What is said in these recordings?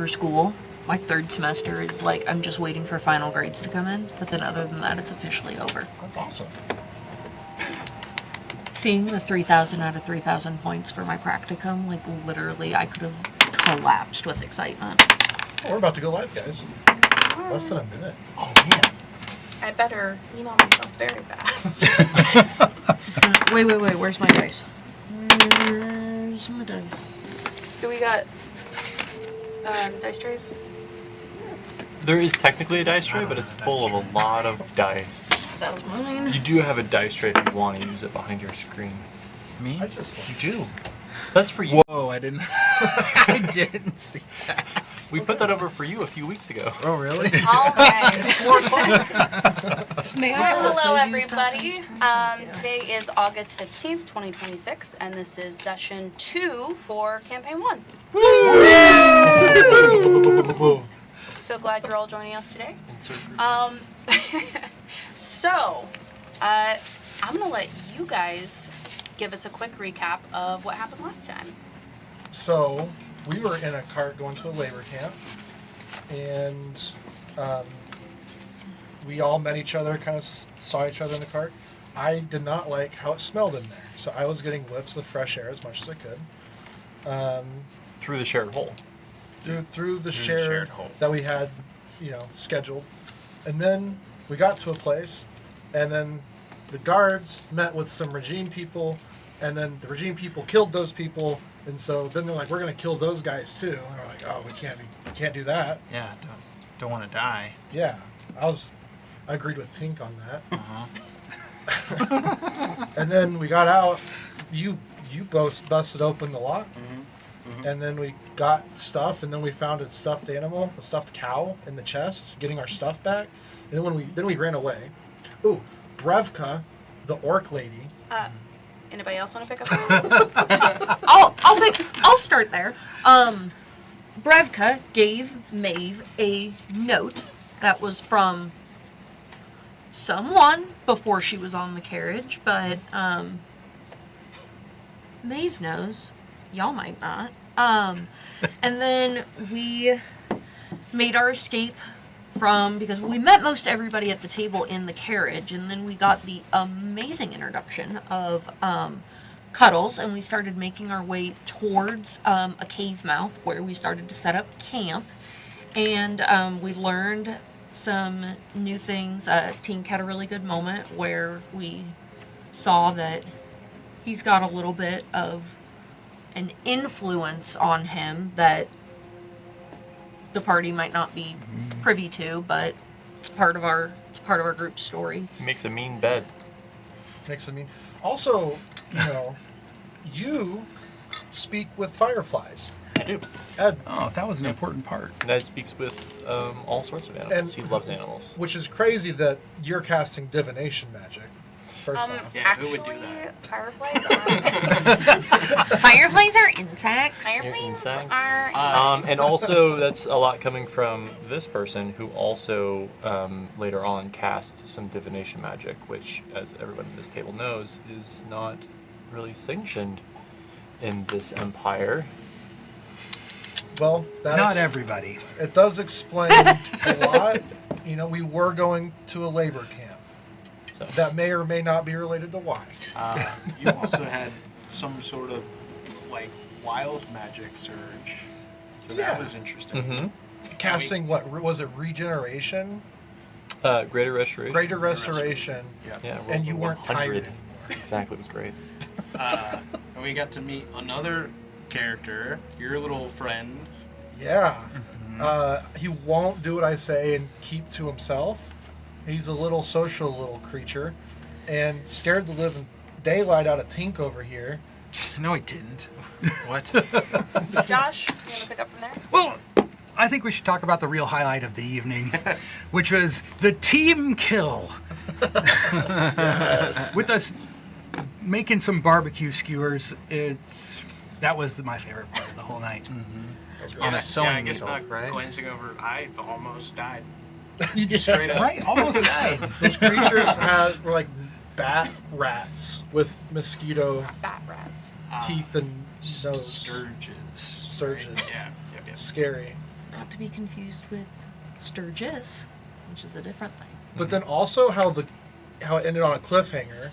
for school. My third semester is like, I'm just waiting for final grades to come in. But then other than that, it's officially over. That's awesome. Seeing the 3,000 out of 3,000 points for my practicum, like literally I could have collapsed with excitement. Oh, we're about to go live, guys. Less than a minute. Oh, man. I better email myself very fast. Wait, where's my dice? Where's my dice? Do we got dice trays? There is technically a dice tray, but it's full of a lot of dice. That's mine. You do have a dice tray if you want to use it behind your screen. Me? I just You do. That's for you. Whoa, I didn't. I didn't see that. We put that over for you a few weeks ago. Oh, really? All right. May I also Hello, use everybody. that dice tray? Today is August 15th, 2026, and this is session 2 for campaign 1. So glad you're all joining us today. So, I'm going to let you guys give us a quick recap of what happened last time. So, we were in a cart going to a labor camp, and we all met each other, kind of saw each other in the cart. I did not like how it smelled in there, so I was getting whiffs of fresh air as much as I could. Through the shared hole. Through the shared shared hole that we had, scheduled. And then we got to a place, and then the guards met with some regime people, and then the regime people killed those people, and so then they're like, we're going to kill those guys too. And we're like, oh, we can't do that. Yeah, don't want to die. Yeah, I agreed with Tink on that. Uh-huh. And then we got out. You both busted open the lock, Mm-hmm. and then we got stuff, and then we found a stuffed animal, a stuffed cow in the chest, getting our stuff back. And then we ran away. Ooh, Brevka, the orc lady. Anybody else want to pick up? I'll start there. Brevka gave Maeve a note that was from someone before she was on the carriage, but Maeve knows. Y'all might not. And then we made our escape because we met most everybody at the table in the carriage, and then we got the amazing introduction of Cuddles, and we started making our way towards a cave mouth where we started to set up camp, and we learned some new things. Tink had a really good moment where we saw that he's got a little bit of an influence on him that the party might not be privy to, but it's part of our group's story. He makes a mean bed. Also, you speak with fireflies. I do. Ed, Oh, that was an important part. Ned speaks with all sorts of animals. He loves animals. which is crazy that you're casting divination magic. First off. Yeah, who would do that? Fireflies are Fireflies are insects. Insects. are And also, that's a lot coming from this person who also later on casts some divination magic, which, as everyone at this table knows, is not really sanctioned in this empire. Well, Not everybody. it does explain a lot. We were going to a labor camp. So. That may or may not be related to why. You also had some sort of wild magic surge, so Yeah. that was interesting. Mm-hmm. Casting what was it? Regeneration, Greater Restoration. Greater Restoration, Yeah, and you weren't 100. tired anymore. Exactly, it was great. And we got to meet another character, your little friend. Yeah. He won't do what I say and keep to himself. He's a little social little creature, and scared the living daylight out of Tink over here. No, I didn't. What? Josh, you want to pick up from there? Well, I think we should talk about the real highlight of the evening, which was the team kill. With us making some barbecue skewers, that was my favorite part of the whole night. On a sewing I guess needle, not right? glancing over, I almost died. You just Straight up. right, almost died. Those creatures were like bat rats with mosquito Bat rats. teeth and nose. Sturges. Sturges. Yeah. Scary. Not to be confused with Sturgis, which is a different thing. But then also how it ended on a cliffhanger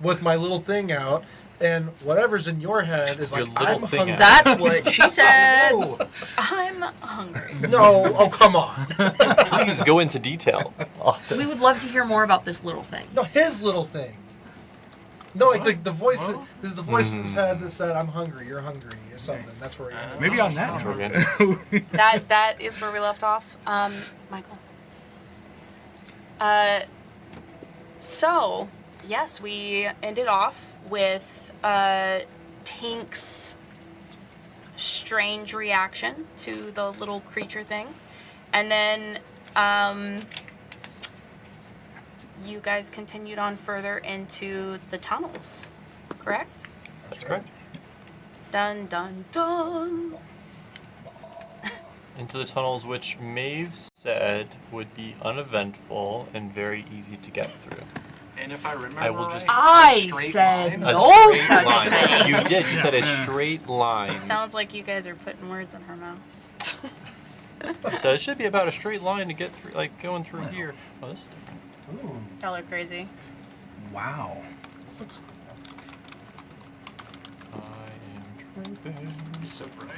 with my little thing out, and whatever's in your head is Your like, little I'm thing hungry. out. That's what she said. I'm hungry. No, oh come on. Please go into detail, Austin. We would love to hear more about this little thing. No, his little thing. No, like the voice. This is the voice in his head that said, "I'm hungry. You're hungry," or something. That's where he ended. Maybe on that. That's where we ended. That is where we left off. Michael. So, yes, we ended off with Tink's strange reaction to the little creature thing. And then you guys continued on further into the tunnels, correct? That's correct. Dun dun dun. Into the tunnels, which Maeve said would be uneventful and very easy to get through. And if I remember I will just- I a straight said line? A no straight such line. thing. You did. You said a straight line. Sounds like you guys are putting words in her mouth. So it should be about a straight line to get through, like going through here. Oh, this is different. Ooh, Y'all are crazy. Wow. this looks. I am tripping. So bright.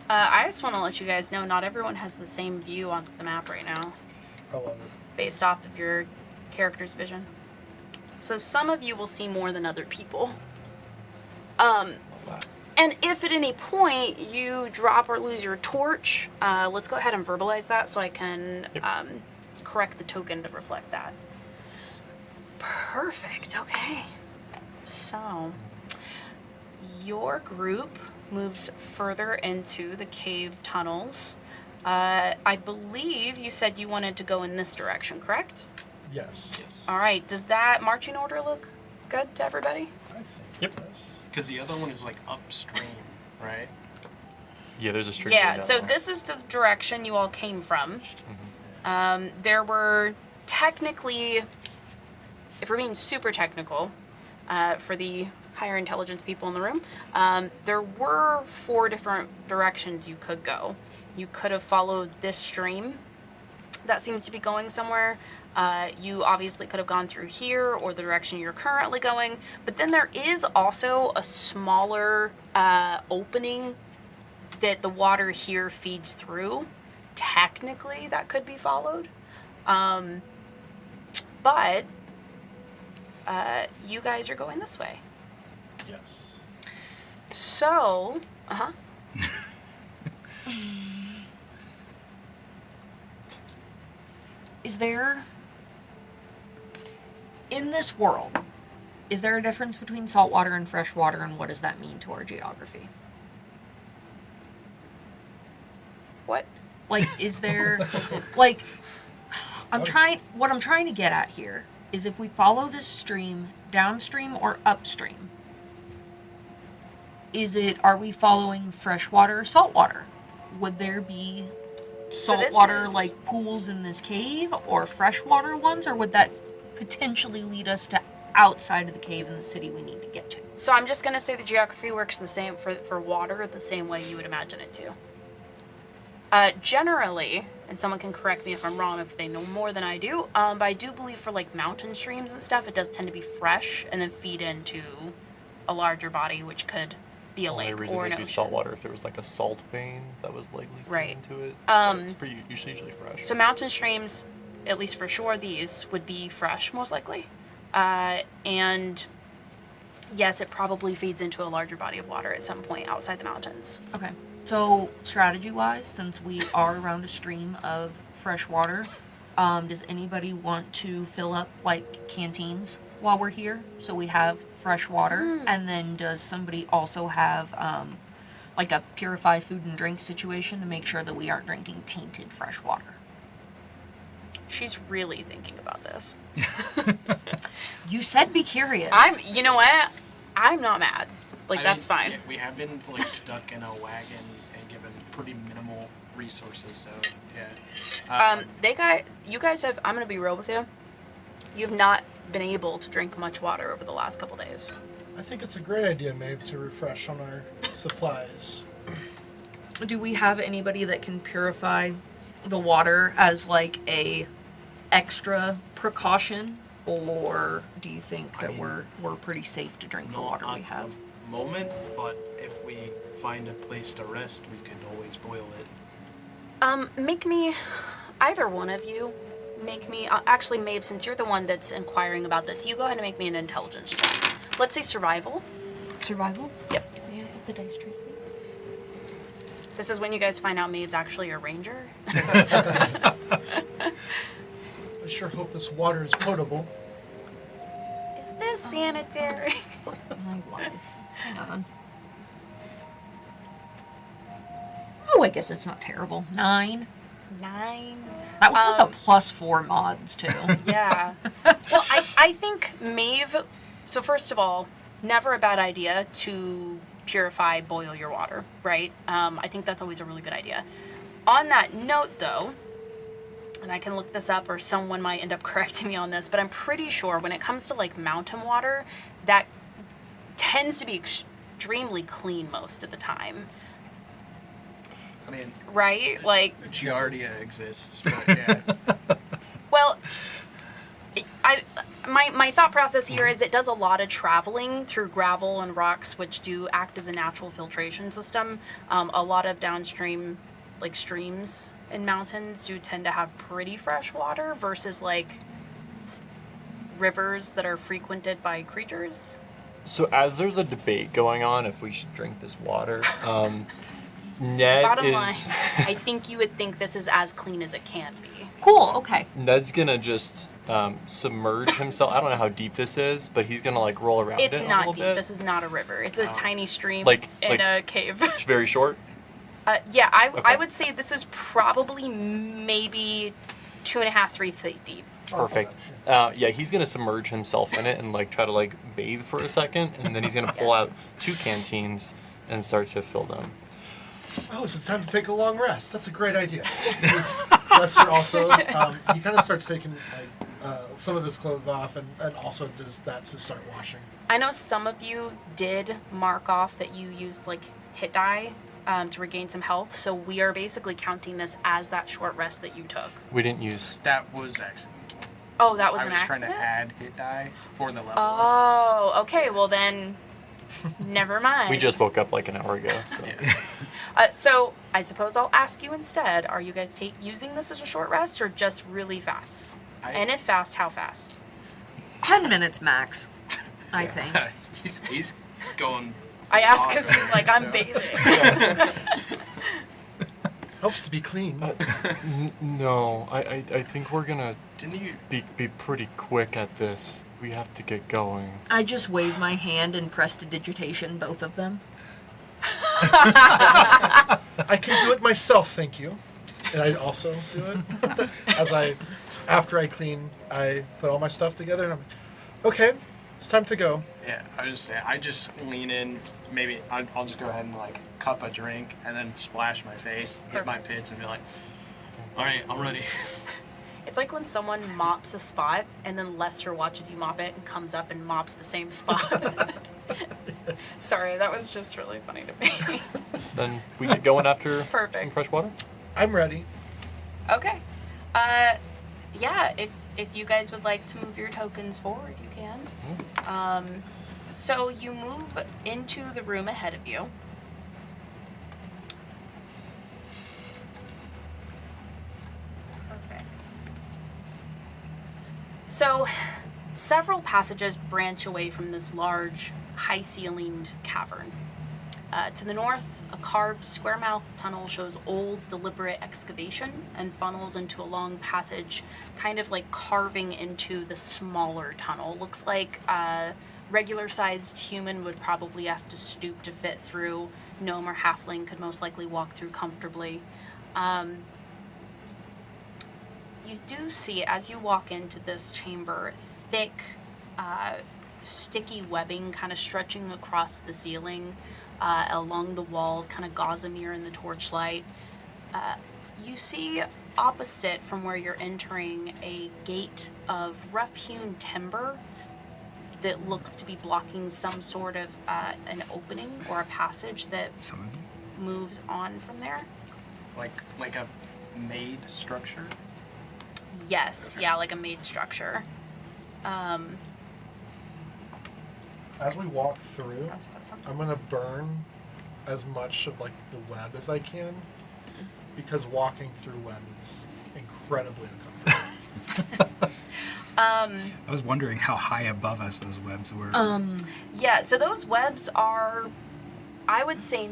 I just want to let you guys know not everyone has the same view on the map right now, I love it. based off of your character's vision. So some of you will see more than other people. Love that. And if at any point you drop or lose your torch, let's go ahead and verbalize that so I can Yep. correct the token to reflect that. Perfect, okay. So, your group moves further into the cave tunnels. I believe you said you wanted to go in this direction, correct? Yes. All right, does that marching order look good to everybody? I think. Yep. It does. Because the other one is like upstream, right? Yeah, there's a straight Yeah, line down so there. this is the direction you all came from. There were technically, if we're being super technical, for the higher intelligence people in the room, there were 4 different directions you could go. You could have followed this stream that seems to be going somewhere. You obviously could have gone through here or the direction you're currently going, but then there is also a smaller opening that the water here feeds through. Technically, that could be followed. But you guys are going this way. Yes. So, Is there, in this world, is there a difference between saltwater and freshwater, and what does that mean to our geography? what? Like, is there, what I'm trying to get at here is if we follow this stream downstream or upstream, are we following freshwater or saltwater? Would there be So this saltwater is- like pools in this cave or freshwater ones, or would that potentially lead us to outside of the cave in the city we need to get to? So I'm just gonna say the geography works the same for water the same way you would imagine it to. Generally, and someone can correct me if I'm wrong if they know more than I do, but I do believe for like mountain streams and stuff, it does tend to be fresh and then feed into a larger body, which could be a Only lake reason or it an would be ocean. saltwater if there was like a salt vein that was like leaking Right. into it. It's pretty usually fresh. So mountain streams, at least for sure, these would be fresh most likely, and yes, it probably feeds into a larger body of water at some point outside the mountains. Okay. So, strategy-wise, since we are around a stream of fresh water, does anybody want to fill up, like, canteens while we're here so we have fresh water? And then does somebody also have, like, a purify food and drink situation to make sure that we aren't drinking tainted fresh water? She's really thinking about this. You said be curious. You know what? I'm not mad. Like, I that's mean, fine. yeah, we have been like stuck in a wagon and given pretty minimal resources, so yeah. You guys have, I'm gonna be real with you. You've not been able to drink much water over the last couple days. I think it's a great idea, Maeve, to refresh on our supplies. do we have anybody that can purify the water as like a extra precaution, or do you think that we're pretty safe to drink the water we have? Moment, but if we find a place to rest, we could always boil it. Make me, either one of you, make me, actually Maeve, since you're the one that's inquiring about this, you go ahead and make me an intelligence check. Let's say survival. Survival? Yep. Yeah, with the dice tray, please. This is when you guys find out Maeve's actually a ranger. I sure hope this water is potable. Is this sanitary? My wife. Hang on. Oh, I guess it's not terrible. 9. 9. That was with a +4 mods, too. Yeah. Well, I think Maeve, so first of all, never a bad idea to purify, boil your water, right? I think that's always a really good idea. On that note, though, and I can look this up or someone might end up correcting me on this, but I'm pretty sure when it comes to like mountain water, that tends to be extremely clean most of the time. I mean, Right? Like, Giardia exists, but yeah. well, my thought process here is it does a lot of traveling through gravel and rocks, which do act as a natural filtration system. A lot of downstream, like streams and mountains, do tend to have pretty fresh water versus like rivers that are frequented by creatures. So as there's a debate going on if we should drink this water, Ned Bottom line, is I think you would think this is as clean as it can be. Cool, okay. Ned's gonna just submerge himself. I don't know how deep this is, but he's gonna like roll around It's it a not little deep. bit. This is not a river. It's a tiny stream Like- in like- a cave. It's very short. Yeah, I Okay. would say this is probably maybe 2.5, 3 feet deep. Perfect. Yeah, he's gonna submerge himself in it and like try to like bathe for a second, and then he's gonna pull out 2 canteens and start to fill them. Oh, so it's time to take a long rest. That's a great idea. Lester also, he kind of starts taking like, some of his clothes off and also does that to start washing. I know some of you did mark off that you used like hit die to regain some health, so we are basically counting this as that short rest that you took. We didn't use. That was accidental. Oh, that was I an was accident? trying to add hit die for the level. Oh, okay, well then, never mind. We just woke up like an hour ago. So. Yeah. So I suppose I'll ask you instead, are you guys using this as a short rest or just really fast? And if fast, how fast? 10 minutes max, I think. he's going. I ask because he's like, I'm So- bathing. Helps to be clean. No, I think we're gonna Didn't you? be pretty quick at this. We have to get going. I just wave my hand and prestidigitation, both of them. I can do it myself, thank you. And I also do it. After I clean, I put all my stuff together and I'm okay, it's time to go. Yeah, I just lean in. Maybe I'll just go ahead and like cup a drink and then splash my face, hit my pits, and be like, "All right, I'm ready." It's like when someone mops a spot and then Lester watches you mop it and comes up and mops the same spot. Sorry, that was just really funny to me. So then we get going after Perfect. some fresh water. I'm ready. Okay. Yeah, if you guys would like to move your tokens forward, you can. So you move into the room ahead of you. Perfect. So, several passages branch away from this large, high-ceilinged cavern. To the north, a carved square-mouthed tunnel shows old, deliberate excavation and funnels into a long passage, kind of like carving into the smaller tunnel. Looks like a regular-sized human would probably have to stoop to fit through. Gnome or halfling could most likely walk through comfortably. You do see, as you walk into this chamber, thick, sticky webbing kind of stretching across the ceiling, along the walls, kind of gossamer in the torchlight. You see opposite from where you're entering a gate of rough-hewn timber that looks to be blocking some sort of an opening or a passage that Some of you. moves on from there. Like a made structure. Yes, yeah, like a made structure. As we walk through, Let's put something. I'm gonna burn as much of like the web as I can, because walking through web is incredibly uncomfortable. I was wondering how high above us those webs were. Yeah, so those webs are, I would say,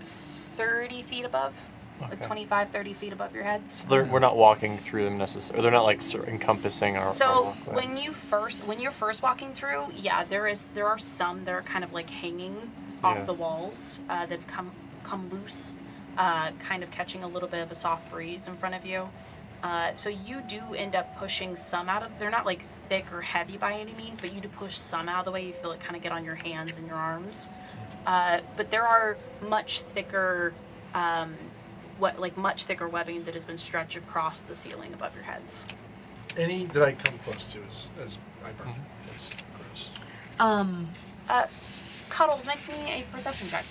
30 feet above. Like Okay. 25, 30 feet above your heads. We're not walking through them necessarily. They're not like encompassing our So walkway. when you're first walking through, yeah, there are some that are kind of like hanging Yeah. off the walls. They've come loose, kind of catching a little bit of a soft breeze in front of you. So you do end up pushing some out of. They're not like thick or heavy by any means, but you do push some out of the way. You feel it kind of get on your hands and your arms. But there are much thicker. Much thicker webbing that has been stretched across the ceiling above your heads. Any that I come close to as I burn. It's gross. Cuddles, make me a perception check.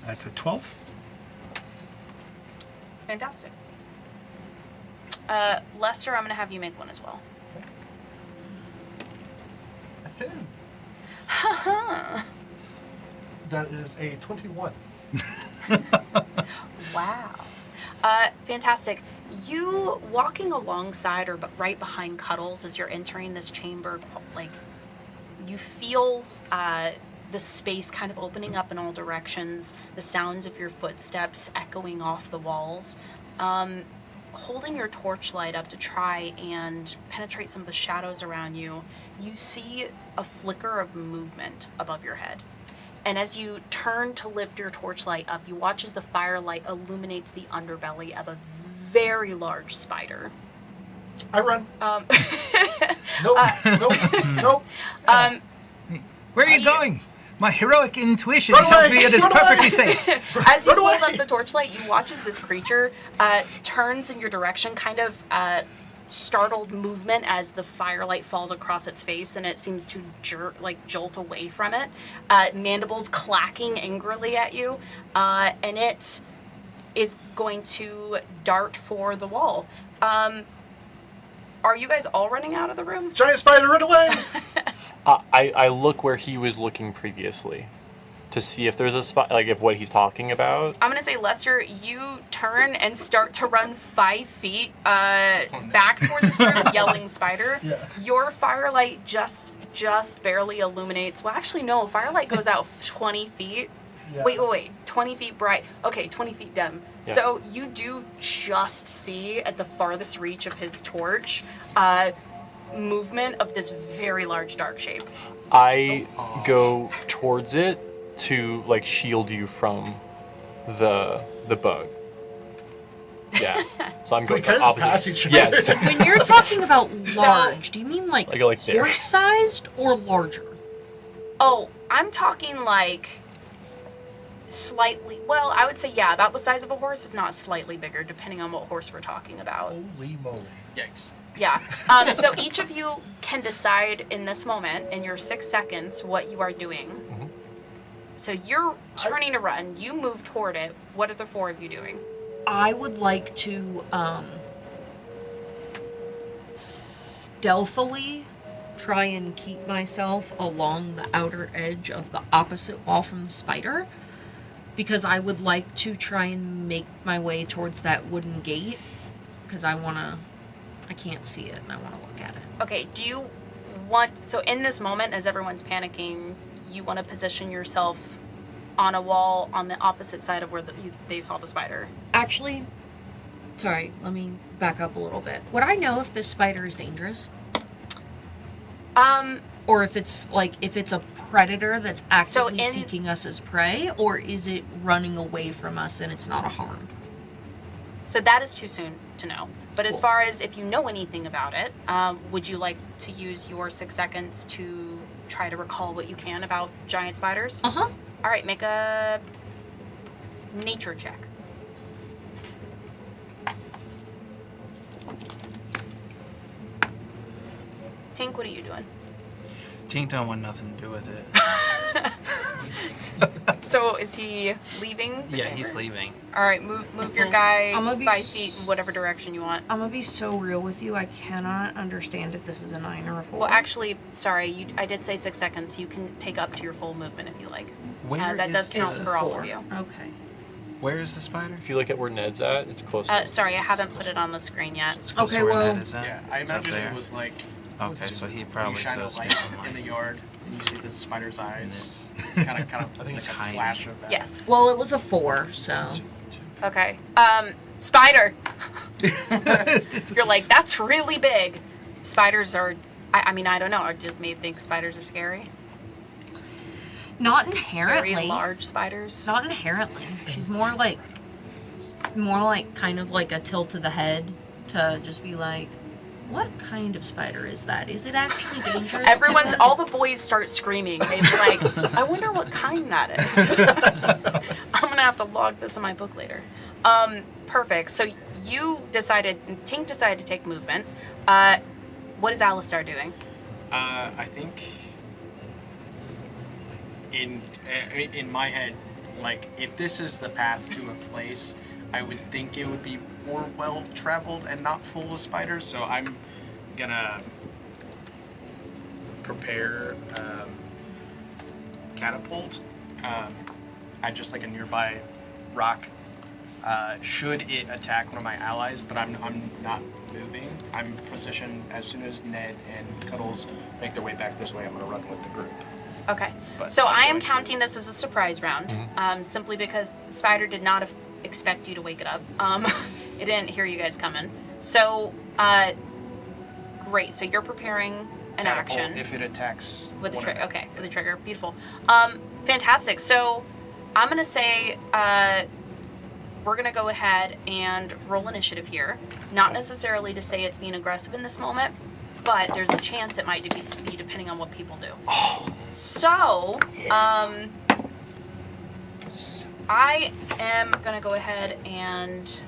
That's a 12. Fantastic. Lester, I'm going to have you make one as well. That is a 21. Wow. Fantastic. You walking alongside or right behind Cuddles as you're entering this chamber, like you feel the space kind of opening up in all directions, the sounds of your footsteps echoing off the walls. Holding your torchlight up to try and penetrate some of the shadows around you, you see a flicker of movement above your head. And as you turn to lift your torchlight up, you watch as the firelight illuminates the underbelly of a very large spider. I run. Nope. Where are you going? My heroic intuition Run tells away! me it is Run perfectly away! safe. As you Run hold away! up the torchlight, you watch as this creature turns in your direction, kind of startled movement as the firelight falls across its face, and it seems to jolt away from it. Mandibles clacking angrily at you, and it is going to dart for the wall. Are you guys all running out of the room? Giant spider, run away! I look where he was looking previously to see if there's a spot, like if what he's talking about. I'm gonna say, Lester, you turn and start to run 5 feet back toward the group, yelling spider. Yeah. Your firelight just barely illuminates. Well, actually, no. Firelight goes out 20 feet. Yeah. Wait. 20 feet bright. Okay, 20 feet dim. Yeah. So you do just see at the farthest reach of his torch movement of this very large dark shape. I go towards it to like shield you from the bug. Yeah. So I'm We going kind the of just opposite. pass each other. Yes. When you're talking about large, do you mean like, Like- like there. horse-sized or larger? Oh, I'm talking like slightly, well, I would say, yeah, about the size of a horse, if not slightly bigger, depending on what horse we're talking about. Holy moly. Yikes. Yeah. So each of you can decide in this moment, in your 6 seconds, what you are doing. Mhm. So you're turning to run. You move toward it. What are the 4 of you doing? I would like to stealthily try and keep myself along the outer edge of the opposite wall from the spider, because I would like to try and make my way towards that wooden gate, because I can't see it and I want to look at it. Okay, do you want, so in this moment, as everyone's panicking, you want to position yourself on a wall on the opposite side of where they saw the spider? Actually, sorry, let me back up a little bit. Would I know if this spider is dangerous? Or if it's a predator that's actively seeking us as prey, or is it running away from us and it's not a harm? So that is too soon to know. But as Cool. far as if you know anything about it, would you like to use your 6 seconds to try to recall what you can about giant spiders? Uh-huh. All right, make a nature check. Tink, what are you doing? Tink don't want nothing to do with it. So is he leaving the Yeah, chamber? he's leaving. All right, move your guy I'm gonna be 5 feet in whatever direction you want. I'm gonna be so real with you. I cannot understand if this is a 9 or a 4. Well, actually, sorry, I did say 6 seconds. You can take up to your full movement if you like. Where That is does count It's a for all 4. of you. Okay. Where is the spider? If you look at where Ned's at, it's closer. Sorry, I haven't put it on the screen yet. It's close to Okay, where well- Ned is at. Yeah, I It's up imagine there. it was like Okay, so he you probably shine a goes light down in the like yard and you see the spider's in eyes. this. Kind of, I think it's like a hiding. flash of that. Yes. Well, it was a 4, so. Okay. Spider. You're like, that's really big. Spiders are. I mean, I don't know. Or does Maeve think spiders are scary? Not inherently. Very large spiders. Not inherently. She's more like kind of like a tilt of the head to just be like, what kind of spider is that? Is it actually dangerous? to Everyone, us?" all the boys start screaming. They're like, I wonder what kind that is. I'm gonna have to log this in my book later. Perfect. So Tink decided to take movement. What is Alistar doing? I think in my head, like if this is the path to a place, I would think it would be more well traveled and not full of spiders. So I'm gonna prepare catapult at just like a nearby rock. Should it attack one of my allies, but I'm not moving. I'm positioned as soon as Ned and Cuddles make their way back this way. I'm gonna run with the group. Okay. But So I am anyway. counting this as a surprise round, simply because the spider did not expect you to wake it up. It didn't hear you guys coming. So, great. So you're preparing an Catapult action if it attacks with the one of trigger. them. Okay, with the trigger. Beautiful. Fantastic. So I'm gonna say we're gonna go ahead and roll initiative here. Not necessarily to say it's being aggressive in this moment, but there's a chance it might be depending on what people do. So, I am gonna go ahead and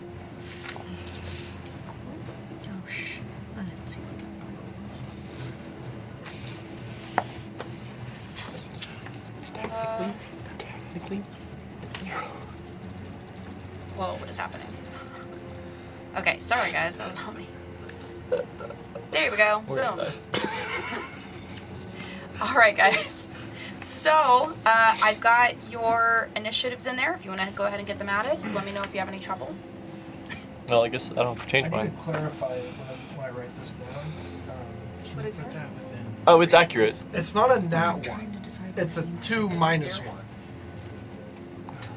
Oh shit! I didn't see what that number was. Technically, it's 0. whoa, what is happening? Okay, sorry guys, that was on me. There we go. Boom. All right, guys. So I've got your initiatives in there. If you want to go ahead and get them added, let me know if you have any trouble. Well, I guess I don't have to change I need mine. to clarify when I write this down. What is Put yours? that within. Oh, it's accurate. It's not a nat I'm trying to one. decide It's a between 2 minus 1.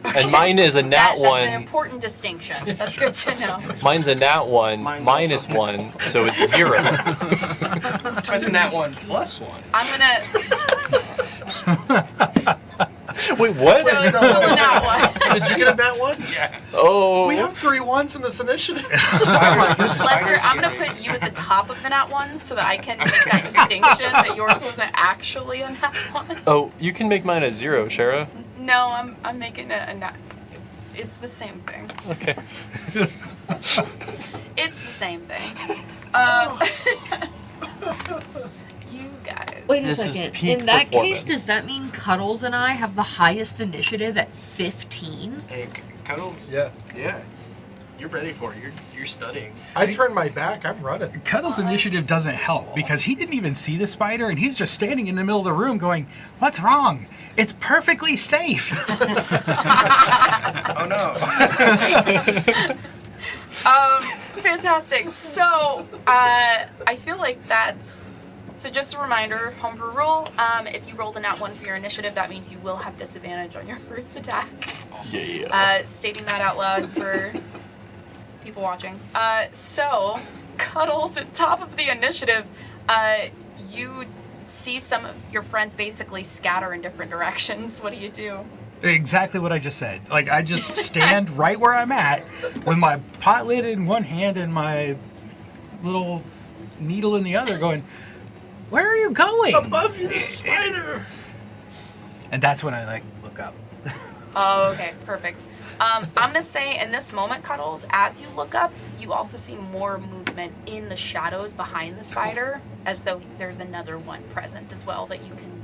And mine is a nat That's an 1. important distinction. That's good to know. Mine's a nat 1, Mine's minus also- 1, so it's 0. That's a nat 1 plus 1. I'm gonna. Wait, what? So it's still a nat one. Did you get a nat 1? Yeah. Oh. We have 3 1s in this initiative. Lester, I'm gonna put you at the top of the nat ones so that I can make that distinction that yours wasn't actually a nat one. Oh, you can make mine a 0, Shara. No, I'm making it a nat. It's the same thing. Okay. It's the same thing. You guys. Wait This a is second. peak In that case, performance. does that mean Cuddles and I have the highest initiative at 15? Hey, Cuddles. Yeah. Yeah. You're ready for it. You're studying. I turned my back. I'm running. Cuddles' initiative doesn't help because he didn't even see the spider and he's just standing in the middle of the room going, "What's wrong? It's perfectly safe." Oh no. Fantastic. So, I feel like that's. So just a reminder, homebrew rule, if you rolled a nat 1 for your initiative, that means you will have disadvantage on your first attack. Yeah. Stating that out loud for people watching. So, Cuddles at top of the initiative, you see some of your friends basically scatter in different directions. What do you do? Exactly what I just said. Like, I just stand right where I'm at with my pot lid in one hand and my little needle in the other going, "Where are you going?" Above you, the spider. And that's when I, like, look up. Oh, okay, perfect. I'm gonna say in this moment, Cuddles, as you look up, you also see more movement in the shadows behind the spider, as though there's another one present as well that you can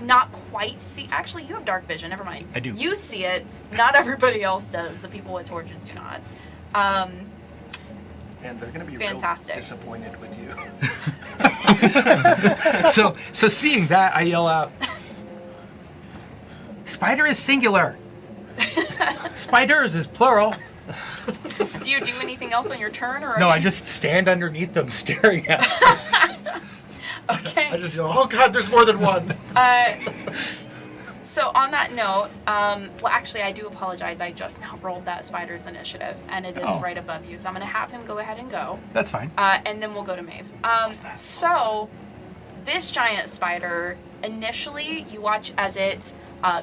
not quite see. Actually, you have dark vision. Never mind. I do. You see it. Not everybody else does. The people with torches do not. And they're gonna be Fantastic. real disappointed with you. So seeing that, I yell out, "Spider is singular. Spiders is plural." Do you do anything else on your turn, or? No, I just stand underneath them, staring at them. Okay. I just yell, "Oh God, there's more than one!" So on that note, well, actually, I do apologize. I just now rolled that spider's initiative, and it is Oh. right above you. So I'm going to have him go ahead and go, That's fine. and then we'll go to Maeve. So this giant spider, initially, you watch as it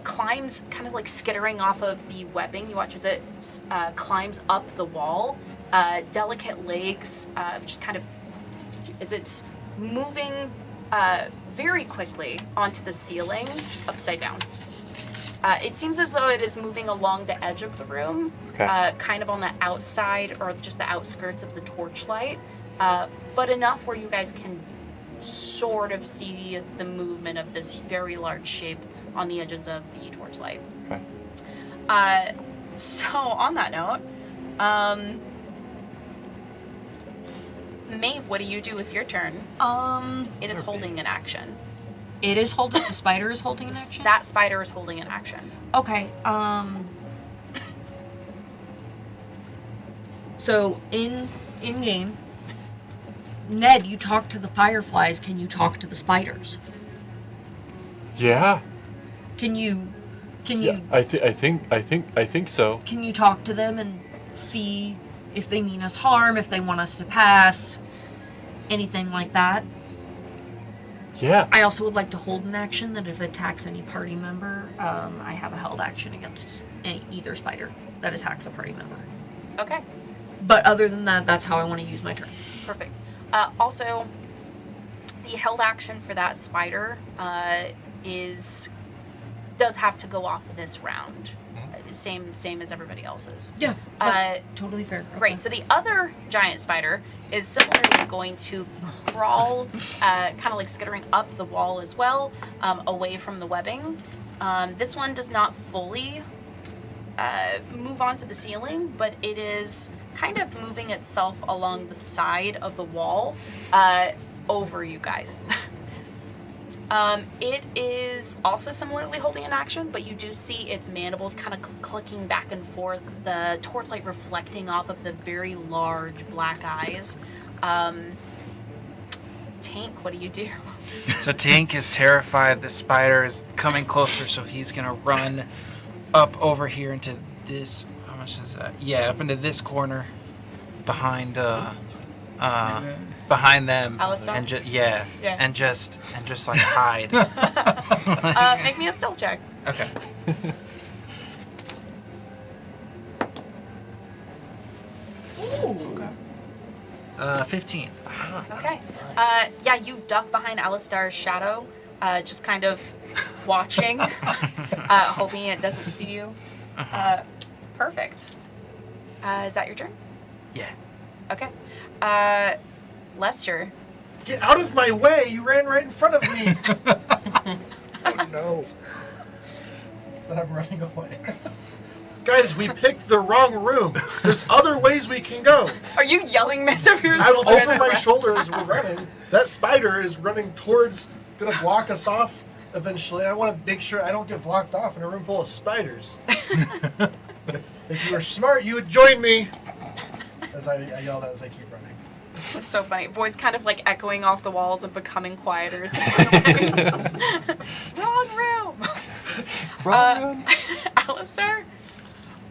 climbs, kind of like skittering off of the webbing. You watch as it climbs up the wall, delicate legs, just kind of as it's moving very quickly onto the ceiling, upside down. It seems as though it is moving along the edge of the room, Okay. kind of on the outside or just the outskirts of the torchlight, but enough where you guys can sort of see the movement of this very large shape on the edges of the torchlight. Okay. So on that note, Maeve, what do you do with your turn? It is holding an action. It is holding. The spider is holding an action. That spider is holding an action. Okay. So in game, Ned, you talk to the fireflies. Can you talk to the spiders? Yeah. Can you? Yeah. I think so. Can you talk to them and see if they mean us harm, if they want us to pass, anything like that? Yeah. I also would like to hold an action that if it attacks any party member, I have a held action against either spider that attacks a party member. Okay, But other than that, that's how I want to use my turn. perfect. Also, the held action for that spider does have to go off this round. Same as everybody else's. Yeah, totally fair. Great. Okay. So the other giant spider is similarly going to crawl, kind of like skittering up the wall as well, away from the webbing. This one does not fully move onto the ceiling, but it is kind of moving itself along the side of the wall over you guys. It is also similarly holding an action, but you do see its mandibles kind of clicking back and forth, the torchlight reflecting off of the very large black eyes. Tank, what do you do? So Tank is terrified. The spider is coming closer, so he's gonna run up over here into this. How much is that? Yeah, up into this corner, behind behind them, Alistar? and just Yeah. and just like hide. Make me a stealth check. Okay. Ooh. 15. Okay. Yeah, you duck behind Alistar's shadow, just kind of watching, hoping it doesn't see you. Perfect. Is that your turn? Yeah. Okay. Lester. Get out of my way! You ran right in front of me! Oh no. Said I'm running away. Guys, we picked the wrong room. There's other ways we can go. Are you yelling this over your I'm shoulder? as over I my run? shoulder as we're running. That spider is running towards, gonna block us off eventually. I want to make sure I don't get blocked off in a room full of spiders. if you were smart, you would join me. As I yell that as I keep running. It's so funny. Voice kind of like echoing off the walls and becoming quieter. Wrong room. Wrong room. Alistair?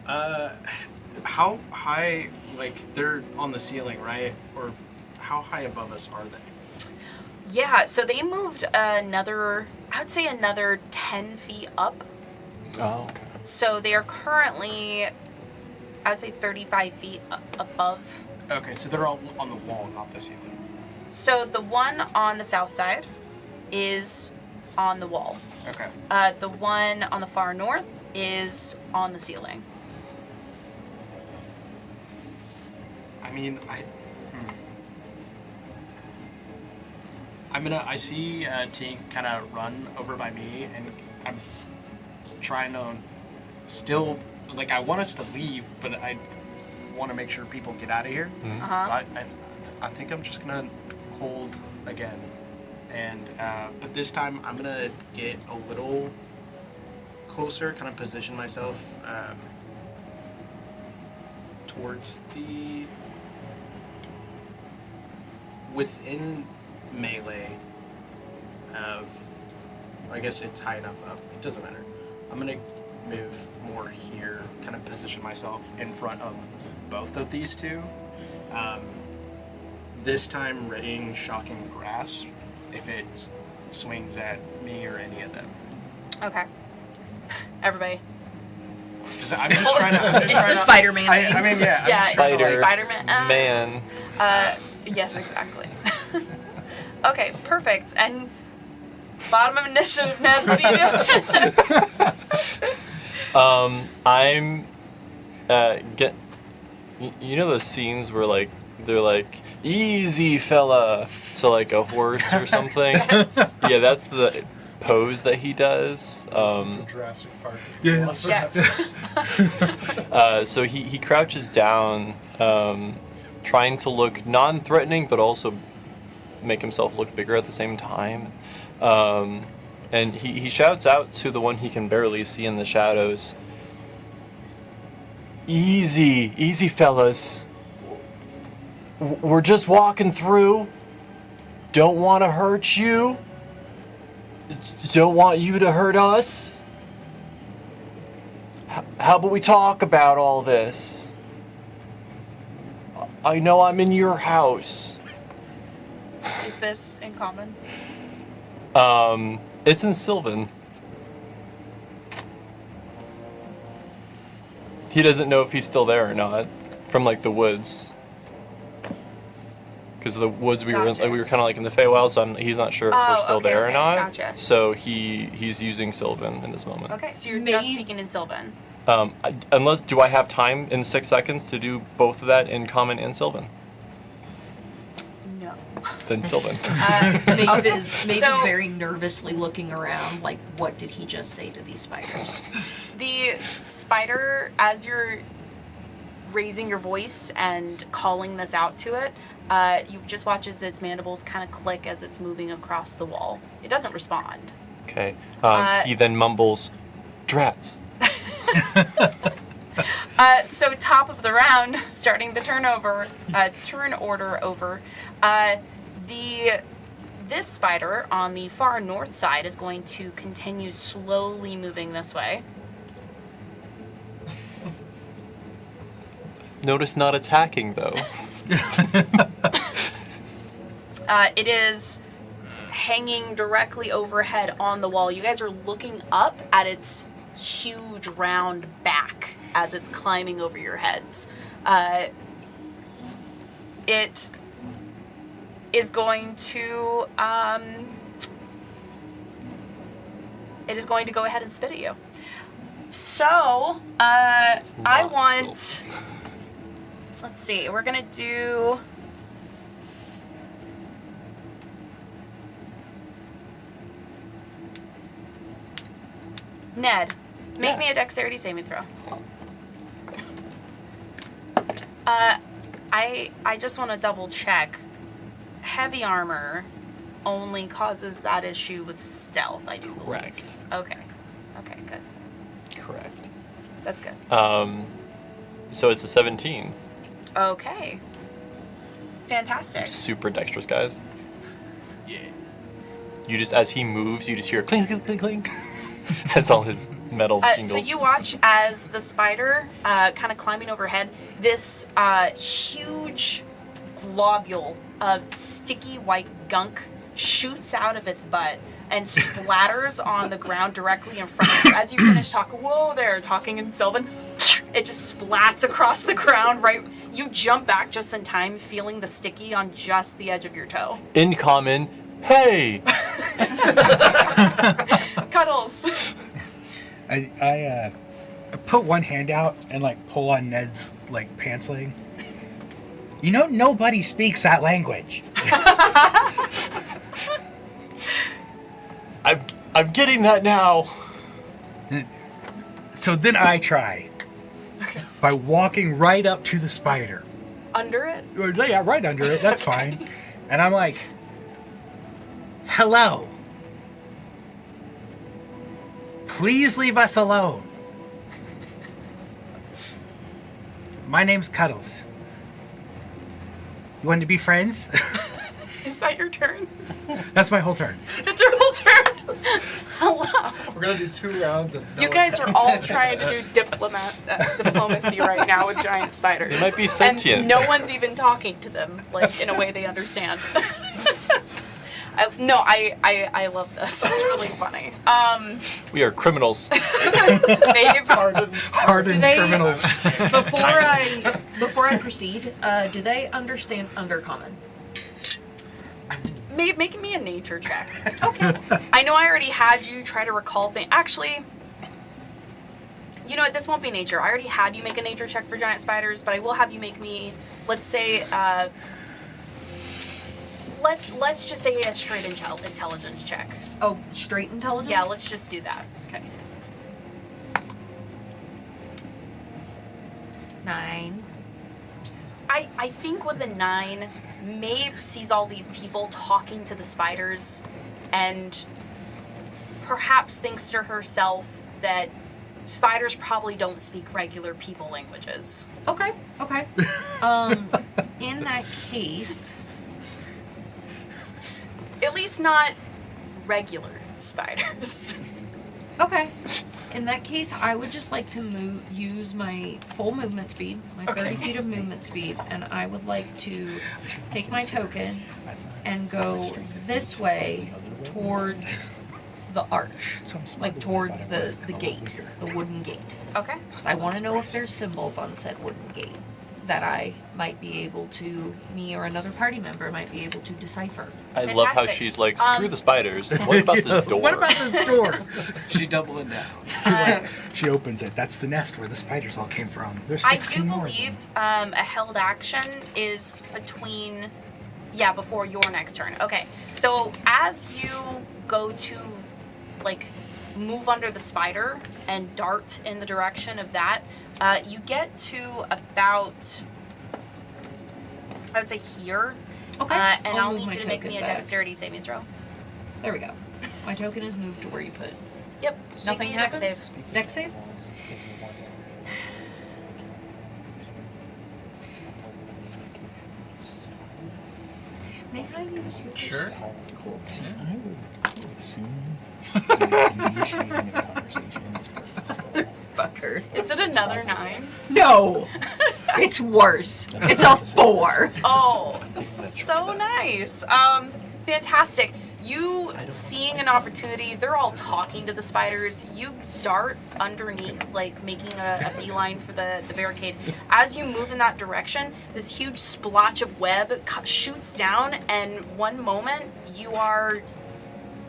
How high, like, they're on the ceiling, right? Or how high above us are they? Yeah, so they moved another 10 feet up. Oh, okay. So they are currently, I would say 35 feet above. Okay, so they're all on the wall, not the ceiling. So the one on the south side is on the wall. Okay. The one on the far north is on the ceiling. I mean, I see Tink kind of run over by me, and I'm trying to still, like, I want us to leave, but I want to make sure people get out of here. Mhm. Uh-huh. So I think I'm just gonna hold again, and but this time I'm gonna get a little closer, kind of position myself towards the within melee of, I guess it's high enough up, it doesn't matter. I'm gonna move more here, kind of position myself in front of both of these two. This time readying shocking grasp if it swings at me or any of them. Okay. Everybody. 'Cause I'm just trying to. It's the Spider-Man I mean, yeah. I'm Yeah, just trying to, like, Spider-Man. Man. Yes, exactly. Okay, perfect. And bottom of initiative, Ned, what are you doing? I'm you know those scenes where like they're like easy fella to like a horse or something. Yes. Yeah, that's the pose that he does. Jurassic Park. Yeah. Yeah. So he crouches down, trying to look non-threatening but also make himself look bigger at the same time. And he shouts out to the one he can barely see in the shadows. Easy fellas. We're just walking through. Don't want to hurt you. Don't want you to hurt us. How about we talk about all this? I know I'm in your house. Is this in common? It's in Sylvan. He doesn't know if he's still there or not, from like the woods. Because the woods we were in, Gotcha. we were kind of like in the Feywild, so he's not sure if we're still okay, there or okay, not. gotcha. So he's using Sylvan in this moment. Okay, so you're just Maeve- speaking in Sylvan. Unless, do I have time in 6 seconds to do both of that in Common and Sylvan? No. Then Sylvan. Maeve is So- very nervously looking around, like, what did he just say to these spiders? The spider, as you're raising your voice and calling this out to it, you just watch as its mandibles kind of click as it's moving across the wall. It doesn't respond. Okay. He then mumbles, "Drats." So top of the round, starting the turn order over, this spider on the far north side is going to continue slowly moving this way. Notice not attacking though. It is hanging directly overhead on the wall. You guys are looking up at its huge round back as it's climbing over your heads. It is going to go ahead and spit at you. So I not want. Let's see. We're gonna do. Ned, make me a dexterity saving throw. I just want to double check. Heavy armor only causes that issue with stealth, I do believe. Correct. Okay. Okay, good. Correct. That's good. So it's a 17. Okay. Fantastic. Super dexterous, guys. Yeah. You just, as he moves, you just hear clink, clink, clink, clink. That's all his metal So jingles. you watch as the spider, kind of climbing overhead, this huge globule of sticky white gunk shoots out of its butt and splatters on the ground directly in front of you. As you finish talking, whoa there, talking in Sylvan, it just splats across the ground, right? You jump back just in time, feeling the sticky on just the edge of your toe. In common, hey! Cuddles. I put one hand out and like pull on Ned's like pants leg. You know, nobody speaks that language. I'm getting that now. So then I try by walking right up to the spider. Under it? Or, yeah, right under it. That's fine. And I'm like, hello. Please leave us alone. My name's Cuddles. You want to be friends? Is that your turn? That's my whole turn. That's your whole turn. Hello. We're gonna do 2 rounds of no You guys are all attacks. trying to do diplomacy right now with giant spiders. They might be sentient. And no one's even talking to them, like, in a way they understand. I love this. It's really funny. We are criminals. Maeve, Hardened Do they- criminals. Before I proceed, do they understand Undercommon? Maeve, make me a nature check. Okay. I know I already had you try to recall things. Actually, you know what? This won't be nature. I already had you make a nature check for giant spiders, but I will have you make me, let's say, let's just say a straight intelligence check. Oh, straight intelligence? Yeah, let's just do that. Okay. 9. I think with a 9, Maeve sees all these people talking to the spiders and perhaps thinks to herself that spiders probably don't speak regular people languages. Okay. In that case, At least not regular spiders. okay. In that case, I would just like to use my full movement speed, my 30 feet of movement speed, and I would like to take my token and go this way towards the arch, like towards the gate, the wooden gate. Okay. I want to know if there's symbols on said wooden gate that I might be able to, me or another party member might be able to decipher. I love how Fantastic. she's like, screw the spiders. What about this door? What about this door? She doubling down. She's like, she opens it. That's the nest where the spiders all came from. There's I 16 do more. believe a held action is between, before your next turn. Okay, so as you go to, like, move under the spider and dart in the direction of that, you get to about, I would say here. Okay. And I'll move need my you to make token me a back. dexterity saving throw. There we go. My token is moved to where you put. Yep. Nothing make me a dex happens? save. Dex save? May I use your Sure. Cool. See, I would assume initiating a conversation is purposeful. Fucker. Is it another 9? No! It's worse. It's a 4. Oh, so nice. Fantastic. You seeing an opportunity, they're all talking to the spiders. You dart underneath, like making a beeline for the barricade. As you move in that direction, this huge splotch of web shoots down, and one moment you are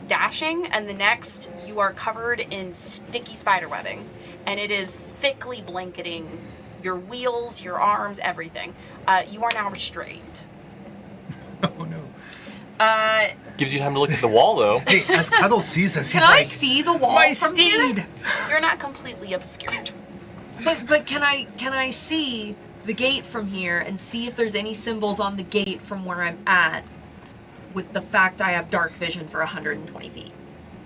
dashing, and the next you are covered in sticky spider webbing. And it is thickly blanketing your wheels, your arms, everything. You are now restrained. Oh no. Gives you time to look at the wall, though. Hey, as Cuddles sees us, he's Can I like, see the wall my from steed! here? You're not completely obscured. But can I see the gate from here and see if there's any symbols on the gate from where I'm at with the fact I have dark vision for 120 feet?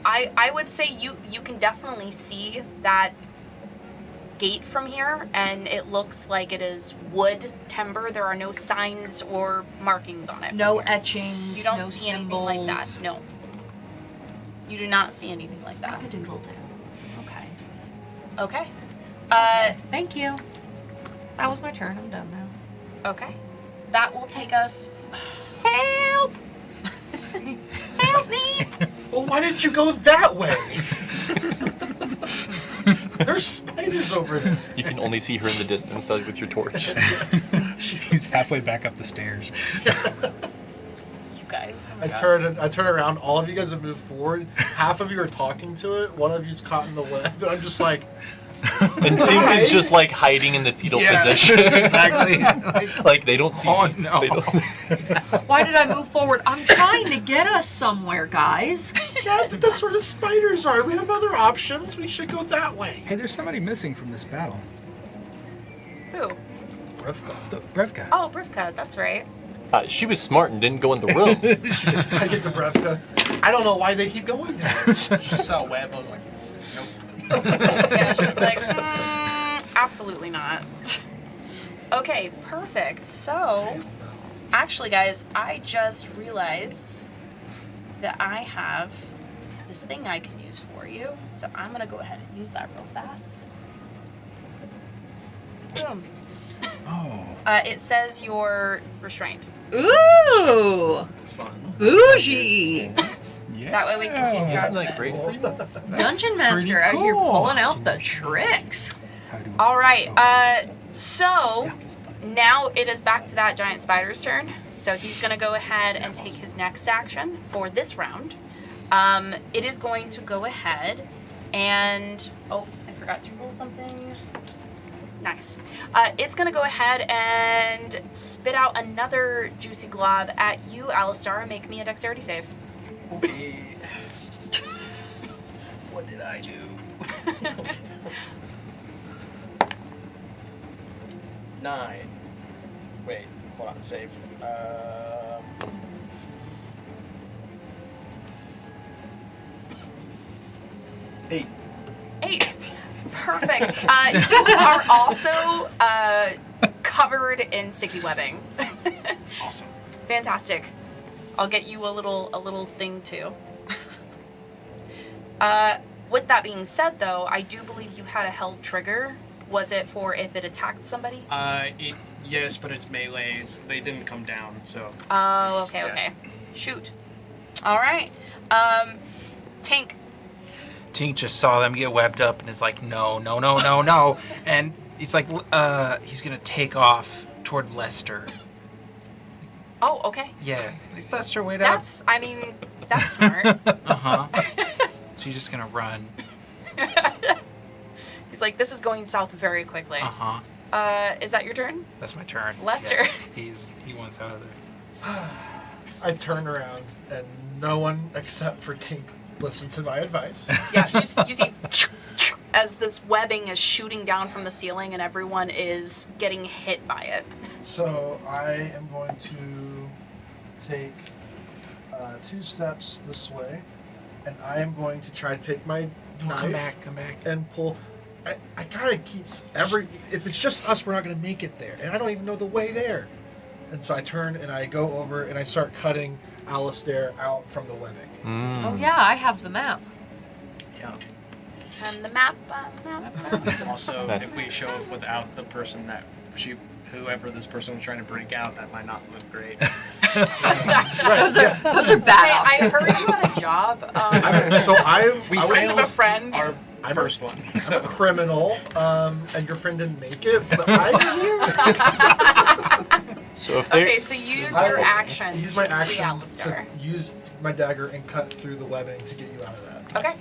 I would say you can definitely see that gate from here, and it looks like it is wood, timber. There are no signs or markings on it. No etchings, You don't no see symbols. anything like that. No. You do not see anything like that. Doodle do. Okay. Okay. Thank you. That was my turn. I'm done now. Okay. That will take us. Help! Help me! Well, why didn't you go that way? There's spiders over there. You can only see her in the distance with your torch. She's halfway back up the stairs. You guys. Oh my I God. turn around. All of you guys have moved forward. Half of you are talking to it. One of you's caught in the web. And I'm just like, And Tim is just like hiding in the fetal position. Exactly. Like they don't see. Oh, no. They don't Why did I move forward? I'm trying to get us somewhere, guys. Yeah, but that's where the spiders are. We have other options. We should go that way. Hey, there's somebody missing from this battle. Who? Rivka. Brevka. Oh, Brivka, that's right. She was smart and didn't go in the room. I get the Rivka. I don't know why they keep going there. She saw a web. I was like, nope. Yeah, she's like, absolutely not. Okay, perfect. So, actually, guys, I just realized that I have this thing I can use for you. So I'm going to go ahead and use that real fast. Boom. Oh. It says you're restrained. Ooh, It's fun. bougie. Yeah. That way we can keep track Isn't of that it. great for you? Dungeon Master out here cool. pulling out the tricks. How do All right. So now it is back to that giant spider's turn. So he's going to go ahead and take his next action for this round. It is going to go ahead and I forgot to roll something. Nice. It's going to go ahead and spit out another juicy glob at you, Alistar. Make me a dexterity save. Okay. What did I do? 9. Wait, hold on, save. 8. 8. Perfect. You are also covered in sticky webbing. Awesome. Fantastic. I'll get you a little thing too. With that being said, though, I do believe you had a held trigger. Was it for if it attacked somebody? Yes, but it's melees. They didn't come down, so. Oh, okay, Yeah. okay. Shoot. All right. Tink. Tink just saw them get webbed up and is like, no. And he's like, he's going to take off toward Lester. Oh, okay. Yeah. Like, Lester, wait up. That's smart. Uh-huh. So he's just going to run. He's like, this is going south very quickly. Uh-huh. Is that your turn? That's my turn. Lester. Yeah. He wants out of there. I turn around and no one except for Tink listened to my advice. Yeah, you see as this webbing is shooting down from the ceiling and everyone is getting hit by it. So I am going to take 2 steps this way, and I am going to try to take my knife Come back. and pull. I kind of keeps if it's just us, we're not going to make it there, and I don't even know the way there. And so I turn and I go over and I start cutting Alistair out from the webbing. Oh yeah, I have the map. Yeah. And the map. Also, Nice. if we show up without the person that whoever this person was trying to break out, that might not look great. Those are bad Hey, I optics. heard you had a job. Friend of a friend. Our first one. I'm a criminal, and your friend didn't make it, but I'm here. So if they Okay, so use your action. Use my to free action Alistair. to use my dagger and cut through the webbing to get you out of that. Okay.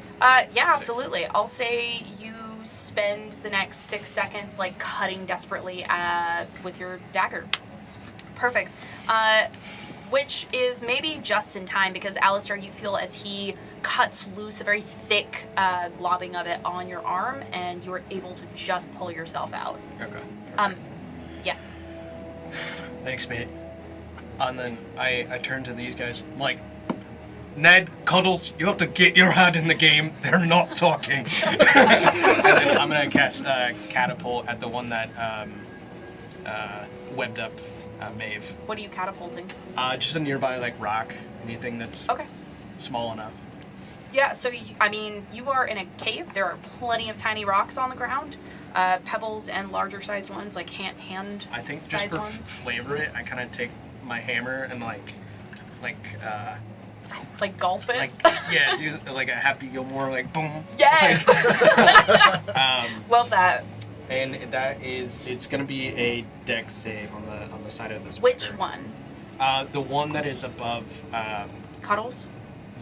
Yeah, absolutely. I'll say you spend the next 6 seconds like cutting desperately with your dagger. Perfect. Which is maybe just in time because Alistair, you feel as he cuts loose a very thick globbing of it on your arm, and you are able to just pull yourself out. Okay. Yeah. Thanks, mate. And then I turn to these guys. I'm like, Ned, Cuddles, you have to get your head in the game. They're not talking. And then I'm going to cast Catapult at the one that webbed up Maeve. What are you catapulting? Just a nearby, rock. Anything that's Okay. small enough. Yeah, so, you are in a cave. There are plenty of tiny rocks on the ground. Pebbles and larger sized ones, like hand I think just sized for ones. flavor it, I kind of take my hammer and Like golf it? do like a Happy Gilmore, boom. Yes! Love that. And it's gonna be a dex save on the side of this. Which one? The one that is above. Cuddles?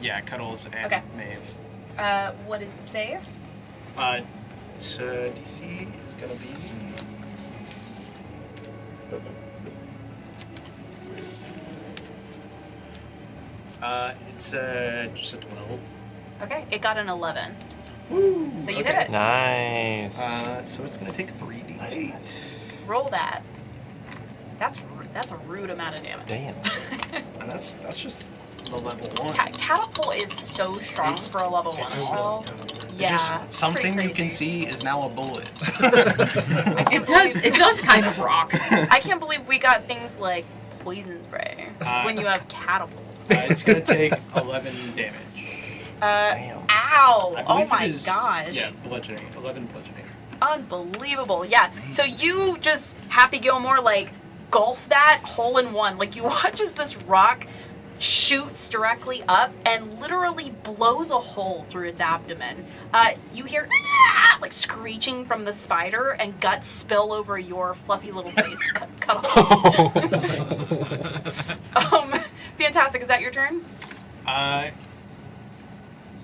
Yeah, Cuddles and Okay. Maeve. What is the save? Its DC is gonna be. It's just a 12. Okay, it got an 11. Woo! So you okay. hit it. Nice. So it's gonna take 3d8. Nice. Roll that. That's a rude amount of damage. Damn. And that's just the level 1. Catapult is so strong It's- for a level 1 it's spell. It's Yeah. just something pretty you can crazy. see is now a bullet. I can't believe- It does kind of rock. I can't believe we got things like poison spray when you have catapult. It's gonna take 11 damage. Damn. Ow! I Oh believe my it is- gosh. Yeah, bludgeoning. 11 bludgeoning. Unbelievable. Yeah. So you just, Happy Gilmore, like, gulf that hole in one. Like, you watch as this rock shoots directly up and literally blows a hole through its abdomen. You hear, like, screeching from the spider, and guts spill over your fluffy little face. Cut off. Fantastic. Is that your turn?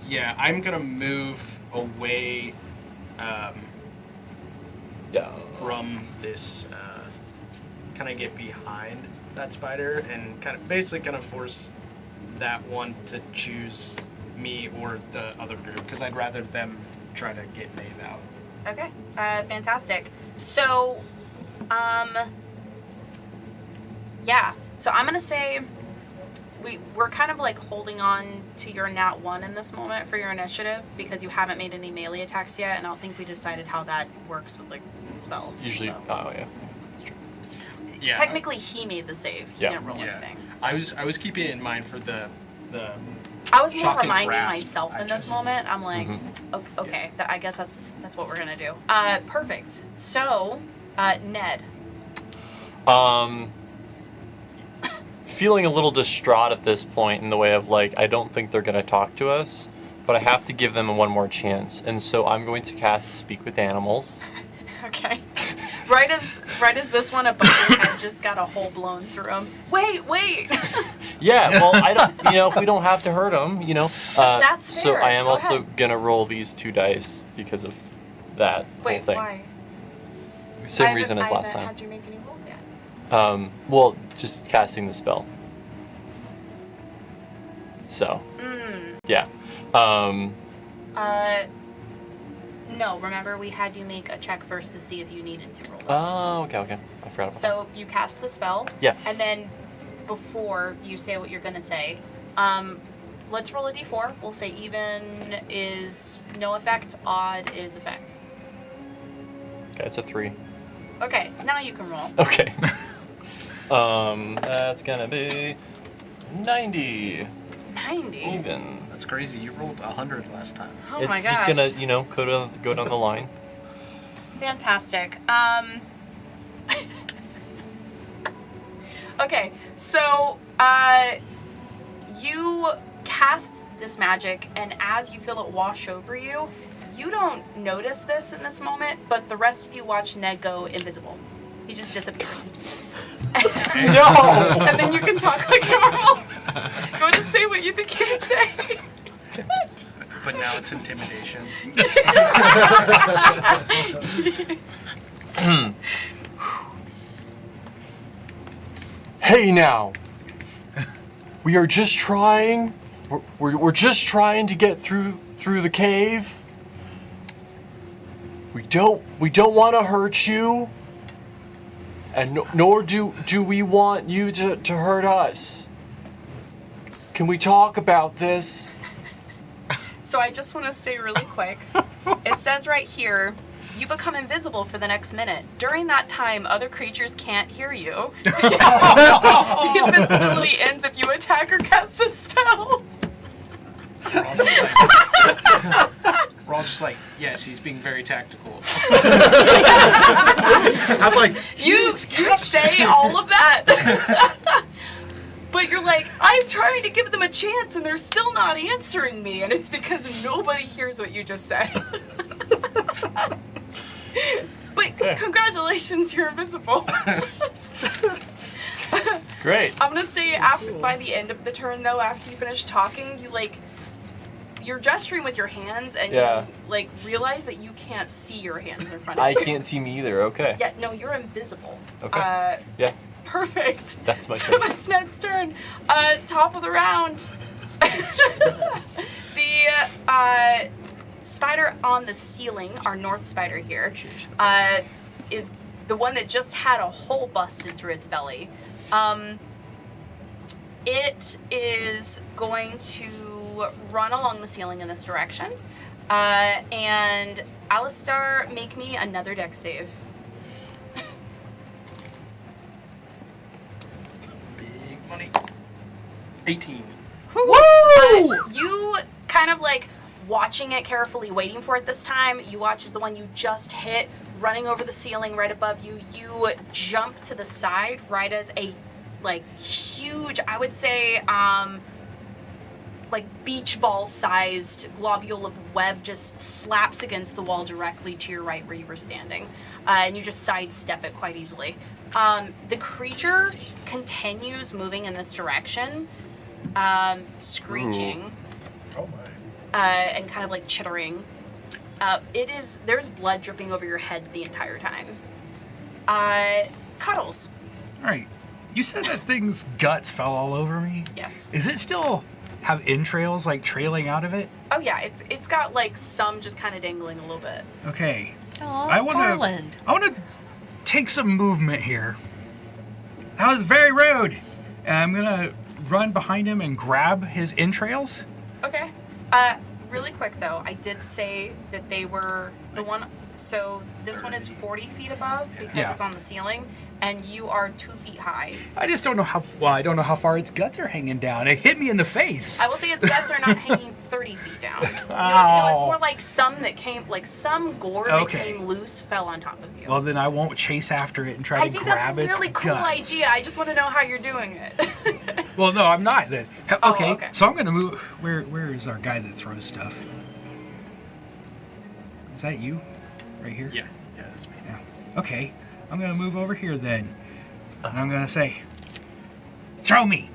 Yeah, I'm gonna move away Yeah. from this, kind of get behind that spider and basically force that one to choose me or the other group, because I'd rather them try to get Maeve out. Okay, fantastic. So, yeah. So I'm gonna say we're kind of like holding on to your nat 1 in this moment for your initiative because you haven't made any melee attacks yet, and I don't think we decided how that works with like spells. Usually, so. oh yeah. That's true. Yeah. Technically, he made the save. He Yeah. didn't roll Yeah. anything. I was keeping it in mind for the I was more shock and reminding grasp. myself I in this just- moment. I'm like, Mhm. okay, I guess that's what we're gonna do. Perfect. So, Ned. Feeling a little distraught at this point in the way of like, I don't think they're gonna talk to us, but I have to give them one more chance, and so I'm going to cast Speak with Animals. Okay. Right as this one above your head just got a hole blown through him. Wait. Yeah, well, I don't, if we don't have to hurt them, That's So fair. I am Go also ahead. gonna roll these 2 dice because of that Wait, whole thing. why? Same reason as last I time. haven't had you make any rolls yet. Well, just casting the spell. So, yeah. No, remember we had you make a check first to see if you needed to roll those. Oh, okay. I forgot about So you cast the spell. Yeah. And then before you say what you're gonna say, let's roll a d4. We'll say even is no effect, odd is effect. that. Okay, it's a 3. Okay, now you can roll. Okay. That's gonna be 90. 90. Even. That's crazy. You rolled 100 last time. Oh my gosh. Just gonna, go down the line. Fantastic. Okay, so you cast this magic, and as you feel it wash over you, you don't notice this in this moment, but the rest of you watch Ned go invisible. He just disappears. No! And then you can talk like normal. Go ahead and say what you think you would say. But now it's intimidation. Hey now! We are just trying. We're just trying to get through the cave. We don't want to hurt you, and nor do we want you to hurt us. Can we talk about this? So I just want to say really quick, it says right here, you become invisible for the next minute. During that time, other creatures can't hear you. The invisibility ends if you attack or cast a spell. We're all just like, yes, he's being very tactical. I'm like, You say all of that, but you're like, I'm trying to give them a chance and they're still not answering me, and it's because nobody hears what you just said. But congratulations, you're invisible. Great. I'm gonna say by the end of the turn though, after you finish talking, you're gesturing with your hands, and Yeah. you like realize that you can't see your hands in front of I you. can't see me either. Okay. Yeah, no, you're invisible. Okay. Yeah. Perfect. That's my So turn. that's Ned's turn. Top of the round. The spider on the ceiling, our north spider here, is the one that just had a hole busted through its belly. It is going to run along the ceiling in this direction. And Alistar, make me another dex save. Big money. 18. Woo! You kind of like watching it carefully, waiting for it this time. You watch as the one you just hit running over the ceiling right above you. You jump to the side right as a like huge, I would say, like beach ball sized globule of web just slaps against the wall directly to your right where you were standing. And you just sidestep it quite easily. The creature continues moving in this direction, screeching. Oh my. And kind of like chittering. There's blood dripping over your head the entire time. Cuddles. All right. You said that thing's guts fell all over me. Yes. Is it still have entrails like trailing out of it? Oh yeah, it's got like some just kind of dangling a little bit. Okay. Oh, I want to take some movement here. That was very rude. And I'm gonna run behind him and grab his entrails. Okay. Really quick though, I did say that they were the one. So this one is 40 feet above because Yeah. it's on the ceiling, and you are 2 feet high. I just don't know I don't know how far its guts are hanging down. It hit me in the face. I will say its guts are not hanging 30 feet down. No, it's Ow. more like some gore Okay. that came loose fell on top of you. Well, then I won't chase after it and try I to think that's grab a its really cool guts. idea. I just want to know how you're doing it. Well, no, I'm not then. Oh, Okay, okay. so I'm gonna move. Where is our guy that throws stuff? Is that you, right here? Yeah, that's me. Yeah. Okay, I'm gonna move over here then, and I'm gonna say, "Throw me."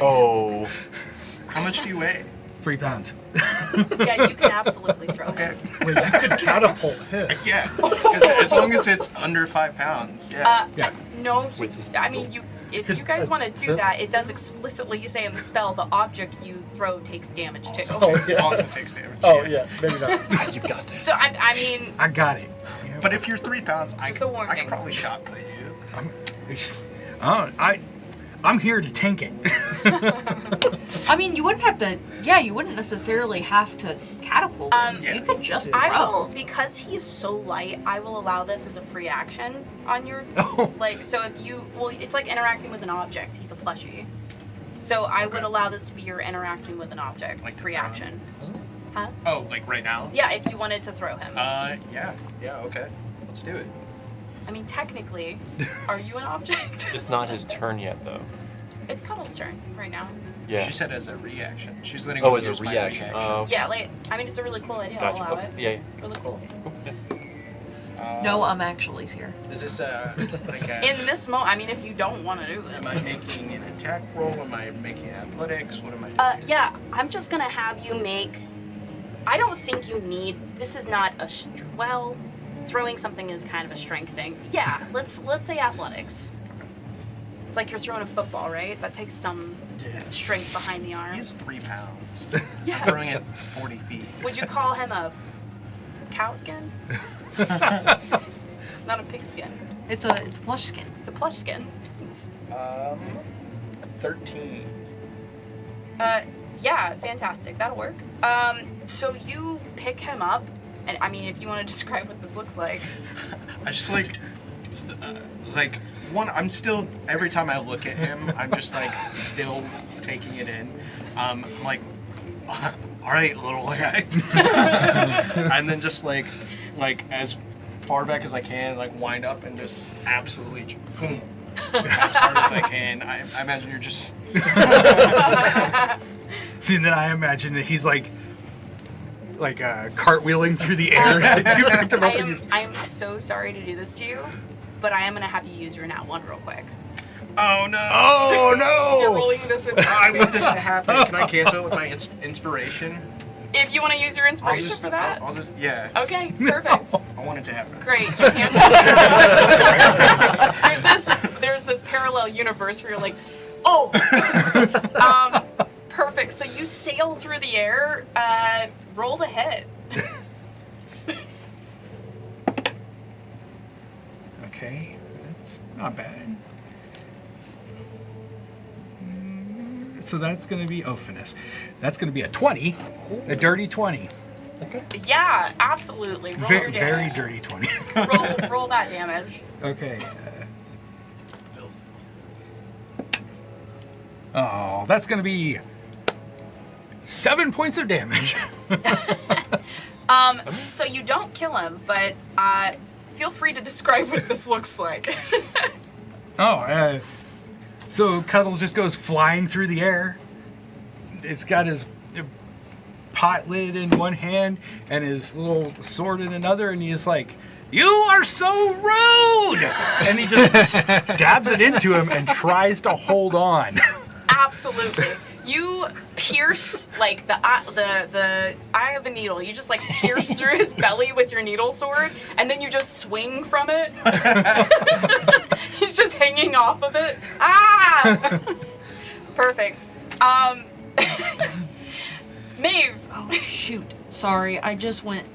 Oh. How much do you weigh? 3 pounds. Yeah, you can absolutely throw Okay. it. Wait, you could catapult him. Yeah, 'cause as long as it's under 5 pounds. Yeah. Yeah. No, With his I mean, if you guys want to do that, it does explicitly say in the spell the object you throw takes damage too. Oh yeah. Also takes damage. Oh yeah. Maybe not. Ah, you've got this. So I mean, I got it. Yeah. But if you're 3 pounds, I Just a could warning. probably shot put you. I'm here to tank it. I mean, you wouldn't have to. Yeah, you wouldn't necessarily have to catapult him. Yeah. You could just I throw. will, because he's so light, I will allow this as a free action on your Oh. like. So if you it's like interacting with an object. He's a plushie, so I would allow this to be your interacting with an object, Like free throw him? action. Huh? Oh, like right now? Yeah, if you wanted to throw him. Yeah, okay. Let's do it. I mean, technically, are you an object? It's not his turn yet, though. It's Cuddle's turn right now. Yeah. She said as a reaction. She's letting Oh, me as a use my reaction. Oh. Yeah, like I mean, it's a really cool idea. Gotcha. I'll allow Okay. it. Yeah. Really cool. Cool. Yeah. No, actually's here. Is this like a... In this moment, I mean, if you don't want to do it. Am I making an attack roll? Am I making athletics? What am I doing? Yeah, I'm just gonna have you make. I don't think you need. This is not a. Well, throwing something is kind of a strength thing. Yeah, let's say athletics. It's like you're throwing a football, right? That takes some strength behind the arm. He's 3 pounds. Yeah. Throwing it 40 feet. Would you call him a cow skin? It's not a pig skin. It's a plush skin. It's a plush skin. It's, 13. yeah, fantastic. That'll work. So you pick him up, and I mean, if you want to describe what this looks like. I just like one. I'm still every time I look at him, I'm just like still taking it in. I'm like, all right, little guy, and then just like as far back as I can, like wind up and just absolutely boom as hard as I can. I imagine you're just. See, and then I imagine that he's like cartwheeling through the air. You picked him up and I am so sorry to do this to you, but I am gonna have you use your nat 1 real quick. Oh no! Oh So you're no! rolling this with I want this to happen. Can I cancel it with my inspiration? If you want to use your inspiration for that. I'll just, yeah. Okay, perfect. I want it to happen. Great. You can't- there's this parallel universe where you're like, oh. Perfect. So you sail through the air. Roll the hit. Okay, that's not bad. So that's going to be Ophinus. That's going to be a 20, a dirty 20. Okay. Yeah, absolutely. Roll your Very damage. dirty 20. Roll that damage. Okay. Oh, that's going to be 7 points of damage. So you don't kill him, but feel free to describe what this looks like. So Cuddles just goes flying through the air. It's got his pot lid in one hand and his little sword in another, and he's like, "You are so rude!" And he just stabs it into him and tries to hold on. Absolutely. You pierce like the eye of a needle. You just like pierce through his belly with your needle sword, and then you just swing from it. He's just hanging off of it. Ah! Perfect. Maeve. Oh shoot! Sorry, I just went.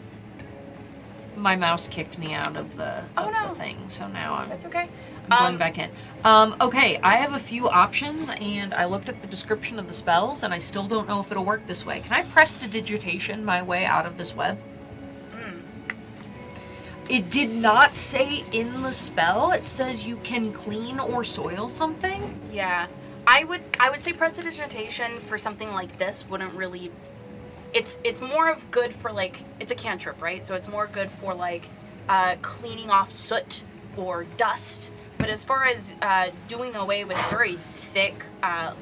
My mouse kicked me out of the the thing, so now I'm That's okay. going back in. Okay, I have a few options, and I looked at the description of the spells, and I still don't know if it'll work this way. Can I press the digitation my way out of this web? It did not say in the spell. It says you can clean or soil something. Yeah. I would say prestidigitation for something like this wouldn't really. It's more of good for like, it's a cantrip, right? So it's more good for like cleaning off soot or dust. But as far as doing away with very thick,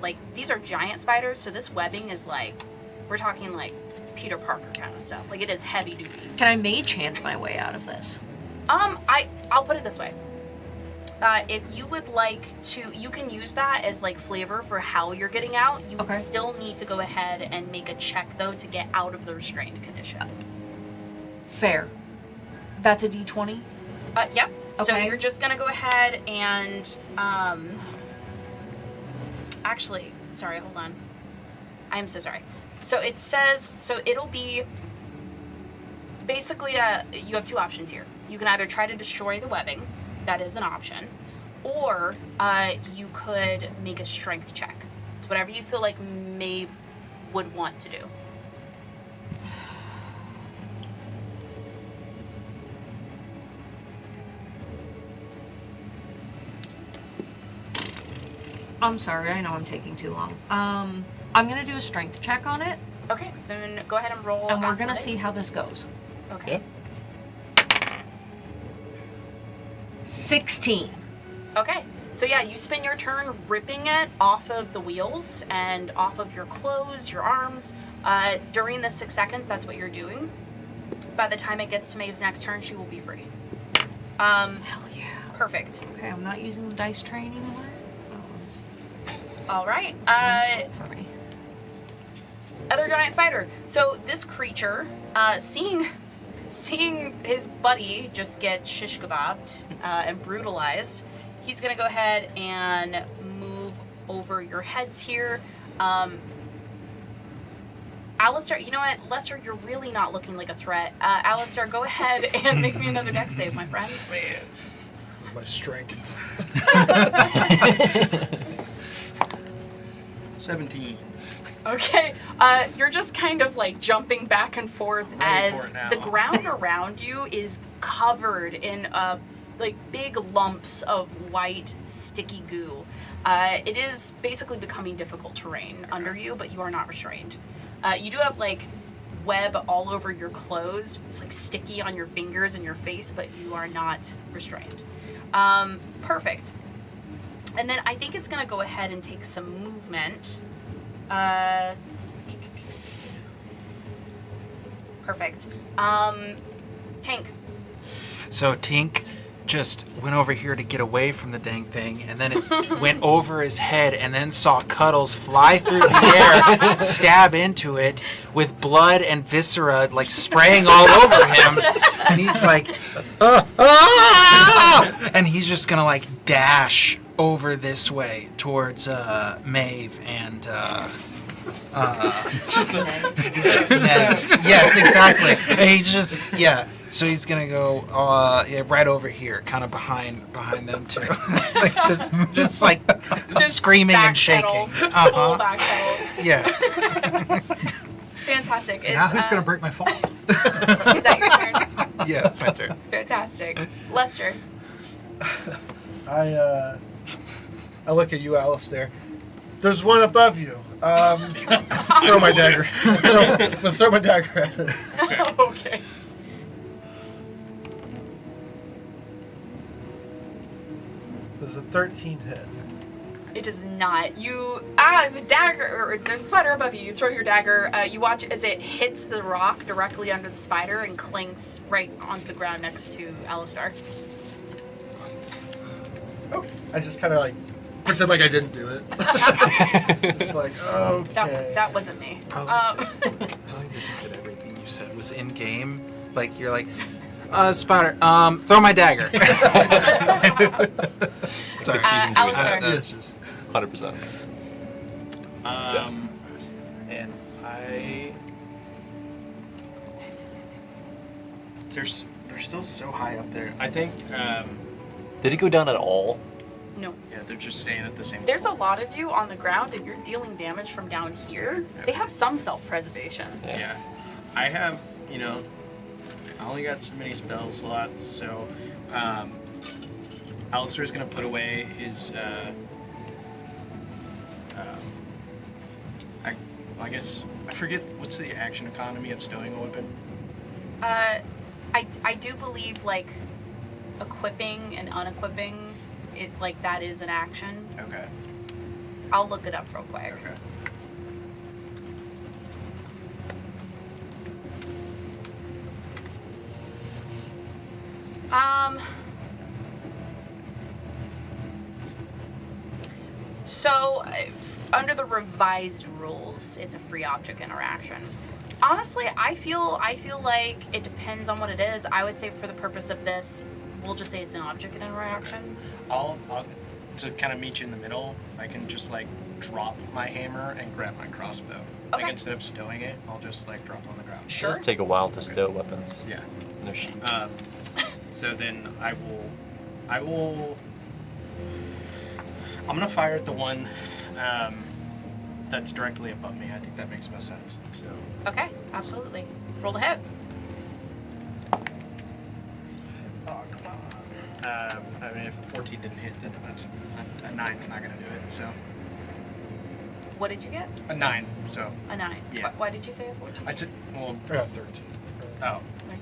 like these are giant spiders, so this webbing is like, we're talking like Peter Parker kind of stuff. Like it is heavy duty. Can I mage hand my way out of this? I'll put it this way. If you would like to, you can use that as like flavor for how you're getting out. You Okay. would still need to go ahead and make a check though to get out of the restrained condition. Fair. That's a D20? Yep. So Okay. you're just gonna go ahead and actually, sorry, hold on. I'm so sorry. So it says, so it'll be basically you have two options here. You can either try to destroy the webbing, that is an option, or you could make a strength check. It's whatever you feel like Maeve would want to do. I'm sorry, I know I'm taking too long. I'm gonna do a strength check on it, Okay, then go ahead and roll. and we're gonna see athletics. how this goes. Okay. Yeah. 16. Okay, so yeah, you spend your turn ripping it off of the wheels and off of your clothes, your arms. During the 6 seconds, that's what you're doing. By the time it gets to Maeve's next turn, she will be free. Hell yeah. Perfect. Okay, I'm not using the dice tray anymore. All right. For me. Other giant spider. So this creature, seeing his buddy just get shish kebabbed and brutalized, he's gonna go ahead and move over your heads here. Alistair, you know what? Lester, you're really not looking like a threat. Alistair, go ahead and make me another dex save, my friend. Man, this is my strength. 17. Okay, you're just kind of like jumping back and forth Ready for as it now. the ground around you is covered in like big lumps of white sticky goo. It is basically becoming difficult terrain under you, but you are not restrained. You do have like web all over your clothes. It's like sticky on your fingers and your face, but you are not restrained. Perfect. And then I think it's gonna go ahead and take some movement. Perfect. Tank. So Tink just went over here to get away from the dang thing, and then it went over his head, and then saw Cuddles fly through the air, stab into it with blood and viscera like spraying all over him, and he's like, and he's just gonna like dash over this way towards Maeve and yes, exactly. And he's just so he's gonna go right over here, kind of behind them too, like just like screaming and shaking. Full back pedal. Yeah. Fantastic. Now who's gonna break my fall? Is that your turn? Yeah, it's my turn. Fantastic. Lester. I look at you, Alistair. There's one above you. Throw my dagger. Throw my dagger at it. Okay. There's a 13 hit. It does not. There's a dagger, or there's a spider above you. You throw your dagger. You watch as it hits the rock directly under the spider and clinks right onto the ground next to Alistar. Oh, I just kind of like pretend like I didn't do it. Just like, okay. That wasn't me. I like to think that everything you said was in game. Like you're like, spider, throw my dagger. Sorry. Alistar. Yes. 100%. And they're still so high up there. I think Did it go down at all? No. yeah, they're just staying at the same There's a level. lot of you on the ground, and you're dealing damage from down here. They have some self-preservation. Yeah. I have, I only got so many spell slots, so Alistair's gonna put away his I guess I forget what's the action economy of stowing a weapon. I do believe like equipping and unequipping it, like that is an action. Okay. I'll look it up real quick. Okay. So under the revised rules, it's a free object interaction. Honestly, I feel like it depends on what it is. I would say for the purpose of this, we'll just say it's an object interaction. I'll to kind of meet you in the middle. I can just like drop my hammer and grab my crossbow. Okay. Like instead of stowing it, I'll just like drop it on the ground. It does take a while to stow weapons Yeah. in their sheets. So then I'm gonna fire at the one that's directly above me. I think that makes most sense. So Okay, absolutely. Roll the hit. oh come on. I mean if 14 didn't hit, then that's a 9's not gonna do it. So What did you get? a 9. So A 9. Yeah. Why did you say a 14? I said well I got 13. oh Okay.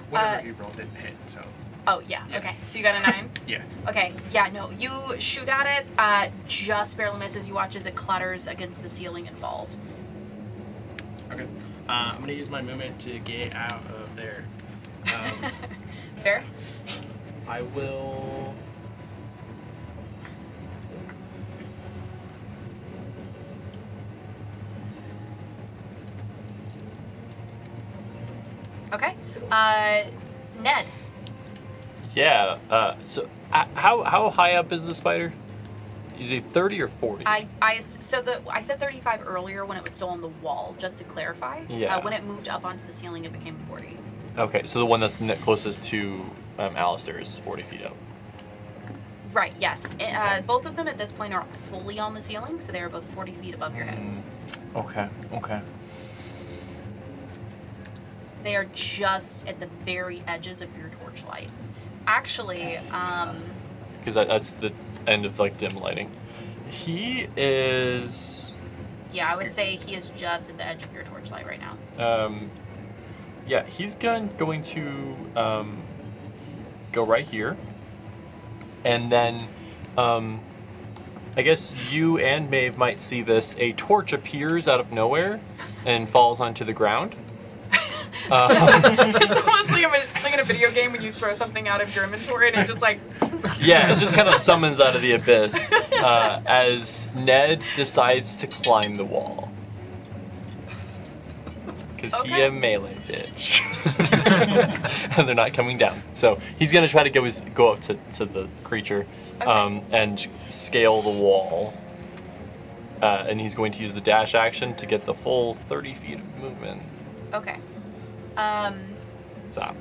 whatever you rolled didn't hit. So Oh, yeah. Yeah. Okay. So you got a 9? yeah. Okay. Yeah, no. You shoot at it, just barely misses. You watch as it clatters against the ceiling and falls. Okay. I'm gonna use my movement to get out of there. Fair? I will. Okay. Ned. Yeah. So how high up is the spider? Is it 30 or 40? I said 35 earlier when it was still on the wall, just to clarify. Yeah. When it moved up onto the ceiling, it became 40. Okay, so the one that's closest to Alistair is 40 feet up. Right, yes. Both of them at this point are fully on the ceiling, so they are both 40 feet above your heads. Okay. They are just at the very edges of your torchlight. Actually, Because that's the end of like dim lighting. He is. yeah, I would say he is just at the edge of your torchlight right now. Yeah, he's going to go right here, and then I guess you and Maeve might see this. A torch appears out of nowhere and falls onto the ground. It's almost like in a video game when you throw something out of your inventory and it just like. Yeah, it just kind of summons out of the abyss as Ned decides to climb the wall. Because he a melee bitch. And they're not coming down. So he's going to try to go up to the creature and scale the wall. And he's going to use the dash action to get the full 30 feet of movement. Okay. So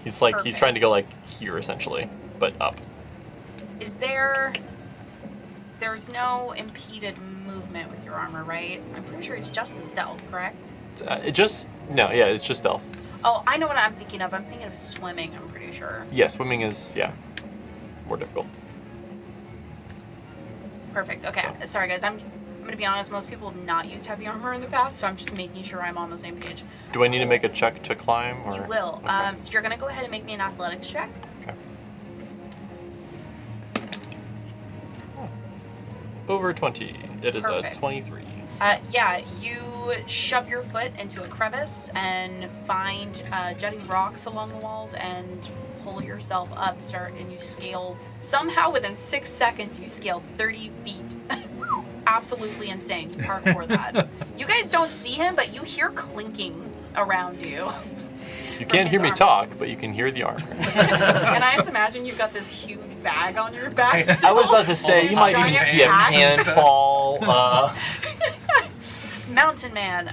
he's like, he's trying to go like here essentially, but up. There's no impeded movement with your armor, right? I'm pretty sure it's just the stealth, correct? It's just stealth. Oh, I know what I'm thinking of. I'm thinking of swimming, I'm pretty sure. Yeah, swimming is, more difficult. Perfect. Okay. So. Sorry, guys. I'm going to be honest. Most people have not used heavy armor in the past, so I'm just making sure I'm on the same page. Do I need to make a check to climb? Or? You will. Okay. So you're going to go ahead and make me an athletics check. Okay. Over 20. It is Perfect. a 23. You shove your foot into a crevice and find jutting rocks along the walls and pull yourself up, and you scale. Somehow within 6 seconds, you scale 30 feet. Absolutely insane. You parkour that. You guys don't see him, but you hear clinking around you. You can't hear me talk, but you can hear the armor. And I just imagine you've got this huge bag on your back. I was about to say, you might even Giant see a pack. hand fall. Mountain Man.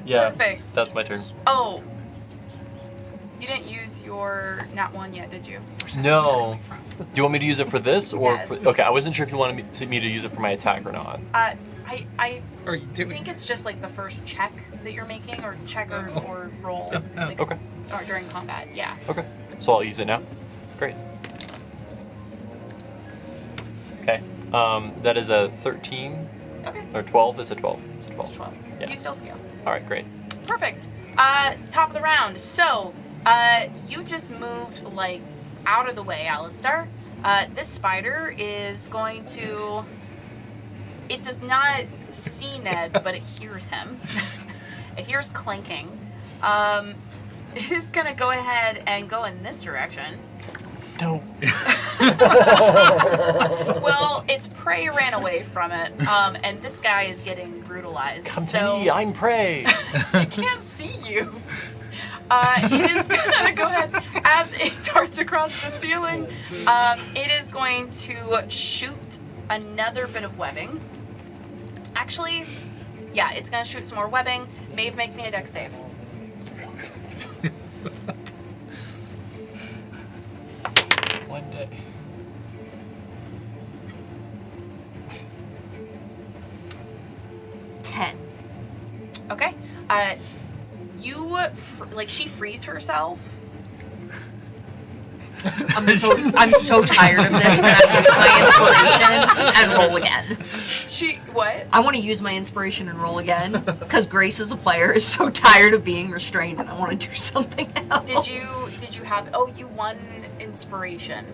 Yeah, Perfect. that's my turn. Oh. You didn't use your nat 1 yet, did you? No. Do you want me to use it for this? Or Yes. okay, I wasn't sure if you wanted me to use it for my attack or not. I Are you doing? think it's just like the first check that you're making, or check or roll. Like, Okay. Or during combat, yeah. Okay. So I'll use it now. Great. Okay. That is a 13 Okay. or 12. It's a 12. It's a 12. It's 12. Yeah. You still scale. All right, great. Perfect. Top of the round. So, you just moved like out of the way, Alistair. This spider is going to. It does not see Ned, but it hears him. It hears clanking. It is gonna go ahead and go in this direction. No. Well, its prey ran away from it, and this guy is getting brutalized. Come so to me. I'm prey. it can't see you. It is gonna go ahead as it darts across the ceiling. It is going to shoot another bit of webbing. Actually, yeah, it's gonna shoot some more webbing. Maeve, make me a dex save. One day. Okay. She frees herself. I'm so tired of this. Can I use my inspiration and roll again? What? I want to use my inspiration and roll again because Grace as a player is so tired of being restrained, and I want to do something else. Did you have? Oh, you won inspiration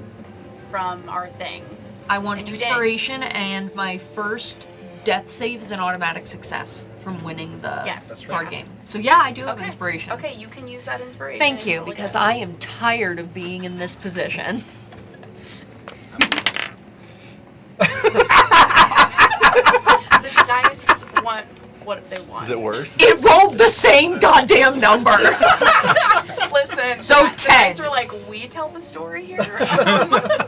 from our thing. I won And you inspiration, and my first death save is an automatic success from winning the Yes. card game. So yeah, I do have inspiration. Okay, you can use that inspiration. Thank and you, roll because again. I am tired of being in this position. The dice want what they want. Is it worse? It rolled the same goddamn number. Listen. So the 10. dice were like, we tell the story here.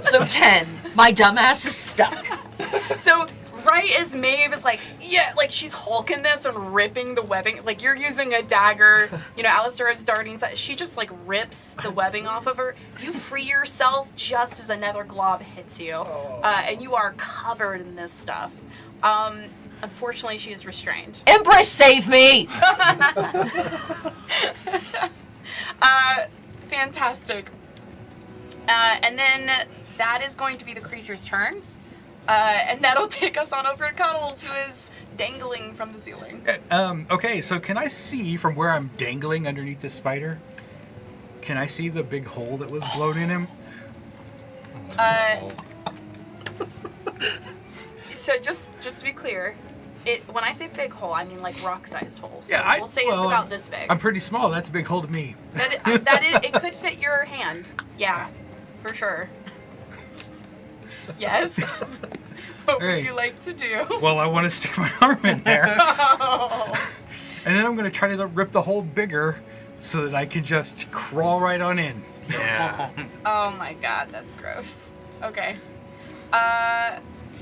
So 10. My dumbass is stuck. So right as Maeve is like, yeah, like she's hulking this and ripping the webbing, like you're using a dagger, Alistair is darting, she just like rips the webbing off of her. You free yourself just as another glob hits you, and you are covered in this stuff. Unfortunately, she is restrained. Empress, save me! Fantastic. And then that is going to be the creature's turn. And that'll take us on over to Cuddles, who is dangling from the ceiling. Okay, so can I see from where I'm dangling underneath this spider? Can I see the big hole that was blown in him? So just to be clear, when I say big hole, I mean like rock-sized hole. So Yeah, we'll say it's about this big. I'm pretty small. That's a big hole to me. That is, it could fit your hand. Yeah, for sure. Yes. What would Hey. you like to do? Well, I want to stick my arm in there. Oh. And then I'm going to try to rip the hole bigger so that I can just crawl right on in. Yeah. Oh my god, that's gross. Okay.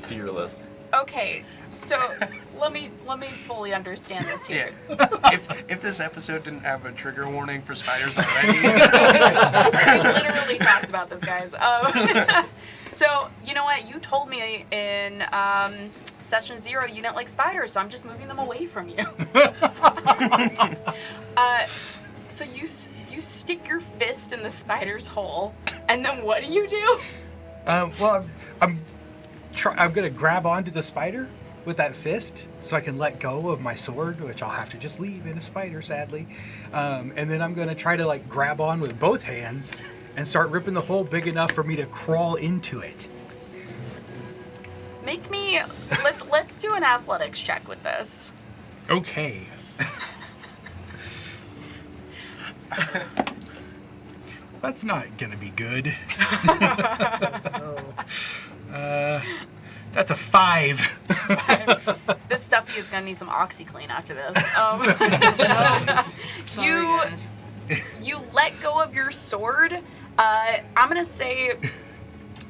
Fearless. Okay. So let me fully understand this Yeah. here. if this episode didn't have a trigger warning for spiders already, We literally talked about this, guys. So you know what? You told me in session 0 you didn't like spiders, so I'm just moving them away from you. So you stick your fist in the spider's hole, and then what do you do? Well, I'm going to grab onto the spider with that fist so I can let go of my sword, which I'll have to just leave in a spider, sadly. And then I'm going to try to like grab on with both hands and start ripping the hole big enough for me to crawl into it. Let's do an athletics check with this. Okay. That's not going to be good. That's a 5. This stuffy is gonna need some OxyClean after this. Sorry, guys. You let go of your sword. I'm gonna say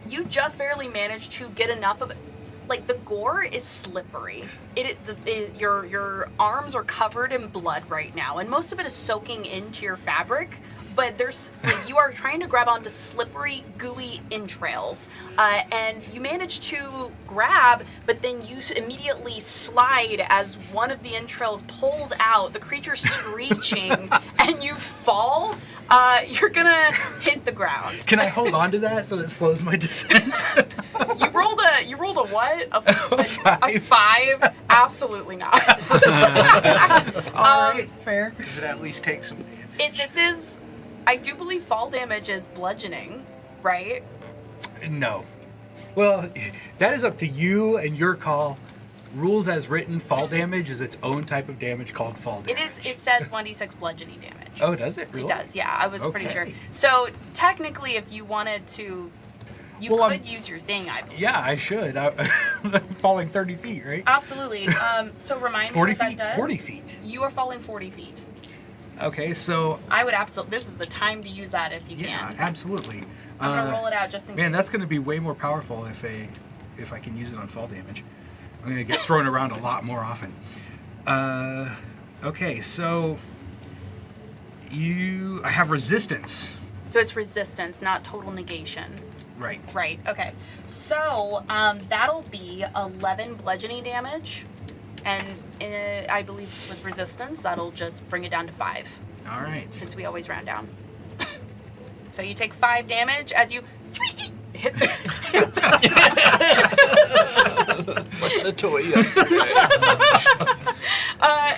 you just barely managed to get enough of it. Like, the gore is slippery. Your arms are covered in blood right now, and most of it is soaking into your fabric. But there's like, you are trying to grab onto slippery, gooey entrails, and you manage to grab, but then you immediately slide as one of the entrails pulls out. The creature screeching, and you fall. You're gonna hit the ground. Can I hold on to that so it slows my descent? You rolled a what? A 5. 5? Absolutely not. All right, fair. does it at least take some damage? I do believe fall damage is bludgeoning, right? No. Well, that is up to you and your call. Rules as written, fall damage is its own type of damage called fall damage. It says 1d6 bludgeoning damage. Oh, does it really? It does, yeah. I was pretty Okay. sure. So technically, if you wanted to, you Well, could use your thing, I believe. Yeah, I should. I'm falling 30 feet, right? Absolutely. So remind 40 me what feet? that does. 40 feet. You are falling 40 feet. Okay, so I would absolutely. This is the time to use that if you yeah, can. absolutely. I'm gonna roll it out just in case. Man, that's going to be way more powerful if I can use it on fall damage. I'm going to get thrown around a lot more often. Okay, so I have resistance. So it's resistance, not total negation. Right. Right. Okay. So that'll be 11 bludgeoning damage, and I believe with resistance that'll just bring it down to 5, All right. since we always round down. So you take 5 damage as you hit. It's like the toy yesterday.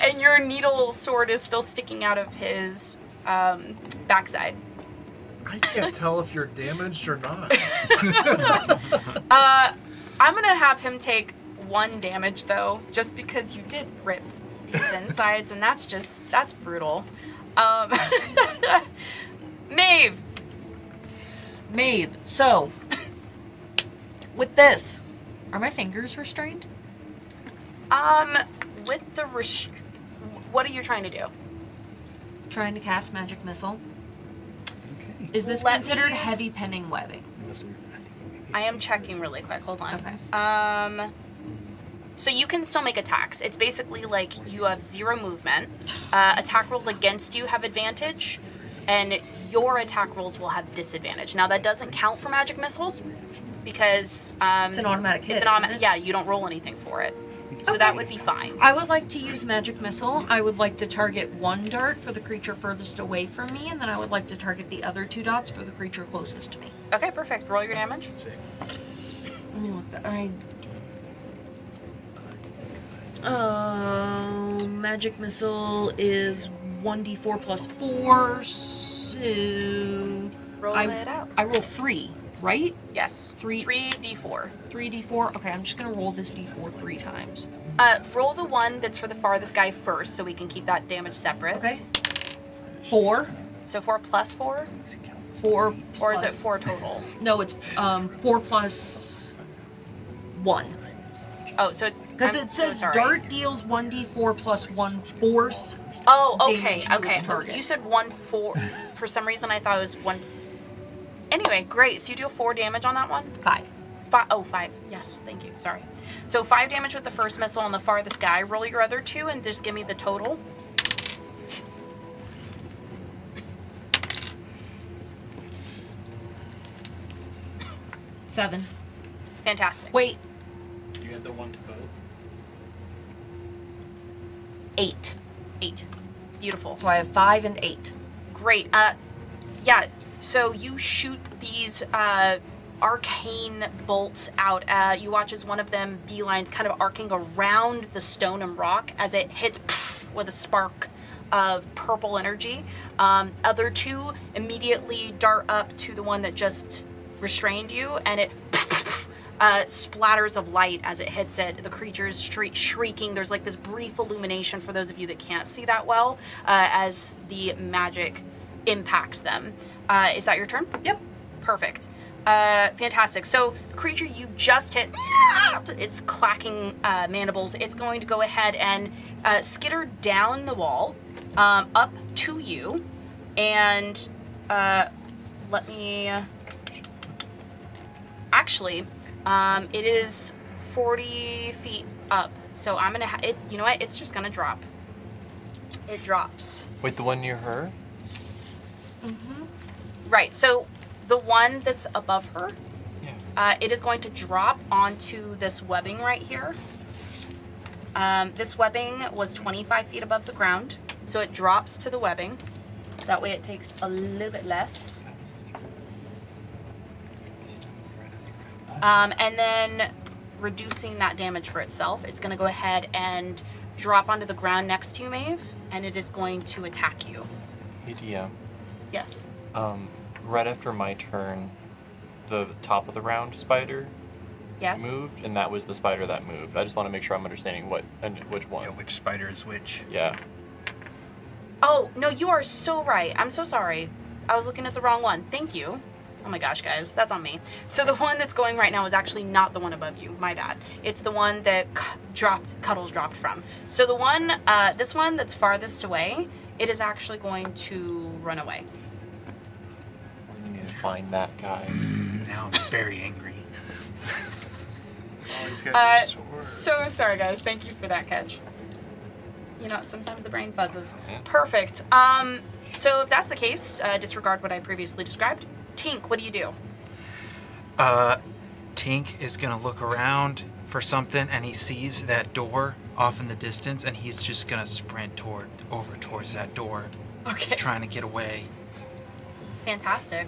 And your needle sword is still sticking out of his backside. I can't tell if you're damaged or not. I'm gonna have him take 1 damage though, just because you did rip his insides, and that's brutal. Maeve, so with this, are my fingers restrained? With the what are you trying to do? Trying to cast magic missile. Okay. Is this Let considered me- heavy pinning webbing? I am checking really quick. Hold on. Okay. So you can still make attacks. It's basically like you have 0 movement. Attack rolls against you have advantage, and your attack rolls will have disadvantage. Now that doesn't count for magic missile because It's an automatic hit. It's an automatic. Yeah, you don't roll anything for it, so that would be fine. I would like to use magic missile. I would like to target 1 dart for the creature furthest away from me, and then I would like to target the other 2 dots for the creature closest to me. Okay, perfect. Roll your damage. Magic missile is 1d4 plus 4, so Roll it out. I roll 3. right? Yes. Three. 3d4. 3d4. Okay, I'm just gonna roll this d4 3 times. Roll the one that's for the farthest guy first, so we can keep that damage separate. Okay. 4. So 4 plus 4, 4. or is it plus- 4 total? No, it's 4 plus 1. Oh, so it's Because it says dart deals 1d4 plus 1 force. Oh, okay, damage to okay. its target. You said 1 4. For some reason, I thought it was 1. Anyway, great. So you deal 4 damage on that one. 5. 5. Yes, thank you. Sorry. So 5 damage with the first missile on the farthest guy. Roll your other 2 and just give me the total. Seven. Fantastic. Wait, You had the one to both. 8. 8. Beautiful. So I have 5 and 8. Great. Yeah. So you shoot these arcane bolts out. You watch as one of them beelines kind of arcing around the stone and rock as it hits with a spark of purple energy. Other 2 immediately dart up to the one that just restrained you, and it splatters of light as it hits it. The creature's shrieking. There's like this brief illumination for those of you that can't see that well as the magic impacts them. Is that your turn? Yep. Perfect. Fantastic. So the creature you just hit, it's clacking mandibles. It's going to go ahead and skitter down the wall up to you, and let me... Actually, it is 40 feet up, so I'm gonna it. You know what? It's just gonna drop. It drops. Wait, the one near her? Right. So the one that's above her, Yeah. it is going to drop onto this webbing right here. This webbing was 25 feet above the ground, so it drops to the webbing. That way, it takes a little bit less. And then reducing that damage for itself, it's going to go ahead and drop onto the ground next to you, Maeve, and it is going to attack you. Hey, DM. Yes. Right after my turn, the top of the round spider Yes. moved, and that was the spider that moved. I just want to make sure I'm understanding which one. Yeah, which spider is which? Yeah. Oh, no, you are so right. I'm so sorry. I was looking at the wrong one. Thank you. Oh my gosh, guys, that's on me. So the one that's going right now is actually not the one above you. My bad. It's the one that Cuddles dropped from. So the one, this one that's farthest away, it is actually going to run away. We need to find that, guys. Now I'm very angry. Oh, he's got his sword. So sorry, guys. Thank you for that catch. You know, sometimes the brain fuzzes. Yeah. Perfect. So if that's the case, disregard what I previously described. Tink, what do you do? Tink is gonna look around for something, and he sees that door off in the distance, and he's just gonna sprint over towards that door, Okay. trying to get away. Fantastic.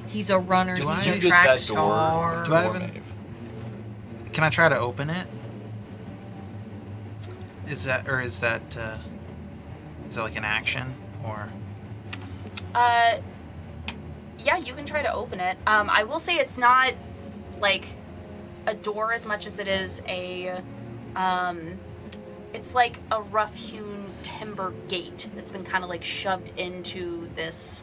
He's a runner. Do I- He's You a did track that star. Do I door have an- Maeve. Can I try to open it? Is that like an action, or? Yeah, you can try to open it. I will say it's not like a door as much as it is a, it's like a rough-hewn timber gate that's been kind of like shoved into this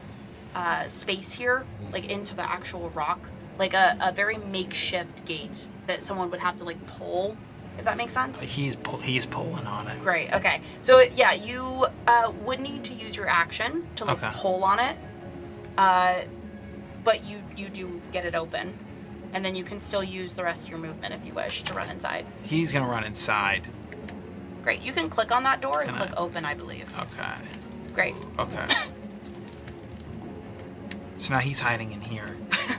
space here, like into the actual rock, like a very makeshift gate that someone would have to like pull, if that makes sense. He's pulling on it. Great. Okay. So yeah, you would need to use your action to like Okay. pull on it, but you do get it open, and then you can still use the rest of your movement if you wish to run inside. He's gonna run inside. Great. You can click on that door and Can click I? open, I believe. Okay. Great. Okay. So now he's hiding in here.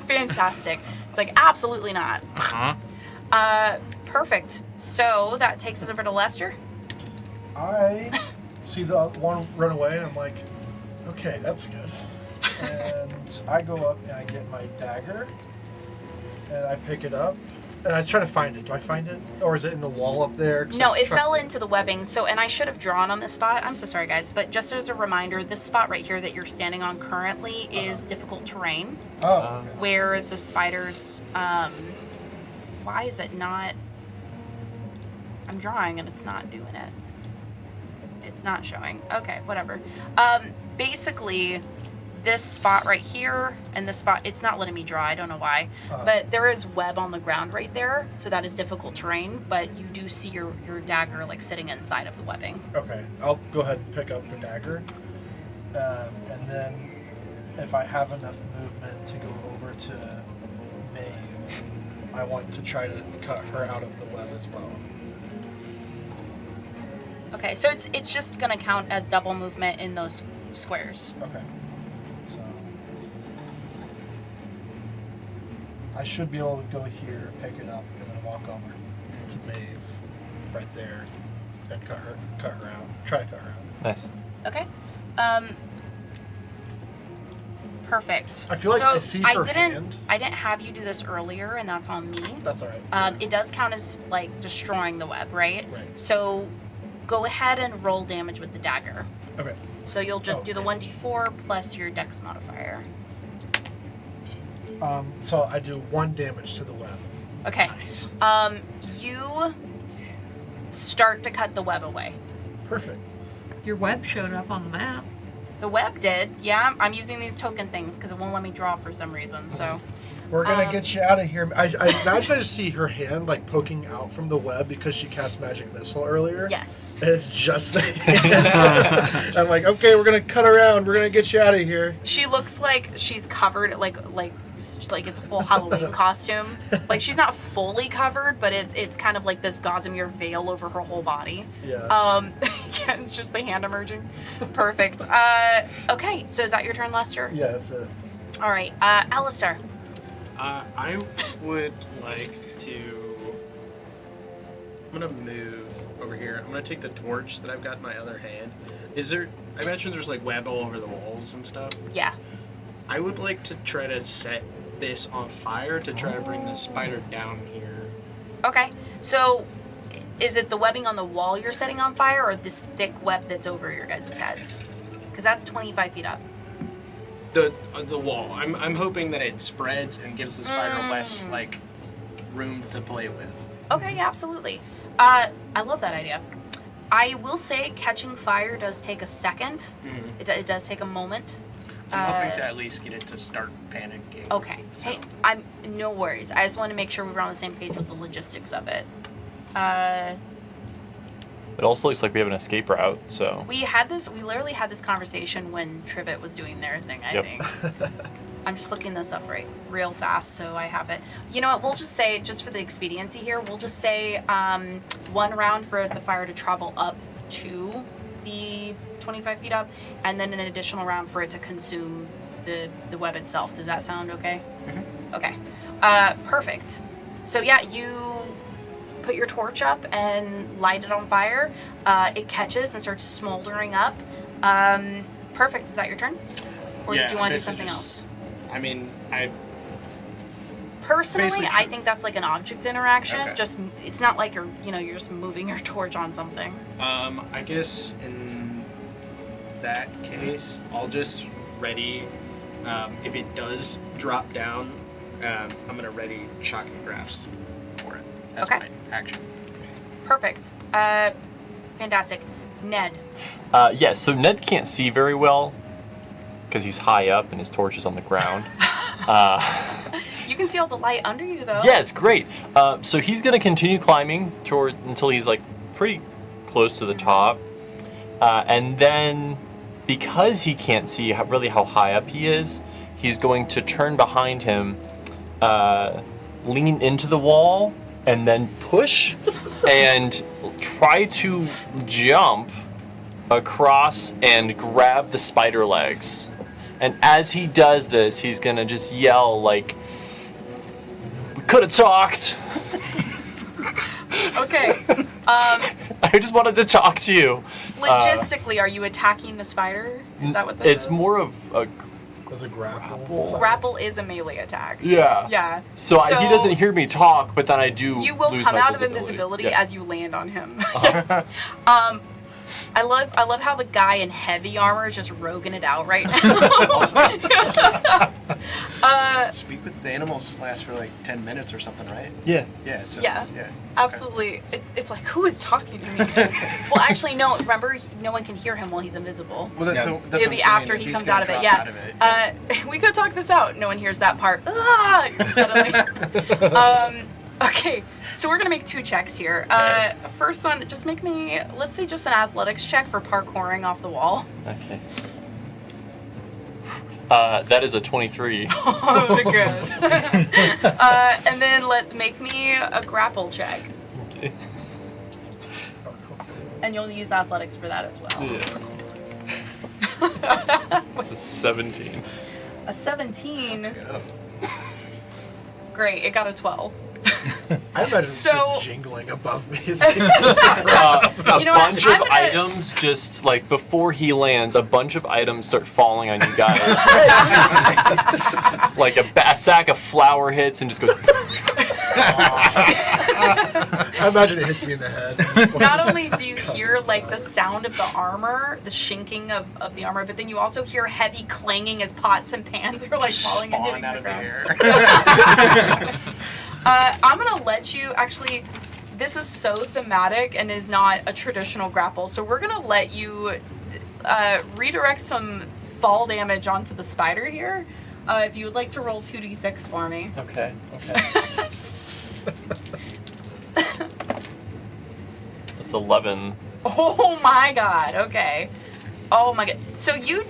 Fantastic. It's like absolutely not. Uh-huh. Perfect. So that takes us over to Lester. I see the one run away, and I'm like, okay, that's good. And I go up and I get my dagger, and I pick it up, And I try to find it. Do I find it? Or is it in the wall up there? 'Cause No, I it tried- fell into the webbing. So, and I should have drawn on this spot. I'm so sorry, guys. But just as a reminder, this spot right here that you're standing on currently is difficult terrain, Oh. Okay. where the spiders. Why is it not? I'm drawing and it's not doing it. It's not showing. Okay, whatever. Basically, this spot right here and this spot, it's not letting me draw. I don't know why. But there is web on the ground right there, so that is difficult terrain. But you do see your dagger like sitting inside of the webbing. Okay. I'll go ahead and pick up the dagger. And then if I have enough movement to go over to Maeve, I want to try to cut her out of the web as well. Okay, so it's just gonna count as double movement in those squares. Okay. So I should be able to go here, pick it up, and then walk over to Maeve right there and cut her out. Try to cut her out. Nice. Okay. Perfect. I feel like so I see her didn't, hand. I didn't have you do this earlier, and that's on me. That's all right. It does count as like destroying the web, right? Right. So go ahead and roll damage with the dagger. Okay. So you'll just Oh, do the 1d4 plus your dex modifier. So I do 1 damage to the web. Okay. Nice. You start to cut the web away. Perfect. Your web showed up on the map. The web did, yeah. I'm using these token things because it won't let me draw for some reason. So We're gonna get you out of here. I imagine I just see her hand like poking out from the web because she cast magic missile earlier. yes. And it's just the hand. I'm like, okay, we're gonna cut around. We're gonna get you out of here. She looks like she's covered, like it's a full Halloween costume. Like she's not fully covered, but it's kind of like this gossamer veil over her whole body. Yeah. Yeah, it's just the hand emerging. Perfect. Okay, so is that your turn, Lester? Yeah, that's it. All right, Alistair. I would like to. I'm gonna move over here. I'm gonna take the torch that I've got in my other hand. Is there? I imagine there's like web all over the walls and stuff. Yeah. I would like to try to set this on fire to try to bring the spider down here. Okay, so is it the webbing on the wall you're setting on fire, or this thick web that's over your guys' heads? Because that's 25 feet up. The wall. I'm hoping that it spreads and gives the spider less like room to play with. Okay, yeah, absolutely. I love that idea. I will say catching fire does take a second. Mhm. It does take a moment. I'm hoping to at least get it to start panicking. Okay. So- Hey, I'm no worries. I just want to make sure we were on the same page with the logistics of it. It also looks like we have an escape route, so. We literally had this conversation when Trivet was doing their thing, I Yep. think. I'm just looking this up real fast so I have it. You know what, we'll just say, just for the expediency here, we'll just say 1 round for the fire to travel up to the 25 feet up, and then an additional round for it to consume the web itself. Does that sound okay? Mm-hmm. Okay. Perfect. So yeah, you put your torch up and light it on fire. It catches and starts smoldering up. Perfect. Is that your turn? Or Yeah, did you want to do basically something just- else? I mean, I Personally, basically I tr- think that's like an object interaction. Okay. Just it's not like you're just moving your torch on something. I guess in that case, I'll just ready. If it does drop down, I'm gonna ready shock and grasp for it. That's Okay. my action. Perfect. Fantastic. Ned. Yes, so Ned can't see very well because he's high up and his torch is on the ground. You can see all the light under you though. Yeah, it's great. So he's gonna continue climbing until he's like pretty close to the top, and then because he can't see really how high up he is, he's going to turn behind him, lean into the wall, and then push and try to jump across and grab the spider legs. And as he does this, he's gonna just yell like, "We could have talked." Okay. I just wanted to talk to you. Logistically, are you attacking the spider? Is that what this It's is? more of a As a grapple. Grapple is a melee attack. Yeah. Yeah. So, he doesn't hear me talk, but then I do. You will lose come my out of invisibility Yeah. as you land on him. I love how the guy in heavy armor is just roguing it out right now. Speak with the animals lasts for like 10 minutes or something, right? Yeah. Yeah. So Yeah. yeah. Absolutely. It's like, who is talking to me? Well, actually, no. Remember, no one can hear him while he's invisible. Well, that's, Yeah. that's It'll what be I'm saying, after if he he's comes gonna out of it. drop Yeah. out of it, We could talk this out. No one hears that part. Ah! Suddenly. Okay. So we're gonna make 2 checks here. First one, just make me, let's say, just an athletics check for parkouring off the wall. Okay. That is a 23. Oh, good. And then make me a grapple check, Okay. and you'll use athletics for that as well. Yeah. That's a 17. A 17. Great. It got a 12. I imagine So- it jingling above me. A You know what? bunch of I'm gonna- items just like before he lands, a bunch of items start falling on you guys. Like a sack of flour hits and just goes. I imagine it hits me in the head. It's like- Not only do you hear like the sound of the armor, the shinking of the armor, but then you also hear heavy clanging as pots and pans are like falling and hitting Spawn out the of the ground. air. I'm gonna let you actually. This is so thematic and is not a traditional grapple, so we're gonna let you redirect some fall damage onto the spider here. If you would like to roll 2d6 for me. Okay. That's 11. Oh my god, okay. Oh my god. So you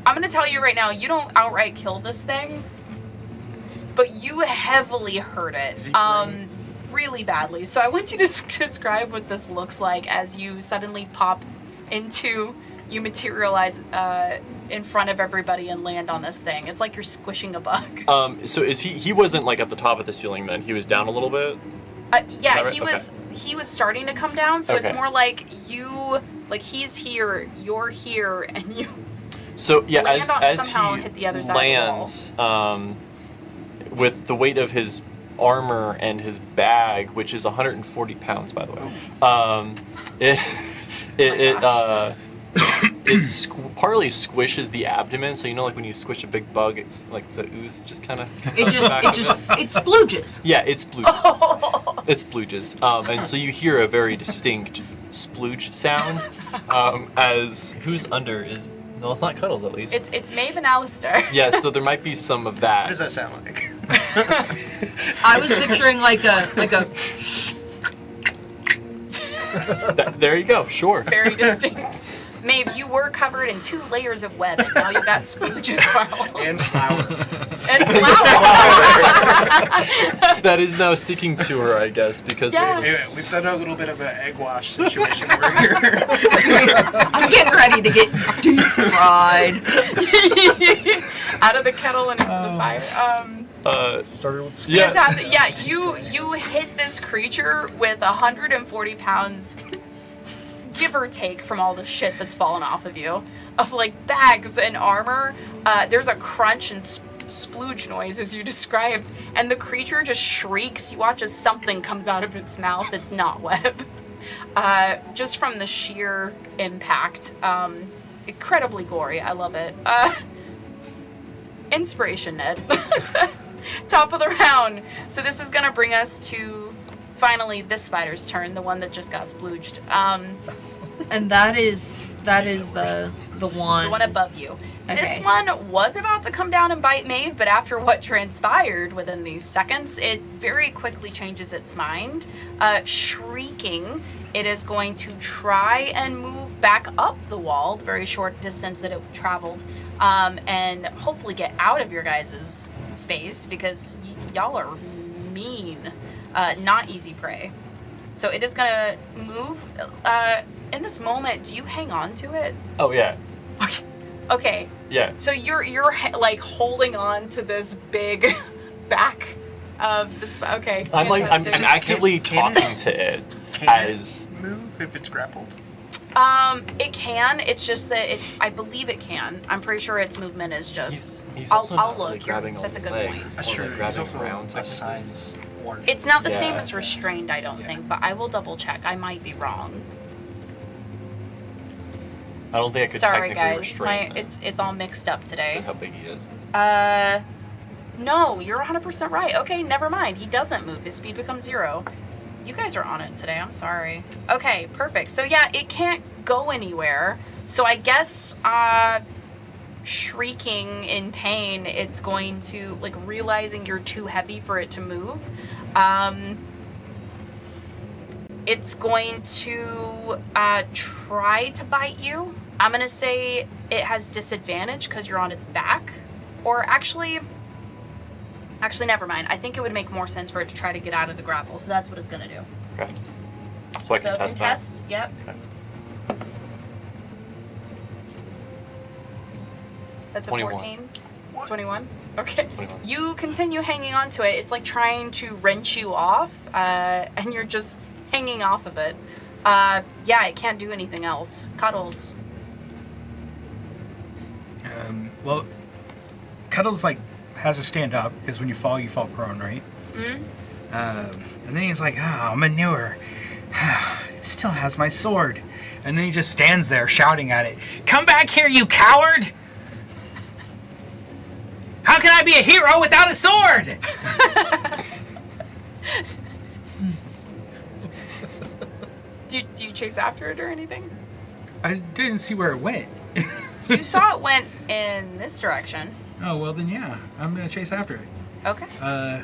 I'm gonna tell you right now, you don't outright kill this thing, but you heavily hurt Is it. he green? Really badly. So I want you to describe what this looks like as you suddenly pop into, you materialize in front of everybody and land on this thing. It's like you're squishing a bug. So is he wasn't like at the top of the ceiling then? He was down a little bit? Yeah, that right? he was starting to come down, so it's Okay. more like he's here, you're here, and you So yeah, land as on- as somehow he hit the other side of the wall. lands, with the weight of his armor and his bag, which is 140 pounds, by the way, partly squishes the abdomen. So you know, like when you squish a big bug, like the ooze just kind of. It splooges. Yeah, it's splooges. It's splooges. And so you hear a very distinct splooge sound. As who's under is. No, it's not Cuddles, at least. It's Maeve and Alistair. Yeah, so there might be some of What that. does that sound like? I was picturing like a There you go. Sure. Very distinct. Maeve, you were covered in 2 layers of web, and now you got splooges And flour. and flour. That is now sticking to her, I guess, because Yeah. it Anyway, is. we've done a little bit of an egg wash situation over here. I'm getting ready to get deep fried. Out of the kettle and into the fire. Started with Yeah. Fantastic. Yeah, you hit this creature with 140 pounds, give or take, from all the shit that's fallen off of you, of like bags and armor. There's a crunch and splooge noise as you described, and the creature just shrieks. You watch as something comes out of its mouth. It's not web. Just from the sheer impact. Incredibly gory. I love it. Inspiration, Ned. Top of the round. So this is gonna bring us to finally this spider's turn, the one that just got splooged. And that is the one. The one above you. This Okay. one was about to come down and bite Maeve, but after what transpired within these seconds, it very quickly changes its mind. Shrieking, it is going to try and move back up the wall, the very short distance that it traveled, and hopefully get out of your guys' space, because y'all are mean. Not easy prey. So it is gonna move. In this moment, do you hang on to it? Oh yeah. Okay. Yeah. So you're like holding on to this big back of the okay. I'm fantastic. actively Can it- talking to it Can as it move if it's grappled? It can. It's just that I believe it can. I'm pretty sure its movement is just. He's I'll also not look. really grabbing all That's a the good legs. point. It's That's more true. like He's grabbing also around a technically. size larger. It's not the same Yeah. as restrained, I don't Yeah. think, but I will double check. I might be wrong. I don't think I could Sorry, technically guys. restrain him. It's all mixed up today. Look how big he is. No, you're 100% right. Okay, never mind. He doesn't move. His speed becomes 0. You guys are on it today. I'm sorry. Okay, perfect. So yeah, it can't go anywhere. So I guess shrieking in pain, it's going to, like, realizing you're too heavy for it to move. It's going to try to bite you. I'm going to say it has disadvantage because you're on its back. Or actually, never mind. I think it would make more sense for it to try to get out of the grapple, so that's what it's going to do. Okay. So I can test that. Contest, yep. Okay. That's a 21. 14. 21? Okay. 21. You continue hanging on to it. It's like trying to wrench you off, and you're just hanging off of it. Yeah, it can't do anything else. Cuddles. Well, Cuddles like has to stand up because when you fall prone, right? Mm-hmm. And then he's like, "Oh, manure. It still has my sword." And then he just stands there shouting at it, "Come back here, you coward! How can I be a hero without a sword?" Do you chase after it or anything? I didn't see where it went. You saw it went in this direction. Oh, well then yeah, I'm gonna chase after it. Okay.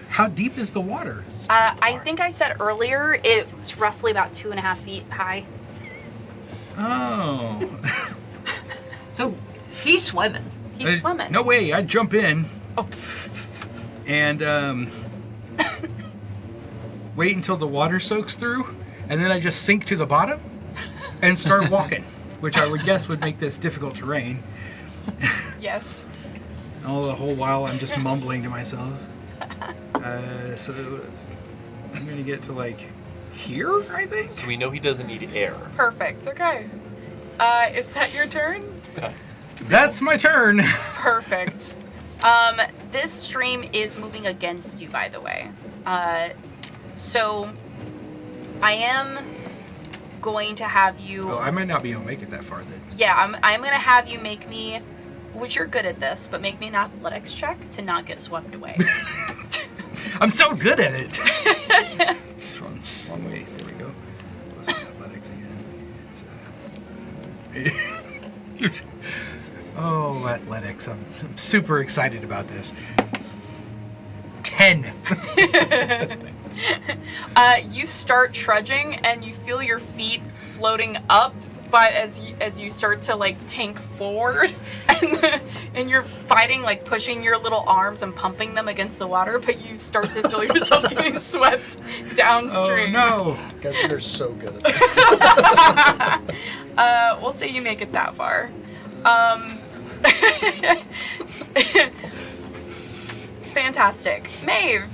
How deep is the water? I think I said earlier it's roughly about 2.5 feet high. Oh. So he's swimming. He's swimming. No way, I jump in Oh, and wait until the water soaks through, and then I just sink to the bottom and start walking, which I would guess would make this difficult terrain. yes. All the whole while I'm just mumbling to myself. So I'm gonna get to like here, I think. So we know he doesn't need air. Perfect. Okay. Is that your turn? Okay. That's my turn. Perfect. This stream is moving against you, by the way. So I am going to have you. Oh, I might not be able to make it that far then. Yeah, I'm gonna have you make me, which you're good at this, but make me an athletics check to not get swept away. I'm so good at it. It's wrong way. There we go. What's athletics again? It's, oh, athletics. I'm super excited about this. 10. You start trudging and you feel your feet floating up, but as you start to like tank forward, and you're fighting, like pushing your little arms and pumping them against the water, but you start to feel yourself getting swept downstream. Oh, no. Guys, we are so good at this. We'll say you make it that far. Fantastic. Maeve.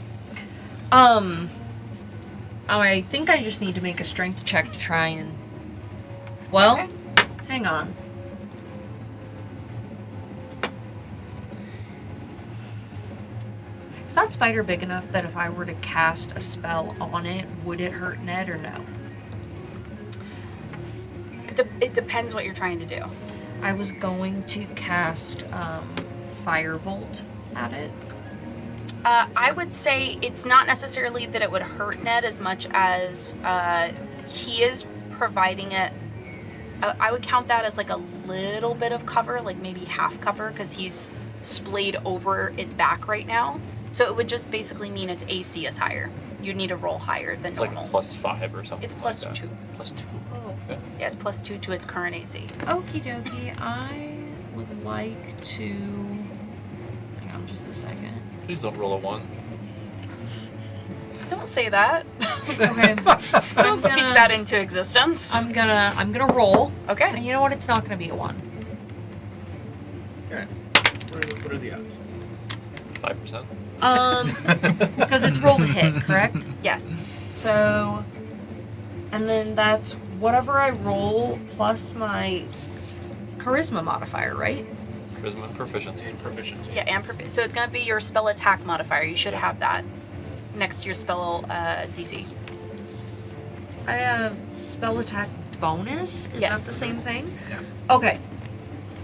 I think I just need to make a strength check to try and. Well, Okay. hang on. Is that spider big enough that if I were to cast a spell on it, would it hurt Ned or no? It depends what you're trying to do. I was going to cast Firebolt at it. I would say it's not necessarily that it would hurt Ned as much as he is providing it. I would count that as like a little bit of cover, like maybe half cover, because he's splayed over its back right now. So it would just basically mean its AC is higher. You'd need to roll higher than It's normal. like a +5 or something. It's like plus that. 2. +2. Oh. Okay. Yeah, it's plus 2 to its current AC. Okie dokie. I would like to. Hang on just a second. Please don't roll a 1. Don't say that. Okay. Don't speak that into existence. I'm gonna roll. Okay. And you know what? It's not gonna be a 1. Okay. What are the odds? 5%. Because it's rolled a hit, correct? Yes. So And then that's whatever I roll plus my charisma modifier, right? Charisma and proficiency. And proficiency. Yeah, and so it's gonna be your spell attack modifier. You should have that next to your spell DC. I have spell attack bonus. Is that Yes. the same thing? Yeah. Okay.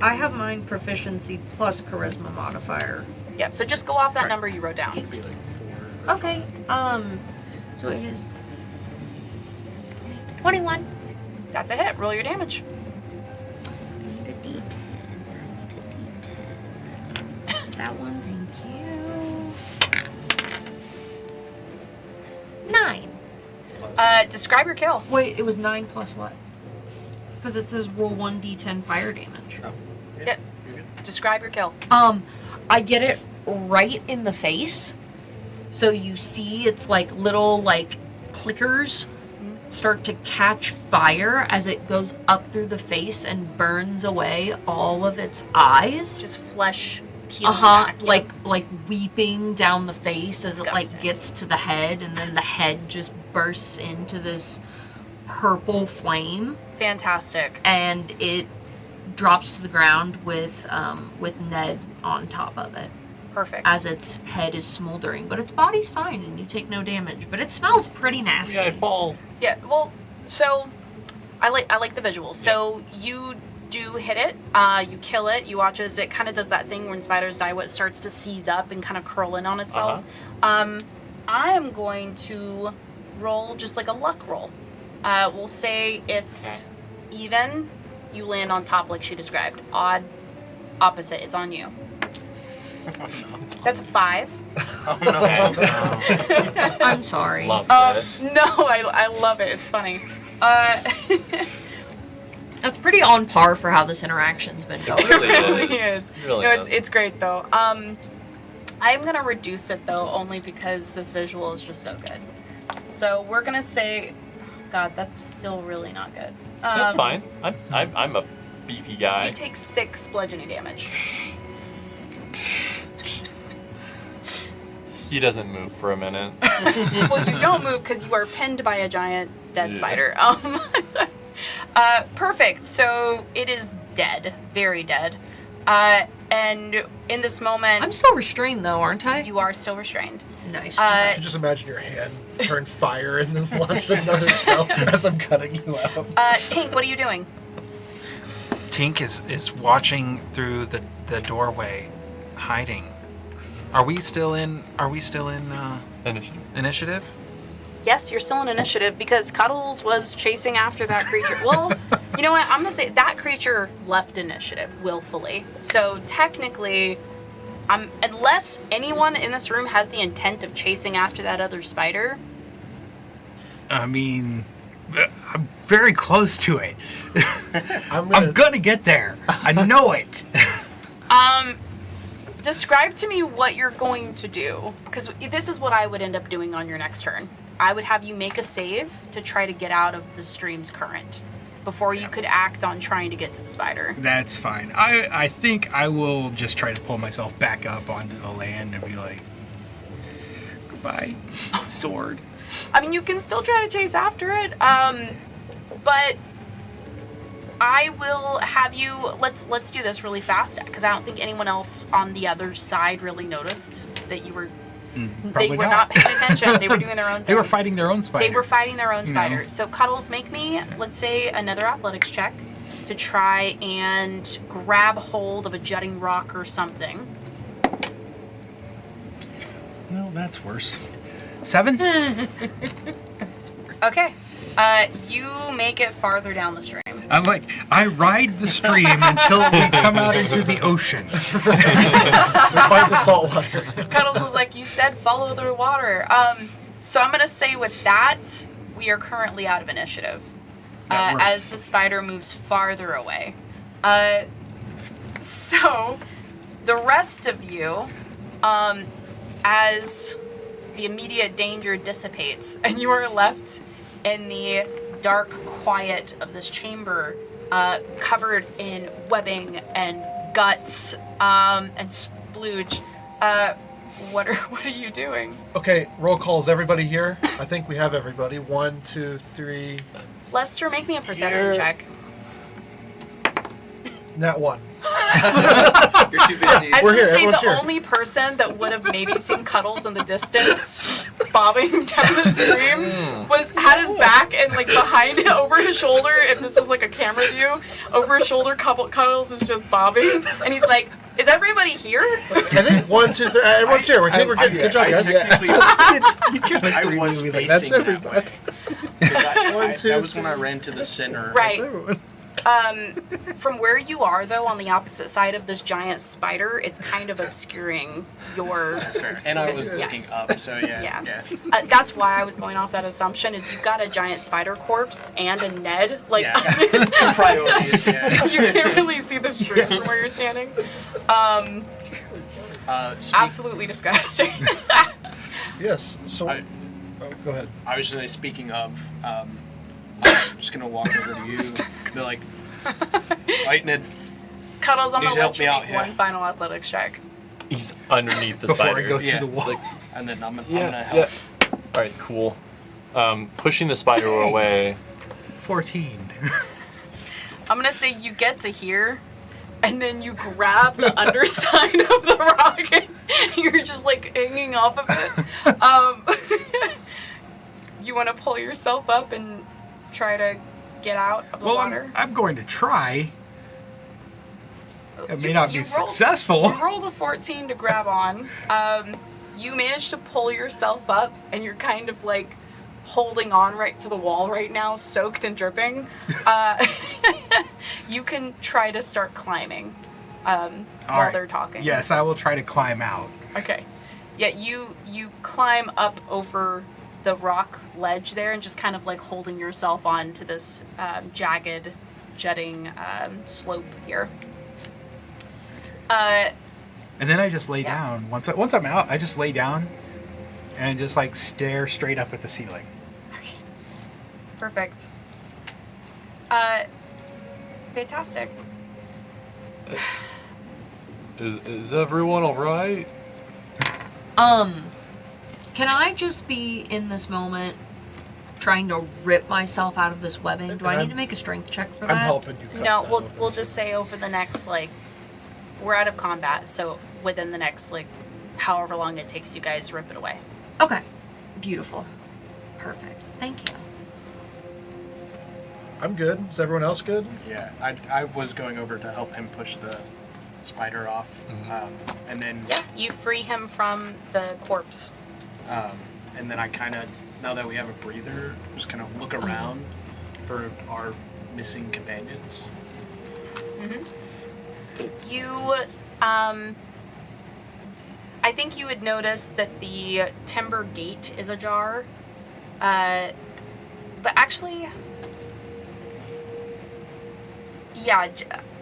I have mine proficiency plus charisma modifier. Yeah, so just go off that Right. number you wrote down. Should be like 4. Okay. So it is 21. That's a hit. Roll your damage. I need a D10. That one, thank you. 9. Describe your kill. Wait, it was 9 plus what? Because it says roll 1d10 fire damage. Yeah. Describe your kill. I get it right in the face. So you see it's like little like clickers start to catch fire as it goes up through the face and burns away all of its eyes. Just flesh peeling back. Like weeping down the face as it like Disgusting. gets to the head, and then the head just bursts into this purple flame, Fantastic. and it drops to the ground with Ned on top of it Perfect. as its head is smoldering, but its body's fine and you take no damage. But it smells pretty nasty. Yeah, I fall. Yeah, well, so I like the visual. So you do hit it, you kill it, you watch as it kind of does that thing when spiders die, where it starts to seize up and kind of curl in on itself. I am going to roll just like a luck roll. We'll say it's even, you land on top like she described. Odd, opposite, it's on you. That's a 5. Oh no. I'm sorry. Love this. No, I love it. It's funny. That's pretty on par for how this interaction's been going. It really really is. is. It really No, does. it's great though. I'm gonna reduce it though, only because this visual is just so good. So we're gonna say, God, that's still really not good. That's fine. I'm a beefy guy. You take 6 bludgeoning damage. He doesn't move for a minute. Well, you don't move because you are pinned by a giant dead Yeah. spider. Perfect. So it is dead, very dead. And in this moment, I'm still restrained though, aren't I? you are still restrained. Nice. You just imagine your hand turn fire and then launch another spell as I'm cutting you out. Tink, what are you doing? Tink is watching through the doorway, hiding. Are we still in Initiative. initiative? Yes, you're still in initiative because Cuddles was chasing after that creature. Well, you know what? I'm going to say that creature left initiative willfully. So technically, unless anyone in this room has the intent of chasing after that other spider, I mean, I'm very close to it. I'm I'm gonna get there. I know it. describe to me what you're going to do. Because this is what I would end up doing on your next turn. I would have you make a save to try to get out of the stream's current before you could act on trying to get to the spider. That's fine. I think I will just try to pull myself back up onto the land and be like, goodbye, sword. I mean, you can still try to chase after it, but I will have you. Let's do this really fast because I don't think anyone else on the other side really noticed that you were. They Probably were not paying attention. They were doing their own thing. They were fighting their own spider. They were fighting their own You know. spider. So Cuddles, make me, let's say, another athletics check to try and grab hold of a jutting rock or something. Well, that's worse. 7? Okay. You make it farther down the stream. I'm like, I ride the stream until we come out into the ocean. We fight the salt water. Cuddles was like, you said follow the water. So I'm going to say with that, we are currently out of initiative as the spider moves farther away. So the rest of you, as the immediate danger dissipates and you are left in the dark quiet of this chamber, covered in webbing and guts and splooge, What are you doing? Okay, roll call. Is everybody here? I think we have everybody. 1, 2, 3. Lester, make me a perception check. Nat 1. You're too busy. I We're was here, gonna say everyone's the here. only person that would have maybe seen Cuddles in the distance bobbing down the stream had his back and like behind it, over his shoulder, if this was like a camera view, over his shoulder Cuddles is just bobbing and he's like, is everybody here? I think 1, 2, 3. Everyone's here. We're good. Good job, guys. I was Like, facing that's that everybody. way. 'Cause 1, 2, that was when I ran to the center. Right. Everyone. From where you are, though, on the opposite side of this giant spider, it's kind of obscuring your. That's fair. And I was looking Yes. up, so yeah. That's why I was going off that assumption. Is you've got a giant spider corpse and a Ned, like Yeah. Two priorities, yeah. you can't really see the stream from where you're standing. Absolutely disgusting. Yes. So, go ahead. I was just speaking of, I'm just gonna walk over to you, be like, "Right, Ned, Cuddles, I'm Need gonna to help let me you out make here. one final athletics check. He's underneath the Before spider. I go through Yeah, the wall. Like, and then I'm gonna yeah. help." All right, cool. Pushing the spider away. 14. I'm gonna say you get to here, and then you grab the underside of the rock, and you're just like hanging off of it. You want to pull yourself up and try to get out of the water? I'm going to try. It may not be rolled- successful. You rolled a 14 to grab on. You managed to pull yourself up, and you're kind of like holding on right to the wall right now, soaked and dripping. You can try to start climbing while right. they're talking. Yes, I will try to climb out. Okay. Yeah, you climb up over the rock ledge there and just kind of like holding yourself on to this jagged, jutting slope here. And then I just lay Yeah. down. Once I'm out, I just lay down and just like stare straight up at the ceiling. Okay. Perfect. Fantastic. Is everyone all right? Can I just be in this moment trying to rip myself out of this webbing? Do I need to make a strength check for that? I'm helping you. Cut No, that we'll open. we'll just say over the next we're out of combat, so within the next however long it takes you guys, rip it away. Okay. Beautiful. Perfect. Thank you. I'm good. Is everyone else good? Yeah, I was going over to help him push the spider off, and then Yeah, you free him from the corpse. and then I kind of, now that we have a breather, just kind of look around for our missing companions. You, I think you would notice that the timber gate is ajar, but actually, yeah,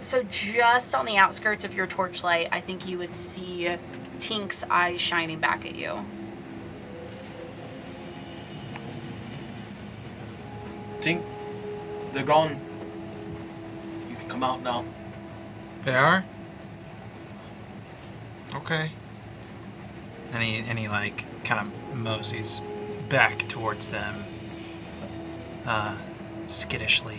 so just on the outskirts of your torchlight, I think you would see Tink's eyes shining back at you. Tink, they're gone. You can come out now. They are? Okay. And he like kind of moseys back towards them skittishly.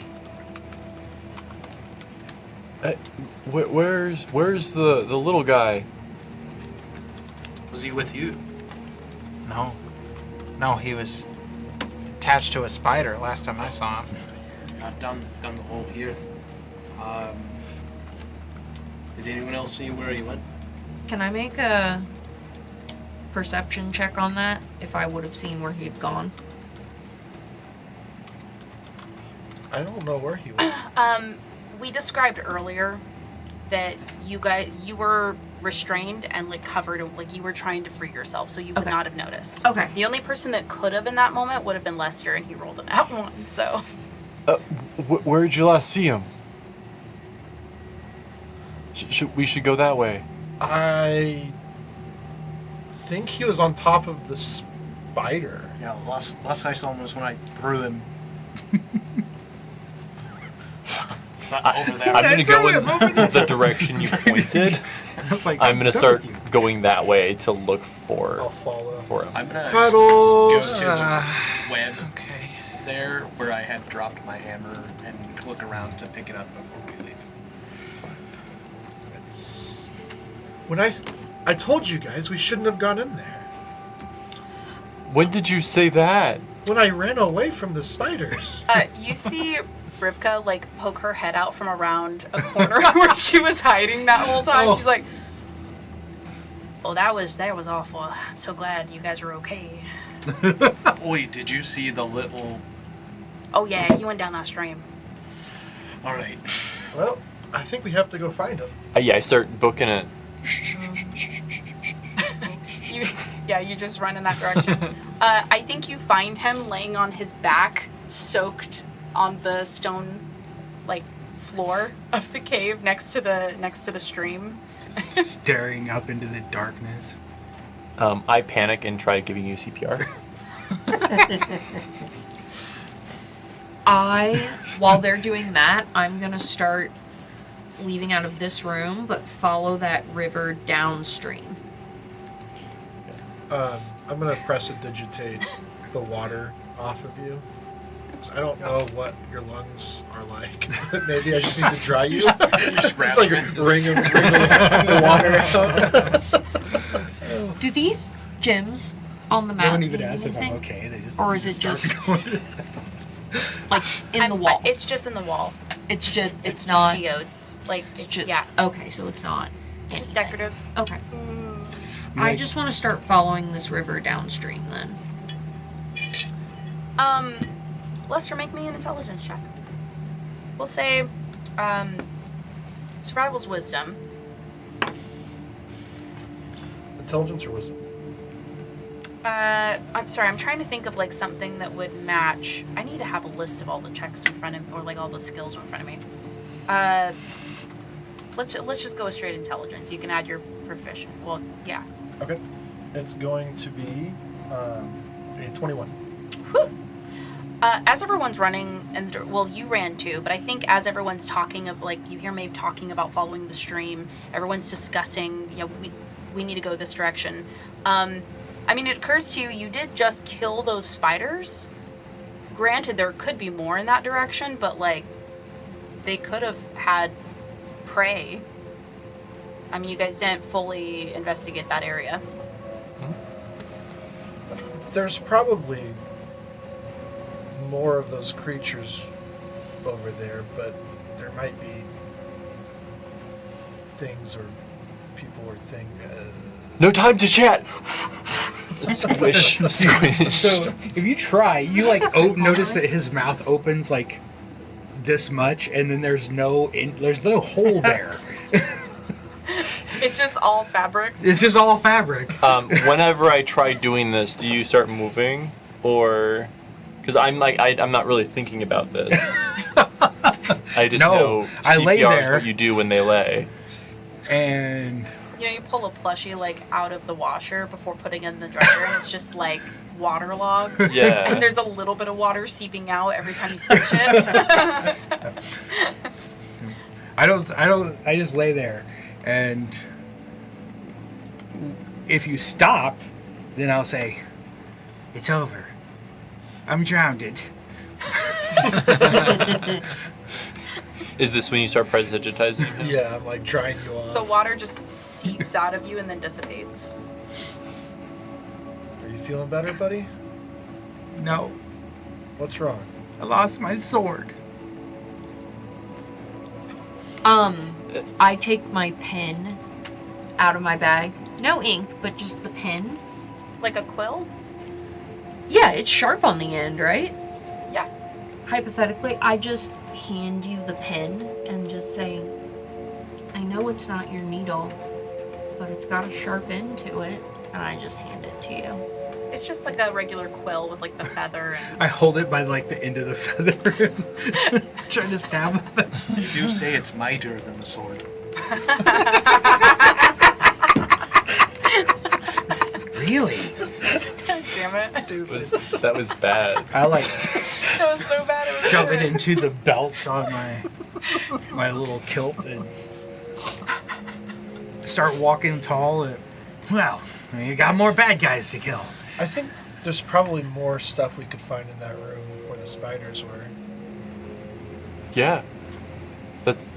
Where's the little guy? Was he with you? No, he was attached to a spider last time I saw him. Down the hole here. Did anyone else see where he went? Can I make a perception check on that if I would have seen where he had gone? I don't know where he went. We described earlier that you were restrained and covered, you were trying to free yourself, so you would Okay. not have noticed. Okay. The only person that could have in that moment would have been Lester, and he rolled an out one. So Where'd you last see him? We should go that way. I think he was on top of the spider. Yeah, last I saw him was when I threw him. Over there. I'm gonna Throw go him over in there. the direction you pointed. I was like, I'm gonna good start with you. going that way to look I'll for follow. him. I'm gonna Cuddles! go to the web Okay. there where I had dropped my hammer and look around to pick it up before we leave. It's... When I told you guys we shouldn't have gone in there. When did you say that? When I ran away from the spiders. You see Rivka like poke her head out from around a corner where she was hiding that whole time. Oh. She's like, "Oh, that was awful. I'm so glad you guys are okay." Oi, did you see the little... Oh yeah, you went down that stream. Alright. Well, I think we have to go find him. Yeah, I start booking it. You just run in that direction. I think you find him laying on his back, soaked on the stone, like floor of the cave next to the stream. Staring up into the darkness. I panic and try giving you CPR. While they're doing that, I'm gonna start leaving out of this room, but follow that river downstream. I'm gonna prestidigitate the water off of you. 'Cause I don't know what your lungs are like. Maybe I just need to dry you. It's grab like them and just- wringing the water out. Do these gems on the map No one even mean asks if I'm anything? okay. They just Or is it start just- going. Like in the wall? It's just in the wall. It's just it's Just not. geodes. Like It's just yeah, Okay, so it's not. just anything. decorative. Okay. I just want to start following this river downstream then. Lester, make me an intelligence check. We'll say, survival's wisdom. Intelligence or wisdom? I'm sorry, I'm trying to think of like something that would match. I need to have a list of all the checks in front of me, or like all the skills in front of me. Let's just go with straight intelligence. You can add your proficient. Well, yeah. Okay. It's going to be a 21. Whew. As everyone's running, and well, you ran too, but I think as everyone's talking of like you hear Maeve talking about following the stream, everyone's discussing. You know, we need to go this direction. I mean, it occurs to you, you did just kill those spiders. Granted, there could be more in that direction, but like, they could have had prey. I mean, you guys didn't fully investigate that area. There's probably more of those creatures over there, but there might be things or people or things. No time to chat. Squish, squish. So if you try, you like notice that his mouth opens like this much, and then there's no hole there. It's just all fabric. It's just all fabric. Whenever I try doing this, do you start moving, or because I'm like I'm not really thinking about this. I just No, know CPR I lay is there. what you do when they lay. And You know, you pull a plushie like out of the washer before putting it in the dryer, and it's just like waterlogged. Yeah. And there's a little bit of water seeping out every time you switch it. I just lay there, and if you stop, then I'll say, "It's over. I'm drowned." Is this when you start prestidigitizing him? Yeah, I'm like drying you off. The water just seeps out of you and then dissipates. Are you feeling better, buddy? No, What's wrong? I lost my sword. I take my pen out of my bag. No ink, but just the pen. Like a quill? Yeah, it's sharp on the end, right? Yeah. Hypothetically, I just hand you the pen and just say, I know it's not your needle, but it's got a sharp end to it, and I just hand it to you. It's just like a regular quill with like the feather and I hold it by like the end of the feather, trying to stab with it. You do say it's mightier than the sword. Really? damn it. That was bad. I like That was so bad. It was Shove good. it into the belt on my little kilt and start walking tall. And, well, you got more bad guys to kill. I think there's probably more stuff we could find in that room where the spiders were. Yeah. That's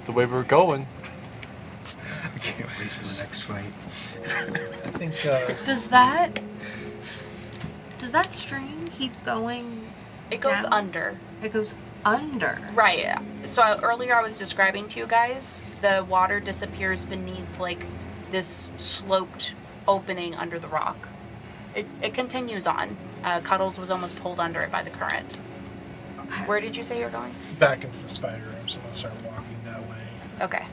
the way we're going. I can't wait for the next fight. I think. Does that stream keep going? It goes down? under. It goes under. Right. So earlier I was describing to you guys, the water disappears beneath like this sloped opening under the rock. It continues on. Cuddles was almost pulled under it by the current. Okay. Where did you say you're going? Back into the spider room, so I'm gonna start walking that way. Okay.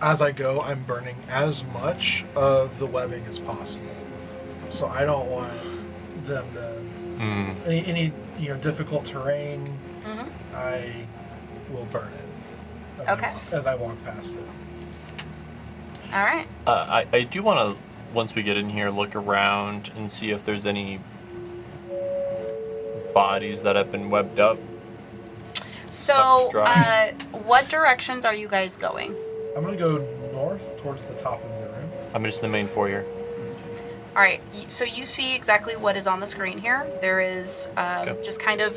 As I go, I'm burning as much of the webbing as possible. So I don't want them to any difficult terrain. Mm-hmm. I will burn it. Okay. As I walk past it. All right. I do want to, once we get in here, look around and see if there's any bodies that have been webbed up. So, Sucked dry. what directions are you guys going? I'm gonna go north towards the top of the room. I'm just in the main foyer. All right. So you see exactly what is on the screen here. There is Okay. just kind of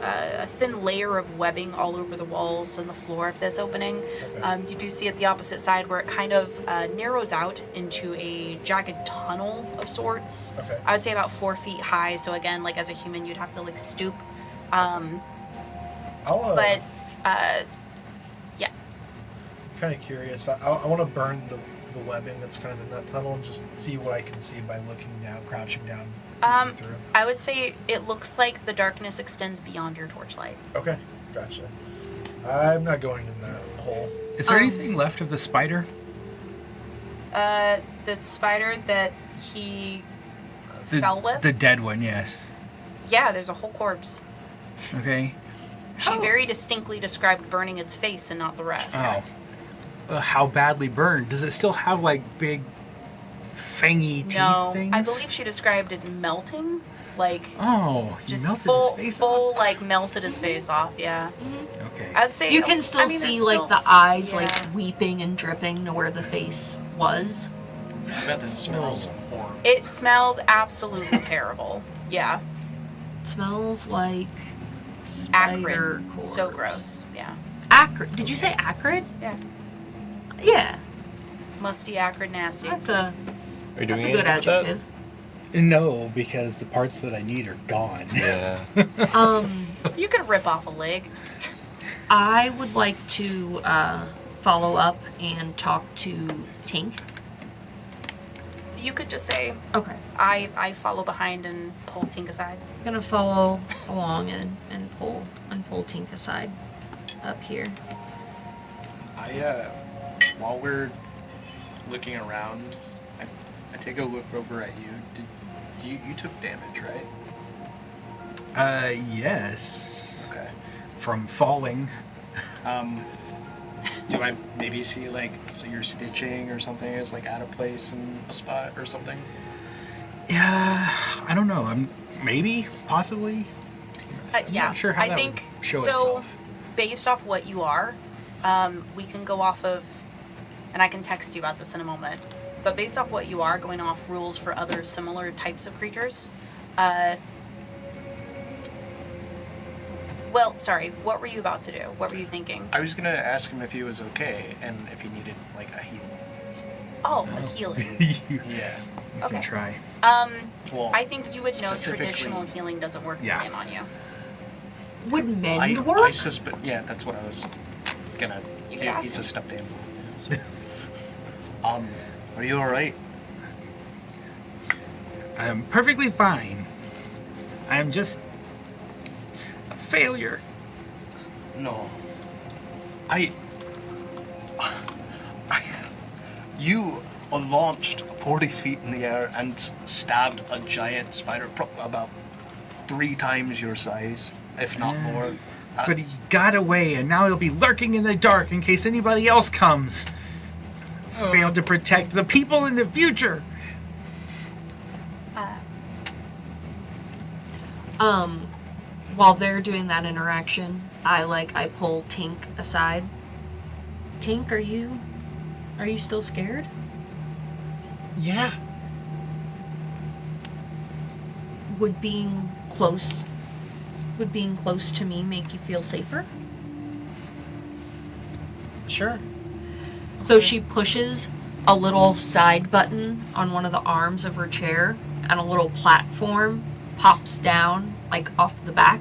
a thin layer of webbing all over the walls and the floor of this opening. Okay. You do see at the opposite side where it kind of narrows out into a jagged tunnel of sorts. Okay. I would say about 4 feet high. So again, like as a human, you'd have to like stoop. I'll, But kind of curious. I want to burn the webbing that's kind of in that tunnel and just see what I can see by looking down, crouching down, looking through. I would say it looks like the darkness extends beyond your torchlight. Okay, gotcha. I'm not going in that hole. Is there anything left of the spider? The spider that he fell with? The dead one, yes. Yeah, there's a whole corpse. Okay. She very distinctly described burning its face and not the rest. Oh. How badly burned? Does it still have like big fangy teeth No, things? I believe she described it melting, like Oh, you just melted full, his face full off? like melted his face off. Yeah, Okay. I'd say You can still I mean, see there's like still the eyes yeah. like weeping and dripping to where the face was. I bet that smells horrible. It smells absolutely terrible. Yeah, It smells like spider acrid, corpse. so gross. Yeah, Acrid. Did you say acrid? yeah, Yeah. musty, acrid, nasty. That's a Are you doing that's a good anything with that? adjective. No, because the parts that I need are gone. Yeah. You could rip off a leg. I would like to follow up and talk to Tink. You could just say, Okay. I follow behind and pull Tink aside. I'm gonna follow along and pull Tink aside up here. While we're looking around, I take a look over at you. You took damage, right? Yes. Okay. From falling. Do I maybe see like so your stitching or something is like out of place in a spot or something? Yeah, I don't know. Maybe, possibly. I'm Yeah, not sure how I that think would show so. itself. Based off what you are, we can go off of, and I can text you about this in a moment. But based off what you are, going off rules for other similar types of creatures. Well, sorry. What were you about to do? What were you thinking? I was gonna ask him if he was okay and if he needed like a heal. Oh, a healing. You Yeah. Okay. can try. Well, I think you would know specifically- traditional healing doesn't work Yeah. the same on you. Would mend I work? suspect. Yeah, that's what I was gonna. You could ask He's him. a stuffed animal. Yeah, so. Are you all right? I'm perfectly fine. I'm just a failure. No. You launched 40 feet in the air and stabbed a giant spider, about 3 times your size, if not more. But he got away, and now he'll be lurking in the dark in case anybody else comes. Failed to protect the people in the future. while they're doing that interaction, I pull Tink aside. Tink, are you still scared? Yeah. Would being close to me make you feel safer? Sure. So she pushes a little side button on one of the arms of her chair, and a little platform pops down, like off the back,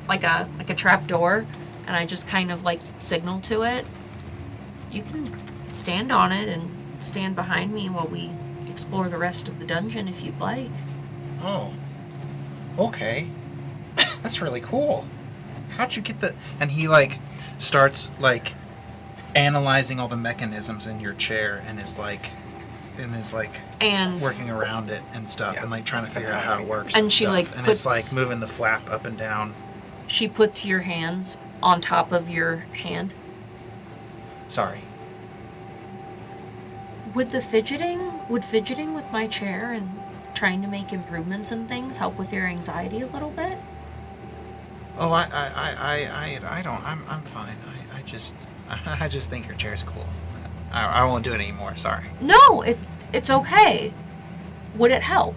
like a trap door, and I just kind of like signal to it. You can stand on it and stand behind me while we explore the rest of the dungeon if you'd like. Oh. Okay. That's really cool. How'd you get the... And he, like, starts, like, analyzing all the mechanisms in your chair and is And working around it and stuff and, like, trying to figure out how it works. And she, stuff. like, And puts- it's, like, moving the flap up and down. she puts your hands on top of your hand. Sorry. Would fidgeting with my chair and trying to make improvements and things help with your anxiety a little bit? Oh, I don't. I'm fine. I just think your chair's cool. I won't do it anymore. Sorry. No, it's okay. Would it help?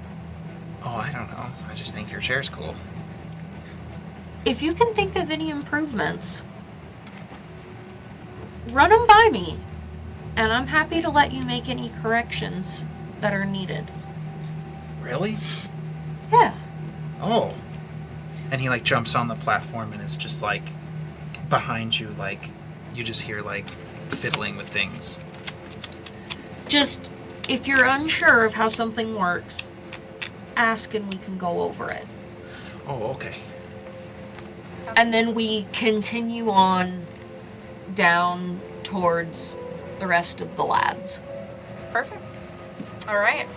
Oh, I don't know. I just think your chair's cool. If you can think of any improvements, run them by me, and I'm happy to let you make any corrections that are needed. Really? Yeah. Oh. And he, like, jumps on the platform and is just, like, behind you, like, you just hear, like, fiddling with things. Just, if you're unsure of how something works, ask and we can go over it. Oh, okay. And then we continue on down towards the rest of the lads. Perfect. All right.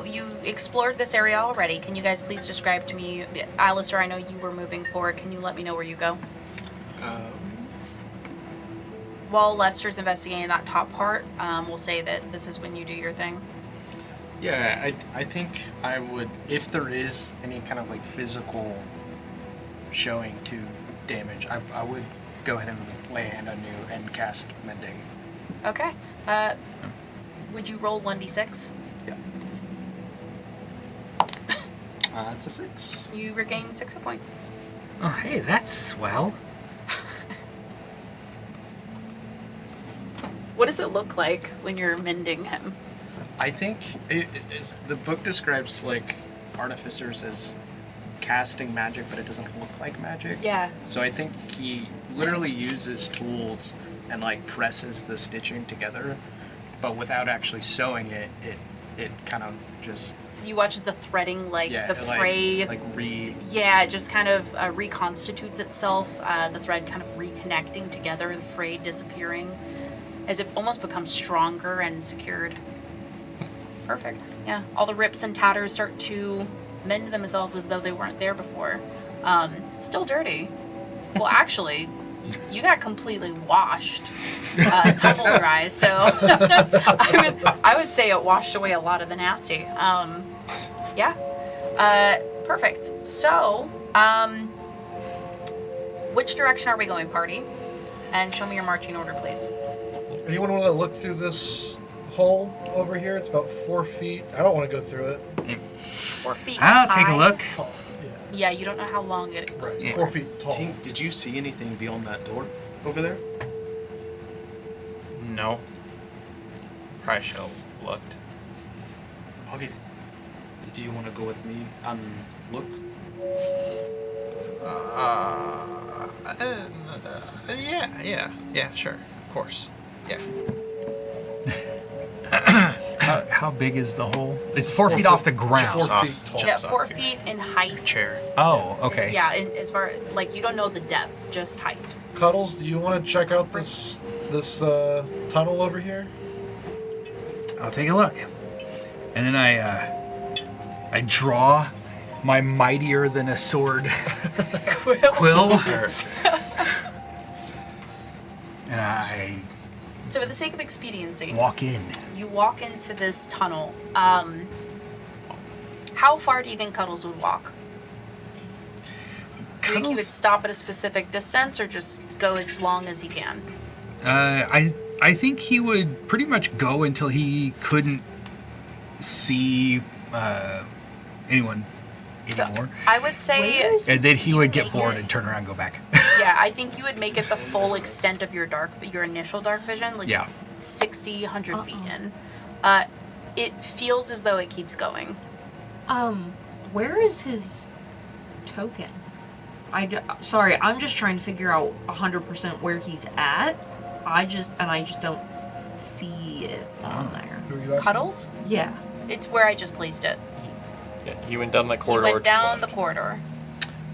You explored this area already. Can you guys please describe to me, Alistair, I know you were moving forward. Can you let me know where you go? While Lester's investigating that top part, we'll say that this is when you do your thing. Yeah, I think I would, if there is any kind of like physical showing to damage, I would go ahead and lay a hand on you and cast Mending. Okay. Would you roll 1d6? Yeah. It's a 6. You regain 6 hit points. Oh, hey, that's swell. What does it look like when you're mending him? I think the book describes like artificers as casting magic, but it doesn't look like magic. Yeah. So I think he literally uses tools and like presses the stitching together, but without actually sewing it. It kind of just You watch as the threading, the fray. Yeah, it just kind of reconstitutes itself. The thread kind of reconnecting together, the fray disappearing, as it almost becomes stronger and secured. Perfect. Yeah, all the rips and tatters start to mend themselves as though they weren't there before. Still dirty. Well, actually, you got completely washed, tumble dry. So I would say it washed away a lot of the nasty. Yeah. Perfect. So, which direction are we going, party? And show me your marching order, please. Anyone want to look through this hole over here? It's about 4 feet. I don't want to go through it. 4 feet I'll high. take a look. Tall. Yeah, you don't know how long it goes. Yeah. for. 4 feet tall. Tink, did you see anything beyond that door over there? No. Probably should have looked. Okay. Do you want to go with me and look? Yeah, sure. Of course. Yeah. How big is the hole? It's 4 feet off the ground. 4 feet tall. Yeah, Jumps off 4 your feet in height. Chair. Oh, okay. Yeah, as far like you don't know the depth, just height. Cuddles, do you want to check out this tunnel over here? I'll take a look. And then I draw my mightier than a sword quill. And I So for the sake of expediency, walk in. you walk into this tunnel. How far do you think Cuddles would walk? Do you think he would stop at a specific distance or just go as long as he can? I think he would pretty much go until he couldn't see anyone anymore. I would say, Where is And then he would get make bored it- and turn around and go back. yeah, I think you would make it the full extent of your initial dark vision, like Yeah. 60, 100 feet in. It feels as though it keeps going. Where is his token? Sorry, I'm just trying to figure out 100% where he's at. I just don't see it on there. Who are you asking? Cuddles? Yeah. It's where I just placed it. Yeah, he went down that He corridor. went down the corridor.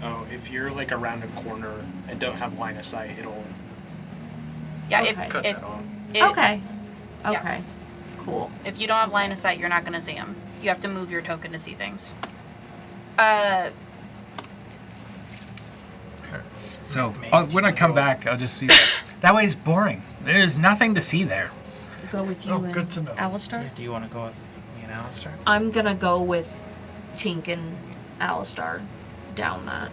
Oh, if you're like around a corner and don't have line of sight, it'll Yeah, Okay. cut if that off. Okay. Yeah. Okay. Cool. If you don't have line of sight, you're not going to see him. You have to move your token to see things. So when I come back, I'll just be like, that way it's boring. There's nothing to see there. Go with you Oh, and good to know. Alistar? Do you want to go with me and Alistair? I'm gonna go with Tink and Alistar down that.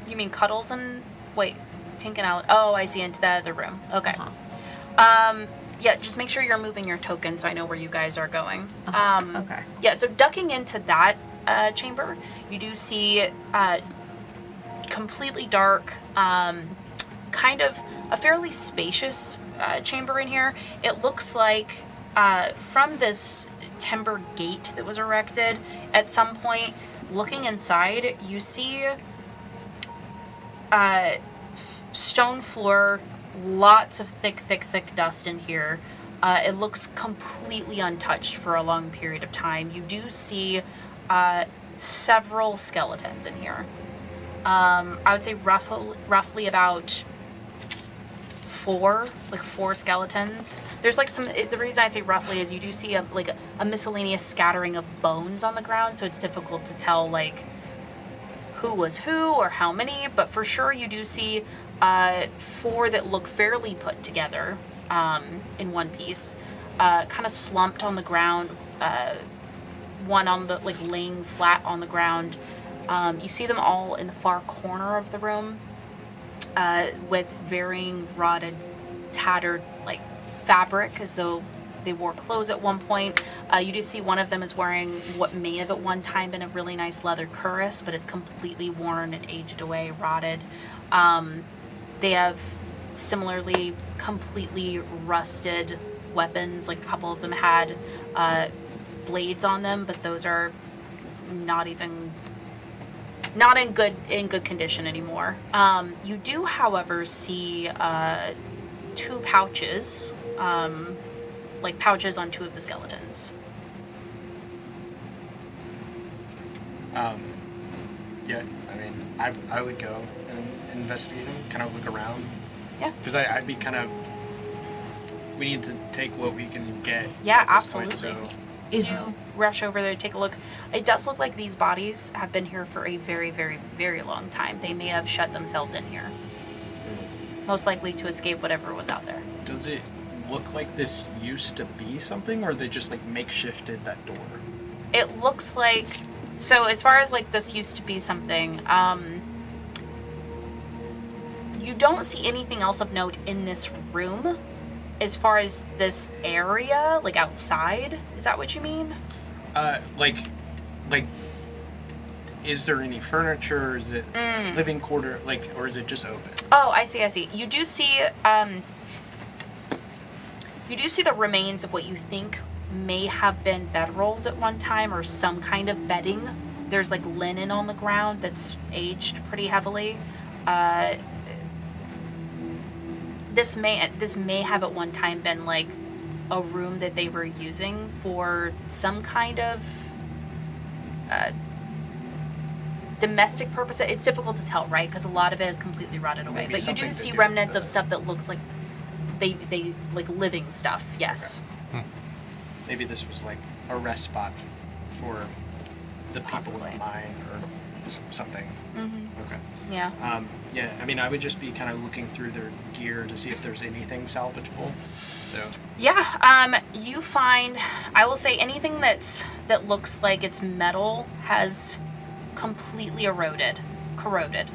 You mean Cuddles and... Wait, Tink and Alex... Oh, I see, into the other room. Okay. Uh-huh. Yeah, just make sure you're moving your token so I know where you guys are going. Okay. Yeah, so ducking into that chamber, you do see completely dark, kind of a fairly spacious chamber in here. It looks like from this timber gate that was erected at some point, looking inside, you see stone floor, lots of thick dust in here. It looks completely untouched for a long period of time. You do see several skeletons in here. I would say roughly about four skeletons. There's like the reason I say roughly is you do see a miscellaneous scattering of bones on the ground, so it's difficult to tell like who was who or how many, but for sure you do see four that look fairly put together in one piece, kind of slumped on the ground, one on the laying flat on the ground. You see them all in the far corner of the room, with varying rotted, tattered fabric, as though they wore clothes at one point. You do see one of them is wearing what may have at one time been a really nice leather cuirass, but it's completely worn and aged away, rotted. They have similarly completely rusted weapons. Like a couple of them had blades on them, but those are not in good condition anymore. You do, however, see two pouches, pouches on two of the skeletons. Yeah, I mean, I would go and investigate them, kind of look around. Yeah. Because I'd be kind of... We need to take what we can get. Yeah, at this point, absolutely. so Is You rush over there to take a look. It does look like these bodies have been here for a very, very, very long time. They may have shut themselves in here. Most likely to escape whatever was out there. does it look like this used to be something, or they just makeshifted that door? It looks like... So as far as this used to be something, you don't see anything else of note in this room. As far as this area, outside, is that what you mean? Is there any furniture? Is it living quarter? Or is it just open? Oh, I see. You do see the remains of what you think may have been bedrolls at one time, or some kind of bedding. There's linen on the ground that's aged pretty heavily. This may have at one time been a room that they were using for some kind of domestic purpose. It's difficult to tell, right? Because a lot of it is completely rotted away. Maybe But you something do to see do remnants with of stuff that looks like they living stuff. Yes. Maybe this was a rest spot for the people Possibly. in the mine or something. Mm-hmm. Okay. Yeah. Yeah, I mean, I would just be kind of looking through their gear to see if there's anything salvageable. So. Yeah, you find, I will say, anything that looks like it's metal has completely corroded.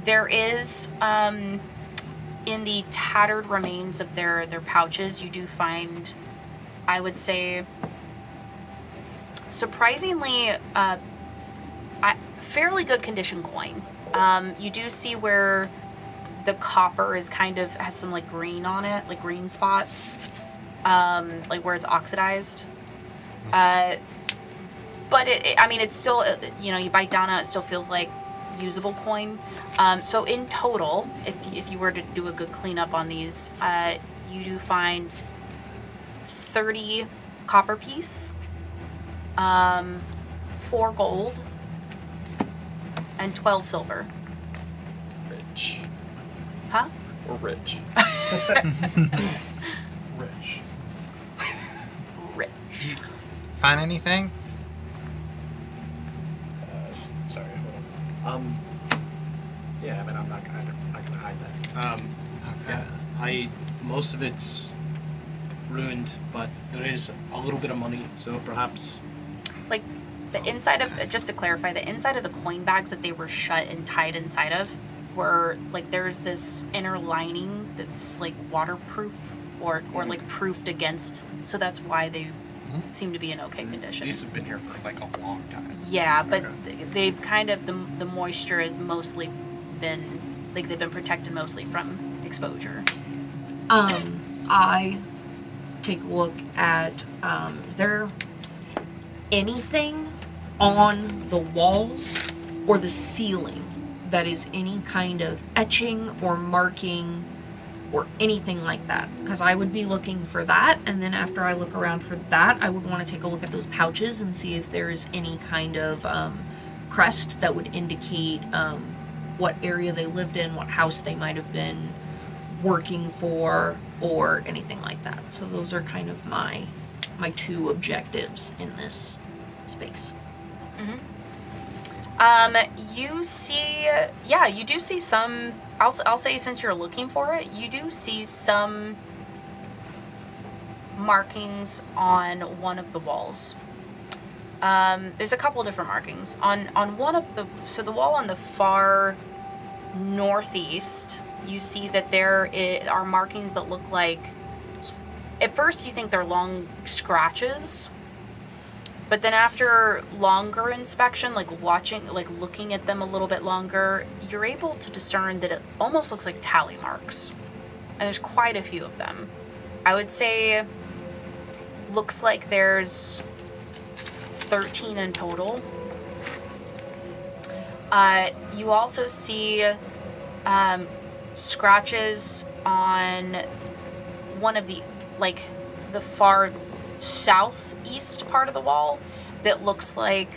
There is, in the tattered remains of their pouches, you do find, I would say, surprisingly, fairly good condition coin. You do see where the copper is has some like green on it, like green spots, like where it's oxidized. But I mean, it's still, you bite down on it, it still feels like usable coin. So in total, if you were to do a good cleanup on these, you do find 30 copper piece, 4 gold, and 12 silver. Rich. Huh? Or rich. Rich. Rich. Find anything? Sorry. Hold on. Yeah, I mean, I'm not gonna hide that. Yeah, most of it's ruined, but there is a little bit of money, so perhaps. Like the inside of, just to clarify, the inside of the coin bags that they were shut and tied inside of were like, there's this inner lining that's like waterproof or like proofed against, so that's why they seem to be in okay condition. These have been here for like a long time. Yeah, but they've kind of, the moisture has mostly been, like they've been protected mostly from exposure. I take a look at, is there anything on the walls or the ceiling that is any kind of etching or marking or anything like that? Because I would be looking for that, and then after I look around for that, I would want to take a look at those pouches and see if there's any kind of crest that would indicate what area they lived in, what house they might have been working for, or anything like that. So those are kind of my 2 objectives in this space. You see, yeah, you do see some, I'll say, since you're looking for it, you do see some markings on one of the walls. There's a couple different markings. On one of so the wall on the far northeast, you see that there are markings that look like, at first you think they're long scratches, but then after longer inspection, like looking at them a little bit longer, you're able to discern that it almost looks like tally marks. And there's quite a few of them. I would say, looks like there's 13 in total. You also see scratches on one of the far southeast part of the wall that looks like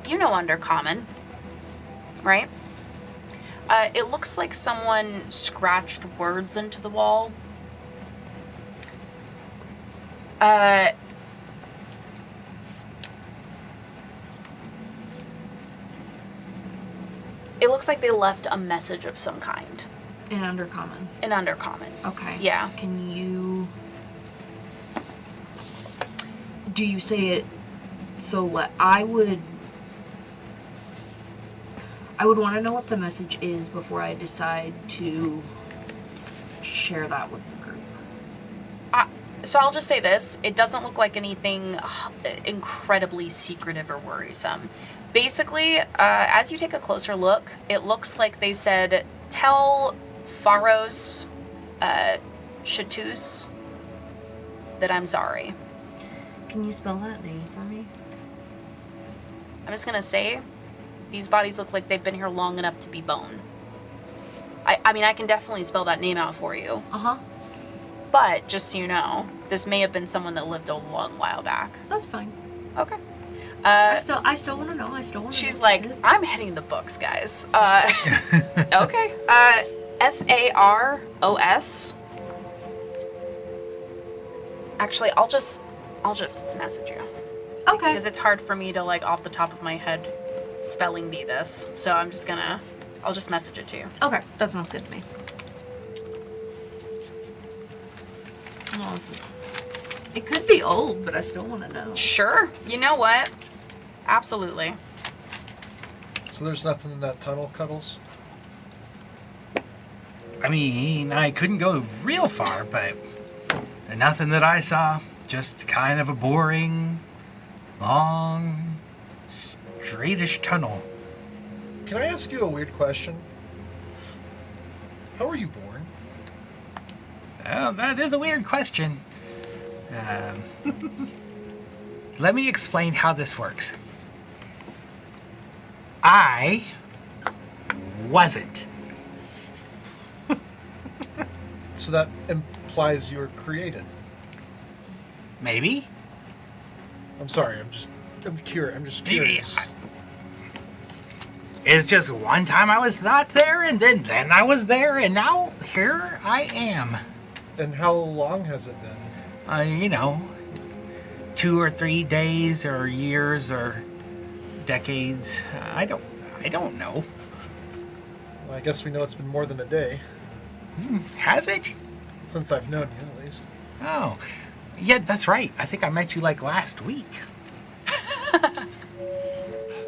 Undercommon, right? It looks like someone scratched words into the wall. It looks like they left a message of some kind. In Undercommon. In Undercommon. Okay. Yeah. Can you... Do you say it... So I would want to know what the message is before I decide to share that with the group. So I'll just say this. It doesn't look like anything incredibly secretive or worrisome. Basically, as you take a closer look, it looks like they said, tell Pharos Shatus that I'm sorry. Can you spell that name for me? I'm just going to say, these bodies look like they've been here long enough to be bone. I mean, I can definitely spell that name out for you. Uh-huh. But, just so you know, this may have been someone that lived a long while back. That's fine. Okay. I still want to know. I still want to know. She's like, I'm heading the books, guys. Okay. Pharos. Actually, I'll just message you. Okay. Because it's hard for me to, like, off the top of my head spelling bee this. So I'll just message it to you. Okay, that sounds good to me. Well, it could be old, but I still want to know. Sure. You know what? Absolutely. So there's nothing in that tunnel, Cuddles? I mean, I couldn't go real far, but nothing that I saw. Just kind of a boring, long, straightish tunnel. Can I ask you a weird question? How were you born? Well, that is a weird question. Let me explain how this works. I wasn't. So that implies you were created. Maybe? I'm sorry, I'm just curious. It's just one time I was not there, and then I was there, and now here I am. And how long has it been? 2 or 3 days or years or decades. I don't know. Well, I guess we know it's been more than a day. Has it? Since I've known you, at least. Oh, yeah, that's right. I think I met you like last week.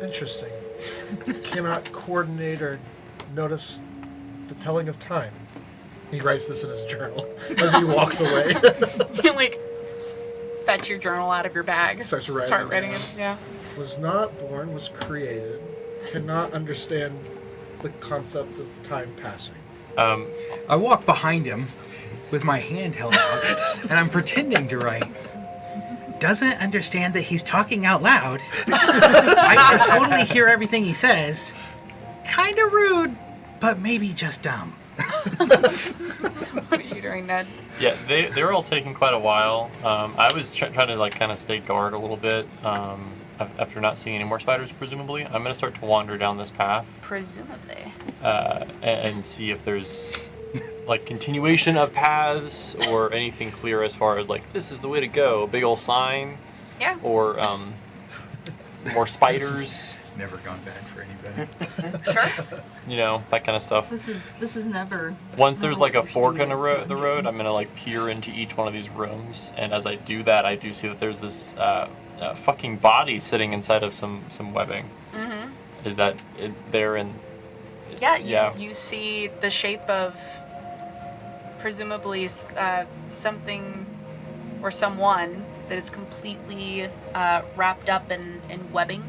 Interesting. Cannot coordinate or notice the telling of time. He writes this in his journal as he walks away. You, like, fetch your journal out of your bag. Start writing it. Yeah. Was not born, was created. Cannot understand the concept of time passing. I walk behind him with my hand held out, and I'm pretending to write. Doesn't understand that he's talking out loud. I can totally hear everything he says. Kinda rude, but maybe just dumb. What are you doing, Ned? Yeah, they were all taking quite a while. I was trying to like kind of stay guard a little bit. After not seeing any more spiders, presumably, I'm gonna start to wander down this path. Presumably. And see if there's like continuation of paths or anything clear as far as like this is the way to go. A big old sign. Yeah. Or more spiders. Never gone bad for anybody. Sure. You know, that kind of stuff. This is never. Once there's like a what we should fork be in the doing. road, I'm gonna like peer into each one of these rooms, and as I do that, I do see that there's this fucking body sitting inside of some webbing. Mm-hmm. Is that there? And Yeah, you see the shape of presumably something or someone that is completely wrapped up in webbing.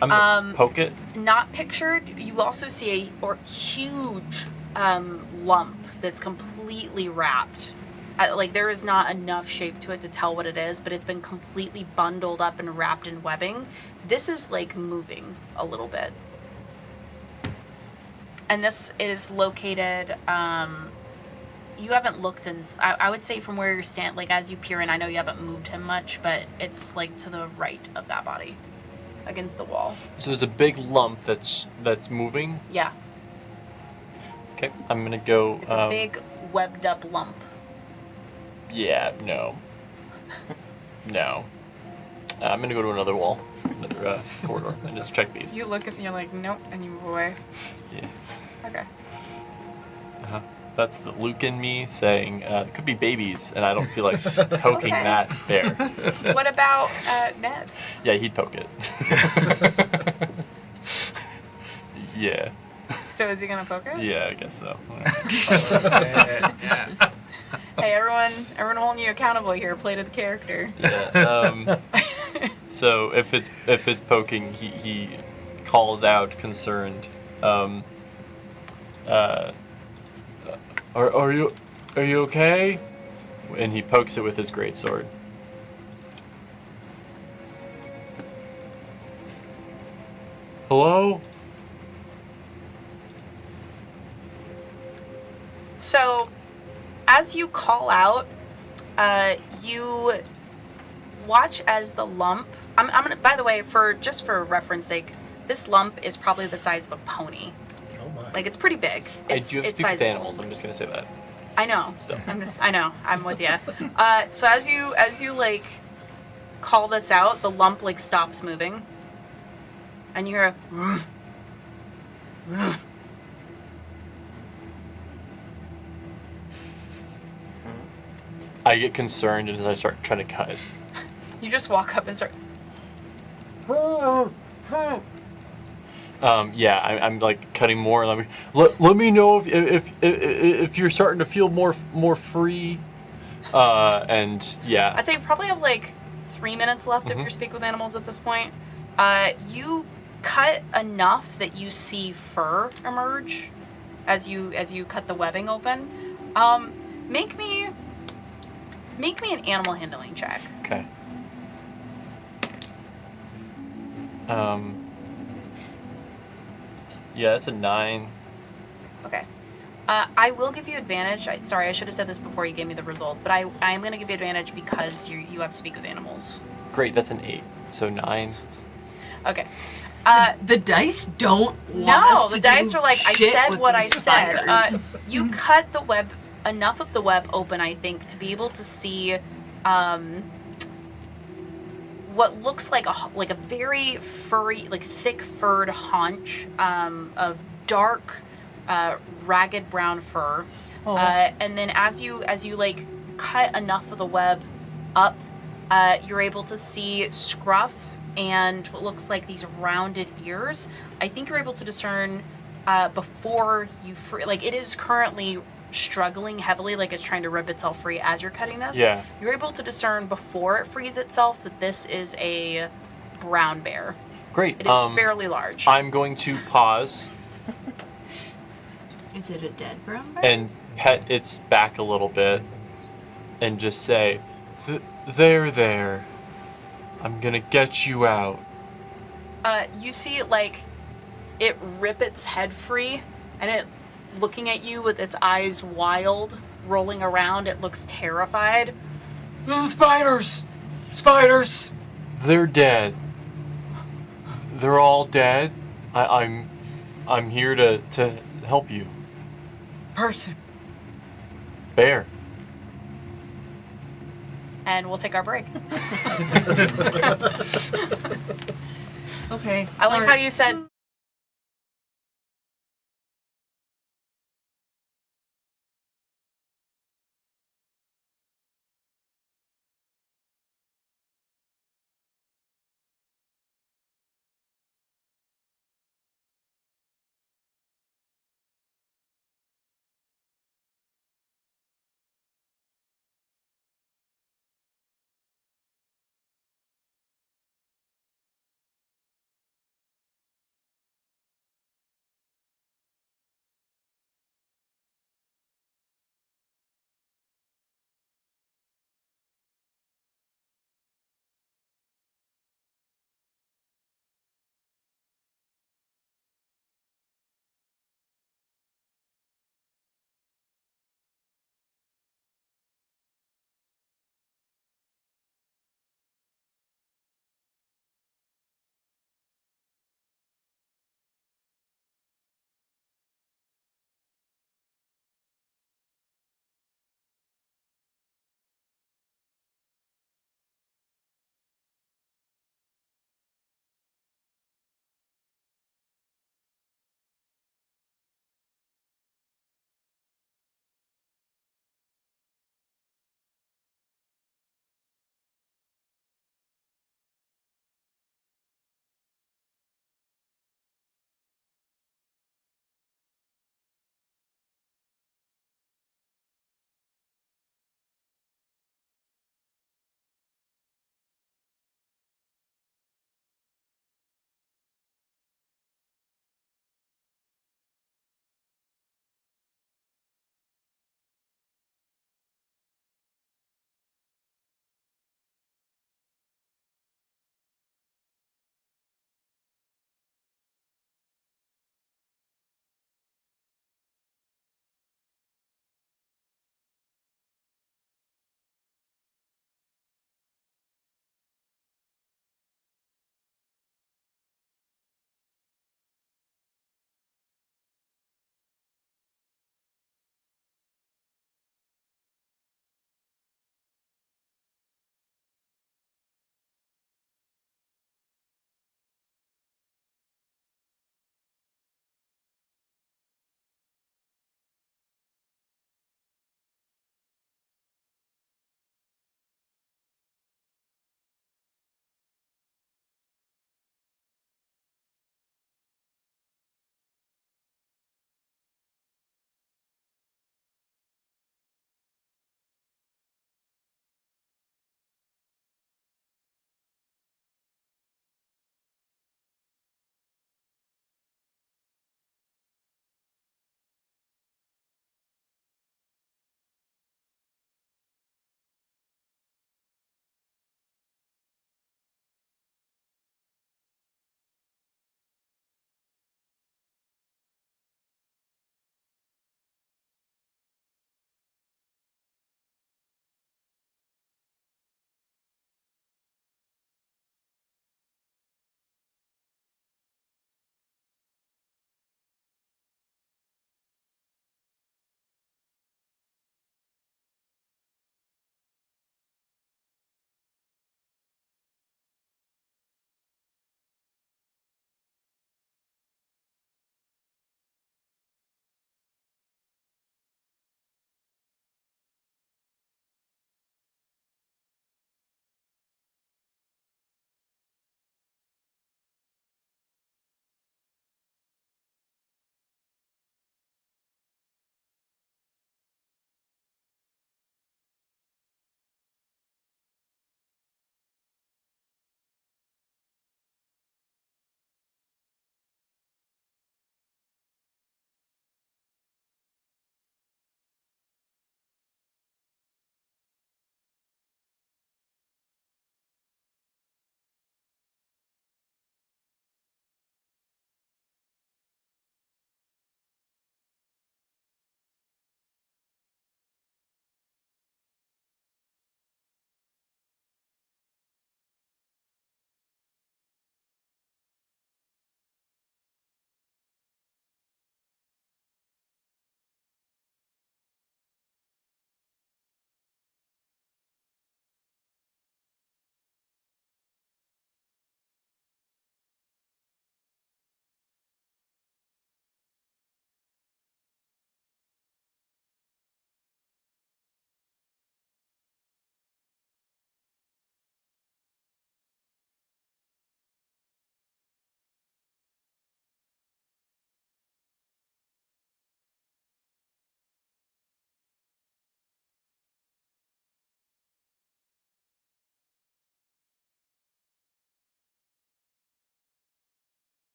I'm gonna poke it. Not pictured. You also see a huge lump that's completely wrapped. Like there is not enough shape to it to tell what it is, but it's been completely bundled up and wrapped in webbing. This is like moving a little bit. And this is located, you haven't looked in, I would say from where you're standing, like as you peer in, I know you haven't moved him much, but it's like to the right of that body, against the wall. So there's a big lump that's moving. Yeah, Okay, I'm gonna go. it's a big webbed up lump. Yeah, no. No. I'm gonna go to another wall, another corridor, and just check these. You look at me, you're like, nope, and you move away. Yeah. Okay. Uh-huh. That's the Luke in me saying, it could be babies, and I don't feel like poking Okay. that bear. What about Ned? Yeah, he'd poke it. Yeah. So is he gonna poke it? Yeah, I guess so. Yeah. Hey, everyone holding you accountable here. Play to the character. Yeah. So if it's poking, he calls out concerned. Are you okay? And he pokes it with his greatsword. Hello? So, as you call out, you watch as the lump. I'm gonna. By the way, for reference sake, this lump is probably the size of a pony. Oh my. Like it's pretty big. It's, I do have to it's speak with sizable. animals. I'm just gonna say that. I know. Still. I know. I'm with you. So as you like call this out, the lump like stops moving, and you hear a I get concerned and I start trying to cut. You just walk up and start. Yeah, I'm like cutting more. And let me know if you're starting to feel more free. And yeah. I'd say you probably have like 3 minutes left if you speak with animals at this point. You cut enough that you see fur emerge as you cut the webbing open. Make me an animal handling check. Okay. Yeah, that's a 9. Okay. I will give you advantage. Sorry, I should have said this before you gave me the result, but I am going to give you advantage because you have speak with animals. Great, that's an 8. So 9. Okay. The dice don't want No, us to the dice do are like, I shit said with what I these said. spiders. You cut the web, enough of the web open, I think, to be able to see what looks like a very furry, like thick furred haunch of dark, ragged brown fur. And then as you like cut enough of the web up, you're able to see scruff and what looks like these rounded ears. I think you're able to discern before you like it is currently struggling heavily, like it's trying to rip itself free as you're cutting this. Yeah. You're able to discern before it frees itself that this is a brown bear. Great. It is fairly large. I'm going to pause Is it a dead brown bear? and pet its back a little bit and just say, there. I'm gonna get you out. You see like it rip its head free and it looking at you with its eyes wild, rolling around. It looks terrified. Spiders! Spiders! They're dead. They're all dead. I'm here to help you. Person. Bear. And we'll take our break. Okay. I like how you said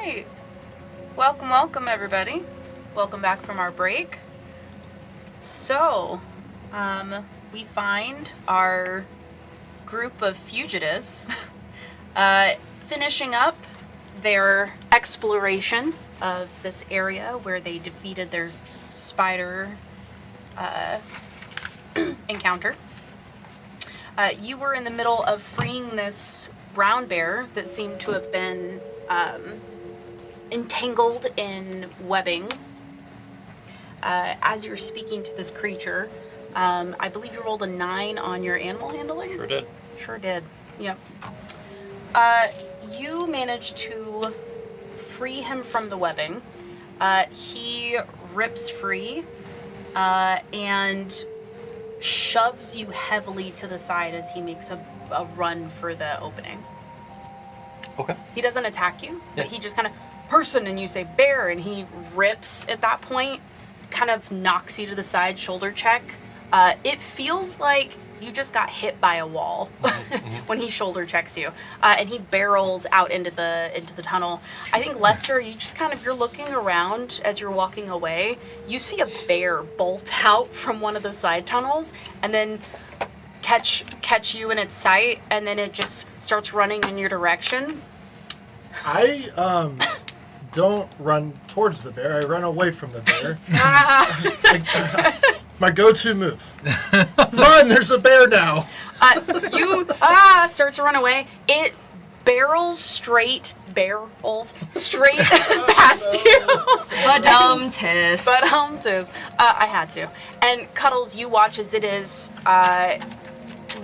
right. Welcome, everybody. Welcome back from our break. So, we find our group of fugitives finishing up their exploration of this area where they defeated their spider encounter. You were in the middle of freeing this brown bear that seemed to have been entangled in webbing. As you're speaking to this creature, I believe you rolled a 9 on your animal handling? Sure did. Sure did. Yep. You managed to free him from the webbing. He rips free and shoves you heavily to the side as he makes a run for the opening. Okay. He doesn't attack you, Yeah. but he just kind of, person, and you say bear, and he rips at that point, kind of knocks you to the side, shoulder check. It feels like you just got hit by a wall when he shoulder checks you, and he barrels out into the tunnel. I think Lester, you just kind of, you're looking around as you're walking away. You see a bear bolt out from one of the side tunnels, and then catch you in its sight, and then it just starts running in your direction. I don't run towards the bear. I run away from the bear. My go-to move. Run! There's a bear now. You start to run away. It barrels straight past you. Badum-tis. I had to. And Cuddles, you watch as it is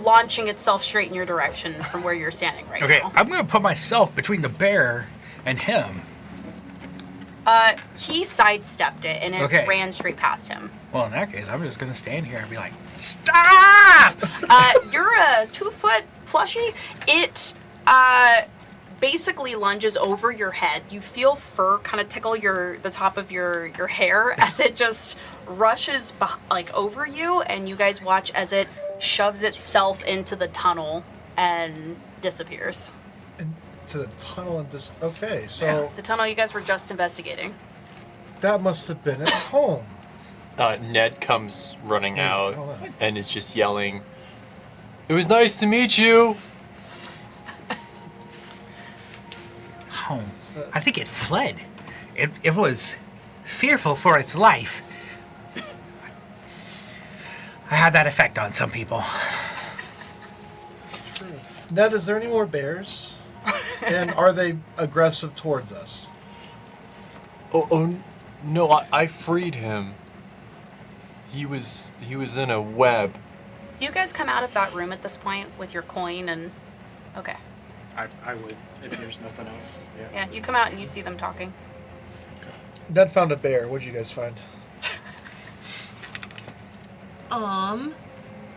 launching itself straight in your direction from where you're standing right Okay, now. I'm gonna put myself between the bear and him. He sidestepped it and it Okay. ran straight past him. Well, in that case, I'm just gonna stand here and be like, stop! You're a 2-foot plushie. It basically lunges over your head. You feel fur kind of tickle the top of your hair as it just rushes over you, and you guys watch as it shoves itself into the tunnel and disappears. To the tunnel and just... Okay, so The tunnel you guys were just investigating. that must have been its home. Ned comes running out hold on. and is just yelling, "It was nice to meet you." Home. I think it fled. It was fearful for its life. I had that effect on some people. Ned, is there any more bears? And are they aggressive towards us? Oh no! I freed him. He was in a web. Do you guys come out of that room at this point with your coin and... Okay. I would, if there's nothing else. Yeah. Yeah, you come out and you see them talking. Ned found a bear. What'd you guys find?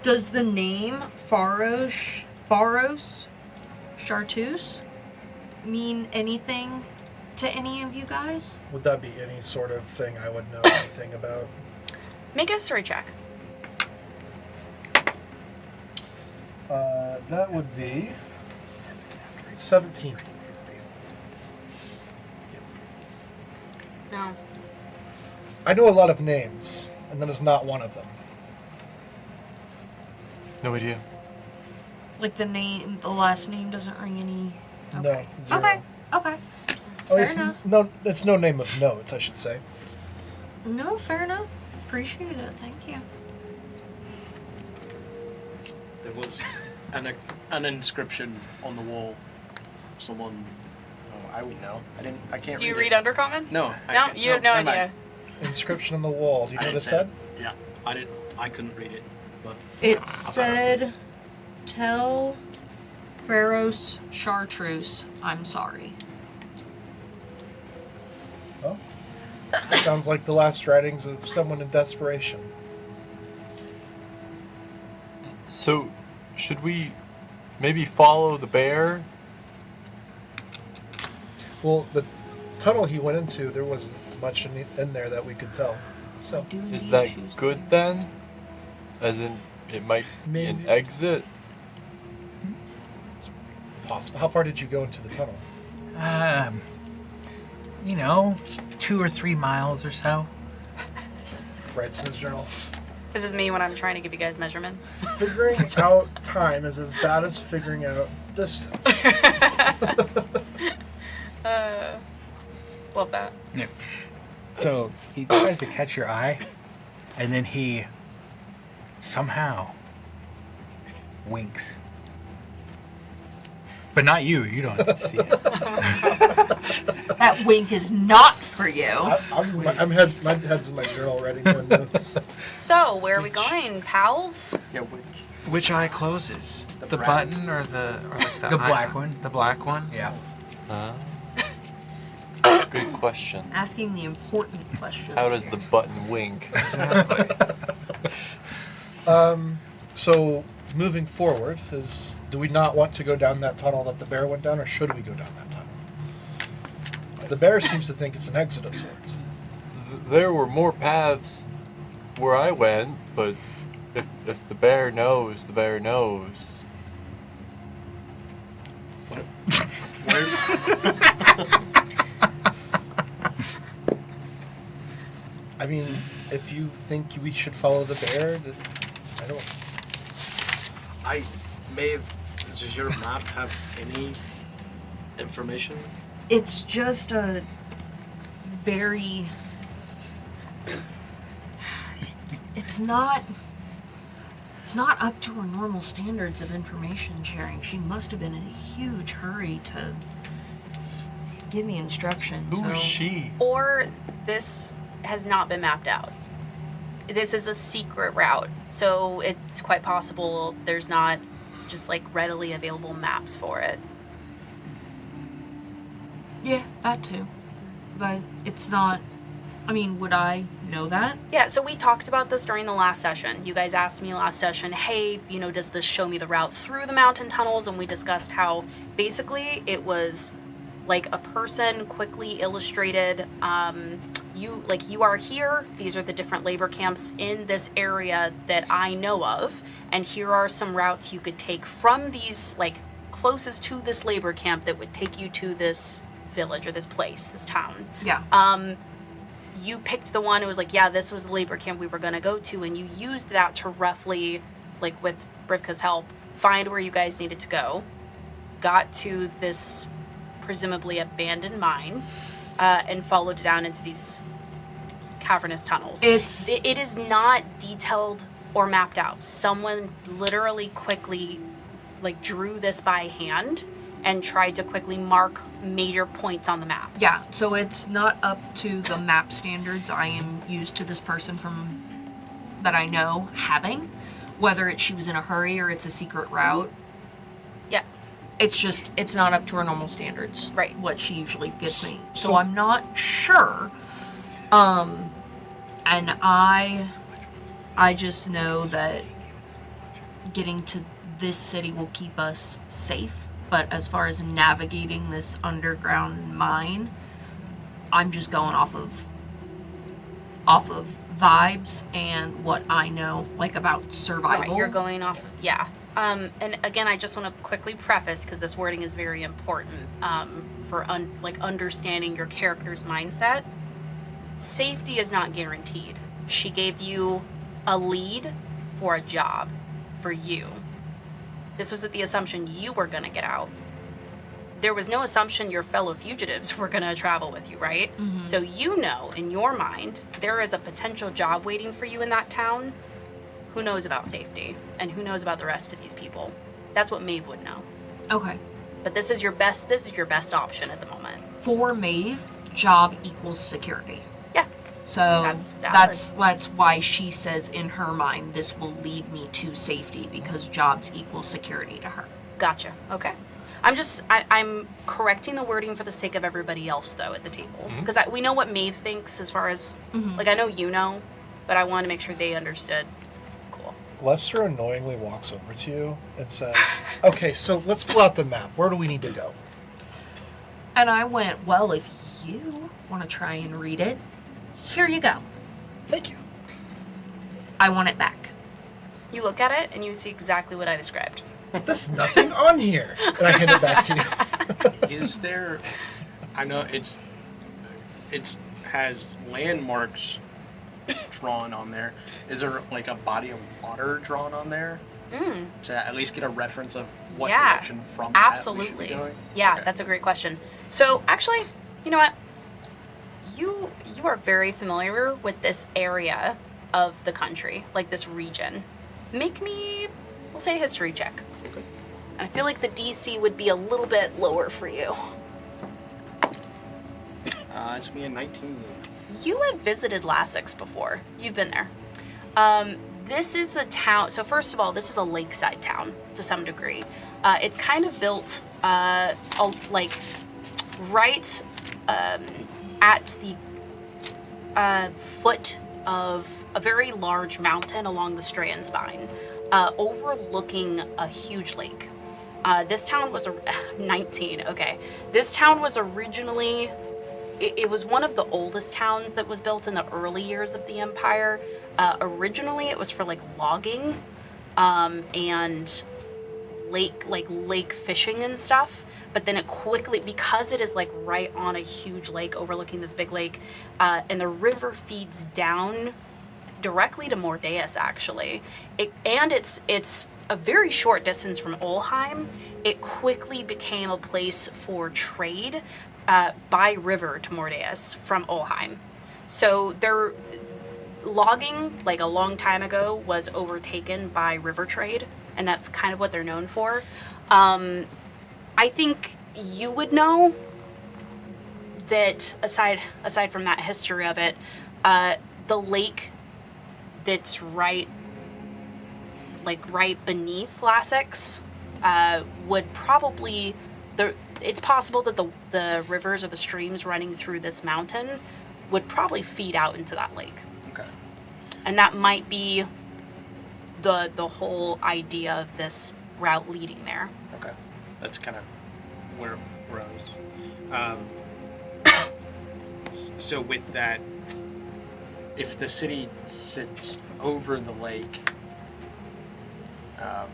Does the name Pharos Chartreuse mean anything to any of you guys? Would that be any sort of thing I would know anything about? Make a history check. That would be 17. No. I know a lot of names, and that is not one of them. No idea. Like the last name doesn't ring any... No, zero. Okay, okay. At least Fair enough. no, it's no name of note, I should say. No, fair enough. Appreciate it, thank you. There was an inscription on the wall. Someone. Oh, I would know. I can't. Do you read read it. Undercommon? No. No, you have no never idea. mind. Inscription on the wall. Do you know what it didn't said? say- Yeah, I didn't. I couldn't read it, but It said, "Tell Pharos Chartreuse I'm sorry." Oh. Sounds like the last writings of someone in desperation. So, should we maybe follow the bear? Well, the tunnel he went into, there wasn't much in there that we could tell. So Is that good then? As in, it might be an Maybe. exit? possible. How far did you go into the tunnel? 2 or 3 miles or so. Writes in his journal. This is me when I'm trying to give you guys measurements. Figuring out time is as bad as figuring out distance. Love that. Yeah. So he tries to catch your eye, and then he somehow winks. But not you. You don't see it. That wink is not for you. My head's in my journal writing down notes. So, where are we going, pals? Yeah, Which eye closes? The The black- button or like The eye- black one. The black one? Yeah. Good question. Asking the important questions. How does here. the button wink? Exactly. So moving forward, do we not want to go down that tunnel that the bear went down, or should we go down that tunnel? The bear seems to think it's an exit of sorts. There were more paths where I went, but if the bear knows, the bear knows. I mean, if you think we should follow the bear, I don't. Maeve, does your map have any information? It's just a very. It's not. It's not up to her normal standards of information sharing. She must have been in a huge hurry to give me instructions. Who is so- she? Or this has not been mapped out. This is a secret route, so it's quite possible there's not just like readily available maps for it. Yeah, that too. But it's not. I mean, would I know that? Yeah, so we talked about this during the last session. You guys asked me last session, hey, does this show me the route through the mountain tunnels? And we discussed how basically it was like a person quickly illustrated, you are here, these are the different labor camps in this area that I know of, and here are some routes you could take from these, like, closest to this labor camp that would take you to this village or this place, this town. Yeah. You picked the one, it was like, yeah, this was the labor camp we were going to go to, and you used that to roughly, like with Brivka's help, find where you guys needed to go, got to this presumably abandoned mine, and followed it down into these cavernous tunnels. It is not detailed or mapped out. Someone literally quickly, like, drew this by hand and tried to quickly mark major points on the map. Yeah, so it's not up to the map standards I am used to this person from that I know having, whether she was in a hurry or it's a secret route. Yeah. It's not up to her normal standards. Right. What she usually gives me. So so- I'm not sure. And I just know that getting to this city will keep us safe. But as far as navigating this underground mine, I'm just going off of vibes and what I know, like, about survival. Right, you're going off, yeah. And again, I just want to quickly preface, because this wording is very important for understanding your character's mindset. Safety is not guaranteed. She gave you a lead for a job for you. This was at the assumption you were going to get out. There was no assumption your fellow fugitives were going to travel with you, right? Mm-hmm. So you know, in your mind, there is a potential job waiting for you in that town. Who knows about safety? And who knows about the rest of these people? That's what Maeve would know. Okay. But this is your best option at the moment. For Maeve, job equals security. Yeah. So That's valid. that's why she says in her mind this will lead me to safety, because jobs equal security to her. Gotcha. Okay. I'm correcting the wording for the sake of everybody else, though, at the table. Because we know what Maeve thinks as far as, like, I know you know, but I want to make sure they understood. Cool. Lester annoyingly walks over to you and says, "Okay, so let's pull out the map. Where do we need to go?" And I went, well, if you want to try and read it, here you go. Thank you. I want it back. You look at it and you see exactly what I described. There's nothing on here. And I hand it back to you. Is there? I know it's it has landmarks drawn on there. Is there like a body of water drawn on there to at least get a reference of what direction from that we should be Absolutely. going? Yeah, Okay. that's a great question. So actually, you know what? You are very familiar with this area of the country, like this region. Make me, we'll say, a history check. Okay. And I feel like the DC would be a little bit lower for you. It's me a 19. You have visited Lassex before. You've been there. This is a town. So first of all, this is a lakeside town to some degree. It's kind of built like right at the foot of a very large mountain along the Strand Spine, overlooking a huge lake. This town was 19. Okay, this town was originally. It was one of the oldest towns that was built in the early years of the empire. Originally, it was for like logging and lake fishing and stuff. But then it quickly, because it is like right on a huge lake overlooking this big lake, and the river feeds down directly to Mordeus actually. It's a very short distance from Olheim. It quickly became a place for trade. By river to Mordeus from Olheim. So their logging, like a long time ago, was overtaken by river trade, and that's kind of what they're known for. I think you would know that aside from that history of it, the lake that's right beneath Lassex would probably it's possible that the rivers or the streams running through this mountain would probably feed out into that lake. Okay. And that might be the whole idea of this route leading there. Okay. That's kind of where I was. So with that, if the city sits over the lake, I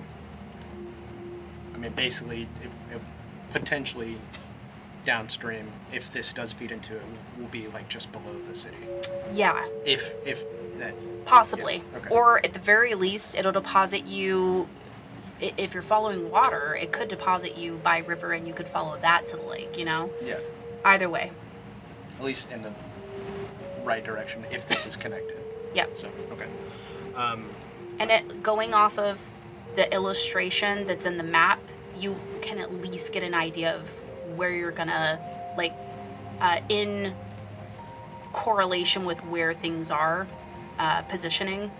mean, basically, if potentially downstream, if this does feed into it, will be like just below the city. Yeah, If that. possibly. Yeah, okay. Or at the very least, it'll deposit you. If you're following water, it could deposit you by river, and you could follow that to the lake. You know. Yeah. Either way. At least in the right direction, if this is connected. Yep. So okay. And going off of the illustration that's in the map, you can at least get an idea of where you're gonna, in correlation with where things are, positioning,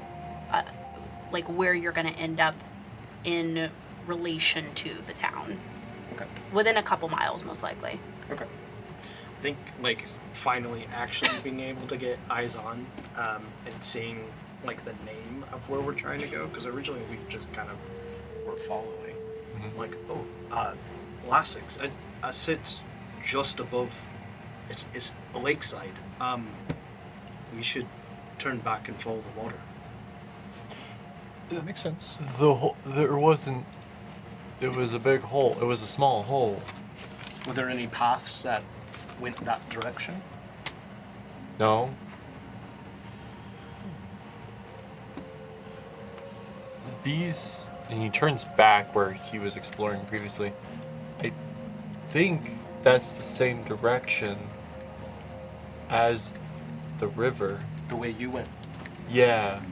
where you're gonna end up in relation to the town. Okay. Within a couple miles, most likely. Okay. I think finally actually being able to get eyes on and seeing the name of where we're trying to go, because originally we just kind of were following. Lassex. It sits just above. It's a lakeside. We should turn back and follow the water. That makes sense. There wasn't. It was a big hole. It was a small hole. Were there any paths that went that direction? No. These, and he turns back where he was exploring previously. I think that's the same direction as the river. The way you went. Yeah.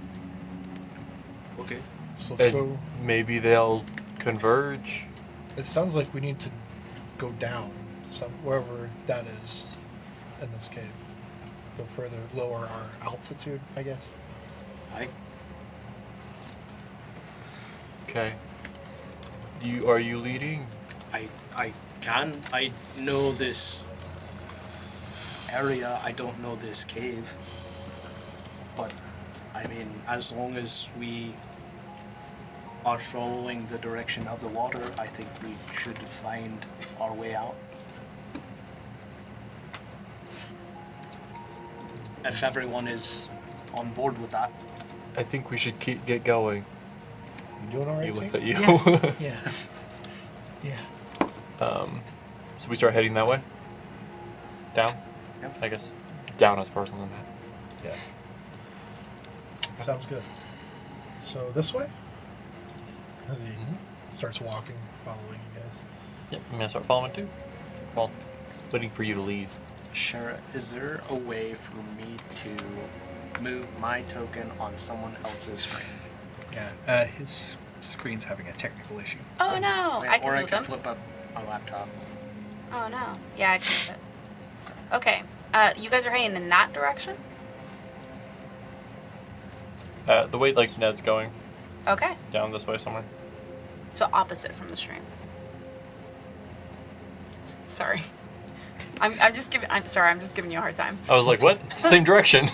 Okay. So let's And go. maybe they'll converge. It sounds like we need to go down wherever that is in this cave. Go further, lower our altitude, I guess. Okay. Are you leading? I can. I know this area. I don't know this cave. But, I mean, as long as we are following the direction of the water, I think we should find our way out. If everyone is on board with that. I think we should get going. You doing all right? He looks Jake? at you. Yeah. Yeah. So we start heading that way? Down? Yep. I guess. down as far as on the map. Yeah. Sounds good. So this way? As he starts walking, following you guys. Yep, I'm gonna start following too. Well, waiting for you to leave. Shara, is there a way for me to move my token on someone else's screen? Yeah, his screen's having a technical issue. Oh no, I can or I move can him. flip up my laptop. Oh no. Yeah, I can move it. Okay. You guys are heading in that direction? The way like Ned's going Okay. down this way somewhere. So opposite from the stream. Sorry. I'm just giving you a hard time. I was like, what? It's the same direction.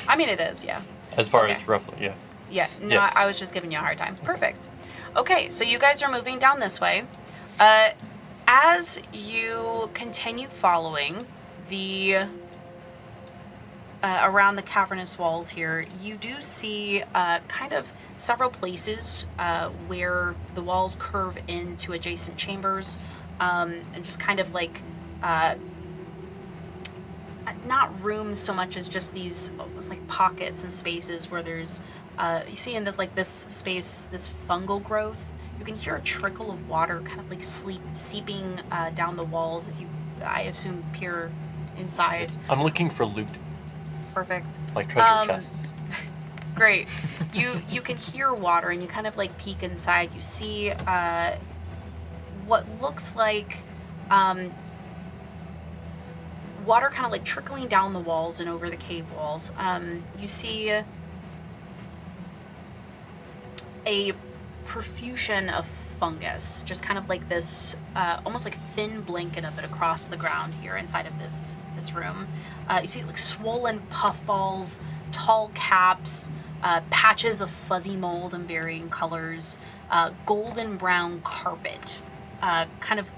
I mean it is, yeah. As far Okay. as roughly, yeah. Yeah, no, Yes. I was just giving you a hard time. Perfect. Okay, so you guys are moving down this way. As you continue following the around the cavernous walls here, you do see kind of several places where the walls curve into adjacent chambers, and just kind of like not rooms so much as just these almost like pockets and spaces where there's you see in this space this fungal growth. You can hear a trickle of water kind of like seeping down the walls as you, I assume, peer inside. I'm looking for loot, Perfect. like treasure chests. Great. You can hear water and you kind of like peek inside. You see what looks like water kind of like trickling down the walls and over the cave walls. You see a profusion of fungus, just kind of like this almost like thin blanket of it across the ground here inside of this room. You see like swollen puffballs, tall caps, patches of fuzzy mold in varying colors, golden brown carpet, kind of,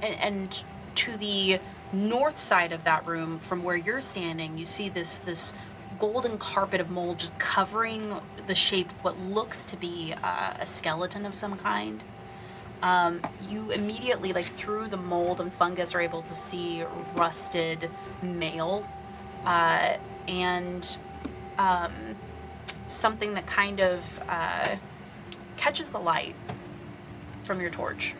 and to the north side of that room from where you're standing, you see this golden carpet of mold just covering the shape of what looks to be a skeleton of some kind. You immediately, like through the mold and fungus, are able to see rusted mail and something that kind of catches the light from your torch.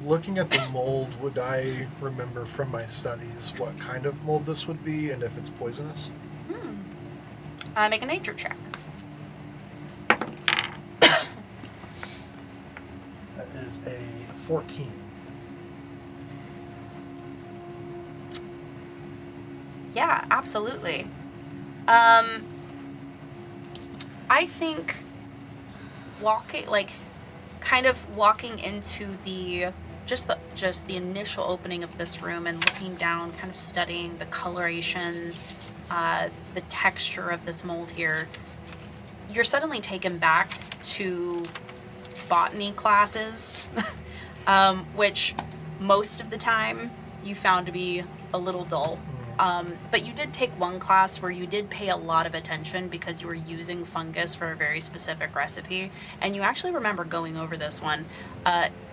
Looking at the mold, would I remember from my studies what kind of mold this would be and if it's poisonous? Make a nature check. That is a 14. Yeah, absolutely. I think kind of walking into the initial opening of this room and looking down, kind of studying the coloration, the texture of this mold here, you're suddenly taken back to botany classes, which most of the time you found to be a little dull. But you did take one class where you did pay a lot of attention because you were using fungus for a very specific recipe, and you actually remember going over this one.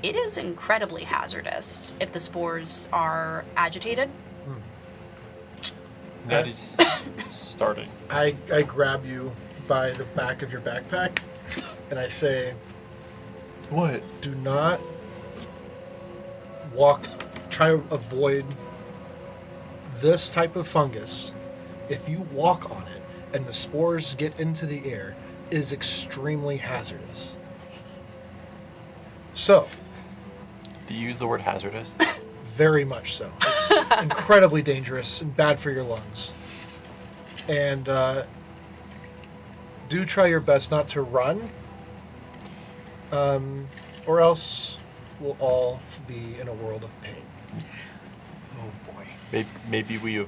It is incredibly hazardous if the spores are agitated. That is starting. I grab you by the back of your backpack and I say, What? do not try to avoid this type of fungus. If you walk on it and the spores get into the air, it is extremely hazardous. So, Do you use the word hazardous? very much so. It's incredibly dangerous and bad for your lungs. And do try your best not to run, or else we'll all be in a world of pain. Oh boy. Maybe we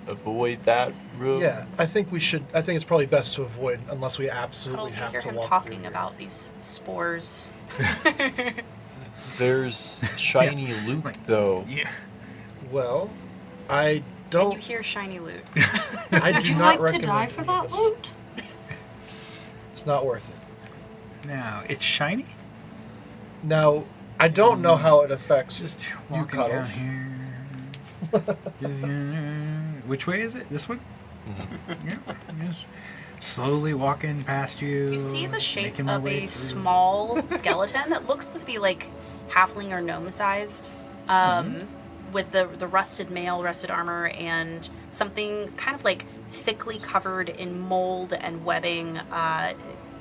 avoid that room. Yeah, I think we should. I think it's probably best to avoid unless we absolutely Also have hear to him walk talking through about these spores. There's shiny loot though. Yeah. here. Well, I And don't. you hear shiny loot. I Would do you not like to die recommend for any that of this. loot? It's not worth it. Now it's shiny. Now, I don't know how it affects Just you, walking down Cuddles. here. Just, which way is it? This one? Mm-hmm. Yeah. Just slowly walking past you. You see the shape making my of way a through. small skeleton that looks to be like halfling or gnome sized, with the rusted mail, rusted armor, and something kind of like thickly covered in mold and webbing.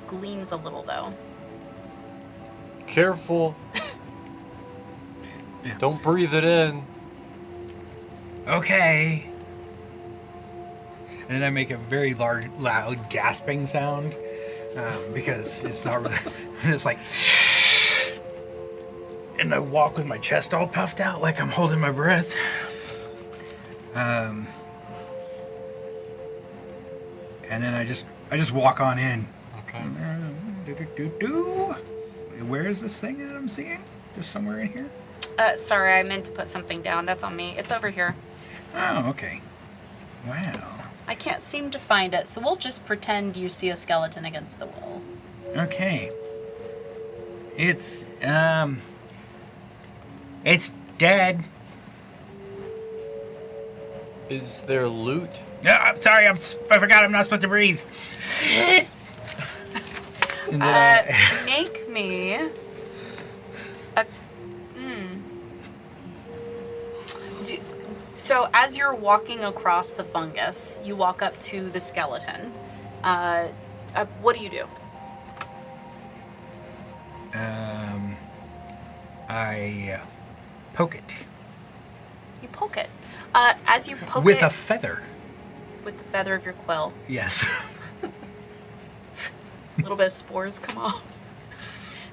Gleams a little though. Careful. Yeah. Don't breathe it in. Okay. And then I make a very loud gasping sound because it's not really. And it's like. And I walk with my chest all puffed out like I'm holding my breath. And then I just walk on in. Okay. Where is this thing that I'm seeing? Just somewhere in here? Sorry, I meant to put something down. That's on me. It's over here. Oh, okay. Wow. I can't seem to find it, so we'll just pretend you see a skeleton against the wall. Okay. It's dead. Is there loot? No, I'm sorry. I forgot I'm not supposed to breathe. And then Make me a. So as you're walking across the fungus, you walk up to the skeleton. What do you do? I poke it You poke it. As you poke with it a feather. with the feather of your quill, Yes. a little bit of spores come off.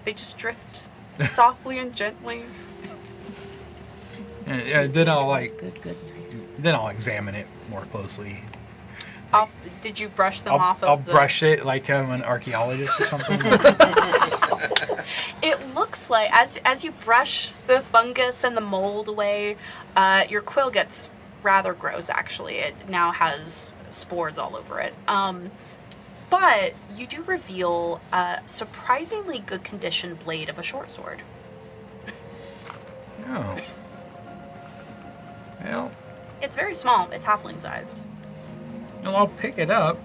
They just drift softly and gently. Then I'll Good. then I'll examine it more closely. Off. Did you brush them off of I'll the... brush it like I'm an archaeologist or something. It looks like, as you brush the fungus and the mold away, your quill gets rather gross, actually. It now has spores all over it. But you do reveal a surprisingly good condition blade of a short sword. Oh. Well, It's very small. It's halfling sized. I'll pick it up,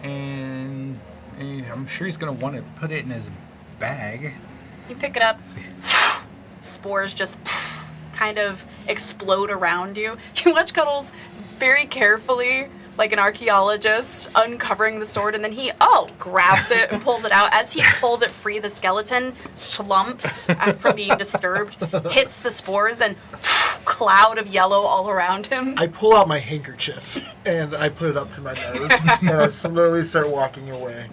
and I'm sure he's gonna want to put it in his bag. You pick it up. Spores just kind of explode around you. You watch Cuddles very carefully, like an archaeologist, uncovering the sword, and then he, grabs it and pulls it out. As he pulls it free, the skeleton slumps from being disturbed, hits the spores, and cloud of yellow all around him. I pull out my handkerchief and I put it up to my nose and I slowly start walking away.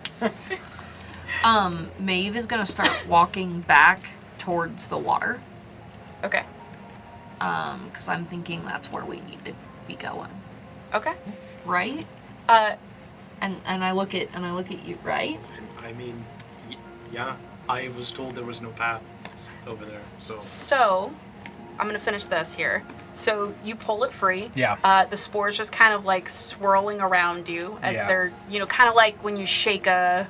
Maeve is gonna start walking back towards the water. Okay. Because I'm thinking that's where we need to be going, Okay. right? And I look at you, right? I mean, yeah, I was told there was no path over there, so. So, I'm going to finish this here. So, you pull it free. Yeah. The spores just kind of like swirling around you as Yeah. they're, kind of like when you shake a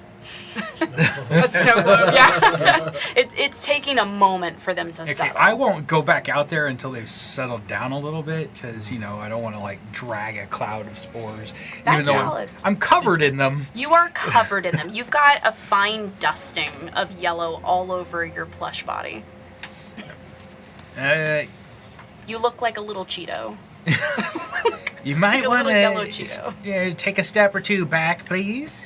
snow globe. Yeah. It's taking a moment for them to Okay, settle. I won't go back out there until they've settled down a little bit, because I don't want to like drag a cloud of spores. That's even though valid. I'm covered in them. You are covered in them. You've got a fine dusting of yellow all over your plush body. You look like a little Cheeto. You might Like a want little yellow Cheeto. to take a step or two back, please.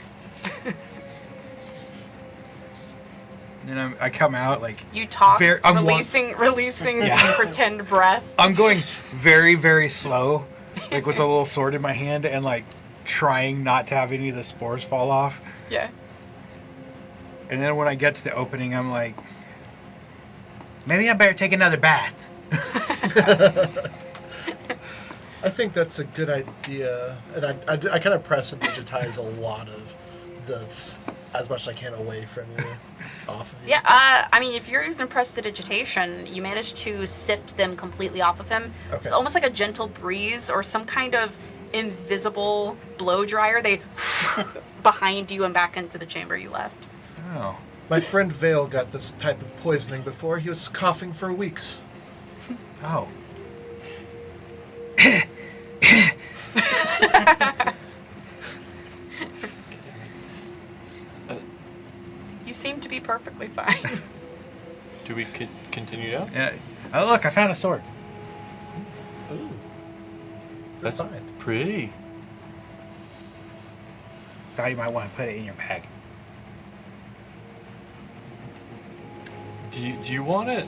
Then I come out like You talk, I'm releasing Yeah. pretend breath. I'm going very, very slow, like with a little sword in my hand, and like trying not to have any of the spores fall off. Yeah. And then when I get to the opening, I'm like, maybe I better take another bath. I think that's a good idea, and I kind of press and digitize a lot of this as much as I can away from you, off of you. Yeah, I mean, if you're using prestidigitation, you manage to sift them completely off of him. Okay. Almost like a gentle breeze or some kind of invisible blow dryer. They behind you and back into the chamber you left. Oh. My friend Vale got this type of poisoning before. He was coughing for weeks. Oh. You seem to be perfectly fine. Do we continue now? Yeah. Oh, look, I found a sword. Ooh. That's fine. pretty. Thought you might want to put it in your bag. Do you want it?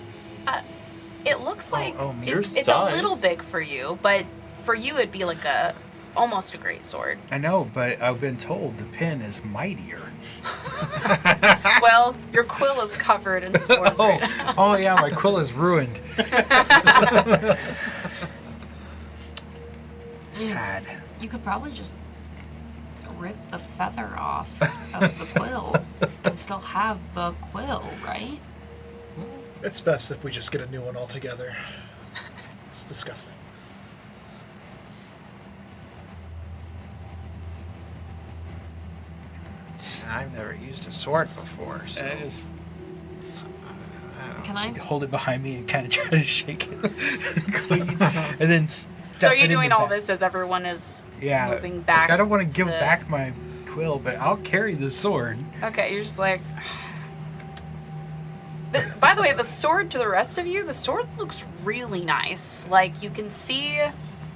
It looks like your it's a little size. big for you, but for you it'd be like almost a great sword. I know, but I've been told the pin is mightier. Well, your quill is covered in spores right now. Oh yeah, my quill is ruined. Sad. You could probably just rip the feather off of the quill and still have the quill, right? It's best if we just get a new one altogether. It's disgusting. I've never used a sword before, so That is- I don't Can I? hold it behind me and kind of try to shake it clean, and then. So stuff are you it in doing the all bag. this as everyone is Yeah. moving back? I don't want to give the- back my quill, but I'll carry the sword. Okay, you're just like. By the way, the sword to the rest of you, the sword looks really nice. Like you can see,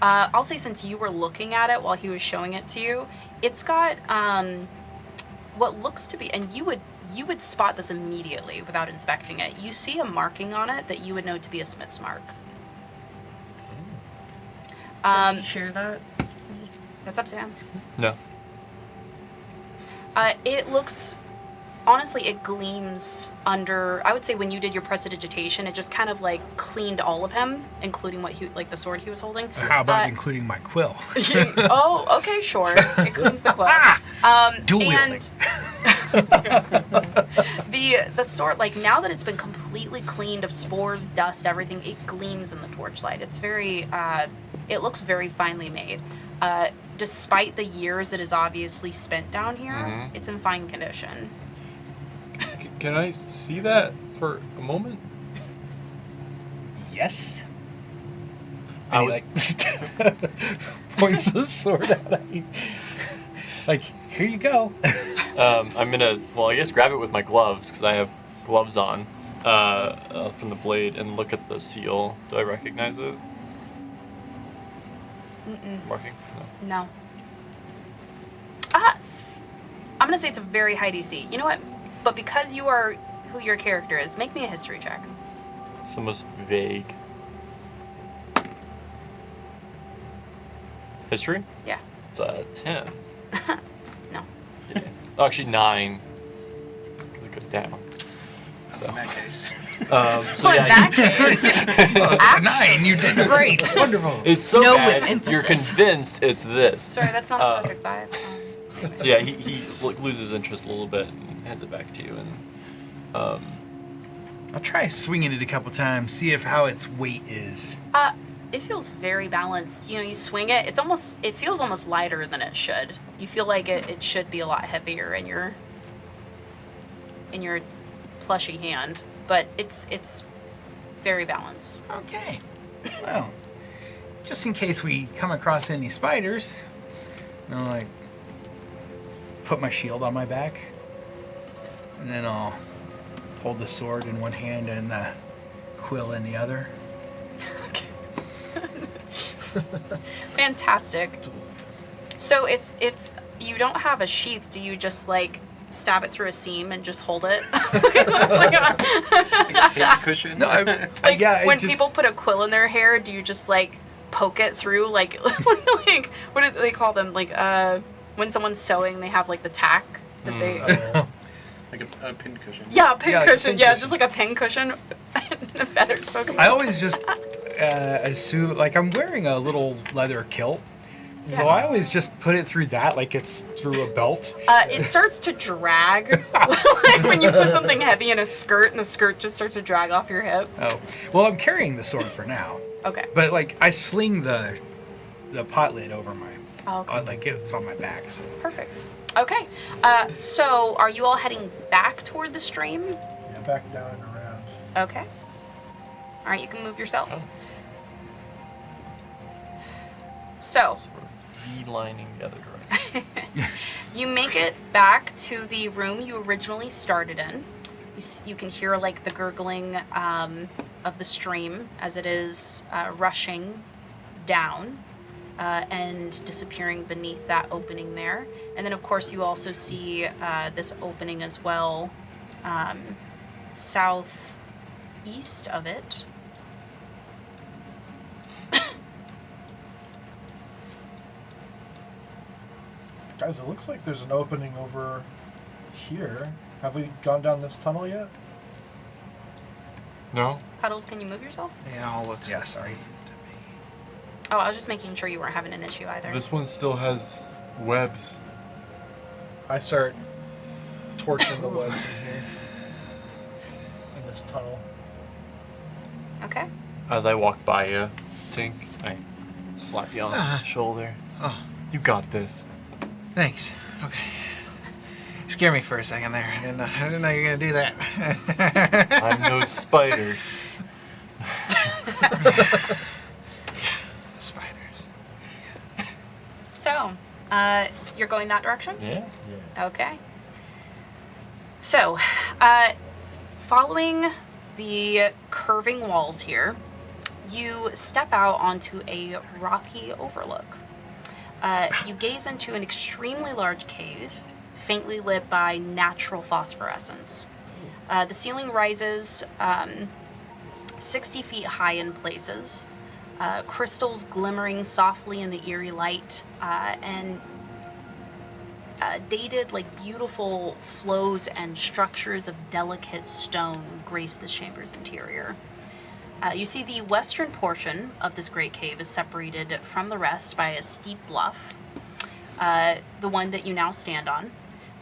I'll say since you were looking at it while he was showing it to you, it's got what looks to be, and you would spot this immediately without inspecting it. You see a marking on it that you would know to be a smith's mark. Does he share that? That's up to him. No. It looks, honestly, it gleams under, I would say when you did your prestidigitation, it just kind of like cleaned all of him, including what he, like the sword he was holding. How about including my quill? Oh, okay, sure. It cleans the quill. Dual and the sword, like now that it's been completely cleaned of spores, dust, everything, it gleams in the torchlight. It's very, it looks very finely made. Despite the years it is obviously spent down here, it's in fine condition. Can I see that for a moment? Yes. I And he would- like points the sword at you. Like, here you go. I'm gonna, well, I guess grab it with my gloves because I have gloves on from the blade and look at the seal. Do I recognize it? Marking? No. No. I'm gonna say it's a very high DC. You know what? But because you are who your character is, make me a history check. It's the most vague. History? Yeah. It's a 10. No. Yeah. Oh, actually 9. Because it goes down. So, In that case. so In yeah, that case, 9, you did great. Wonderful. it's so No, bad. with You're emphasis. convinced it's this. sorry, that's not a perfect 5. So yeah, he loses interest a little bit and hands it back to you. And I'll try swinging it a couple times, see if how its weight is. It feels very balanced. You know, you swing it, it feels almost lighter than it should. You feel like it should be a lot heavier in your plushy hand, but it's very balanced. Okay. Well, just in case we come across any spiders, I'll like put my shield on my back, and then I'll hold the sword in one hand and the quill in the other. Fantastic. So if you don't have a sheath, do you just like stab it through a seam and just hold it? Cushion. No, Like yeah. when it just, people put a quill in their hair, do you just like poke it through like like what do they call them? Like when someone's sewing, they have like the tack that they Like a pin cushion. yeah, pin Yeah, like a cushion. pin Yeah, cushion. just like a pin cushion. The feathers poking. I always just assume, like, I'm wearing a little leather kilt, so Yeah. I always just put it through that, like it's through a belt. It starts to drag like when you put something heavy in a skirt, and the skirt just starts to drag off your hip. Oh, well, I'm carrying the sword for now, Okay. but like I sling the pot lid over my, Oh, okay. like it's on my back. So Perfect. Okay. So are you all heading back toward the stream? Yeah, back down and around. Okay. All right, you can move yourselves. So, beelining the other direction. You make it back to the room you originally started in. You can hear like the gurgling of the stream as it is rushing down and disappearing beneath that opening there. And then, of course, you also see this opening as well, southeast of it. Guys, it looks like there's an opening over here. Have we gone down this tunnel yet? No? Cuddles, can you move yourself? It all looks Yes, the sorry. same to me. Oh, I was just making sure you weren't having an issue either. This one still has webs. I start torching the webs in here. In this tunnel. Okay. As I walk by you, Tink, I slap you on the shoulder. Oh, You got this. thanks. Okay. You scared me for a second there. I didn't know you were gonna do that. I'm no spider. Spiders. So, you're going that direction? Yeah? Okay. So, following the curving walls here, you step out onto a rocky overlook. You gaze into an extremely large cave, faintly lit by natural phosphorescence. The ceiling rises 60 feet high in places, crystals glimmering softly in the eerie light, and dated, like beautiful flows and structures of delicate stone grace the chamber's interior. You see the western portion of this great cave is separated from the rest by a steep bluff, the one that you now stand on.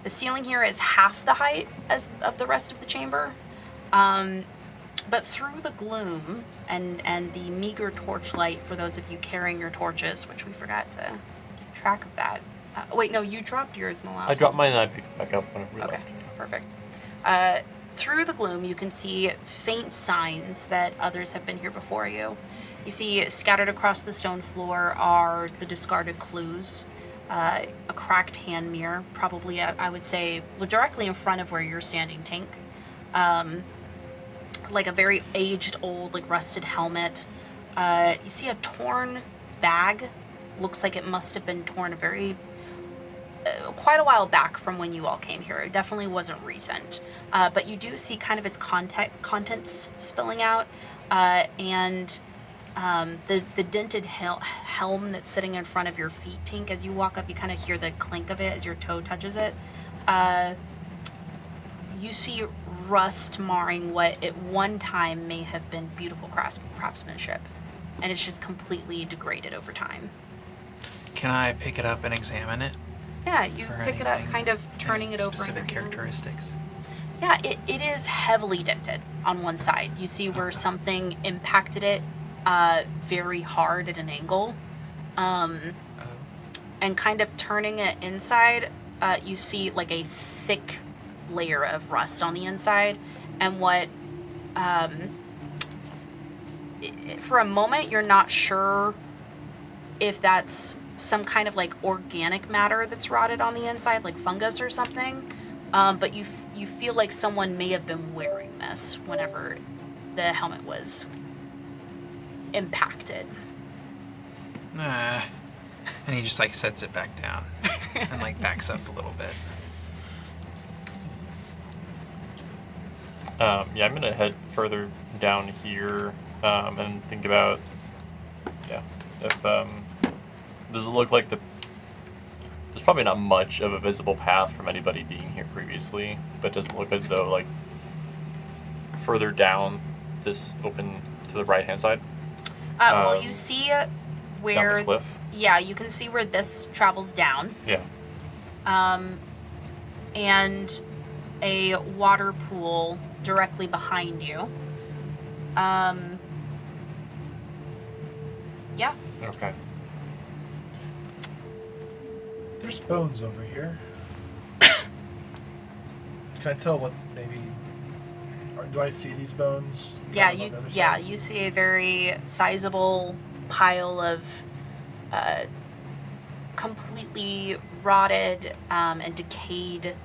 The ceiling here is half the height as of the rest of the chamber, but through the gloom and the meager torchlight for those of you carrying your torches, which we forgot to keep track of that. Wait, no, you dropped yours in the last I dropped one. mine and I picked it back up when we Okay, left. perfect. Through the gloom, you can see faint signs that others have been here before you. You see scattered across the stone floor are the discarded clues, a cracked hand mirror, probably, I would say, directly in front of where you're standing, Tink. Like a very aged, old, like rusted helmet. You see a torn bag. Looks like it must have been torn quite a while back from when you all came here. It definitely wasn't recent. But you do see kind of its contents spilling out, and the dented helm that's sitting in front of your feet, Tink. As you walk up, you kind of hear the clink of it as your toe touches it. You see rust marring what at one time may have been beautiful craftsmanship, and it's just completely degraded over time. Can I pick it up and examine it? Yeah, you For pick it up, anything? kind of turning Any it over. in Specific your hands. characteristics. Yeah, it is heavily dented on one side. You see where something impacted it very hard at an angle. And kind of turning it inside, you see like a thick layer of rust on the inside. And what, for a moment, you're not sure if that's some kind of like organic matter that's rotted on the inside, like fungus or something. But you feel like someone may have been wearing this whenever the helmet was impacted. And he just like sets it back down and like backs up a little bit. Yeah, I'm gonna head further down here and think about, if does it look like there's probably not much of a visible path from anybody being here previously, but does it look as though like further down this open to the right hand side? Well, you see where Down the cliff? Yeah, you can see where this travels down. Yeah. And a water pool directly behind you. Yeah. Okay. There's bones over here. Can I tell what maybe? Or do I see these bones? Yeah, kind of on the other yeah, side? you see a very sizable pile of completely rotted and decayed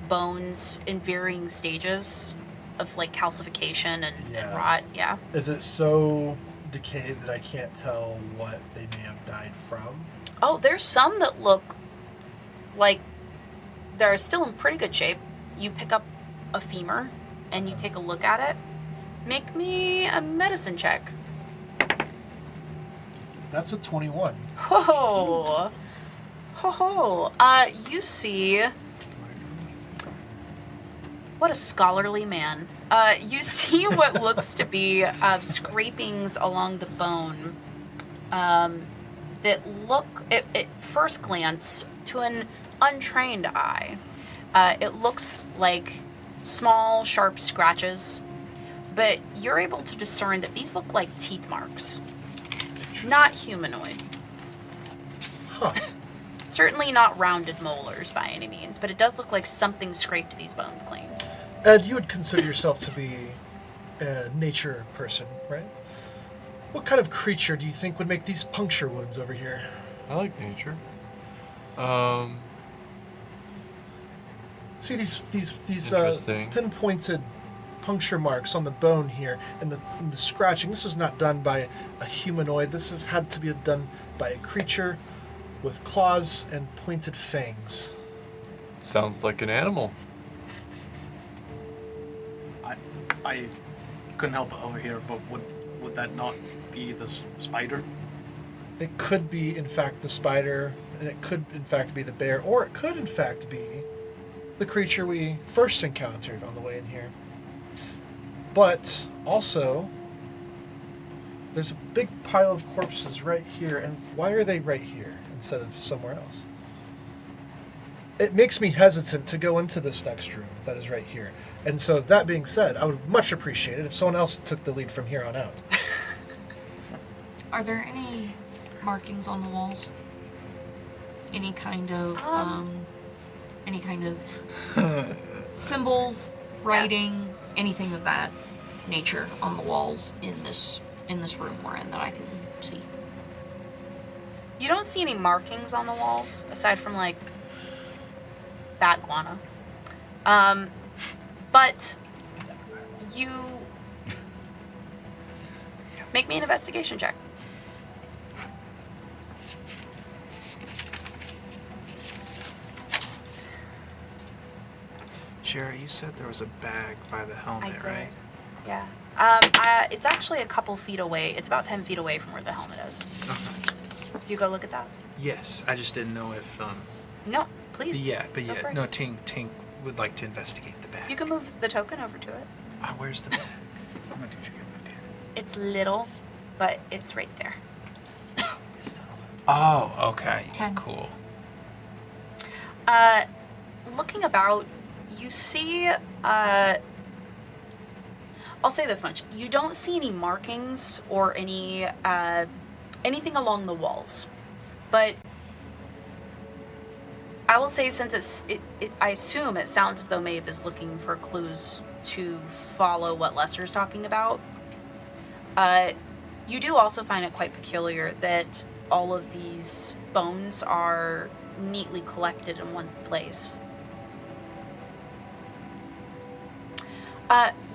bones in varying stages of like calcification and Yeah. rot. Yeah. Is it so decayed that I can't tell what they may have died from? Oh, there's some that look like they're still in pretty good shape. You pick up a femur and you take a look at it. Make me a medicine check. That's a 21. Ho ho. You see. What a scholarly man. You see what looks to be scrapings along the bone that look, at first glance, to an untrained eye, it looks like small, sharp scratches, but you're able to discern that these look like teeth marks. Not humanoid. Huh. Certainly not rounded molars by any means, but it does look like something scraped these bones clean. Ed, you would consider yourself to be a nature person, right? What kind of creature do you think would make these puncture wounds over here? I like nature. See these Interesting. pinpointed puncture marks on the bone here, and the scratching. This is not done by a humanoid. This has had to be done by a creature with claws and pointed fangs. Sounds like an animal. I couldn't help but overhear, but would that not be the spider? It could be, in fact, the spider, and it could, in fact, be the bear, or it could, in fact, be the creature we first encountered on the way in here. But also, there's a big pile of corpses right here, and why are they right here instead of somewhere else? It makes me hesitant to go into this next room that is right here. And so, that being said, I would much appreciate it if someone else took the lead from here on out. Are there any markings on the walls? Any kind of symbols, writing, anything of that nature on the walls in this room we're in that I can see? You don't see any markings on the walls aside from like bat guano. But you make me an investigation check. Jerry, you said there was a bag by the helmet, did. right? Yeah. It's actually a couple feet away. It's about 10 feet away from where the helmet is. Okay. You go look at that. Yes, I just didn't know if No, please. Yeah, but Go yeah, for it. no. Tink would like to investigate the bag. You can move the token over to it. Where's the bag? I'm gonna teach you good idea. It's little, but it's right there. Oh, okay. 10. Cool. Looking about, you see, I'll say this much. You don't see any markings or any, anything along the walls. But I will say, since I assume it sounds as though Maeve is looking for clues to follow what Lester's talking about. You do also find it quite peculiar that all of these bones are neatly collected in one place.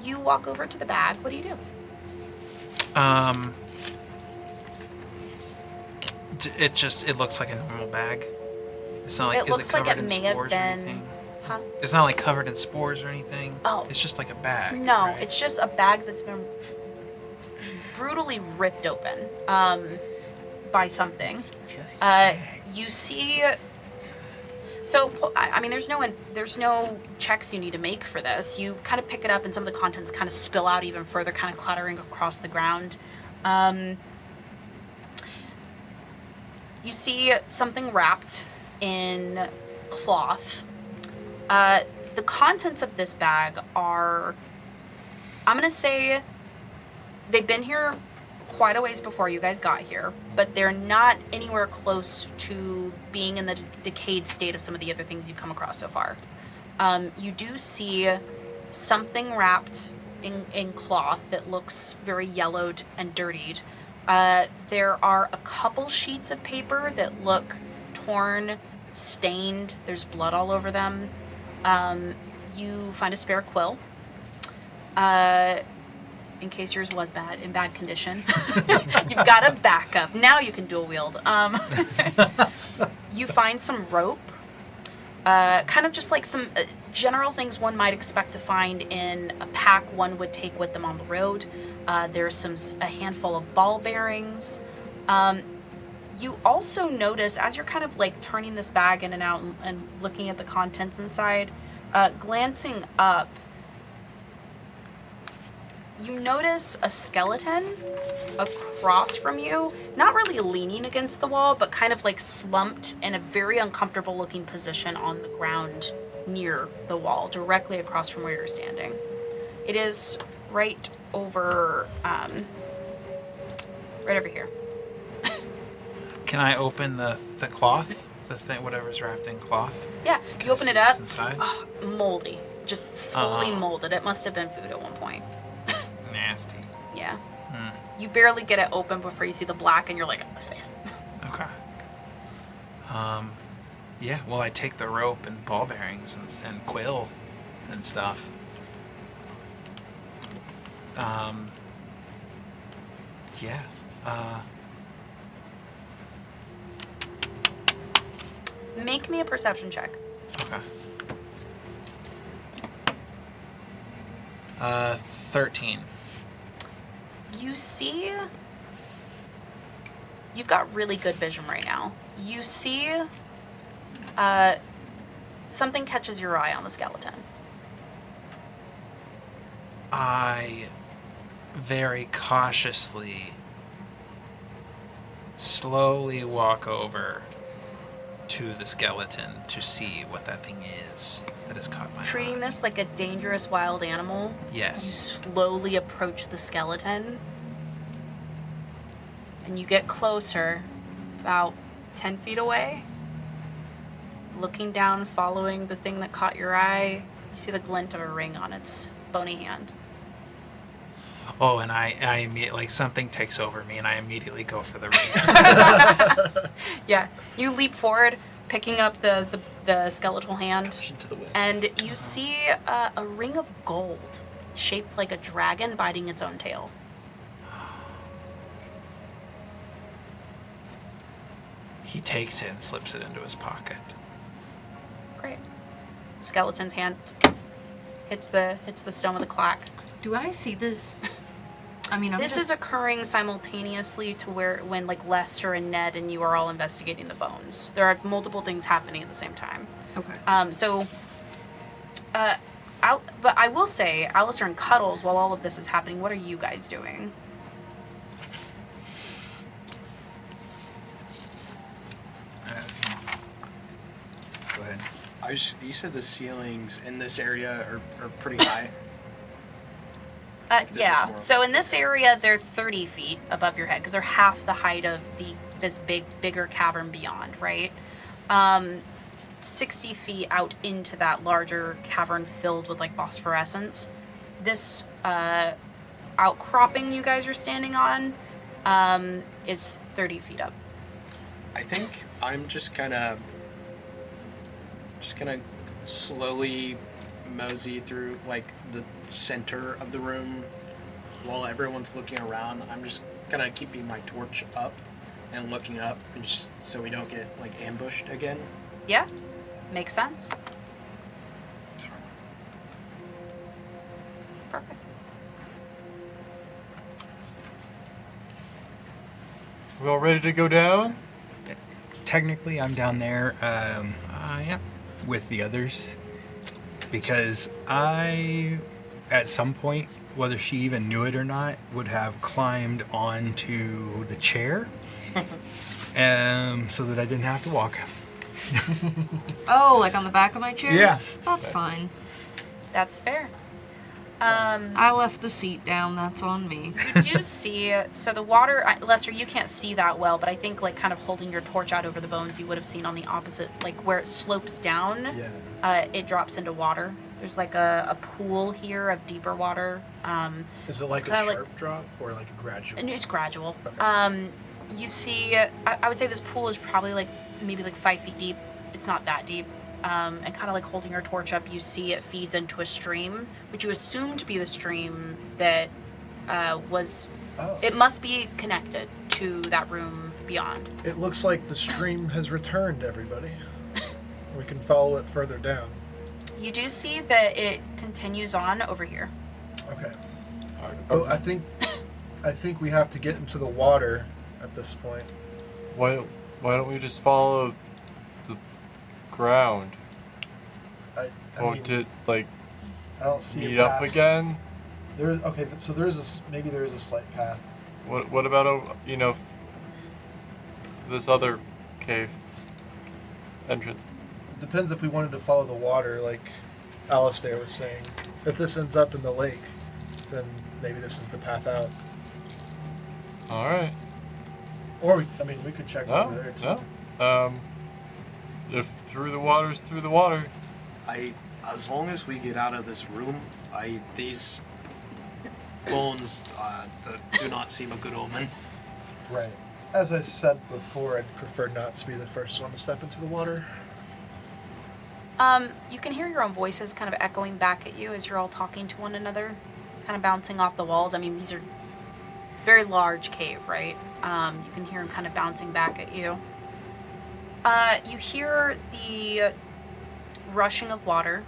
You walk over to the bag. What do you do? It looks like a normal bag. It's not like It looks like covered it in may have spores or been. anything? Huh? It's not like covered in spores or anything. Oh. It's just like a bag. No, right? it's just a bag that's been brutally ripped open by something. You see. So, I mean, there's no checks you need to make for this. You kind of pick it up, and some of the contents kind of spill out even further, kind of clattering across the ground. You see something wrapped in cloth. The contents of this bag are, I'm gonna say, they've been here quite a ways before you guys got here, but they're not anywhere close to being in the decayed state of some of the other things you've come across so far. You do see something wrapped in cloth that looks very yellowed and dirtied. There are a couple sheets of paper that look torn, stained. There's blood all over them. You find a spare quill. In case yours was in bad condition. You've got a backup. Now you can dual wield. You find some rope. Kind of just like some general things one might expect to find in a pack one would take with them on the road. There's a handful of ball bearings. You also notice, as you're kind of like turning this bag in and out and looking at the contents inside, glancing up, you notice a skeleton across from you, not really leaning against the wall, but kind of like slumped in a very uncomfortable looking position on the ground near the wall, directly across from where you're standing. It is right over here. Can I open the cloth? The thing, whatever's wrapped in cloth? Yeah, Can you I open see it up. what's inside? Oh, moldy. Just fully molded. It must have been food at one point. Nasty. Yeah. You barely get it open before you see the black and you're like... Okay. Yeah, well, I take the rope and ball bearings and quill and stuff. Yeah. Make me a perception check. Okay. 13. You see... You've got really good vision right now. You see... something catches your eye on the skeleton. I very cautiously, slowly walk over to the skeleton to see what that thing is that has caught my eye. Treating this like a dangerous wild animal, you Yes. slowly approach the skeleton. And you get closer, about 10 feet away. Looking down, following the thing that caught your eye, you see the glint of a ring on its bony hand. Oh, and I immediately, like, something takes over me, and I immediately go for the ring. Yeah, you leap forward, picking up the skeletal hand, To the wind. and you see a ring of gold, shaped like a dragon biting its own tail. He takes it and slips it into his pocket. Great. Skeleton's hand hits the stone with a clack. Do I see this? I mean, This is occurring simultaneously to when like Lester and Ned and you are all investigating the bones. There are multiple things happening at the same time. okay. But I will say, Alistair and Cuddles, while all of this is happening, what are you guys doing? Go ahead. You said the ceilings in this area are pretty high. This Yeah. is more- So in this area, they're 30 feet above your head because they're half the height of this bigger cavern beyond, right? 60 feet out into that larger cavern filled with like phosphorescence. This outcropping you guys are standing on is 30 feet up. I think I'm just gonna slowly mosey through like the center of the room while everyone's looking around. I'm just kind of keeping my torch up and looking up, and just so we don't get like ambushed again. Yeah, makes sense. Perfect. We all ready to go down? Technically, I'm down there Yep. with the others because I, at some point, whether she even knew it or not, would have climbed onto the chair so that I didn't have to walk. Oh, like on the back of my chair? Yeah. That's fine. That's fair. I left the seat down. That's on me. You do see, so the water, Lester, you can't see that well, but I think like kind of holding your torch out over the bones, you would have seen on the opposite, like where it slopes down, it drops into water. There's like a pool here of deeper water. Is it like a Kinda like- sharp drop or like a gradual? And it's gradual. You see, I would say this pool is probably like maybe like 5 feet deep. It's not that deep. And kind of like holding your torch up, you see it feeds into a stream, which you assume to be the stream that was. Oh. It must be connected to that room beyond. It looks like the stream has returned, everybody. We can follow it further down. You do see that it continues on over here. Okay. Oh, I think we have to get into the water at this point. Why don't we just follow the ground? I Won't mean, it like I don't see meet a up path. again? So maybe there is a slight path. What about this other cave entrance? Depends if we wanted to follow the water, like Alistair was saying. If this ends up in the lake, then maybe this is the path out. All right. Or we could check over there too. No. If through the water's through the water. As long as we get out of this room, these bones do not seem a good omen. Right. As I said before, I'd prefer not to be the first one to step into the water. You can hear your own voices kind of echoing back at you as you're all talking to one another, kind of bouncing off the walls. I mean, it's a very large cave, right? You can hear them kind of bouncing back at you. You hear the rushing of water.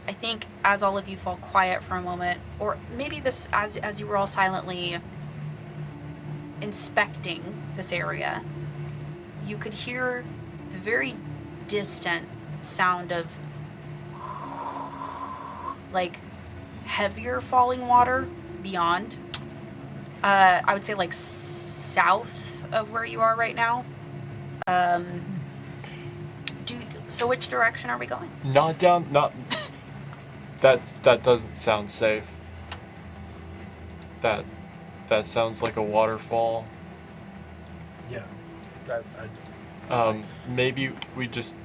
I think as all of you fall quiet for a moment, or maybe this as you were all silently inspecting this area, you could hear the very distant sound of like heavier falling water beyond. I would say like south of where you are right now. So which direction are we going? Not down. Not. That doesn't sound safe. That sounds like a waterfall. Yeah. Maybe we just.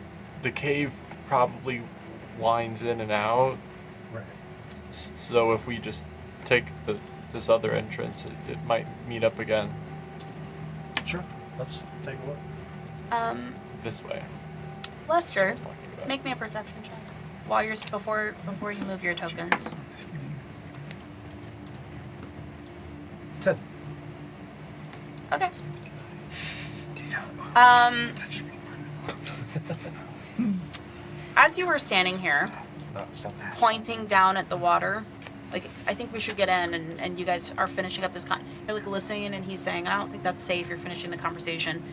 The cave probably winds in and out. Right. So if we just take this other entrance, it might meet up again. Sure. Let's take a look. This way. Lester, I was talking about. make me a perception check while you're before you move your tokens. 10. Okay. As you were standing here, It's not something. pointing down at the water, like, I think we should get in, and you guys are finishing up this you're like listening, and he's saying, I don't think that's safe, you're finishing the conversation.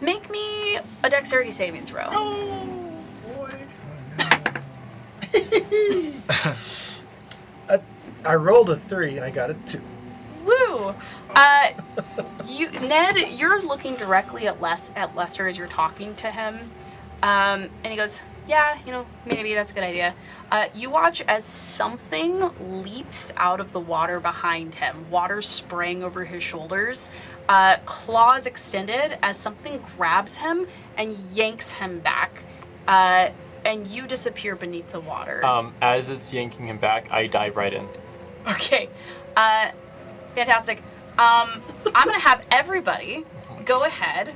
Make me a dexterity saving throw. Oh, boy. I rolled a 3 and I got a 2. Woo! Ned, you're looking directly at Lester as you're talking to him, and he goes, "Yeah, maybe that's a good idea." You watch as something leaps out of the water behind him, water spraying over his shoulders, claws extended as something grabs him and yanks him back, and you disappear beneath the water. As it's yanking him back, I dive right in. Okay. Fantastic. I'm gonna have everybody go ahead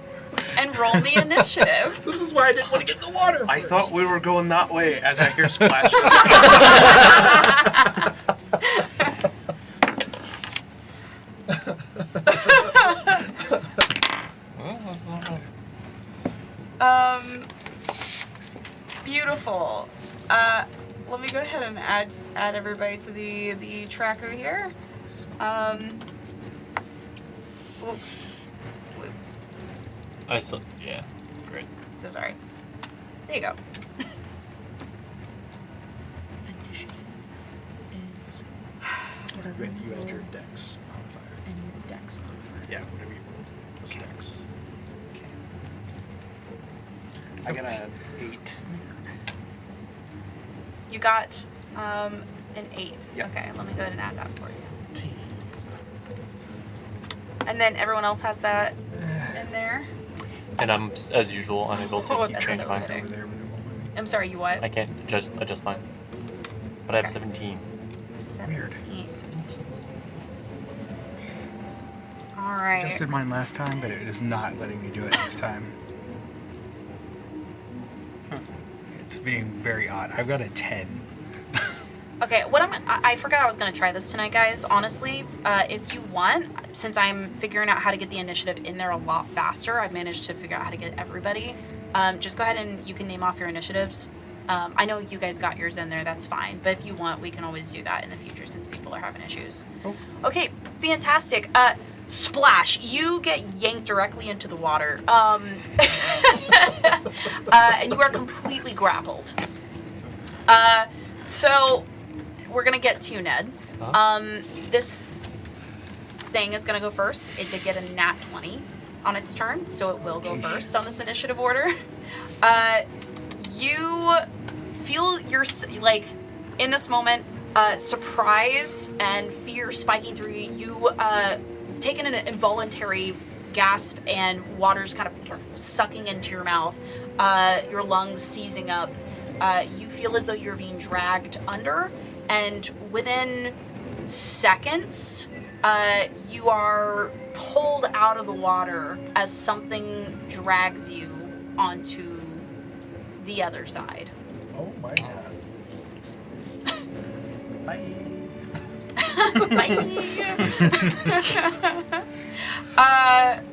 and roll the initiative. This is why I didn't want to get in the water. I thought we were going that way as I hear splashes. Beautiful. Let me go ahead and add everybody to the tracker here. Yeah, great. So sorry. There you go. Initiative is whatever You you had roll your dex modifier. and your dex modifier. Yeah, whatever you rolled was dex. I got an 8. You got an 8. Yep. Okay, let me go ahead and add that for you. And then everyone else has that in there. And I'm, as usual, unable to Oh, keep that's change so mine. fitting. Over there, but it won't let me. I'm sorry, you what? I can't adjust mine. But I have Okay. 17. 17. 17. All right. Adjusted mine last time, but it is not letting me do it this time. It's being very odd. I've got a 10. Okay, I forgot I was gonna try this tonight, guys. Honestly, if you want, since I'm figuring out how to get the initiative in there a lot faster, I've managed to figure out how to get everybody. Just go ahead and you can name off your initiatives. I know you guys got yours in there, that's fine. But if you want, we can always do that in the future since people are having issues. Oh. Okay, fantastic. Splash, you get yanked directly into the water. And you are completely grappled. So we're gonna get to you, Ned. This thing is gonna go first. It did get a nat 20 on its turn, so it will go first on this initiative order. You feel like in this moment, surprise and fear spiking through you. You take in an involuntary gasp, and water's kind of sucking into your mouth. Your lungs seizing up. You feel as though you're being dragged under, and within seconds, you are pulled out of the water as something drags you onto the other side. Oh my god. Bye. Bye.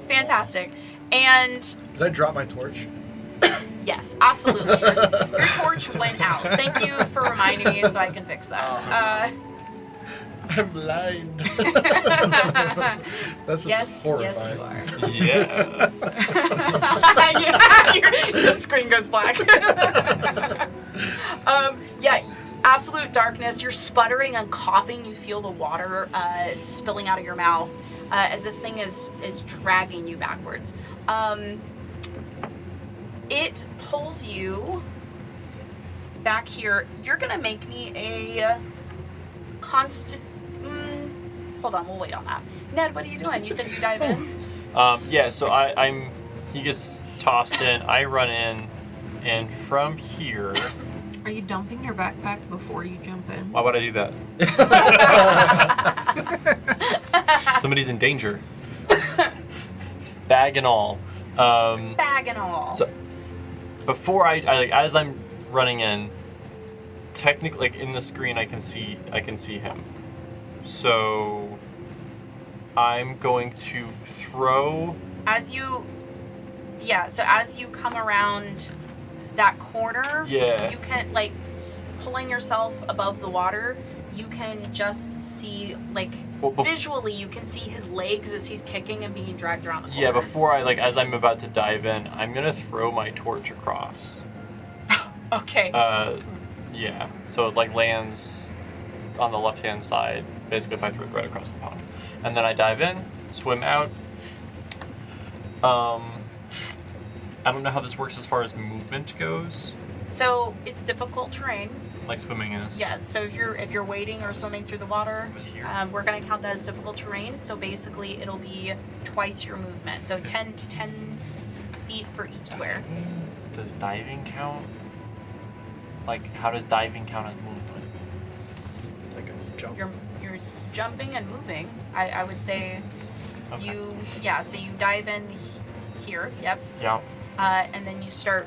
Fantastic. And Did I drop my torch? yes, absolutely. Your torch went out. Thank you for reminding me so I can fix that. I'm blind. That's just Yes, horrifying. yes, you are. Your screen goes black. Yeah, absolute darkness. You're sputtering and coughing. You feel the water spilling out of your mouth as this thing is dragging you backwards. It pulls you back here. You're gonna make me a constant. Hold on, we'll wait on that. Ned, what are you doing? You said you dive in. Yeah, so he gets tossed in, I run in, and from here, Are you dumping your backpack before you jump in? why would I do that? Somebody's in danger. Bag and all. Bag and all. So before I like, as I'm running in, technically, like in the screen, I can see him. So I'm going to throw. As you come around that corner, Yeah. you can pulling yourself above the water. You can just see visually, you can see his legs as he's kicking and being dragged around the corner. Yeah, before as I'm about to dive in, I'm gonna throw my torch across. Okay. Yeah. So it lands on the left-hand side. Basically, if I throw it right across the pond, and then I dive in, swim out. I don't know how this works as far as movement goes. So it's difficult terrain. Like swimming is. Yes. So if you're wading or swimming through the water, It was here. we're gonna count that as difficult terrain. So basically, it'll be twice your movement. So 10 feet for each square. Does diving count? How does diving count as movement? Like a jump. You're jumping and moving. I would say Okay. so you dive in here. Yep. Yeah. And then you start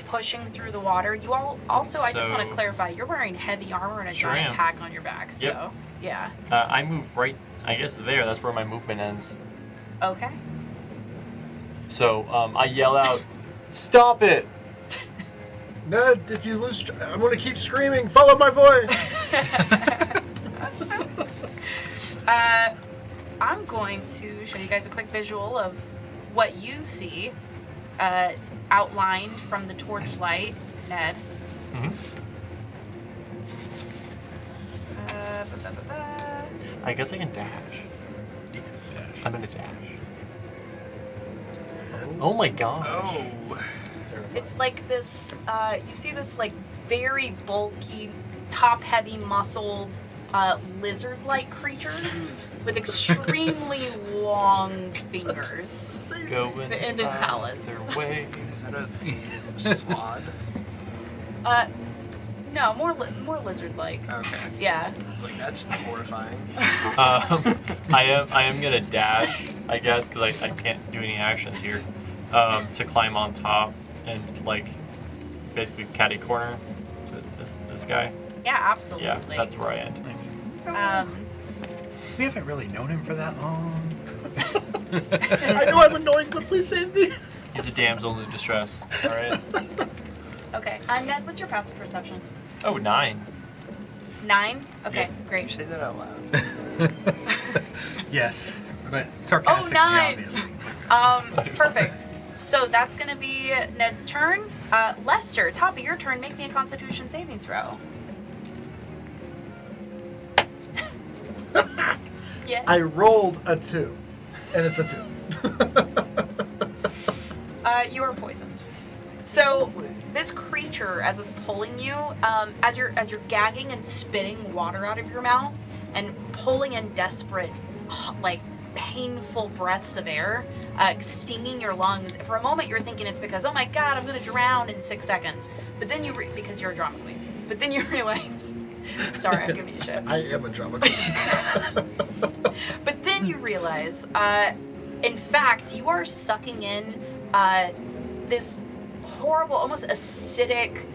pushing through the water. You all also, I just want to So- clarify, you're wearing heavy armor and a Sure giant am. pack on your back. So Yep. yeah. I move right. I guess there. That's where my movement ends. Okay. So I yell out, "Stop it!" Ned, if you lose, I'm gonna keep screaming. Follow my voice. I'm going to show you guys a quick visual of what you see outlined from the torchlight, Ned. Mhm. I guess I can dash. You can dash. I'm gonna dash. Oh my gosh. Oh. It's like this, you see this very bulky, top-heavy, muscled lizard-like creatures with extremely long fingers. Going The end of pallets. their way. Is that a swad? No, more lizard-like. Okay. Yeah. Like, that's horrifying. I am gonna dash, I guess, because I can't do any actions here. To climb on top and like basically catty corner this guy. Yeah, absolutely. Yeah, that's where I end. We haven't really known him for that long. I know I'm annoying, but please save me. He's a damsel in distress. All right. Okay. Ned, what's your passive perception? Oh, 9. 9? Okay, Yeah. Did you great. say that out loud? Yes, but sarcastically, 9. obviously. Perfect. So that's gonna be Ned's turn. Lester, top of your turn, make me a Constitution saving throw. Yeah. I rolled a 2, and it's a 2. You are poisoned. So this creature, as it's pulling you, as you're gagging and spitting water out of your mouth and pulling in desperate, like painful breaths of air, stinging your lungs. For a moment, you're thinking it's because, oh my god, I'm gonna drown in 6 seconds. But then because you're a drama queen. But then you realize, sorry, I'm giving you shit. I am a drama queen. But then you realize, in fact, you are sucking in this horrible, almost acidic,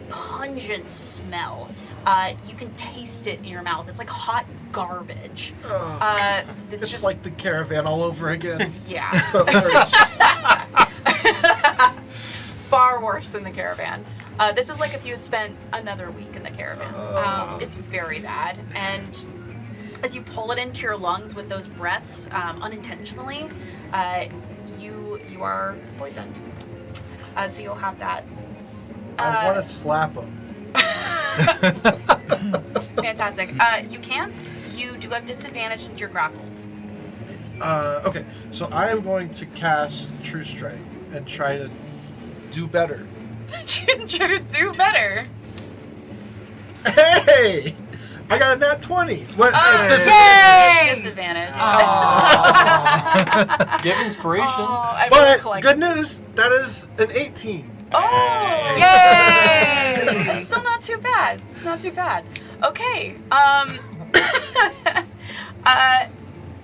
pungent smell. You can taste it in your mouth. It's like hot garbage. It's just like the caravan all over again. yeah, But worse. far worse than the caravan. This is like if you had spent another week in the caravan. It's very bad, and as you pull it into your lungs with those breaths, unintentionally, you are poisoned. So you'll have that. I want to slap him. Fantastic. You can. You do have disadvantage since you're grappled. Okay, so I am going to cast True Strike and try to do better. Try to do better. Hey! I got a nat 20. What? Yay! Disadvantage. You have inspiration. I But really collect- good news, that is an 18. Oh! Yay! It's still not too bad. It's not too bad. Okay.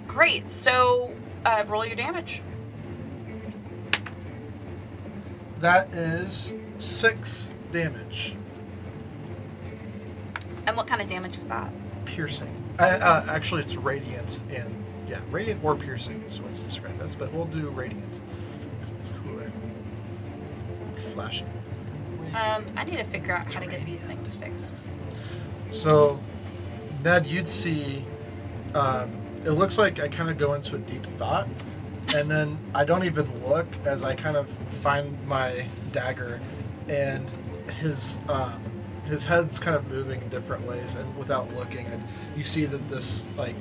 Great. So, roll your damage. That is 6 damage. And what kind of damage is that? Piercing. Actually, it's radiant and radiant or piercing is what it's described as. But we'll do radiant because it's cooler. It's flashing. I need to figure out how to get these things fixed. So, Ned, you'd see. It looks like I kind of go into a deep thought, and then I don't even look as I kind of find my dagger, and his head's kind of moving in different ways, and without looking, and you see that this like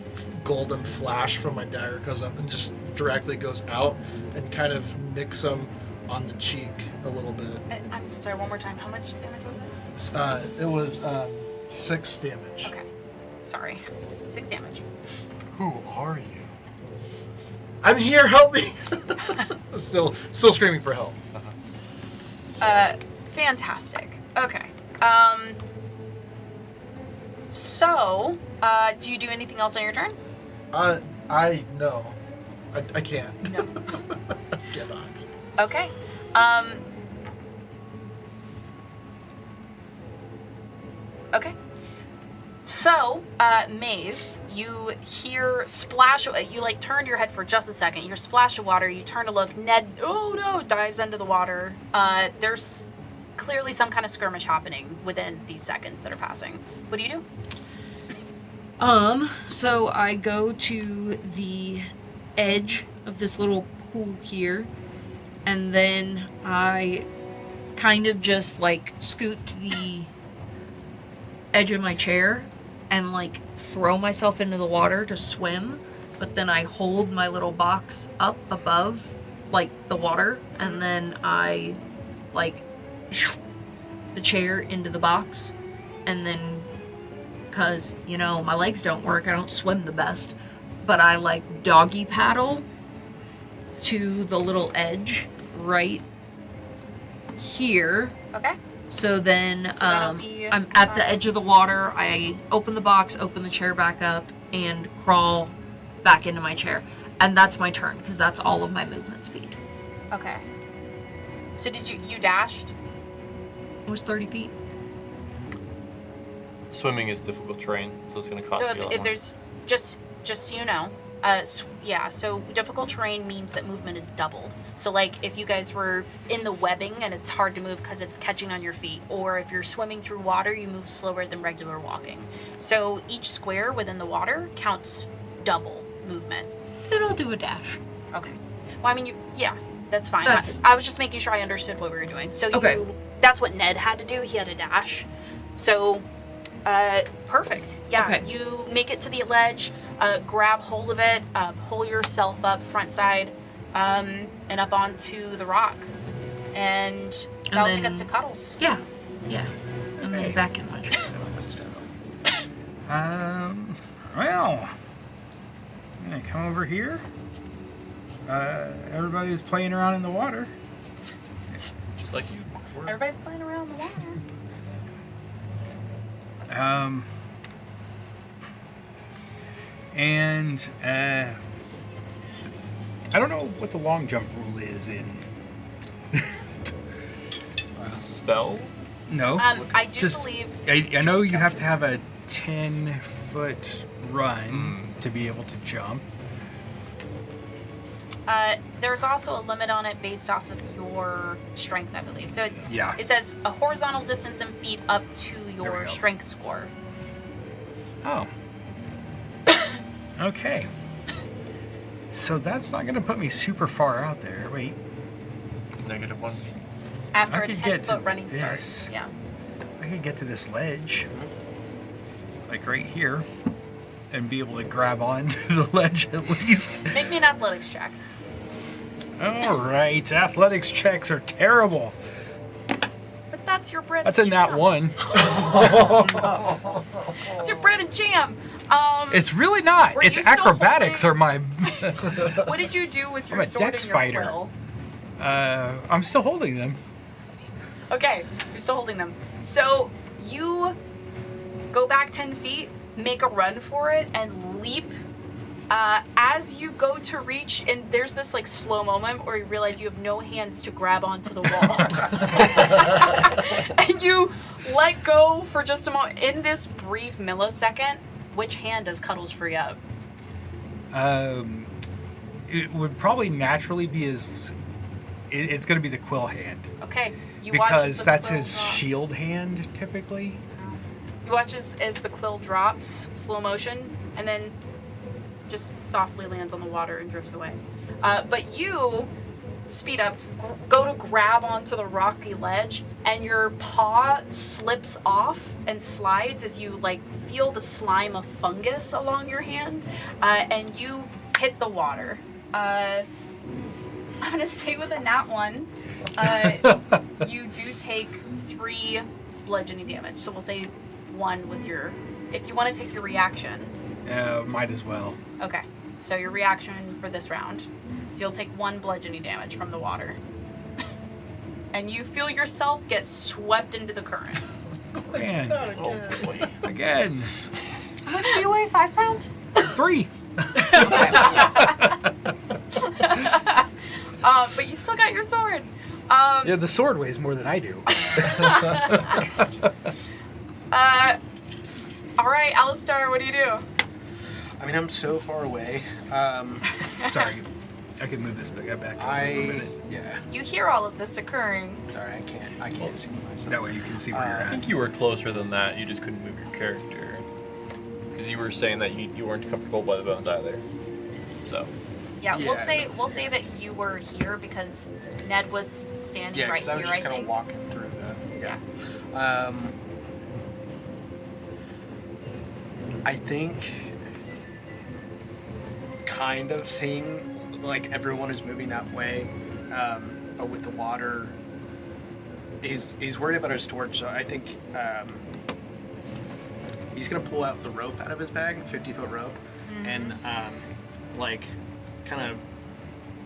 golden flash from my dagger goes up and just directly goes out and kind of nicks him on the cheek a little bit. I'm so sorry, one more time. How much damage was it? It was 6 damage. Okay. Sorry. 6 damage. Who are you? I'm here, help me! still screaming for help. Fantastic. Okay. So, do you do anything else on your turn? I no. I can't. No. Cannot. Okay. Okay. So, Maeve, you hear splash. You like turn your head for just a second. You hear splash of water. You turn to look. Ned, oh no, dives into the water. There's clearly some kind of skirmish happening within these seconds that are passing. What do you do? So I go to the edge of this little pool here, and then I kind of just like scoot to the edge of my chair and like throw myself into the water to swim, but then I hold my little box up above like the water, and then I like the chair into the box, and then because, you know, my legs don't work. I don't swim the best. But I like doggy paddle to the little edge right here. Okay. So then So that'll be I'm at the edge of the water. I open the box, open the chair back up, and crawl back into my chair. And that's my turn, because that's all of my movement speed. Okay. So did you dashed? It was 30 feet. Swimming is difficult terrain, so it's going to cost So you a lot if more. there's just so you know, so difficult terrain means that movement is doubled. So like if you guys were in the webbing and it's hard to move because it's catching on your feet, or if you're swimming through water, you move slower than regular walking. So each square within the water counts double movement. Then I'll do a dash. Okay. Well, I mean, that's fine. That's- I was just making sure I understood what we were doing. So Okay. That's what Ned had to do. He had a dash. So, perfect. Yeah. Okay. You make it to the ledge, grab hold of it, pull yourself up front side, and up onto the rock. And that'll take us to then- Cuddles. Yeah. Yeah. And Okay. then back in my chair. Well, I'm gonna come over here. Everybody's playing around in the water. Just like you were. Everybody's playing around the water. And I don't know what the long jump rule is in. The spell? No. I do just- believe. I know you have to have a 10-foot run to be able to jump. There's also a limit on it based off of your strength, I believe. So Yeah. it says a horizontal distance in feet up to There we your go. strength score. Oh. Okay. So that's not going to put me super far out there. Wait. -1. After I a could get 10-foot to running start. this. Yeah. I could get to this ledge, like right here, and be able to grab onto the ledge at least. Make me an athletics check. All right, athletics checks are terrible. But that's your bread That's a and nat jam. 1. It's your bread and jam. It's really not. Were It's you still acrobatics holding- are my. What did you do with your I'm a sword dex and your fighter. quill? I'm still holding them. Okay, you're still holding them. So you go back 10 feet, make a run for it, and leap. As you go to reach, and there's this like slow moment where you realize you have no hands to grab onto the wall. And you let go for just a moment. In this brief millisecond, which hand does Cuddles free up? It would probably naturally be his. It's going to be the quill hand Okay, you watch as because the that's quill his drops. shield hand typically. You watch as the quill drops, slow motion, and then just softly lands on the water and drifts away. But you speed up, go to grab onto the rocky ledge, and your paw slips off and slides as you like feel the slime of fungus along your hand, and you hit the water. I'm gonna say with a nat 1, you do take 3 bludgeoning damage. So we'll say 1 with your. If you want to take your reaction. Might as well. Okay, so your reaction for this round. So you'll take 1 bludgeoning damage from the water. And you feel yourself get swept into the current. Man, Oh boy. again, How much do you weigh? 5 pounds? 3. But you still got your sword. Yeah, the sword weighs more than I do. All right, Alistar, what do you do? I mean, I'm so far away. Sorry, I can move this back over for a minute. Yeah. You hear all of this occurring. Sorry, I can't see myself. That way you can see where you're I at. think you were closer than that. You just couldn't move your character. Because you were saying that you weren't comfortable by the bones either. So. Yeah, Yeah, we'll say that you were here because Ned was standing Yeah, right because I was here. just kind of think. walking through the. Yeah. I think kind of seeing like everyone is moving that way, but with the water, he's worried about his torch. So I think he's gonna pull out the rope out of his bag, 50-foot rope, and like kind of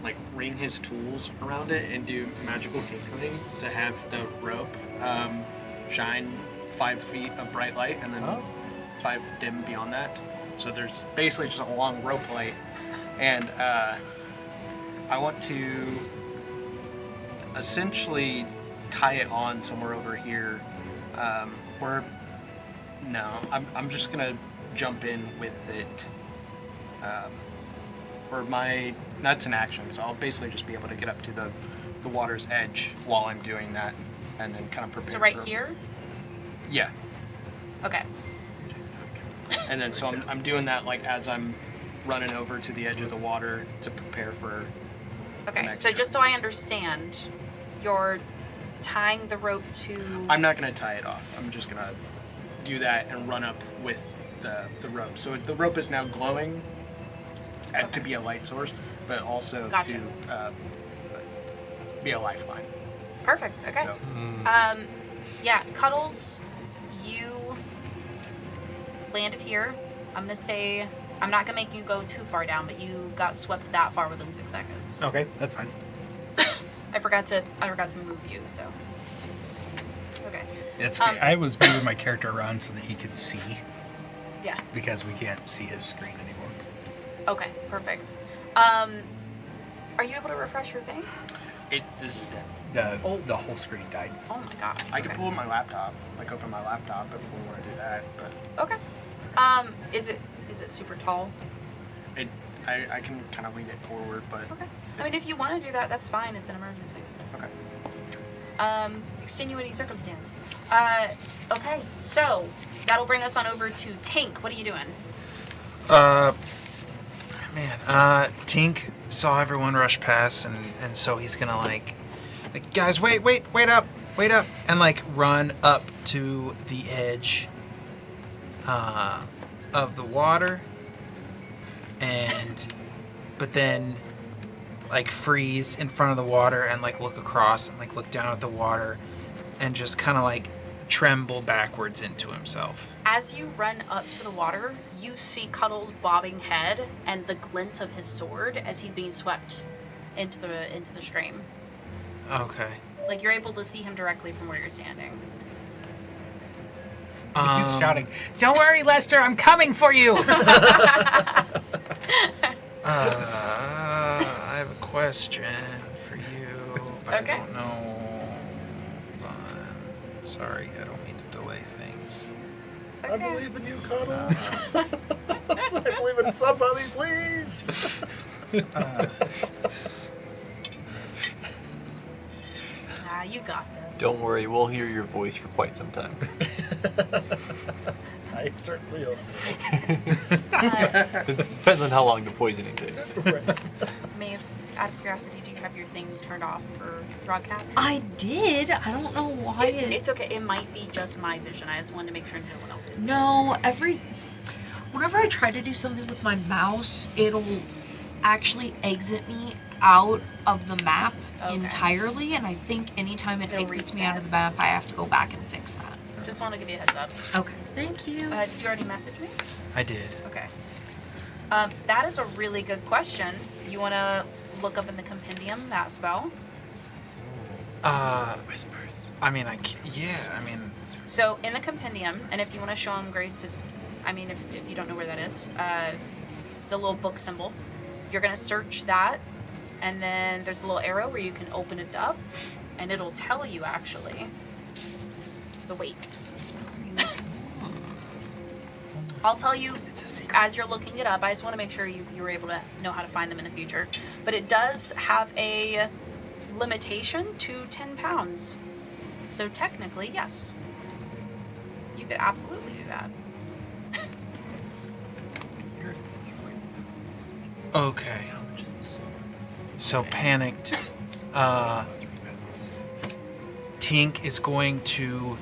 like ring his tools around it and do magical tinkering to have the rope shine 5 feet of bright light and then 5 dim beyond that. So there's basically just a long rope light, and I want to essentially tie it on somewhere over here. I'm just gonna jump in with it. That's an action, so I'll basically just be able to get up to the water's edge while I'm doing that, and then kind of prepare. So right for, here? Yeah. Okay. And then so I'm doing that like as I'm running over to the edge of the water to prepare for. Okay, next so turn. just so I understand, you're tying the rope to... I'm not going to tie it off. I'm just going to do that and run up with the rope. So the rope is now glowing to be a light source, but also Gotcha. to be a lifeline. Perfect, okay. So, Yeah, Cuddles, you landed here. I'm gonna say, I'm not gonna make you go too far down, but you got swept that far within 6 seconds. Okay, that's fine. I forgot to move you, so. Okay. It's okay. I was moving my character around so that he could see, Yeah. because we can't see his screen anymore. Okay, perfect. Are you able to refresh your thing? this is dead. The whole screen died. Oh my god. I can okay. pull up my laptop, like open my laptop if we want to do that, but Okay. Is it super tall? I can kind of lean it forward, but Okay. I mean, if you want to do that, that's fine. It's an emergency. okay. Extenuating circumstance. Okay, so that'll bring us on over to Tink. What are you doing? Tink saw everyone rush past, and so he's gonna like guys, wait up, and like run up to the edge of the water, but then like freeze in front of the water and like look across and like look down at the water and just kind of like tremble backwards into himself. As you run up to the water, you see Cuddles' bobbing head and the glint of his sword as he's being swept into the stream. Okay. Like you're able to see him directly from where you're standing. He's shouting, "Don't worry, Lester, I'm coming for you!" I have a question for you, but Okay. I don't know. Hold on. Sorry, I don't mean to delay things. It's I okay. believe in you, Cuddles. I believe in somebody, please. You got this. Don't worry, we'll hear your voice for quite some time. I certainly hope so. Depends on how long the poisoning takes. Right. Maeve, out of curiosity, do you have your thing turned off for broadcast? I did. I don't know why It's okay. It might be just my vision. I just wanted to make sure no one else did. No, whenever I try to do something with my mouse, it'll actually exit me out of the map entirely, and I think anytime it It'll exits me out of reset. the map, I have to go back and fix that. Just want to give you a heads up. Okay. Thank you. Did you already message me? I did. Okay. That is a really good question. You want to look up in the compendium that spell? Whispers. I mean, I mean, So in the compendium, and if you want to show him Grace, if you don't know where that is, it's a little book symbol. You're gonna search that, and then there's a little arrow where you can open it up, and it'll tell you actually the weight. I'll tell you as you're looking it up. I just want to make sure you were able to know how to find them in the future. But it does have a limitation to 10 pounds. So technically, yes. You could absolutely do that. okay. So panicked. Tink is going to.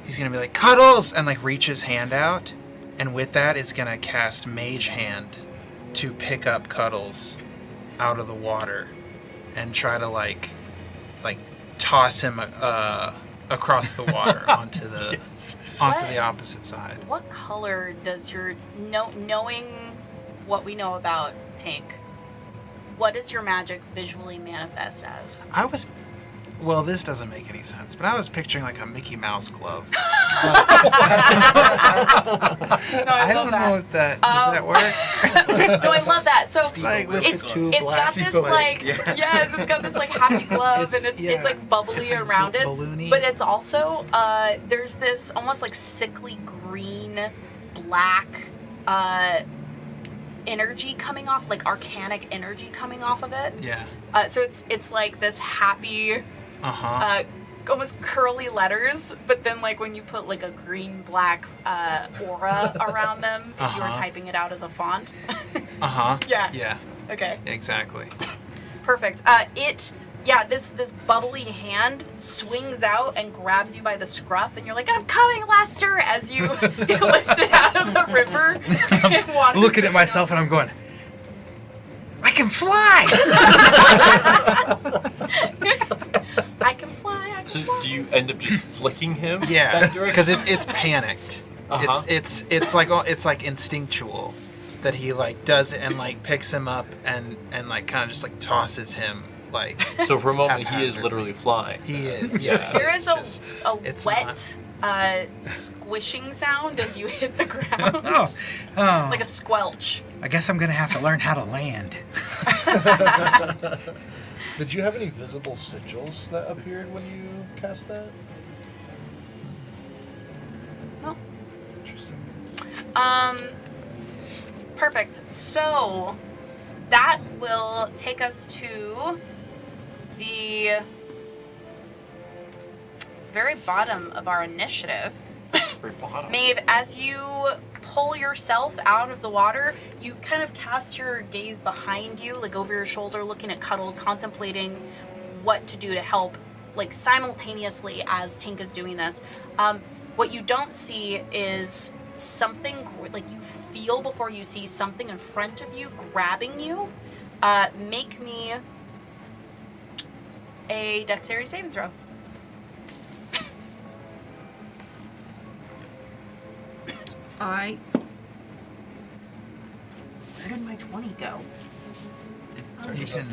He's gonna be like, Cuddles! And like reach his hand out. And with that is gonna cast Mage Hand to pick up Cuddles out of the water and try to like toss him across the water onto the What? opposite side. What color does your knowing what we know about Tank? What does your magic visually manifest as? Well, this doesn't make any sense, but I was picturing like a Mickey Mouse glove. No, I don't know if that does that work. No, I love that. So Like with it's the two it's got black, this like- yes, it's got this like happy glove and it's like bubbly it's like around it. balloony. But it's also there's this almost like sickly green, black energy coming off, like arcanic energy coming off of it. Yeah. So it's like this happy, Uh-huh. almost curly letters, but then like when you put like a green black aura around them, you were Uh-huh. typing it out as a font. Uh-huh. Yeah. Yeah. Okay. Exactly. Perfect. This bubbly hand swings out and grabs you by the scruff, and you're like, "I'm coming, Lester!" As you lift it out of the river. And water. Looking at myself and I'm going, I can fly! I can fly. So do you end up just flicking him? Yeah, that direction? because it's panicked. Uh-huh. It's like instinctual that he like does it and like picks him up and like kind of just like tosses him like. So for a moment, he is haphazardly. literally flying. He is. Yeah. There it's is just- a it's wet squishing sound as you hit the ground, Oh, like a squelch. I guess I'm gonna have to learn how to land. Did you have any visible sigils that appeared when you cast that? No. Interesting. Perfect. So that will take us to the very bottom of our initiative. Very bottom. Maeve, as you pull yourself out of the water, you kind of cast your gaze behind you, like over your shoulder, looking at Cuddles, contemplating what to do to help, like simultaneously as Tink is doing this. What you don't see is something, like you feel before you see something in front of you grabbing you. Make me a dexterity saving throw. Where did my 20 go? You can,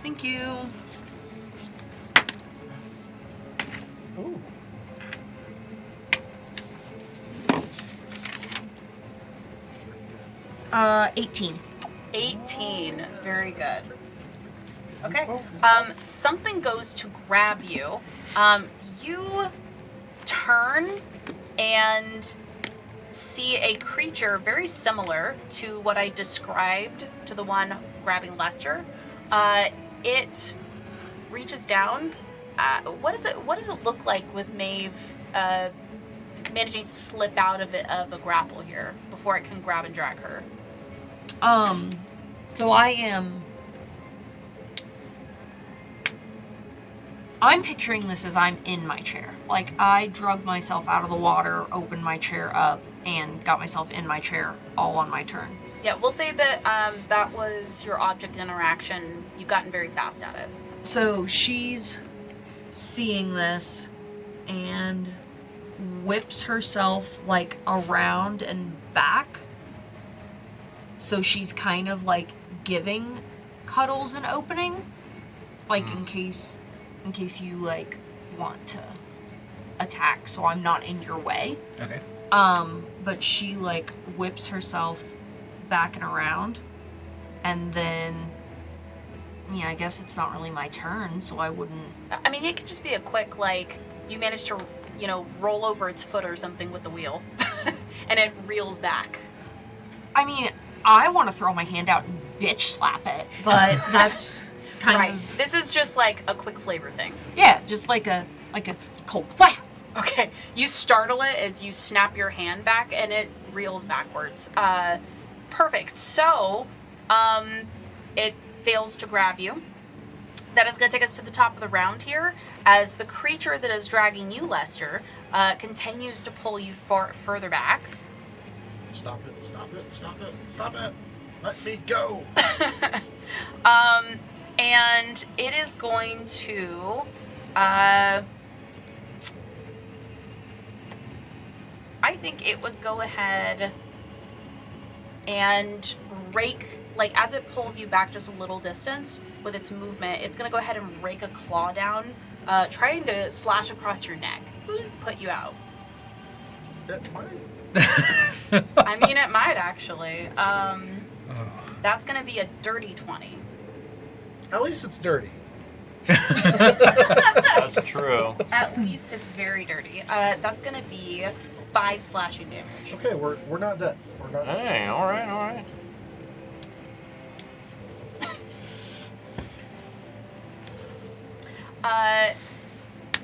Thank you. Ooh. Uh, 18. 18. Very good. Okay. Something goes to grab you. You turn and see a creature very similar to what I described to the one grabbing Lester. It reaches down. What does it look like with Maeve managing to slip out of a grapple here before it can grab and drag her? So I'm picturing this as I'm in my chair. Like, I drug myself out of the water, opened my chair up, and got myself in my chair all on my turn. Yeah, we'll say that that was your object interaction. You've gotten very fast at it. So she's seeing this and whips herself, like, around and back. So she's kind of, like, giving Cuddles an opening. Like, in case you, like, want to attack, so I'm not in your way. Okay. But she, like, whips herself back and around, and then, I mean, I guess it's not really my turn, so I wouldn't... I mean, it could just be a quick, like, you manage to, roll over its foot or something with the wheel, and it reels back. I mean, I want to throw my hand out and bitch slap it, but that's kind of... This is just, like, a quick flavor thing. Yeah, just like a cold whap. Okay, you startle it as you snap your hand back, and it reels backwards. Perfect. So, it fails to grab you. That is going to take us to the top of the round here, as the creature that is dragging you, Lester, continues to pull you further back. Stop it, stop it, stop it, stop it. Let me go. And it is going to I think it would go ahead and rake, like as it pulls you back just a little distance with its movement, it's going to go ahead and rake a claw down, trying to slash across your neck, put you out. That might. I mean, it might actually. That's going to be a dirty 20. At least it's dirty. That's true. At least it's very dirty. That's going to be 5 slashing damage. Okay, we're not dead. We're not. Hey, all right.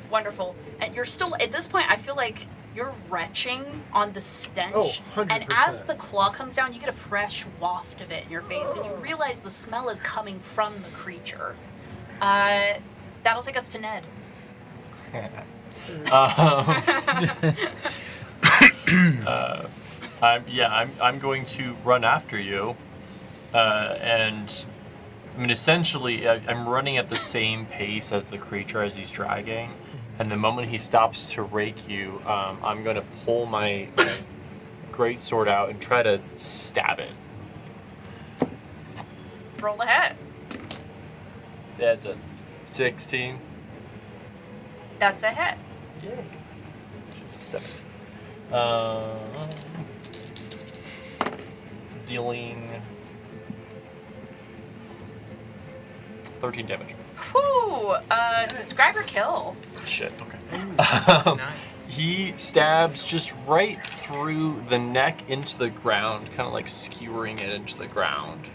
Wonderful. And you're still, at this point, I feel like you're retching on the stench. Oh, 100%. And as the claw comes down, you get a fresh waft of it in your face, and you realize the smell is coming from the creature. That'll take us to Ned. I'm going to run after you, and I mean essentially I'm running at the same pace as the creature as he's dragging, and the moment he stops to rake you, I'm going to pull my greatsword out and try to stab it. Roll the hit. That's a 16. That's a hit. Yay. It's a 7. Dealing 13 damage. Whew. Describe your kill. Shit, okay. Nice. He stabs just right through the neck into the ground, kind of like skewering it into the ground.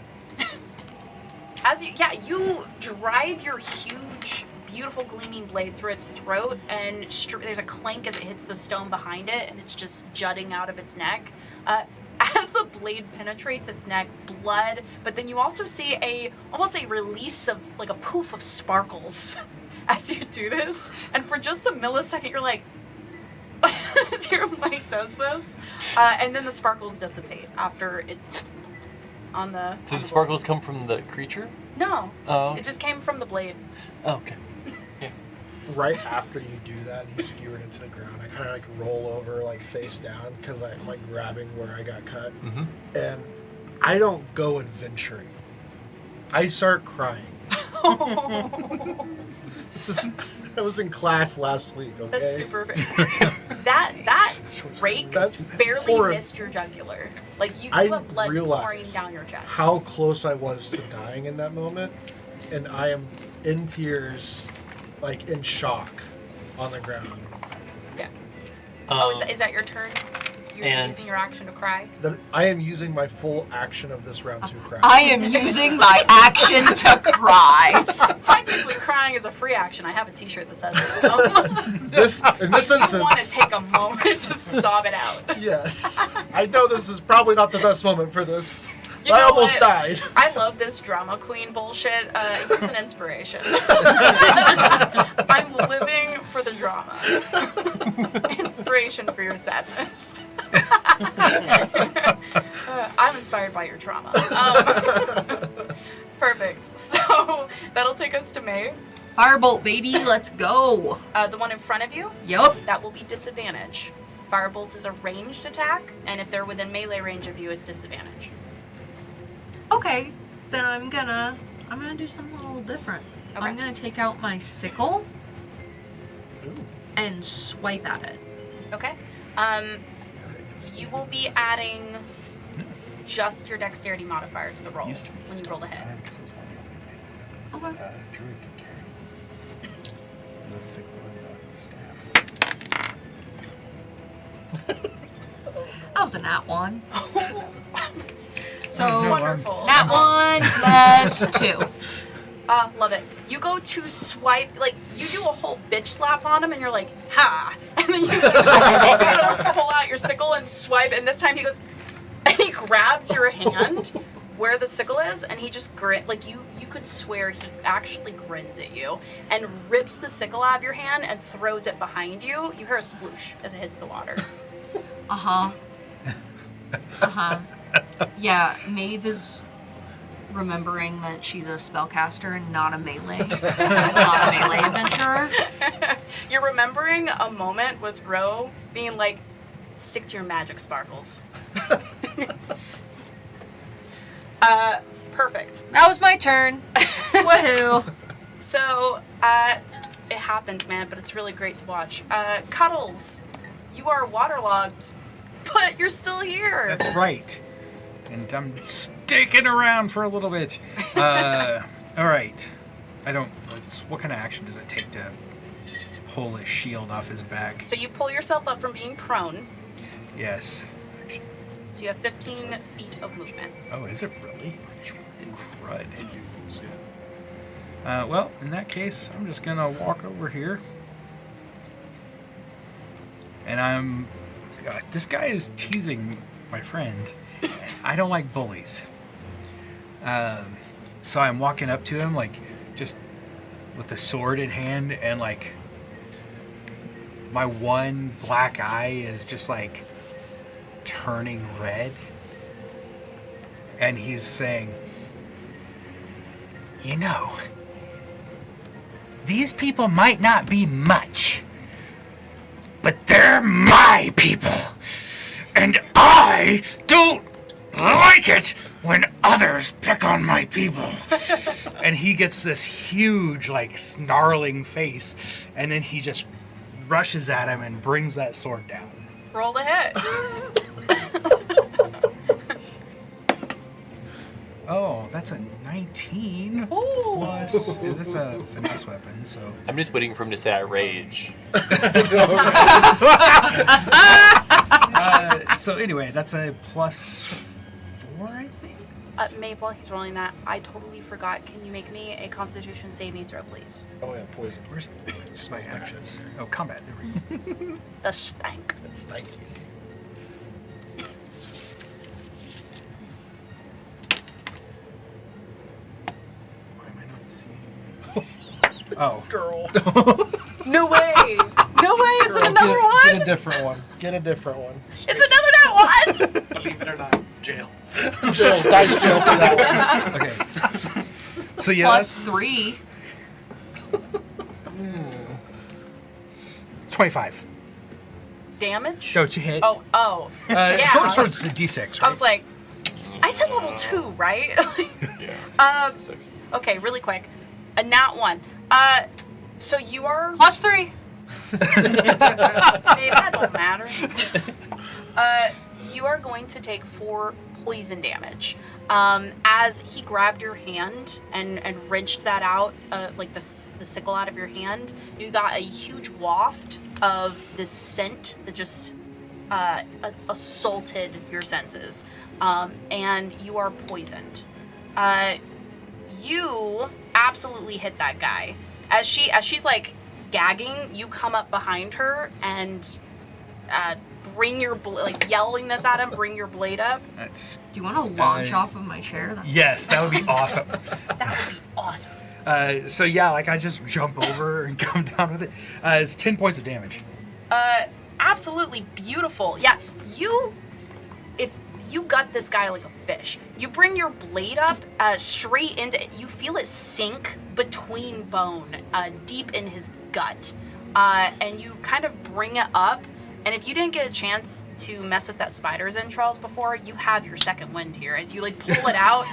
You drive your huge, beautiful gleaming blade through its throat, and there's a clank as it hits the stone behind it, and it's just jutting out of its neck. As the blade penetrates its neck, blood, but then you also see almost a release of, like a poof of sparkles as you do this, and for just a millisecond you're like, as your might does this, and then the sparkles dissipate after it on the... Did the sparkles come from the creature? No. Oh. It just came from the blade. Oh, okay. Yeah. Right after you do that and you skewer it into the ground, I kind of like roll over like face down because I'm like grabbing where I got cut. Mm-hmm. And I don't go adventuring. I start crying. I was in class last week, okay? That's super that rake barely horrible. missed your jugular. Like you I have blood pouring realized down your chest. how close I was to dying in that moment, and I am in tears, like in shock, on the ground. Yeah. Um, Is that your turn? You're and- using your action to cry? That I am using my full action of this round to cry. I am using my action to cry. Technically, crying is a free action. I have a T-shirt that says it. in this I want to instance, take a moment to sob it out. yes. I know this is probably not the best moment for this. You I know almost what? died. I love this drama queen bullshit. It's an inspiration. I'm living for the drama. Inspiration for your sadness. I'm inspired by your trauma. Perfect. So that'll take us to Maeve. Firebolt, baby, let's go. The one in front of you, Yup. that will be disadvantage. Firebolt is a ranged attack, and if they're within melee range of you, it's disadvantage. Okay, then I'm gonna do something a little different. Okay. I'm gonna take out my sickle Ooh. and swipe at it. Okay. You will be adding just your dexterity modifier to the roll when you roll the hit. Okay. Druid can carry the sickle and the staff. That was a nat one. So Wonderful. nat one plus 2. Love it. You go to swipe, like, you do a whole bitch slap on him, and you're like, ha! And then you pull out your sickle and swipe, and this time he goes, and he grabs your hand where the sickle is, and he just like, you could swear he actually grins at you, and rips the sickle out of your hand and throws it behind you. You hear a sploosh as it hits the water. Uh-huh. Uh-huh. Yeah, Maeve is remembering that she's a spellcaster and not a melee, not a melee adventurer. You're remembering a moment with Ro being like, stick to your magic sparkles. Perfect. That was my turn. Woohoo! So, it happens, man, but it's really great to watch. Cuddles, you are waterlogged, but you're still here. That's right. And I'm sticking around for a little bit. All right. What kind of action does it take to pull his shield off his back? So you pull yourself up from being prone. Yes. So you have 15 feet of movement. Oh, is it really? Crud. Well, in that case, I'm just gonna walk over here. And this guy is teasing my friend. I don't like bullies. So I'm walking up to him, like, just with the sword in hand, and, like, my one black eye is just, like, turning red. And he's saying, you know, these people might not be much, but they're my people. And I don't like it when others pick on my people. And he gets this huge, like, snarling face, and then he just rushes at him and brings that sword down. Roll the hit. Oh, that's a 19 Ooh. plus. That's a finesse weapon, so. I'm just waiting for him to say I rage. So anyway, that's a plus 4, I think. Maeve, while he's rolling that, I totally forgot. Can you make me a Constitution saving throw, please? Oh yeah, poison. Where's my actions? Oh, combat. There we go. The stank. That's thank you. Why am I not seeing? Oh, Girl. No way! No way! Is it another one? Get a different one. Get a different one. It's another that one! Believe it or not, jail. Jail, dice jail for that one. okay. So yeah, Plus 3. that's 25. Damage? Don't you hit? Oh. Yeah. Short sword's a d6, right? I was like, I said level 2, right? Yeah. 6. Okay, really quick. A nat 1. So you are... Plus 3. Babe, that don't matter. You are going to take 4 poison damage. As he grabbed your hand and wrenched that out, like the sickle out of your hand, you got a huge waft of this scent that just assaulted your senses. And you are poisoned. You absolutely hit that guy. As she's like gagging, you come up behind her and bring your yelling this at him. Bring your blade up. That's. Do you want to launch off of my chair? Yes, that would be awesome. That would be awesome. So yeah, like I just jump over and come down with it. It's 10 points of damage. Absolutely beautiful. Yeah, if you gut this guy like a fish, you bring your blade up straight into it. You feel it sink between bone, deep in his gut, and you kind of bring it up. And if you didn't get a chance to mess with that spider's entrails before, you have your second wind here. As you like pull it out,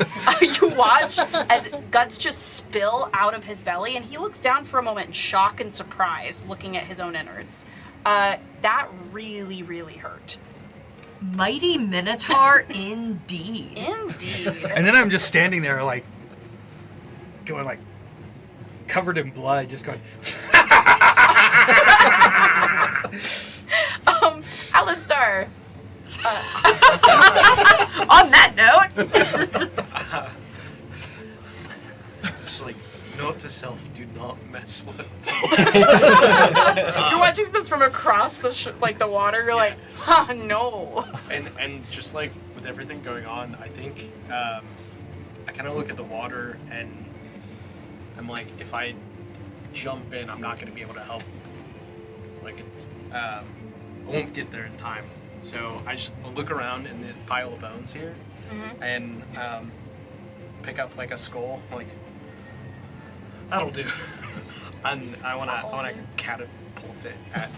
you watch as guts just spill out of his belly, and he looks down for a moment in shock and surprise, looking at his own innards. That really, really hurt. Mighty Minotaur, indeed. Indeed. And then I'm just standing there, like, going like, covered in blood, just going. Alistar. On that note. Just like, note to self, do not mess with. You're watching this from across the water. You're like, no. And just like with everything going on, I think I kind of look at the water and I'm like, if I jump in, I'm not going to be able to help. Like it's, I won't get there in time. So I'll look around in the pile of bones here, and pick up like a skull, like that'll do, and I wanna catapult it at.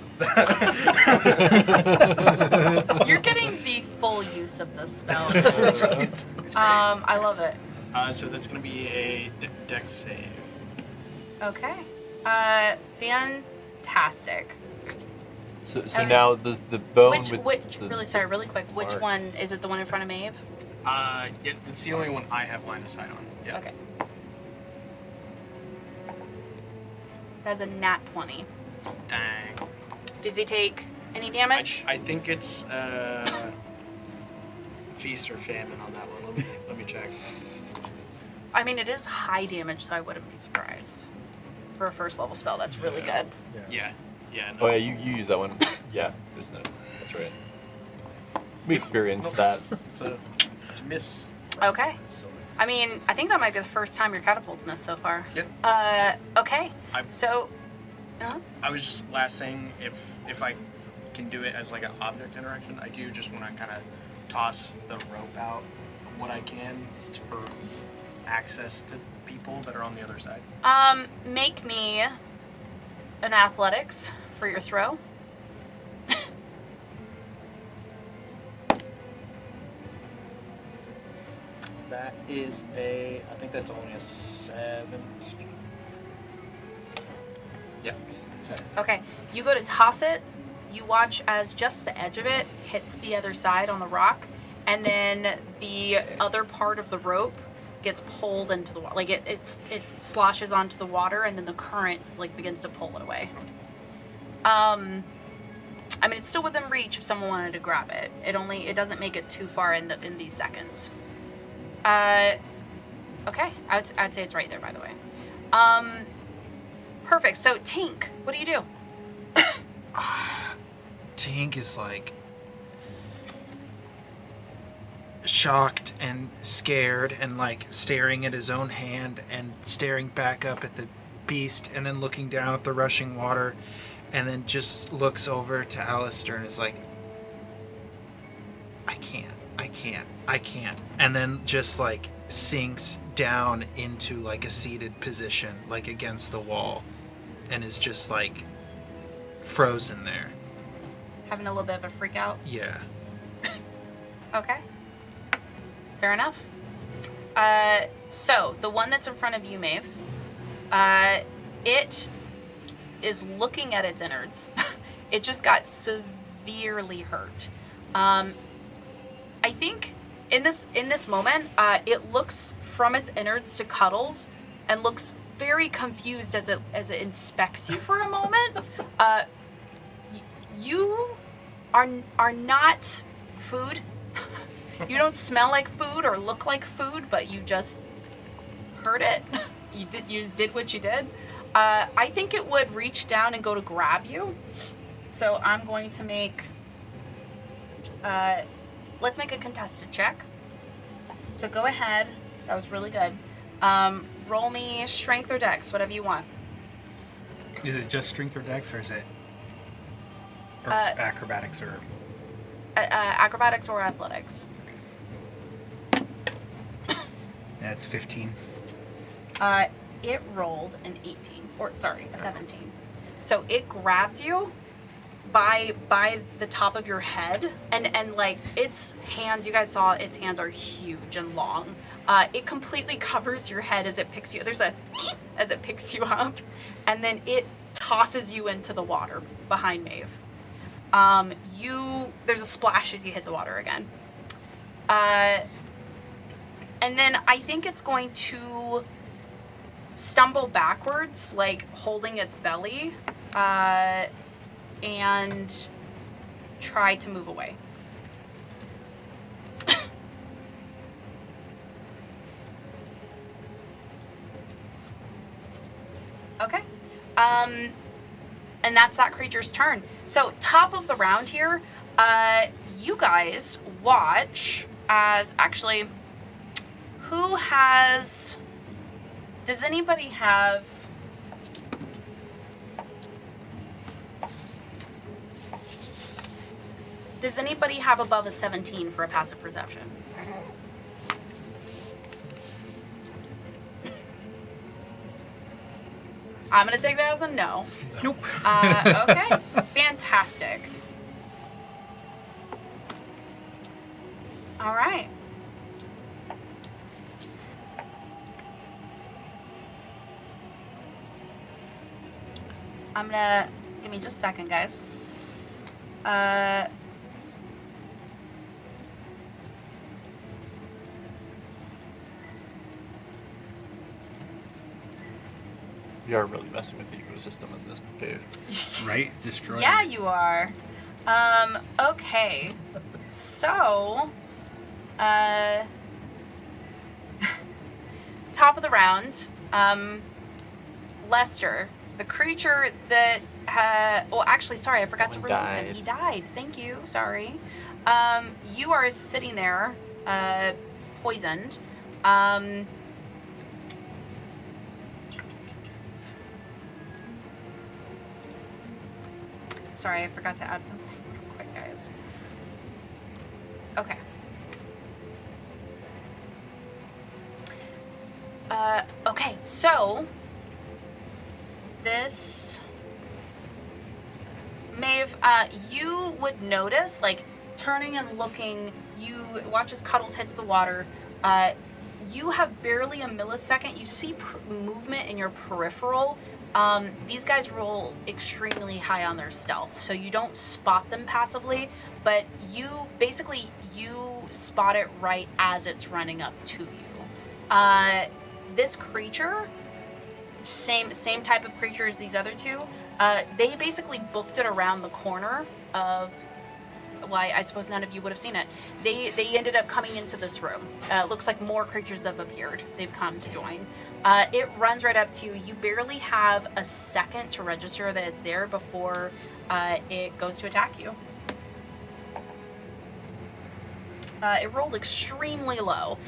You're getting the full use of this spell. I love it. So that's gonna be a dex save. Okay. Fantastic. So Okay. now the bone Which the, really quick, which marks. one is it? The one in front of Maeve? Yeah, it's the only one I have line of sight on. Yeah. Okay. That's a nat 20. Dang. Does he take any damage? I think it's feast or famine on that one. Let me check. I mean, it is high damage, so I wouldn't be surprised. For a first level spell, that's really good. Yeah. Yeah. Oh yeah, you use that one. Yeah, there's no. That's right. We experienced that. It's a miss. Okay. I mean, I think that might be the first time your catapult's missed so far. Yeah. Okay. So, I was just last saying if I can do it as like an object interaction, I do just want to kind of toss the rope out what I can for access to people that are on the other side. make me an athletics for your throw. That is I think that's only a 7. Yeah. 7. Okay, you go to toss it. You watch as just the edge of it hits the other side on the rock, and then the other part of the rope gets pulled into the water. Like it sloshes onto the water, and then the current like begins to pull it away. I mean, it's still within reach if someone wanted to grab it. It doesn't make it too far in these seconds. Okay, I'd say it's right there, by the way. Perfect. So Tink, what do you do? Tink is like shocked and scared and like staring at his own hand and staring back up at the beast and then looking down at the rushing water and then just looks over to Alistair and is like, I can't. And then just like sinks down into like a seated position, like against the wall, and is just like frozen there. Having a little bit of a freak out? Yeah. Okay. Fair enough. So, the one that's in front of you, Maeve, it is looking at its innards. It just got severely hurt. I think in this moment, it looks from its innards to Cuddles and looks very confused as it inspects you for a moment. You are not food. You don't smell like food or look like food, but you just heard it. You just did what you did. I think it would reach down and go to grab you. So I'm going to make. Let's make a contested check. So go ahead. That was really good. Roll me strength or dex, whatever you want. Is it just strength or dex, or is it or acrobatics or Acrobatics or athletics. That's 15. It rolled an 18, or sorry, a 17. So it grabs you by the top of your head, and like its hands, you guys saw its hands are huge and long. It completely covers your head as it picks you. As it picks you up, and then it tosses you into the water behind Maeve. There's a splash as you hit the water again. And then I think it's going to stumble backwards, like holding its belly, and try to move away. Okay. And that's that creature's turn. So, top of the round here, you guys watch as actually, does anybody have above a 17 for a passive perception? I'm gonna take that as a no. Nope. Okay, fantastic. All right. I'm gonna give me just a second, guys. We are really messing with the ecosystem in this cave. Right? Destroy. Yeah, you are. Okay. So, top of the round, Lester, the creature that well, actually, sorry, I forgot to remove him. He died. Thank you. Sorry. You are sitting there, poisoned. Sorry, I forgot to add something real quick, guys. Okay. Okay, so this Maeve, you would notice, like, turning and looking, you watch as Cuddles hits the water. You have barely a millisecond. You see movement in your peripheral. These guys roll extremely high on their stealth, so you don't spot them passively, but you spot it right as it's running up to you. This creature, same type of creature as these other two, they basically booked it around the corner of, well, I suppose none of you would have seen it. They ended up coming into this room. Looks like more creatures have appeared. They've come to join. It runs right up to you. You barely have a second to register that it's there before it goes to attack you. It rolled extremely low.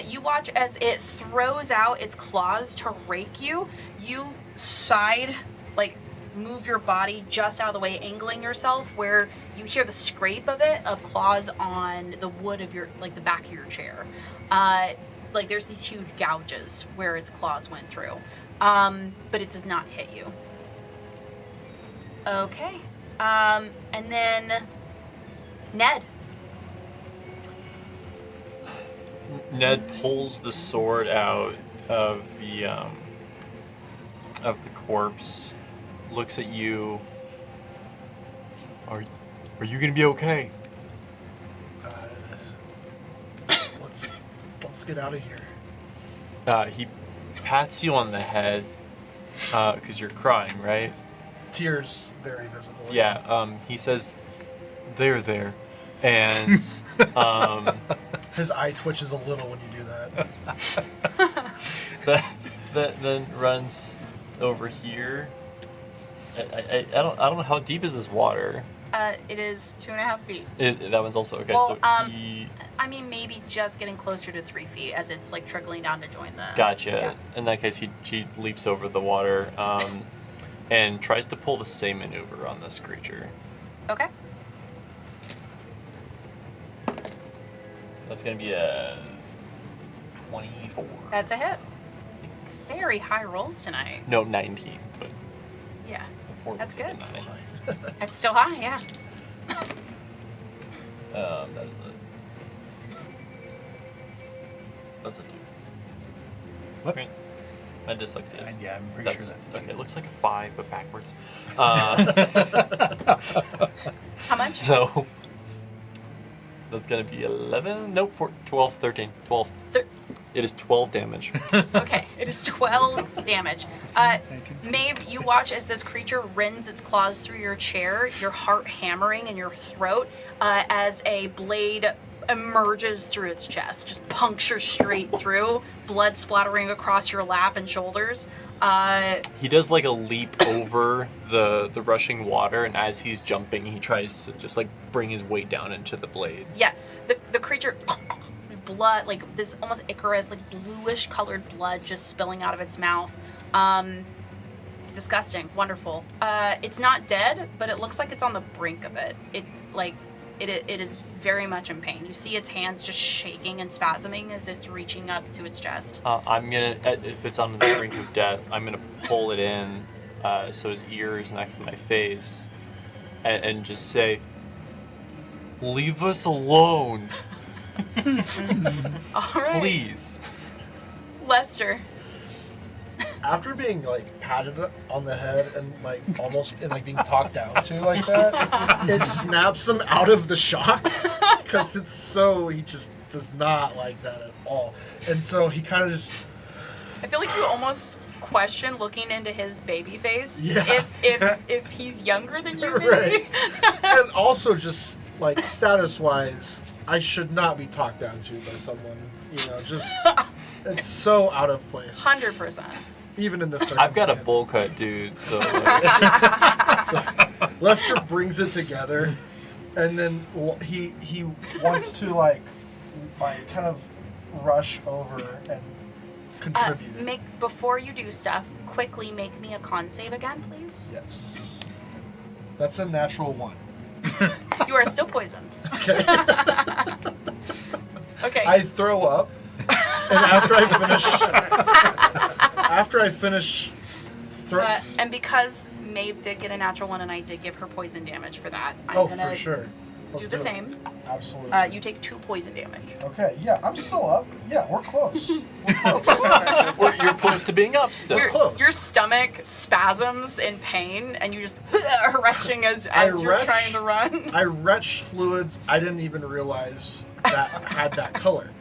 You watch as it throws out its claws to rake you. You side, like, move your body just out of the way, angling yourself where you hear the scrape of claws on the wood of your, like, the back of your chair. Like, there's these huge gouges where its claws went through. But it does not hit you. Okay. And then Ned. Ned pulls the sword out of the corpse, looks at you. Are you gonna be okay? Let's get out of here. He pats you on the head because you're crying, right? Tears very visible. Yeah. He says, "They're there," and his eye twitches a little when you do that. that then runs over here. I don't know how deep is this water. It is 2.5 feet. That one's also okay. Well, so he. I mean, maybe just getting closer to 3 feet as it's, like, trickling down to join the. Gotcha. Yeah. In that case, he leaps over the water and tries to pull the same maneuver on this creature. Okay. That's gonna be a 24. That's a hit. Very high rolls tonight. No, 19, but Yeah. before That's was a good. 9. That's still high, yeah. That is that's a 2. What? Great. My dyslexia is. Yeah, I'm pretty sure that's okay. It looks like a 5, but backwards. How much? So that's gonna be 11. Nope, 12, 13, 12. It is 12 damage. Okay, it is 12 damage. Maeve, you watch as this creature rends its claws through your chair, your heart hammering in your throat, as a blade emerges through its chest, just punctures straight through, blood splattering across your lap and shoulders. He does like a leap over the rushing water, and as he's jumping, he tries to just like bring his weight down into the blade. Yeah, the creature, blood, like this almost Icarus, like bluish colored blood just spilling out of its mouth. Disgusting, wonderful. It's not dead, but it looks like it's on the brink of it. It is very much in pain. You see its hands just shaking and spasming as it's reaching up to its chest. I'm gonna, if it's on the brink of death, I'm gonna pull it in so his ear is next to my face and just say, "Leave us alone, All right. please." Lester. After being like patted on the head and like almost and like being talked down to like that, it snaps him out of the shock because he just does not like that at all, and so he kind of just I feel like you almost question looking into his baby face. Yeah. If he's younger than you, maybe. Right. And also just like status wise, I should not be talked down to by someone. Just it's so out of place. 100%. Even in this circumstance. I've got a bowl cut, dude. So, like, So Lester brings it together, and then he wants to like kind of rush over and contribute. Before you do stuff, quickly make me a con save again, please. Yes. That's a natural 1. You are still poisoned. Okay. Okay. I throw up, and after I finish, and because Maeve did get a natural 1 and I did give her poison damage for that, I'm oh, gonna for sure. Let's do the it. same. Absolutely. You take 2 poison damage. Okay, yeah, I'm still up. Yeah, we're close. We're close. you're close to being up still. close. Your stomach spasms in pain, and you just are retching as you're retch. trying to run. I retched fluids. I didn't even realize that had that color.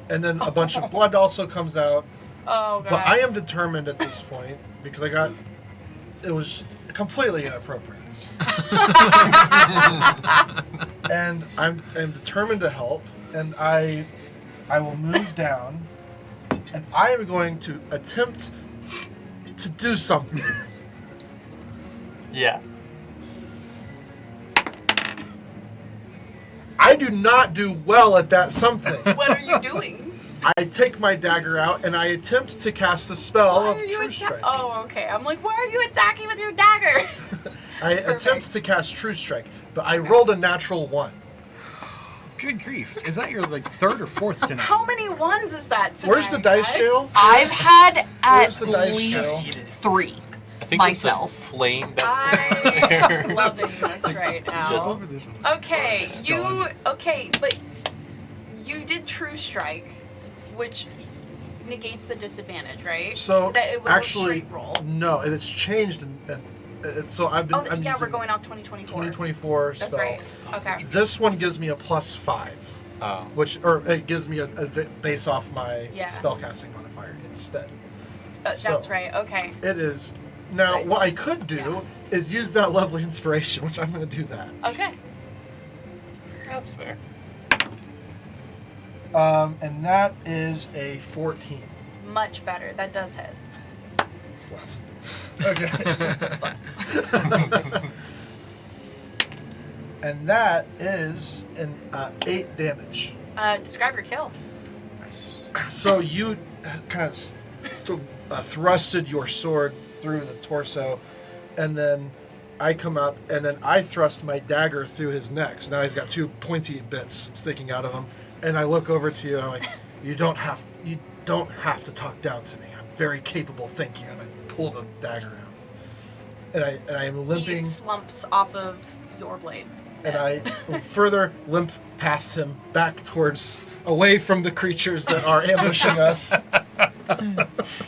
And then a bunch of blood also comes out. Oh, God. But I am determined at this point, because it was completely inappropriate. And I'm determined to help, and I will move down, and I am going to attempt to do something. Yeah. I do not do well at that something. What are you doing? I take my dagger out and I attempt to cast a spell Why of are you True Strike. Oh, okay. I'm like, why are you attacking with your dagger? I attempt to cast True Strike, but I rolled a natural 1. Good grief. Is that your like 3rd or 4th tonight? How many ones is that tonight? Where's the dice guys? jail? I've had Where's at the dice least jail? 3 I think myself. it's the flame that's I'm loving this right now. Just- Okay, but you did True Strike, which negates the disadvantage, right? So that it was actually, a straight roll. no, it's changed, and so I'm Oh, using we're going off 2024. 2024 That's spell. right. Okay. This one gives me a +5, Oh. or it gives me a base off my Yeah. spellcasting modifier instead. That's So- right. Okay. It is. Now, Right, what I just- could do yeah. is use that lovely inspiration, which I'm going to do that. Okay. That's fair. And that is a 14. Much better. That does hit. Bless. Okay. And that is an 8 damage. Describe your kill. So you kind of thrusted your sword through the torso, and then I come up, and then I thrust my dagger through his neck. So now he's got 2 pointy bits sticking out of him. And I look over to you, and I'm like, you don't have to talk down to me. I'm very capable, thank you. And I pull the dagger out, and I am He limping, slumps off of your blade. and I further limp past him back towards away from the creatures that are ambushing us.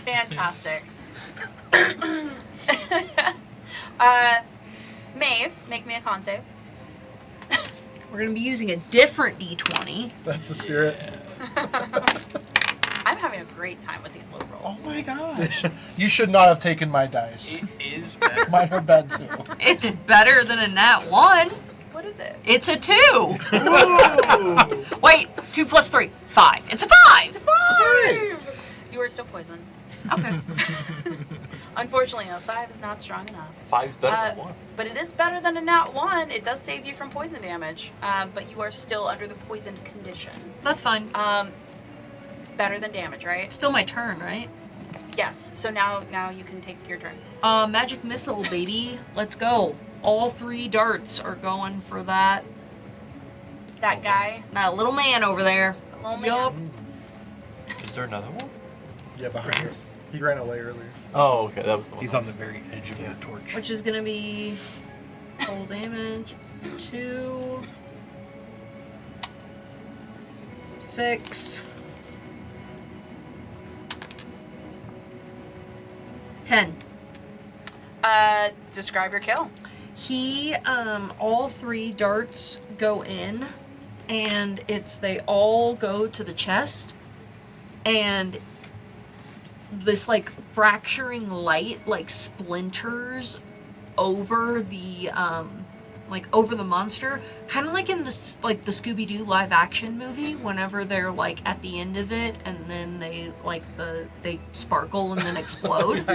Fantastic. Maeve, make me a con save. We're going to be using a different D20. That's the spirit. I'm having a great time with these low rolls. Oh my gosh. You should not have taken my dice. It is better. Mine are bad too. It's better than a nat 1. What is it? It's a 2. Wait, 2 plus 3, 5. It's a 5. It's a 5! You are still poisoned. Okay. Unfortunately, a 5 is not strong enough. 5's better than 1. But it is better than a nat 1. It does save you from poison damage. But you are still under the poisoned condition. That's fine. Better than damage, right? Still my turn, right? Yes. So now you can take your turn. Magic missile, baby. Let's go. All 3 darts are going for that That guy. That little man over there. Little man. Yup. Is there another one? Yeah, behind us. He ran away earlier. Oh, okay, that was the one. He's on the very edge of your torch. Which is gonna be full damage. 2, 6, 10. Describe your kill. He, all 3 darts go in, and they all go to the chest, and this, like, fracturing light, like, splinters over the, over the monster, kind of like in the, like, the Scooby-Doo live-action movie, whenever they're, like, at the end of it, and then they, like, they sparkle and then explode.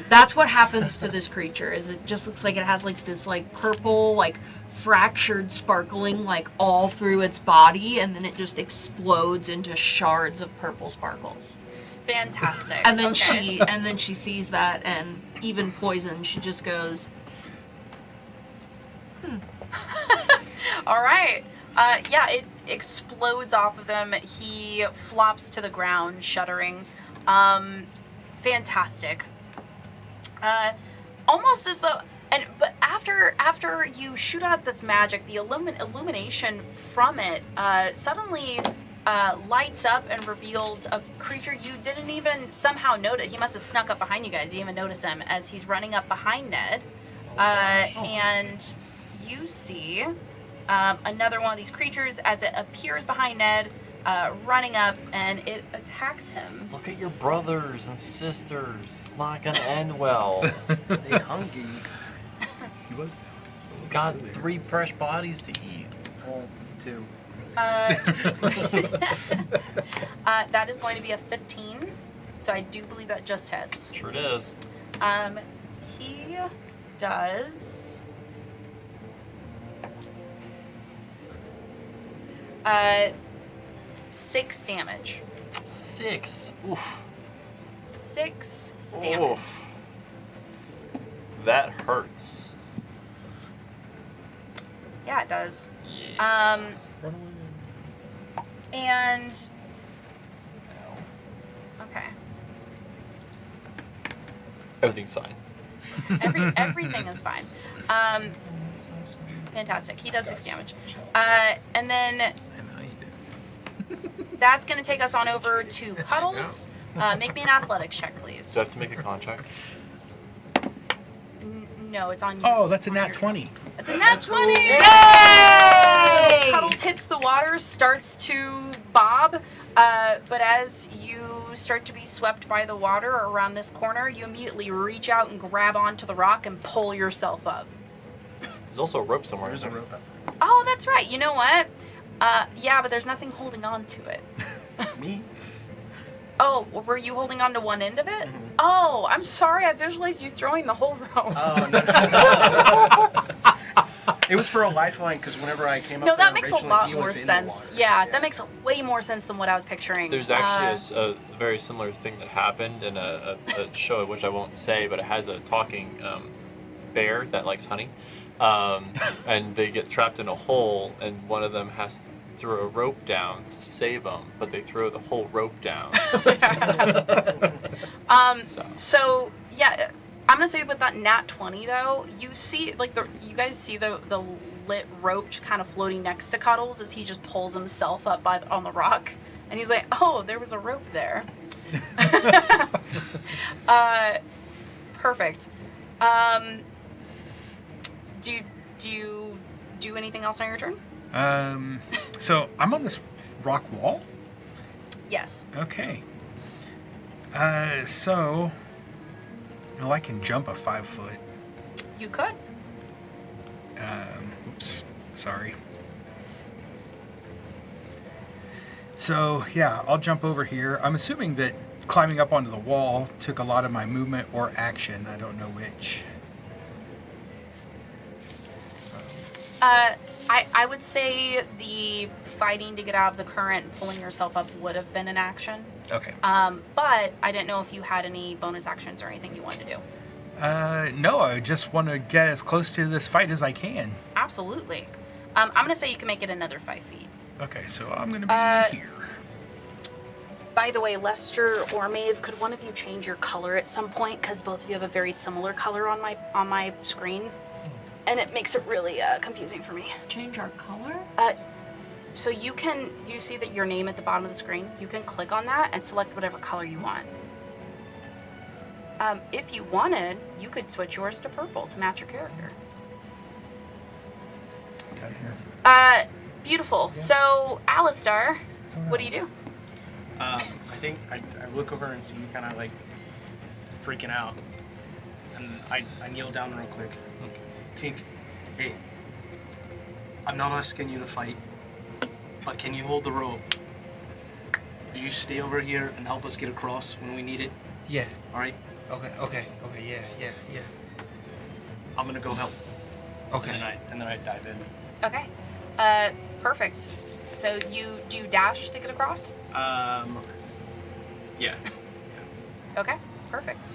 That's what happens to this creature, is it just looks like it has, like, this, like, purple, like, fractured sparkling, like, all through its body, and then it just explodes into shards of purple sparkles. Fantastic. And then okay. she sees that, and even poisoned, she just goes, All right. Yeah, it explodes off of him. He flops to the ground, shuddering. Fantastic. Almost as though, but after you shoot out this magic, the illumination from it suddenly lights up and reveals a creature you didn't even somehow notice. He must have snuck up behind you guys. You didn't even notice him as he's running up behind Ned. And you see another one of these creatures as it appears behind Ned, running up, and it attacks him. Look at your brothers and sisters. It's not gonna end well. They hungry. He was down. He's got 3 fresh bodies to eat. Oh, 2. That is going to be a 15, so I do believe that just hits. Sure it is. He does 6 damage. 6. Oof. 6 damage. Oof. That hurts. Yeah, it does. Yeah. And okay, Everything's fine. everything is fine. Fantastic. He does 6 damage. And then I know you do. that's going to take us on over to Cuddles. Make me an athletics check, please. Do I have to make a contract? No, it's on you. Oh, that's a on nat your- 20. It's a nat 20! Yay! So Cuddles hits the water, starts to bob, but as you start to be swept by the water around this corner, you immediately reach out and grab onto the rock and pull yourself up. There's also a rope somewhere. There's a isn't there? rope out there. Oh, that's right. You know what? Yeah, but there's nothing holding on to it. Me? Oh, were you holding on to one end of it? Mhm. Oh, I'm sorry. I visualized you throwing the whole rope. Oh, no. It was for a lifeline because whenever I came up No, there that makes a originally, lot he more was in the sense. water. Yeah, that makes way more sense than what I was picturing. There's actually a very similar thing that happened in a show, which I won't say, but it has a talking bear that likes honey. And they get trapped in a hole, and one of them has to throw a rope down to save them, but they throw the whole rope down. So yeah, I'm gonna say with that nat 20 though, you see like you guys see the lit rope just kind of floating next to Cuddles as he just pulls himself up on the rock, and he's like, oh, there was a rope there. Perfect. Do you do anything else on your turn? So I'm on this rock wall. Yes. Okay. So, well, I can jump a 5 foot. You could. Oops, sorry. So yeah, I'll jump over here. I'm assuming that climbing up onto the wall took a lot of my movement or action. I don't know which. I would say the fighting to get out of the current and pulling yourself up would have been an action. Okay. But I didn't know if you had any bonus actions or anything you wanted to do. No, I just want to get as close to this fight as I can. Absolutely. I'm gonna say you can make it another 5 feet. Okay, so I'm gonna be here. By the way, Lester or Maeve, could one of you change your color at some point? Because both of you have a very similar color on my screen, and it makes it really confusing for me. Change our color? So you see that your name at the bottom of the screen? You can click on that and select whatever color you want. If you wanted, you could switch yours to purple to match your character. Down here. Beautiful. So, Alistar, what do you do? I think I look over and see you kind of like freaking out, and I kneel down real quick. Tink, hey, I'm not asking you to fight, but can you hold the rope? You stay over here and help us get across when we need it. Yeah. All right. Okay. Yeah. I'm gonna go help. Okay. And then I dive in. Okay. Perfect. So do you dash to get across? Yeah. Okay. Perfect.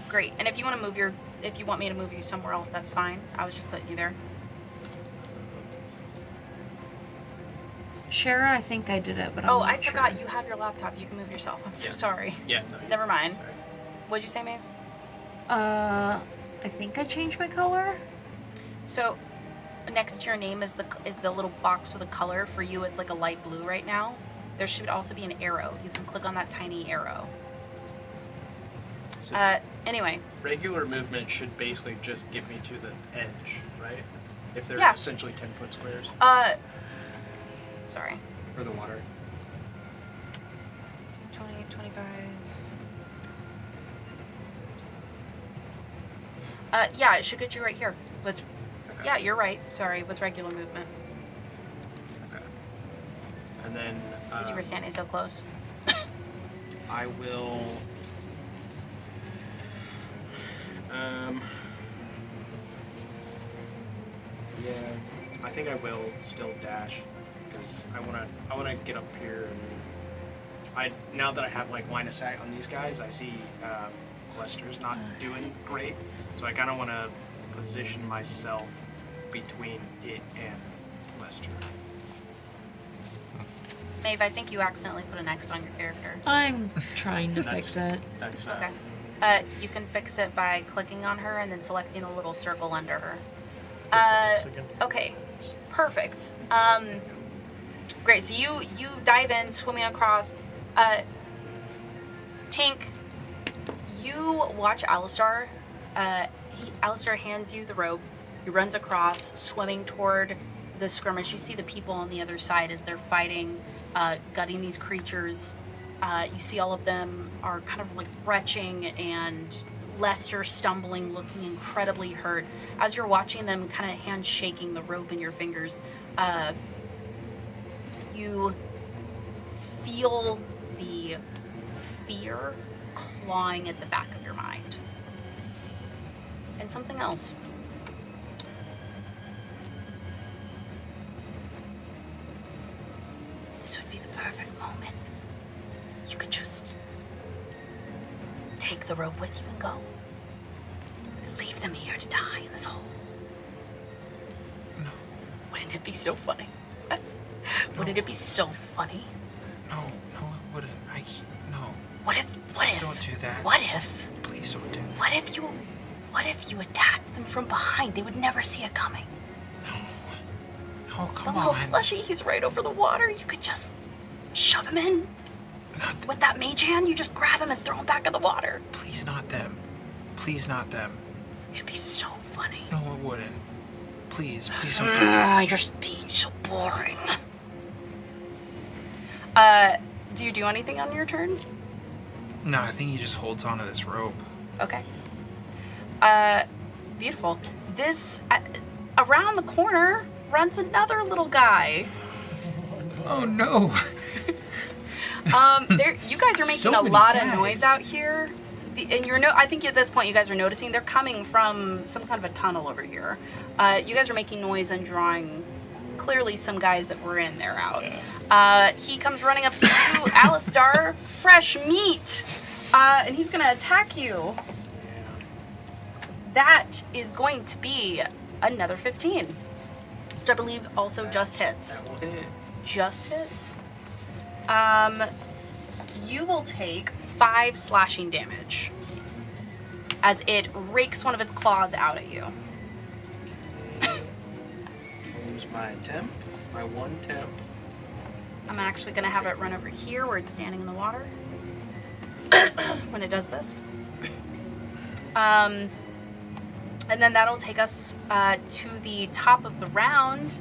Great. And if you want me to move you somewhere else, that's fine. I was just putting you there. Shara, I think I did it, but I'm Oh, not I forgot sure. you have your laptop. You can move yourself. I'm so Yeah. sorry. Yeah. No, Never mind. Sorry. What'd you say, Maeve? I think I changed my color. So, next to your name is the little box with a color. For you, it's like a light blue right now. There should also be an arrow. You can click on that tiny arrow. So Anyway. regular movement should basically just get me to the edge, right? If they're Yeah. essentially 10-foot squares Sorry. for the water. 20, 25. Yeah, it should get you right here. With, Okay. yeah, you're right. Sorry, with regular movement. Okay. And then Because you were standing so close. I will. Yeah, I think I will still dash because I wanna get up here and now that I have like line of sight on these guys, I see Lester's not doing great, so I kind of want to position myself between it and Lester. Maeve, I think you accidentally put an X on your character. I'm trying to And fix it. That's Okay. You can fix it by clicking on her and then selecting a little circle under her. Okay, perfect. Great. So you dive in, swimming across. Tink, you watch Alistar. Alistar hands you the rope. He runs across, swimming toward the skirmish. You see the people on the other side as they're fighting, gutting these creatures. You see all of them are kind of like retching, and Lester stumbling, looking incredibly hurt. As you're watching them kind of hand shaking the rope in your fingers, you feel the fear clawing at the back of your mind. And something else. This would be the perfect moment. You could just take the rope with you and go. Leave them here to die in this hole. No. Wouldn't it be so funny? Wouldn't it be so funny? No, it wouldn't. No. What if? Please don't do that. What if? Please don't do that. What if you attacked them from behind? They would never see it coming. No, The come little on. plushie, he's right over the water. You could just shove him in. With that mage hand, you just grab him and throw him back in the water. Please not them. Please not them. It'd be so funny. No, it wouldn't. Please don't do that. You're just being so boring. Do you do anything on your turn? No, I think he just holds onto this rope. Okay. Beautiful. This, around the corner, runs another little guy. Oh no. You guys are making So a many lot guys. of noise out here. And I think at this point you guys are noticing they're coming from some kind of a tunnel over here. You guys are making noise and drawing clearly some guys that were in there out. He comes running up to you, Alistar, fresh meat, and he's gonna attack you. That is going to be another 15, which I believe also just hits. That will hit. Just hits. You will take 5 slashing damage as it rakes one of its claws out at you. Lose my temp. My 1 temp. I'm actually going to have it run over here where it's standing in the water when it does this. And then that'll take us to the top of the round.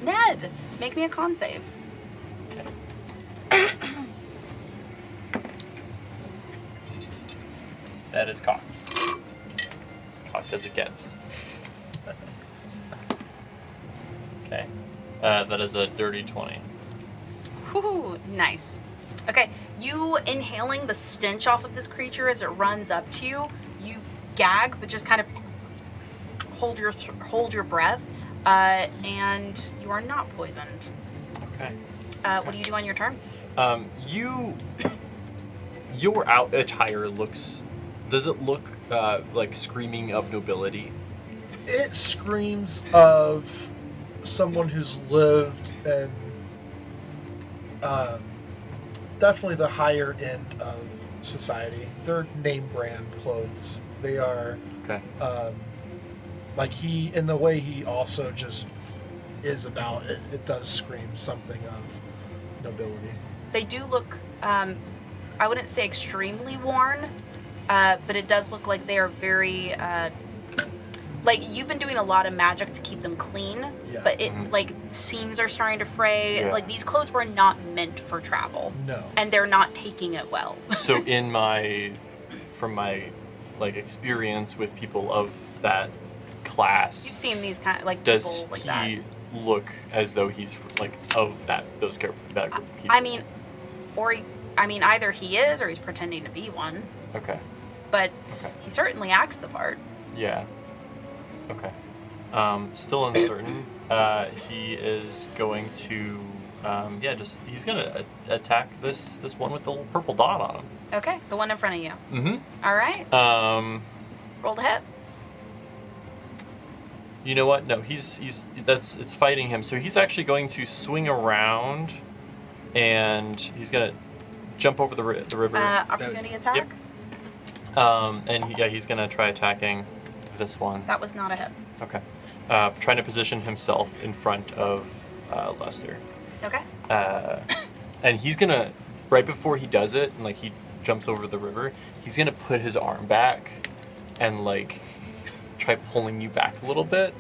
Ned, make me a con save. That is cocked. As cocked as it gets. Okay. That is a dirty 20. Whew, nice. Okay, you inhaling the stench off of this creature as it runs up to you. You gag, but just kind of hold your breath, and you are not poisoned. Okay. What do you do on your turn? Your out attire looks. Does it look like screaming of nobility? It screams of someone who's lived in definitely the higher end of society. They're name brand clothes. They are Okay. like he, in the way he also just is about it. It does scream something of nobility. They do look, I wouldn't say extremely worn, but it does look like they are very, like you've been doing a lot of magic to keep them clean, Yeah. but it like seams are starting to fray. Yeah. Like these clothes were not meant for travel, No. and they're not taking it well. So from my like experience with people of that You've class, seen these kind of like does people like that. he look as though he's like of that group of people? I mean, either he is or he's pretending to be one, Okay. but Okay. he certainly acts the part. Yeah. Okay. Still uncertain. He is going to, he's gonna attack this one with the little purple dot on him. Okay, the one in front of you. Mm-hmm. All right, roll the hit. You know what? No, it's fighting him. So he's actually going to swing around, and he's gonna jump over the river. Opportunity attack. Yep. And he's gonna try attacking this one. That was not a hit. Okay. Trying to position himself in front of Lester. Okay. And he's gonna, right before he does it, and like he jumps over the river, he's gonna put his arm back and like try pulling you back a little bit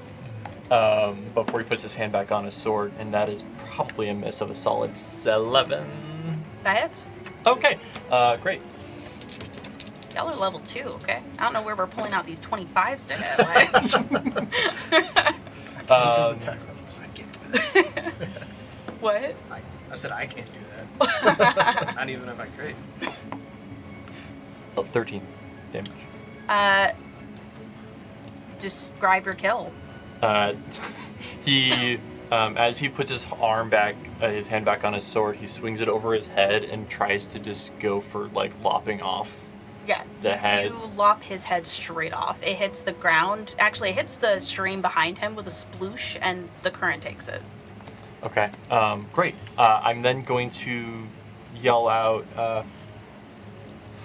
before he puts his hand back on his sword, and that is probably a miss of a solid 11. That hits. Okay, great. Y'all are level 2, okay? I don't know where we're pulling out these 25s to hit. Attack rolls. I can't do that. What? I said I can't do that. Not even if I crit. Oh, 13 damage. Describe your kill. He, as he puts his arm back, his hand back on his sword, he swings it over his head and tries to just go for like lopping off Yeah. the head. You lop his head straight off. It hits the ground. Actually, it hits the stream behind him with a sploosh, and the current takes it. Okay, great. I'm then going to yell out,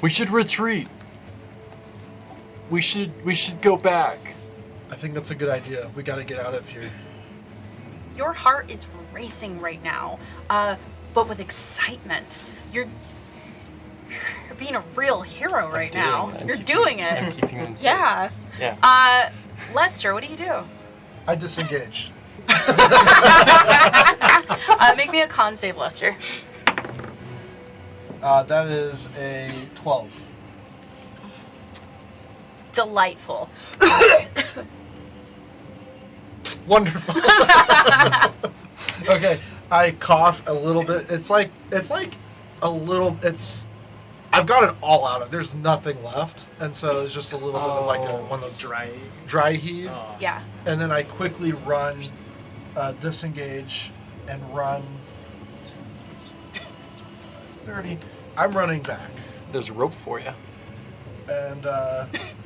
we should retreat. We should go back. I think that's a good idea. We got to get out of here. Your heart is racing right now, but with excitement. You're being a real hero right now. You're doing it. I'm keeping them safe. Yeah. Yeah. Lester, what do you do? I disengage. Make me a con save, Lester. That is a 12. Delightful. Wonderful. Okay, I cough a little bit. It's like a little. I've got it all out of. There's nothing left, and so it's just a little bit of like one of those dry heave. Oh. Yeah. And then I quickly run, disengage, and run 30. I'm running back, There's a rope for you. and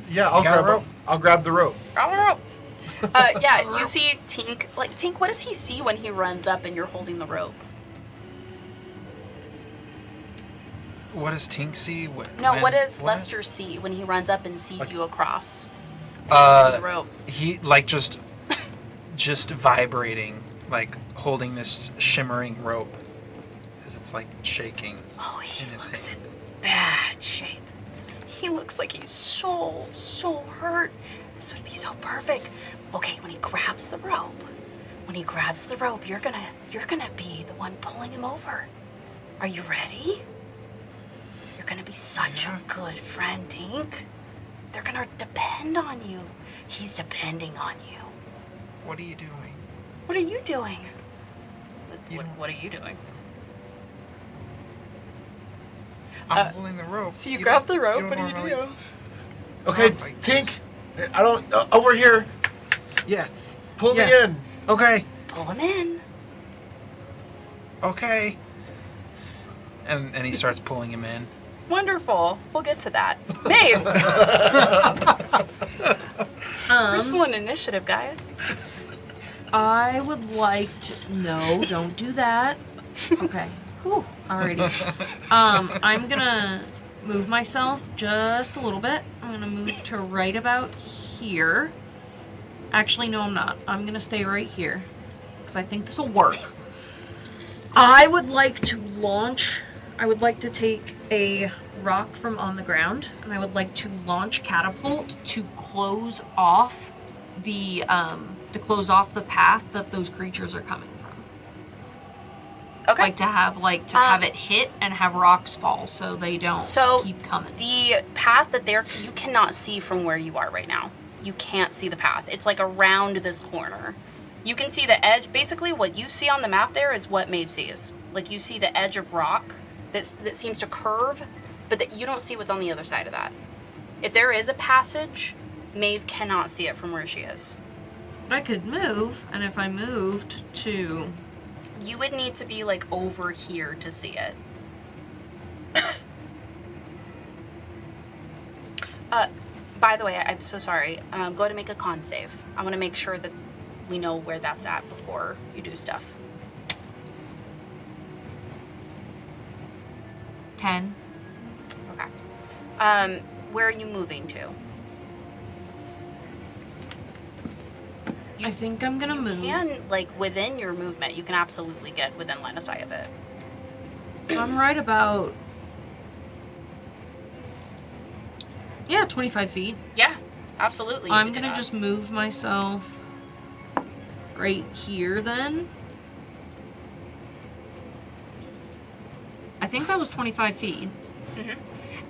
yeah, I'll got a grab rope? I'll grab the rope. Oh, Yeah, you see Tink. Like, Tink, what does he see when he runs up and you're holding the rope? What does Tink see? What does Lester see when he runs up and sees you across? The rope. He like just vibrating, like holding this shimmering rope as it's like shaking. Oh, he in his looks hand. in bad shape. He looks like he's so hurt. This would be so perfect. Okay, when he grabs the rope, you're gonna be the one pulling him over. Are you ready? You're gonna be such a good friend, Tink. They're gonna depend on you. He's depending on you. What are you doing? What are you doing? You What are you doing? I'm pulling the rope. So you grab the rope. don't What do you normally do? Okay, talk like Tink. this. I don't. Over here. Yeah. Pull me Yeah. in. Okay. Pull him in. Okay. And he starts pulling him in. Wonderful. We'll get to that. Maeve. We're still in initiative, guys. I would like to. No, don't do that. Okay. Whew. Alrighty. I'm gonna move myself just a little bit. I'm gonna move to right about here. Actually, no, I'm not. I'm gonna stay right here because I think this will work. I would like to launch. I would like to take a rock from on the ground, and I would like to launch catapult to close off the path that those creatures are coming from. Okay. Like to have it hit and have rocks fall so they don't keep coming. The path that you cannot see from where you are right now. You can't see the path. It's like around this corner. You can see the edge. Basically, what you see on the map there is what Maeve sees. Like, you see the edge of rock that seems to curve, but that you don't see what's on the other side of that. If there is a passage, Maeve cannot see it from where she is. I could move, and if I moved to... You would need to be, like, over here to see it. By the way, I'm so sorry. Go ahead and make a con save. I want to make sure that we know where that's at before you do stuff. 10. Okay. Where are you moving to? I think I'm gonna move. You can, like, within your movement, you can absolutely get within line of sight of it. I'm right about... Yeah, 25 feet. Yeah, absolutely. I'm gonna just move myself right here then. I think that was 25 feet. Mm-hmm.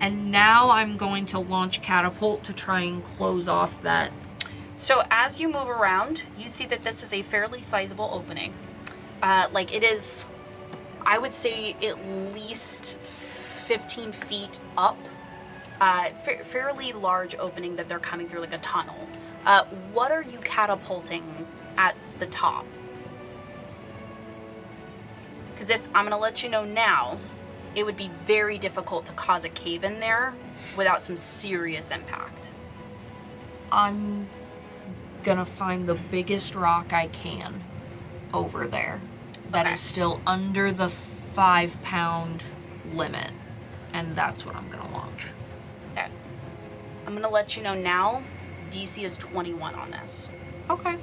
And now I'm going to launch catapult to try and close off that. So as you move around, you see that this is a fairly sizable opening. Like, it is, I would say, at least 15 feet up. Fairly large opening that they're coming through, like a tunnel. What are you catapulting at the top? Because I'm going to let you know now, it would be very difficult to cause a cave in there without some serious impact. I'm gonna find the biggest rock I can over there that is still under the 5-pound limit, and that's what I'm gonna launch. Okay. I'm going to let you know now, DC is 21 on this. Okay.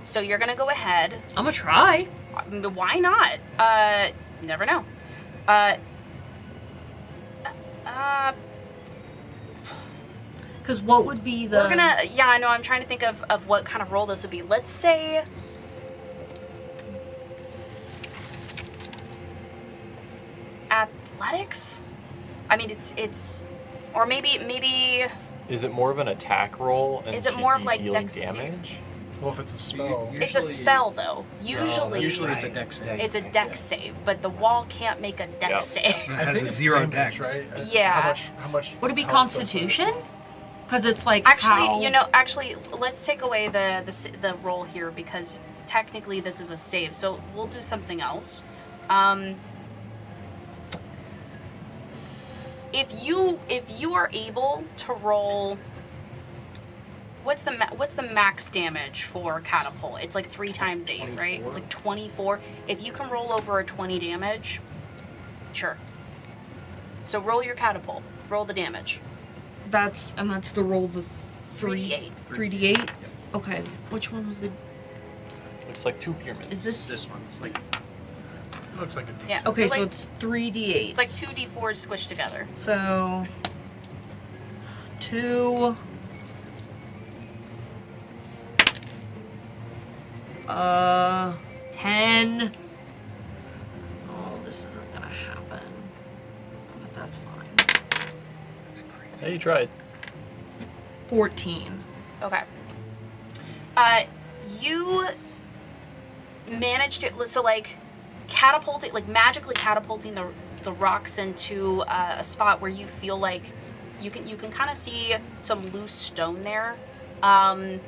So you're going to go ahead. I'm gonna try. Why not? Never know. Because what would be the... We're gonna, yeah, I know, I'm trying to think of what kind of roll this would be. Let's say... Athletics? I mean, it's... Or maybe... Is it more of an attack roll? And Is it she'd more of, be like, dealing dexterity? damage? Well, if it's a spell. It's a spell, though. Usually It's a dex save. it's a dex save, but the wall can't make a dex Yep. save. It I has think a it's 0 damage, dex. right? Yeah. How much? Would it be health does Constitution? Because it's like Actually, how... let's take away the roll here because technically this is a save. So we'll do something else. If you are able to roll what's the max damage for catapult? It's like 3 times 8, 24. Right? Like 24. If you can roll over a 20 damage, sure. So roll your catapult. Roll the damage. That's the roll, the 3d8. 3d8? Okay. Which one was the... It's like 2 pyramids. Is this... This one's like It looks like a D10. Yeah. Okay, like, so it's 3d8. it's like 2d4s squished together. So... 2... 10... Oh, this isn't gonna happen. But that's fine. Hey, you tried. 14. Okay. You managed to, so like catapulting, like magically catapulting the rocks into a spot where you feel like you can kind of see some loose stone there. I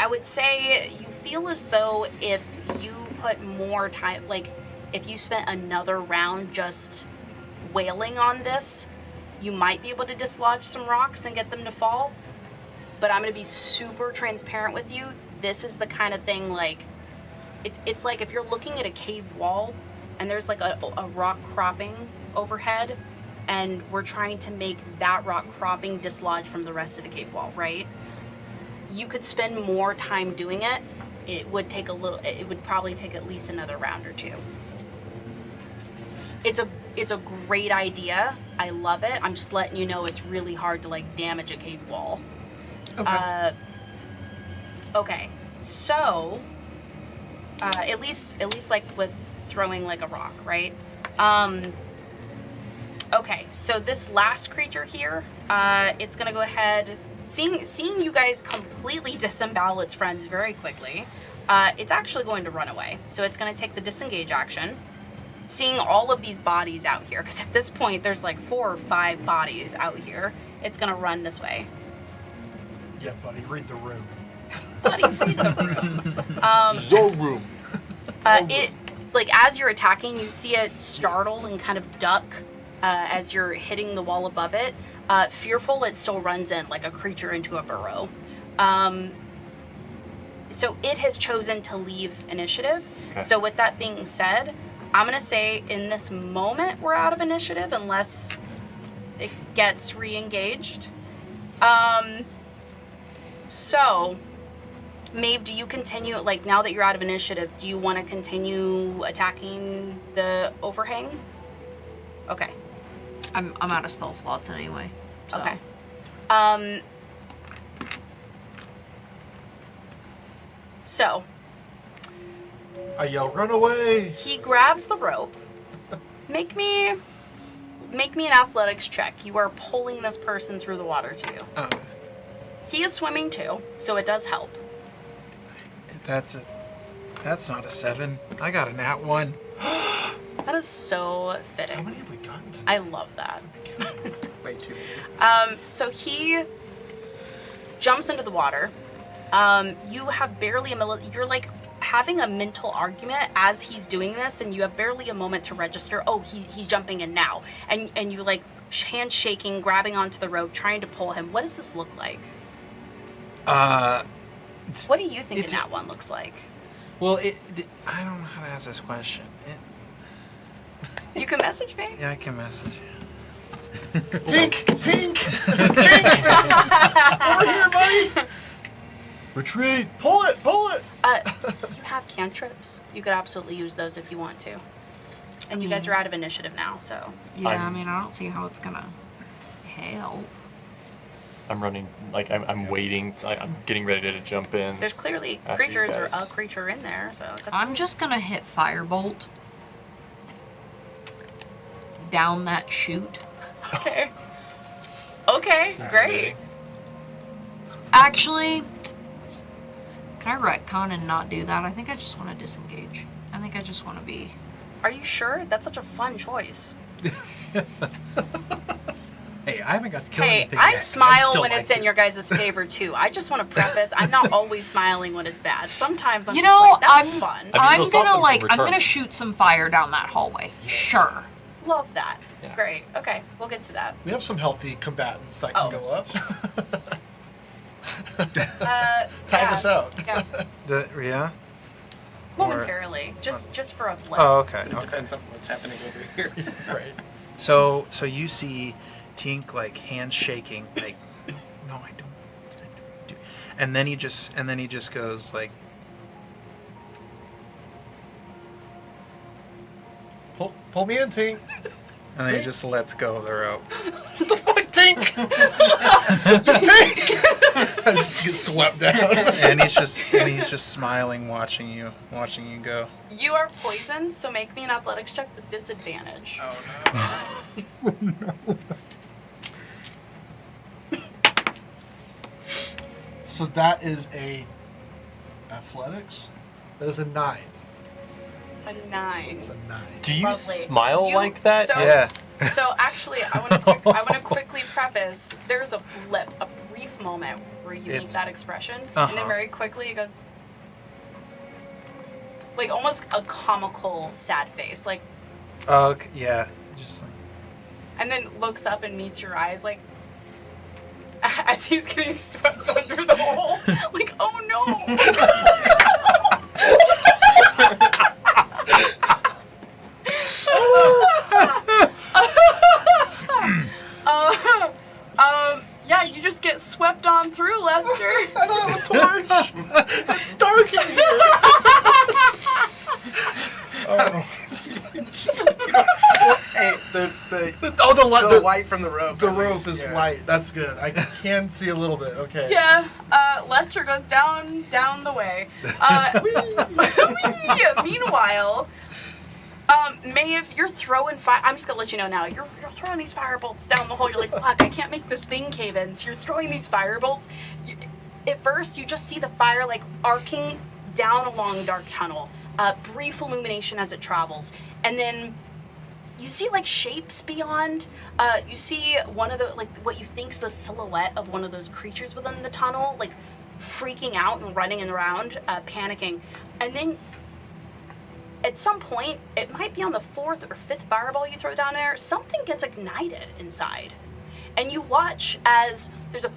would say you feel as though if you put more time, like if you spent another round just wailing on this, you might be able to dislodge some rocks and get them to fall. But I'm going to be super transparent with you. This is the kind of thing, like, it's like if you're looking at a cave wall and there's like a rock cropping overhead, and we're trying to make that rock cropping dislodge from the rest of the cave wall, right? You could spend more time doing it. It would probably take at least another round or 2. It's a great idea. I love it. I'm just letting you know it's really hard to like damage a cave wall. Okay. Okay. So, at least like with throwing like a rock, right? Okay. So this last creature here, it's gonna go ahead. Seeing you guys completely disembowel its friends very quickly, it's actually going to run away. So it's gonna take the disengage action. Seeing all of these bodies out here, because at this point there's like 4 or 5 bodies out here, it's gonna run this way. Yeah, buddy, read the room. Buddy, read the room. The room. It, like, as you're attacking, you see it startle and kind of duck as you're hitting the wall above it. Fearful, it still runs in like a creature into a burrow. So it has chosen to leave initiative. Okay. So with that being said, I'm going to say in this moment we're out of initiative unless it gets re-engaged. So, Maeve, do you continue, like, now that you're out of initiative, do you want to continue attacking the overhang? Okay. I'm out of spell slots anyway. So. Okay. So, I yell, run away! he grabs the rope. Make me an athletics check. You are pulling this person through the water to you. He is swimming too, so it does help. That's not a 7. I got a nat 1. That is so How fitting. many have we gotten to? I love that. way too. So he jumps into the water. You have barely you're like having a mental argument as he's doing this, and you have barely a moment to register, oh, he's jumping in now. And you like hands shaking, grabbing onto the rope, trying to pull him. What does this look like? What do you think that one looks like? Well, I don't know how to ask this question. You can message me. Yeah, I can message you. Tink! Tink! Over here, buddy! Retreat! Pull it! Pull it! You have cantrips. You could absolutely use those if you want to. And you guys are out of initiative now, so. Yeah, I mean, I don't see how it's gonna help. I'm running, like, I'm waiting. I'm getting ready to jump in. There's clearly After you creatures or guys. a creature in there, so it's up to I'm you. just gonna hit Firebolt down that chute. Okay. Okay, great. Actually, can I retcon and not do that? I think I just want to disengage. I think I just want to be... Are you sure? That's such a fun choice. Hey, I haven't got to kill Hey, anything I yet. smile still when like it's in it. your guys' favor too. I just want to preface, I'm not always smiling when it's bad. Sometimes I'm You just know, like, that's I'm fun. I mean, I'm it'll stop gonna them from I'm gonna returning. shoot some fire down that hallway. Sure. Love that. Yeah. Great. Okay, we'll get to that. We have some healthy combatants that can Oh. go up. Tag us out. Yeah, Yeah. momentarily, just for a blip. Oh, okay. It Okay. depends on what's happening over here. Right. So you see Tink like hands shaking, like, no, I don't. And then he just goes like, Pull me in, Tink. and then he just lets go of the rope. What the fuck, Tink? Tink! I just get swept down. And he's just smiling, watching you go. You are poisoned, so make me an athletics check with disadvantage. Oh no. So that is a athletics. That is a 9. A 9. It's a 9. Do you Lovely. smile You- like that? So, Yeah. So actually, I want to quickly preface. There's a blip, a brief moment where you meet It's- that expression, and Uh-huh. then very quickly it goes, like almost a comical, sad face, like, Oh, yeah. Just like, and then looks up and meets your eyes, like, as he's getting swept under the hole, like, oh no. Yeah, you just get swept on through, Lester. I don't have a torch. It's dark in here. Hey, the The light from the rope. The at rope least, is yeah. light. That's good. I can see a little bit. Okay. Yeah, Lester goes down the way. Meanwhile, Maeve, you're throwing fire. I'm just gonna let you know now. You're throwing these fire bolts down the hole. You're like, fuck, I can't make this thing cave in. So you're throwing these fire bolts. At first, you just see the fire like arcing down a long dark tunnel. Brief illumination as it travels, and then you see like shapes beyond. You see one of the like what you think's the silhouette of one of those creatures within the tunnel, like freaking out and running around, panicking, and then. At some point, it might be on the 4th or 5th fireball you throw down there, something gets ignited inside. And you watch as there's a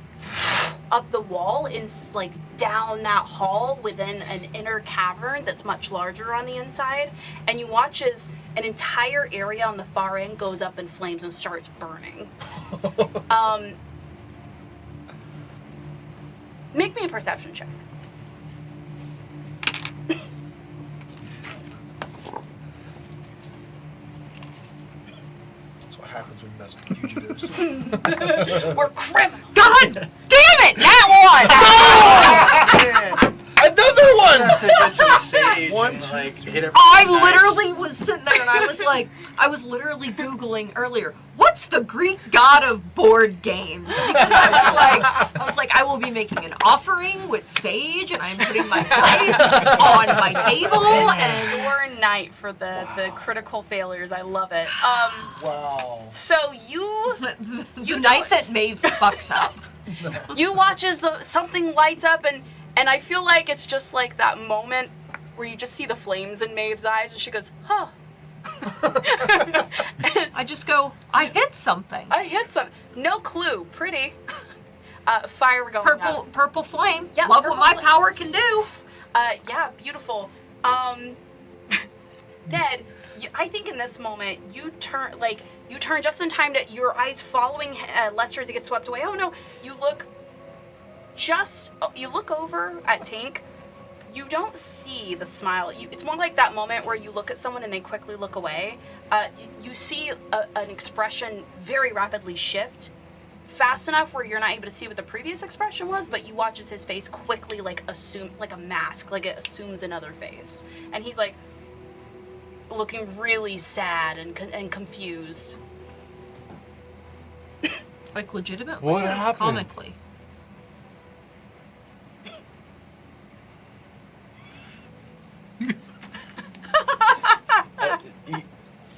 up the wall in like down that hall within an inner cavern that's much larger on the inside. And you watch as an entire area on the far end goes up in flames and starts burning. Make me a perception check. That's what happens when you mess with fugitives. We're criminals. God damn it! That one! Another one. Have to get some sage One, and two, like three. hit it. I literally was sitting there and I was literally Googling earlier, what's the Greek god of board games? Because I was like, I will be making an offering with sage and I'm putting my dice on my table This is and your night for the critical failures. I love it. Wow. So you the night that Maeve fucks up. you watch as something lights up and I feel like it's just like that moment where you just see the flames in Maeve's eyes and she goes, huh. I just go, I hit something. I hit some. No clue. Pretty. Fire going up. Purple flame. Yeah, Love purple what my flame. power can do. Yeah, beautiful. Ned, I think in this moment you turn just in time to your eyes following Lester as he gets swept away. Oh no! You look over at Tink. You don't see the smile. It's more like that moment where you look at someone and they quickly look away. You see an expression very rapidly shift, fast enough where you're not able to see what the previous expression was, but you watch as his face quickly assume like a mask, like it assumes another face, and he's like looking really sad and confused. Like legitimately. What or happened? Comically.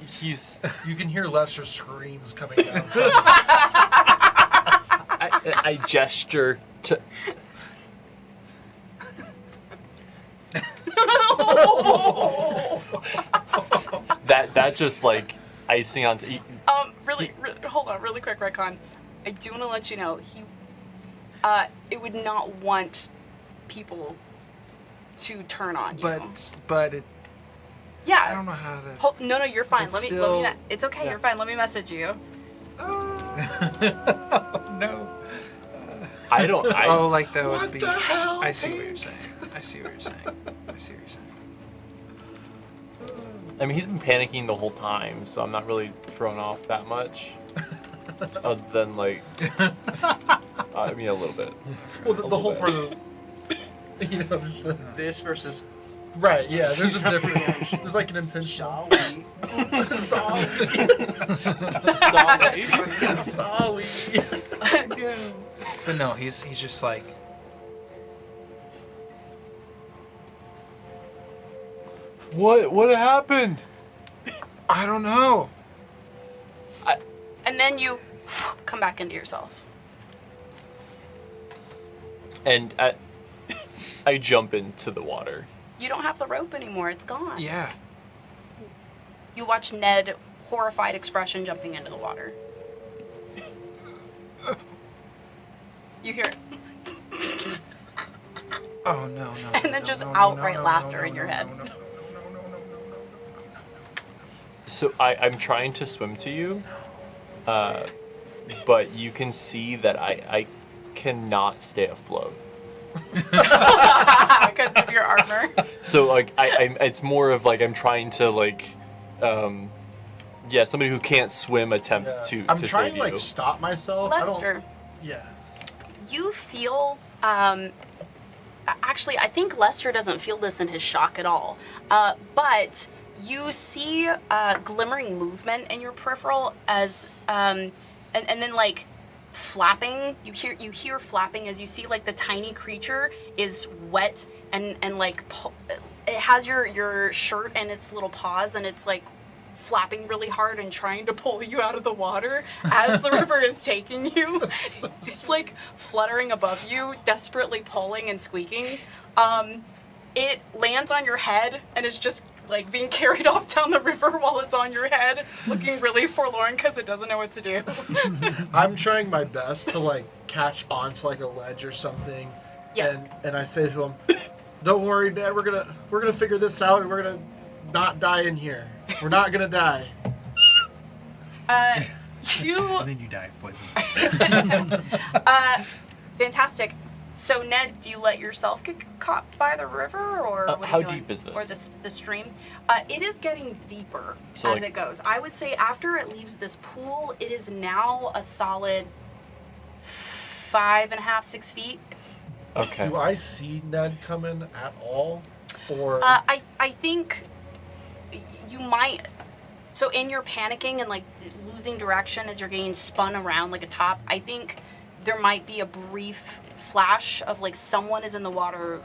He's. You can hear Lester's screams coming down. I gesture to. that just like icing on. Hold on, really quick, retcon. I do want to let you know it would not want people to turn on you. But it. Yeah. I don't know how to. No, you're fine. It's Let me. still- It's okay. Yeah. You're fine. Let me message you. No. I don't. Oh, like that would be. the hell, I see what dude? you're saying. I see what you're saying. I mean, he's been panicking the whole time, so I'm not really thrown off that much. Other than like, I mean, a little bit. Well, the little whole bit. part of this, This versus right? Yeah, there's a difference. There's like an intention. shall we? Sorry. Sorry. Sorry. But no, he's just like. What happened? I don't know. And then you come back into yourself. And I jump into the water. You don't have the rope anymore. It's gone. Yeah. You watch Ned, horrified expression, jumping into the water. You hear it. Oh no. And then just outright laughter in your head. So I'm trying to swim to you, but you can see that I cannot stay afloat. Because of your armor. So like it's more of like I'm trying to like, somebody who can't swim attempt to I'm to trying save to like you. stop myself. I Lester, don't. Yeah. you feel, actually, I think Lester doesn't feel this in his shock at all, but you see glimmering movement in your peripheral as, and then like flapping. You hear flapping as you see like the tiny creature is wet and like it has your shirt and its little paws and it's like flapping really hard and trying to pull you out of the water as the river is taking you. It's like fluttering above you, desperately pulling and squeaking. It lands on your head and is just like being carried off down the river while it's on your head, looking really forlorn because it doesn't know what to do. I'm trying my best to like catch onto like a ledge or something. Yeah. And I say to him, "Don't worry, Dad. We're gonna figure this out, and we're gonna not die in here. We're not gonna die." You And then you die of poison. fantastic. So Ned, do you let yourself get caught by the river, or what are How you doing? deep is this? Or the stream? It is getting deeper So, as like- it goes. I would say after it leaves this pool, it is now a solid 5.5, 6 feet. Okay. Do I see Ned coming at all, or I think you might. So in your panicking and like losing direction as you're getting spun around like a top, I think there might be a brief flash of like someone is in the water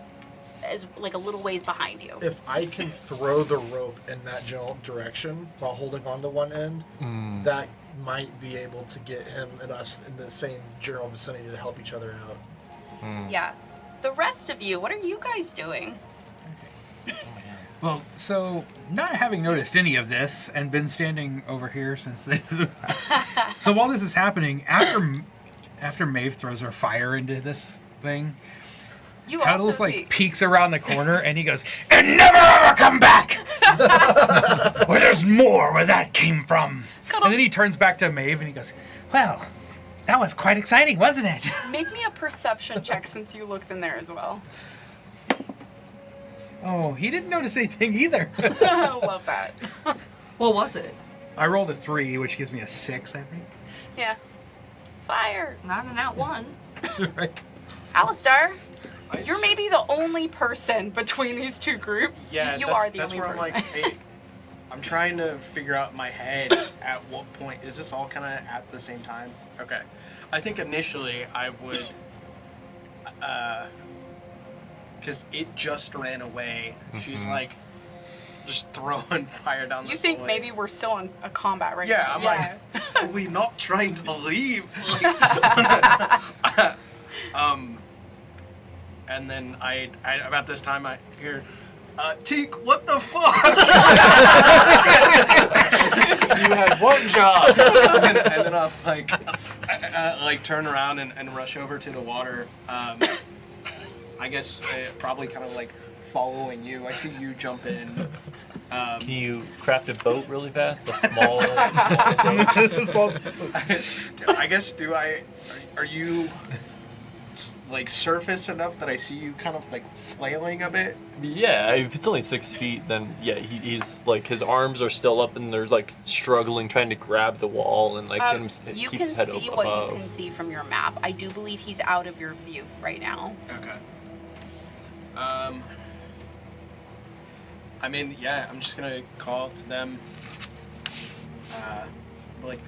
as like a little ways behind you. if I can throw the rope in that general direction while holding on to one end, that might be able to get him and us in the same general vicinity to help each other out. Yeah. The rest of you, what are you guys doing? Well, so not having noticed any of this and been standing over here since they. So while this is happening, after Maeve throws her fire into this thing, You Cuddles also see. like peeks around the corner and he goes, "And never ever come back! Where there's more where that came from." Cuddles. And then he turns back to Maeve and he goes, "Well, that was quite exciting, wasn't it?" Make me a perception check since you looked in there as well. Oh, he didn't notice anything either. I love that. What was it? I rolled a 3, which gives me a 6, I think. Yeah. Fire. Not an out one. Right. Alistair, you're maybe the only person between these two groups. Yeah, you that's, are the that's only where person. I'm like, hey, I'm trying to figure out in my head at what point is this all kind of at the same time? Okay, I think initially I would, because it just ran away. She's like, just throwing fire down You this think hallway. maybe we're still in a combat right Yeah, now? I'm like, are we not trying to leave? And then I about this time I hear, Teak, what the fuck? had one job. and then I'll like turn around and rush over to the water. I guess probably kind of like following you. I see you jump in. Can you craft a boat really fast? A small boat? I guess are you like surface enough that I see you kind of like flailing a bit? Yeah, if it's only 6 feet, then yeah, he's like his arms are still up and they're like struggling, trying to grab the wall and like You keep can his head see above. what you can see from your map. I do believe he's out of your view right now. Okay. I mean, yeah, I'm just gonna call to them. Like,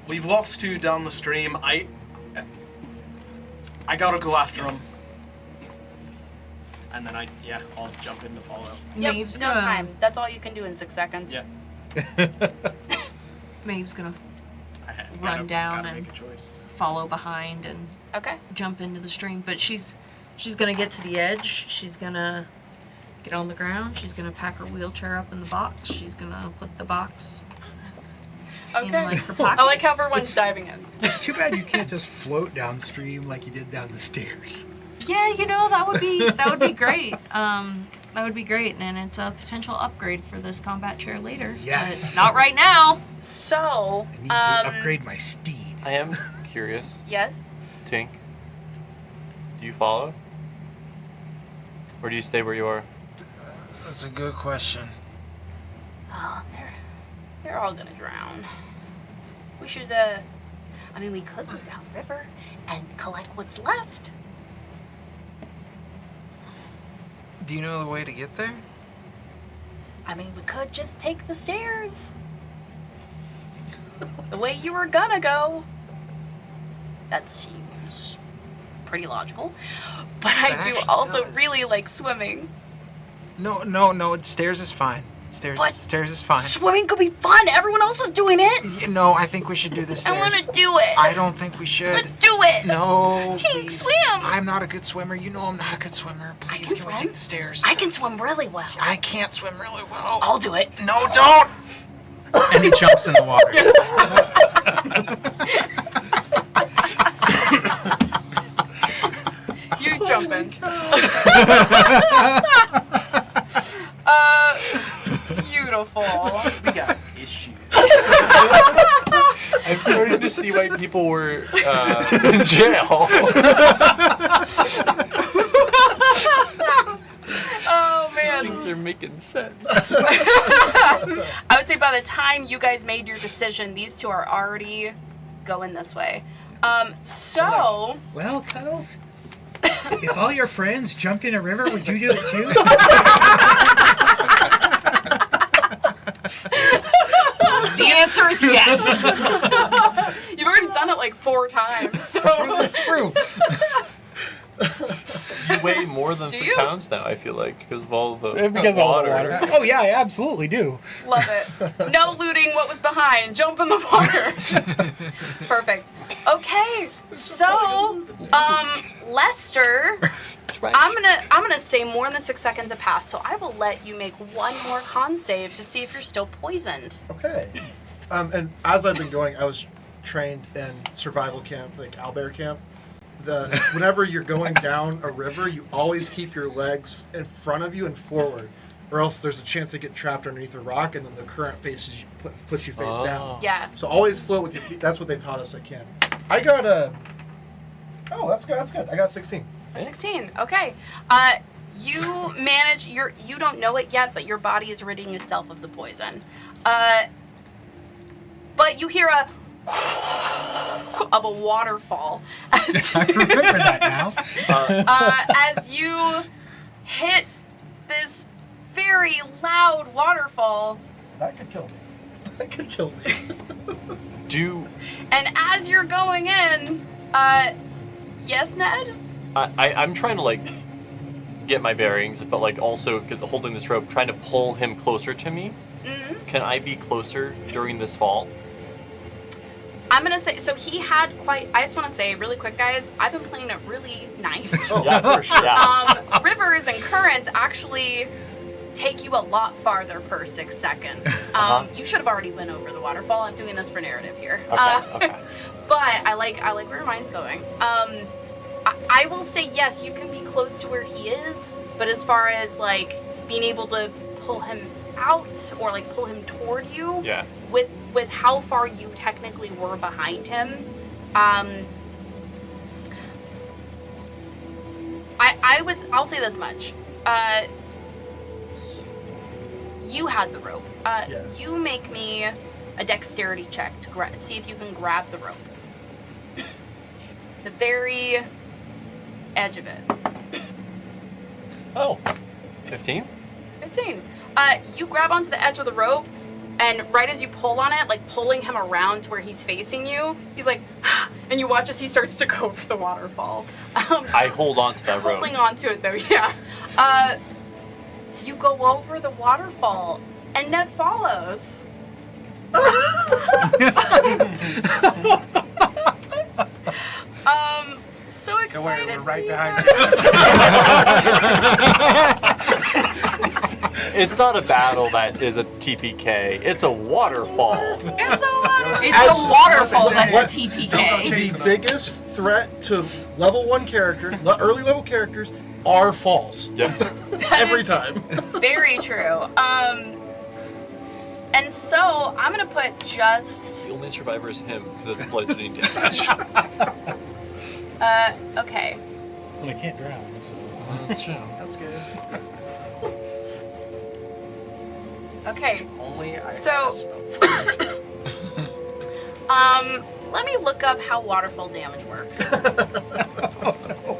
we've lost 2 down the stream. I gotta go after them. And then I'll jump in to follow. Yep, Maeve's no gonna- time. That's all you can do in 6 seconds. Yeah. Maeve's gonna Gotta run down make and a choice. follow behind and Okay. jump into the stream. But she's gonna get to the edge. She's gonna get on the ground. She's gonna pack her wheelchair up in the box. She's gonna put the box in Okay. like her pocket. I like how everyone's diving in. It's too bad you can't just float downstream like you did down the stairs. Yeah, that would be great. That would be great, and it's a potential upgrade for this combat chair later. Yes. But not right now. So, I need to upgrade my steed. I am curious, yes. Tink. Do you follow? Or do you stay where you are? That's a good question. Oh, they're all gonna drown. We should, we could go downriver and collect what's left. Do you know the way to get there? We could just take the stairs. The way you were gonna go. That seems pretty logical. But I That do actually also does. really like swimming. No. Stairs is fine. Stairs is fine. Swimming could be fun. Everyone else is doing it. No, I think we should do the I stairs. want to do it. I don't think we should. Let's do it. No, Tink, please. swim. I'm not a good swimmer. You know I'm not a good swimmer. Please, can can we swim. take the stairs? I can swim really well. I can't swim really well. I'll do it. No, don't! And he jumps in the water. You jump in. Beautiful. We got issues. I'm starting to see why people were in jail. Oh man. Things are making sense. I would say by the time you guys made your decision, these two are already going this way. So Well, Cuddles, if all your friends jumped in a river, would you do it too? The answer is yes. you've already done it like 4 times. So True. You weigh more than Do 3 you? pounds now, I feel like, because of all the Because of all the water. Oh yeah, I absolutely do. love it. No looting what was behind. Jump in the water. Perfect. Okay. So, Lester, I'm gonna say more than 6 seconds have passed, so I will let you make one more con save to see if you're still poisoned. Okay. And as I've been going, I was trained in survival camp, like owlbear camp. Whenever you're going down a river, you always keep your legs in front of you and forward, or else there's a chance to get trapped underneath a rock, and then the current puts you face down. Yeah. So always float with your feet. That's what they taught us at camp. I got a. Oh, that's good. That's good. I got 16. 16. Okay. You manage. You don't know it yet, but your body is ridding itself of the poison. But you hear a of a waterfall as, I remember that now. as you hit this very loud waterfall. That could kill me. That could kill me. And as you're going in, yes, Ned? I'm trying to, like, get my bearings, but, like, also holding this rope, trying to pull him closer to me. Mm-hmm. Can I be closer during this fall? I'm gonna say, so he had I just wanna say really quick, guys, I've been playing it really nice. Yeah, for sure. Yeah. Rivers and currents actually take you a lot farther per 6 seconds. You should have already been over the waterfall. I'm doing this for narrative here. Okay. But I like where your mind's going. I will say yes, you can be close to where he is, but as far as like being able to pull him out or like pull him toward you, Yeah. with how far you technically were behind him, I'll say this much. You had the rope. Yeah. You make me a dexterity check to see if you can grab the rope. The very edge of it. Oh, 15? 15. You grab onto the edge of the rope, and right as you pull on it, like pulling him around to where he's facing you, he's like, and you watch as he starts to go over the waterfall. I hold on to that rope. Holding on to it though, yeah. You go over the waterfall, and Ned follows. So excited. Don't worry, we're right for behind you. It's not a battle that is a TPK. It's a waterfall. It's a waterfall. It's a waterfall that's What- a TPK. The biggest threat to level 1 characters, early level characters, are falls. Yep. Every time. Very true. And so I'm gonna put just The only survivor is him, because it's bludgeoning damage. okay. Well, I can't drown, so. That's true. That's good. Okay. Only I So- Let me look up how waterfall damage works.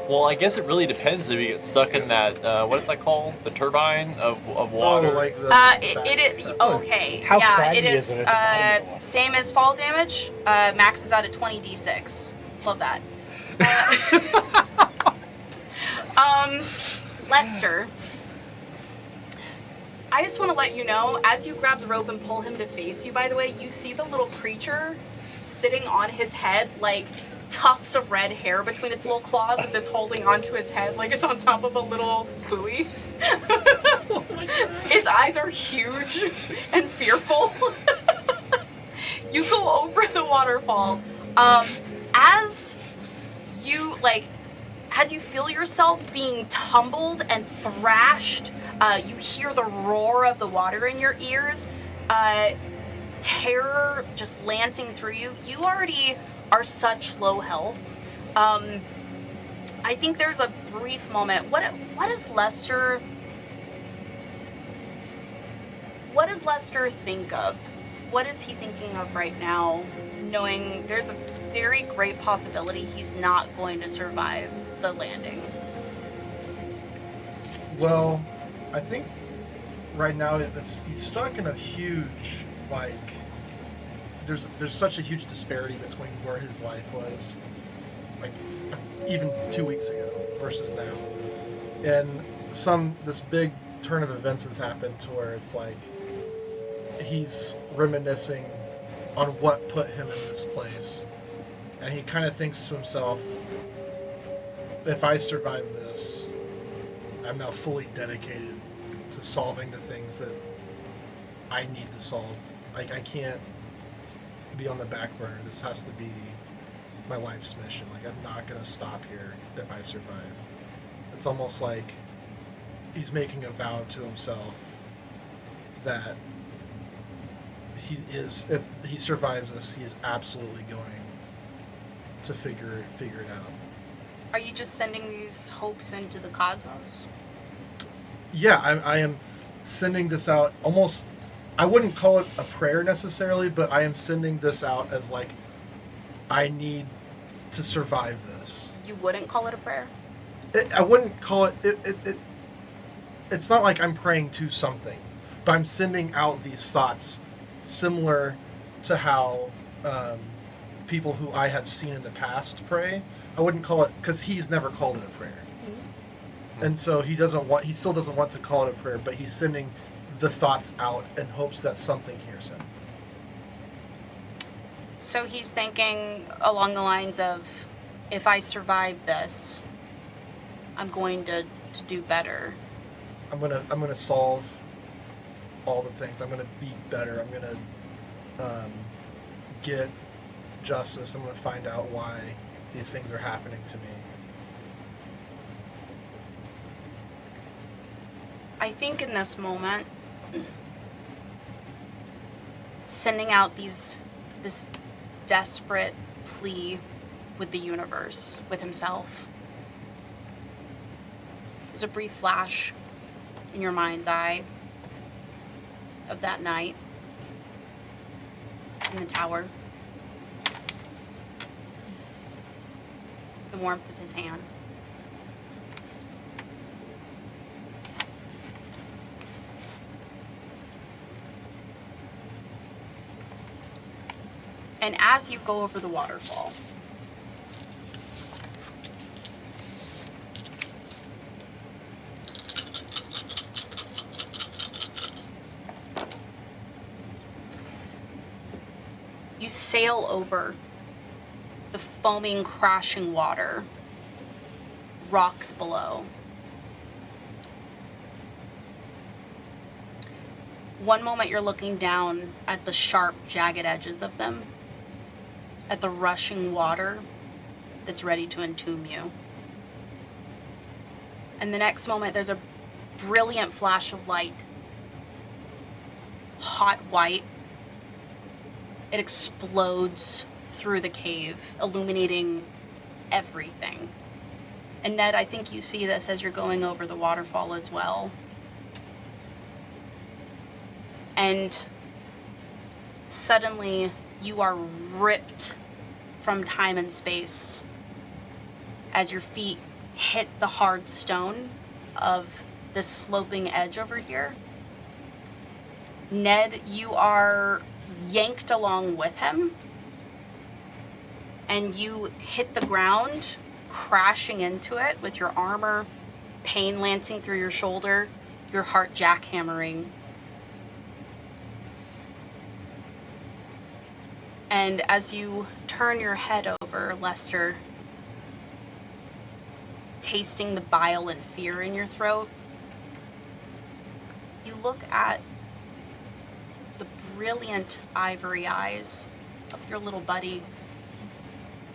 Well, I guess it really depends if you get stuck in that, what is that called? The turbine of water? Oh, like the It is okay. How yeah, craggy it is is it at the bottom of the water? same as fall damage. Max is out at 20d6. Love that. Lester, I just want to let you know, as you grab the rope and pull him to face you, by the way, you see the little creature sitting on his head, like tufts of red hair between its little claws as it's holding onto his head, like it's on top of a little buoy. Its eyes are huge and fearful. You go over the waterfall. As you feel yourself being tumbled and thrashed, you hear the roar of the water in your ears. Terror just lancing through you. You already are such low health. I think there's a brief moment. What does Lester think of? What is he thinking of right now, knowing there's a very great possibility he's not going to survive the landing? Well, I think right now he's stuck in a huge, like, there's such a huge disparity between where his life was, like, even 2 weeks ago versus now. And this big turn of events has happened to where it's like he's reminiscing on what put him in this place. And he kind of thinks to himself, if I survive this, I'm now fully dedicated to solving the things that I need to solve. Like, I can't be on the back burner. This has to be my life's mission. Like, I'm not going to stop here if I survive. It's almost like he's making a vow to himself that if he survives this, he is absolutely going to figure it out. Are you just sending these hopes into the cosmos? Yeah, I am sending this out almost, I wouldn't call it a prayer necessarily, but I am sending this out as like, I need to survive this. You wouldn't call it a prayer? I wouldn't call it, it's not like I'm praying to something, but I'm sending out these thoughts similar to how people who I have seen in the past pray. I wouldn't call it, because he's never called it a prayer. And so he still doesn't want to call it a prayer, but he's sending the thoughts out in hopes that something hears him. So he's thinking along the lines of, if I survive this, I'm going to do better. I'm gonna solve all the things. I'm gonna be better. I'm gonna get justice. I'm gonna find out why these things are happening to me. I think in this moment, sending out this desperate plea with the universe, with himself, is a brief flash in your mind's eye of that night in the tower. The warmth of his hand. And as you go over the waterfall, you sail over the foaming, crashing water, rocks below. One moment you're looking down at the sharp, jagged edges of them, at the rushing water that's ready to entomb you. And the next moment, there's a brilliant flash of light, hot white. It explodes through the cave, illuminating everything. And Ned, I think you see this as you're going over the waterfall as well. And suddenly, you are ripped from time and space as your feet hit the hard stone of this sloping edge over here. Ned, you are yanked along with him, and you hit the ground, crashing into it with your armor, pain lancing through your shoulder, your heart jackhammering. And as you turn your head over, Lester, tasting the bile and fear in your throat, you look at the brilliant ivory eyes of your little buddy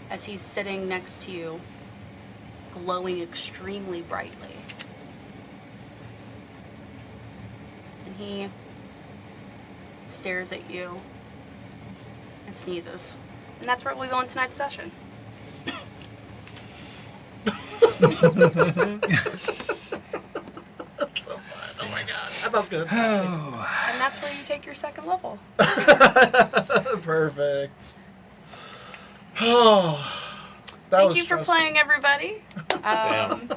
as he's sitting next to you, glowing extremely brightly. And he stares at you and sneezes. And that's where we go in tonight's session. That's so fun. Oh my god. That was good. And that's where you take your second level. Perfect. Oh, that Thank was you for stressful. playing, everybody. Damn.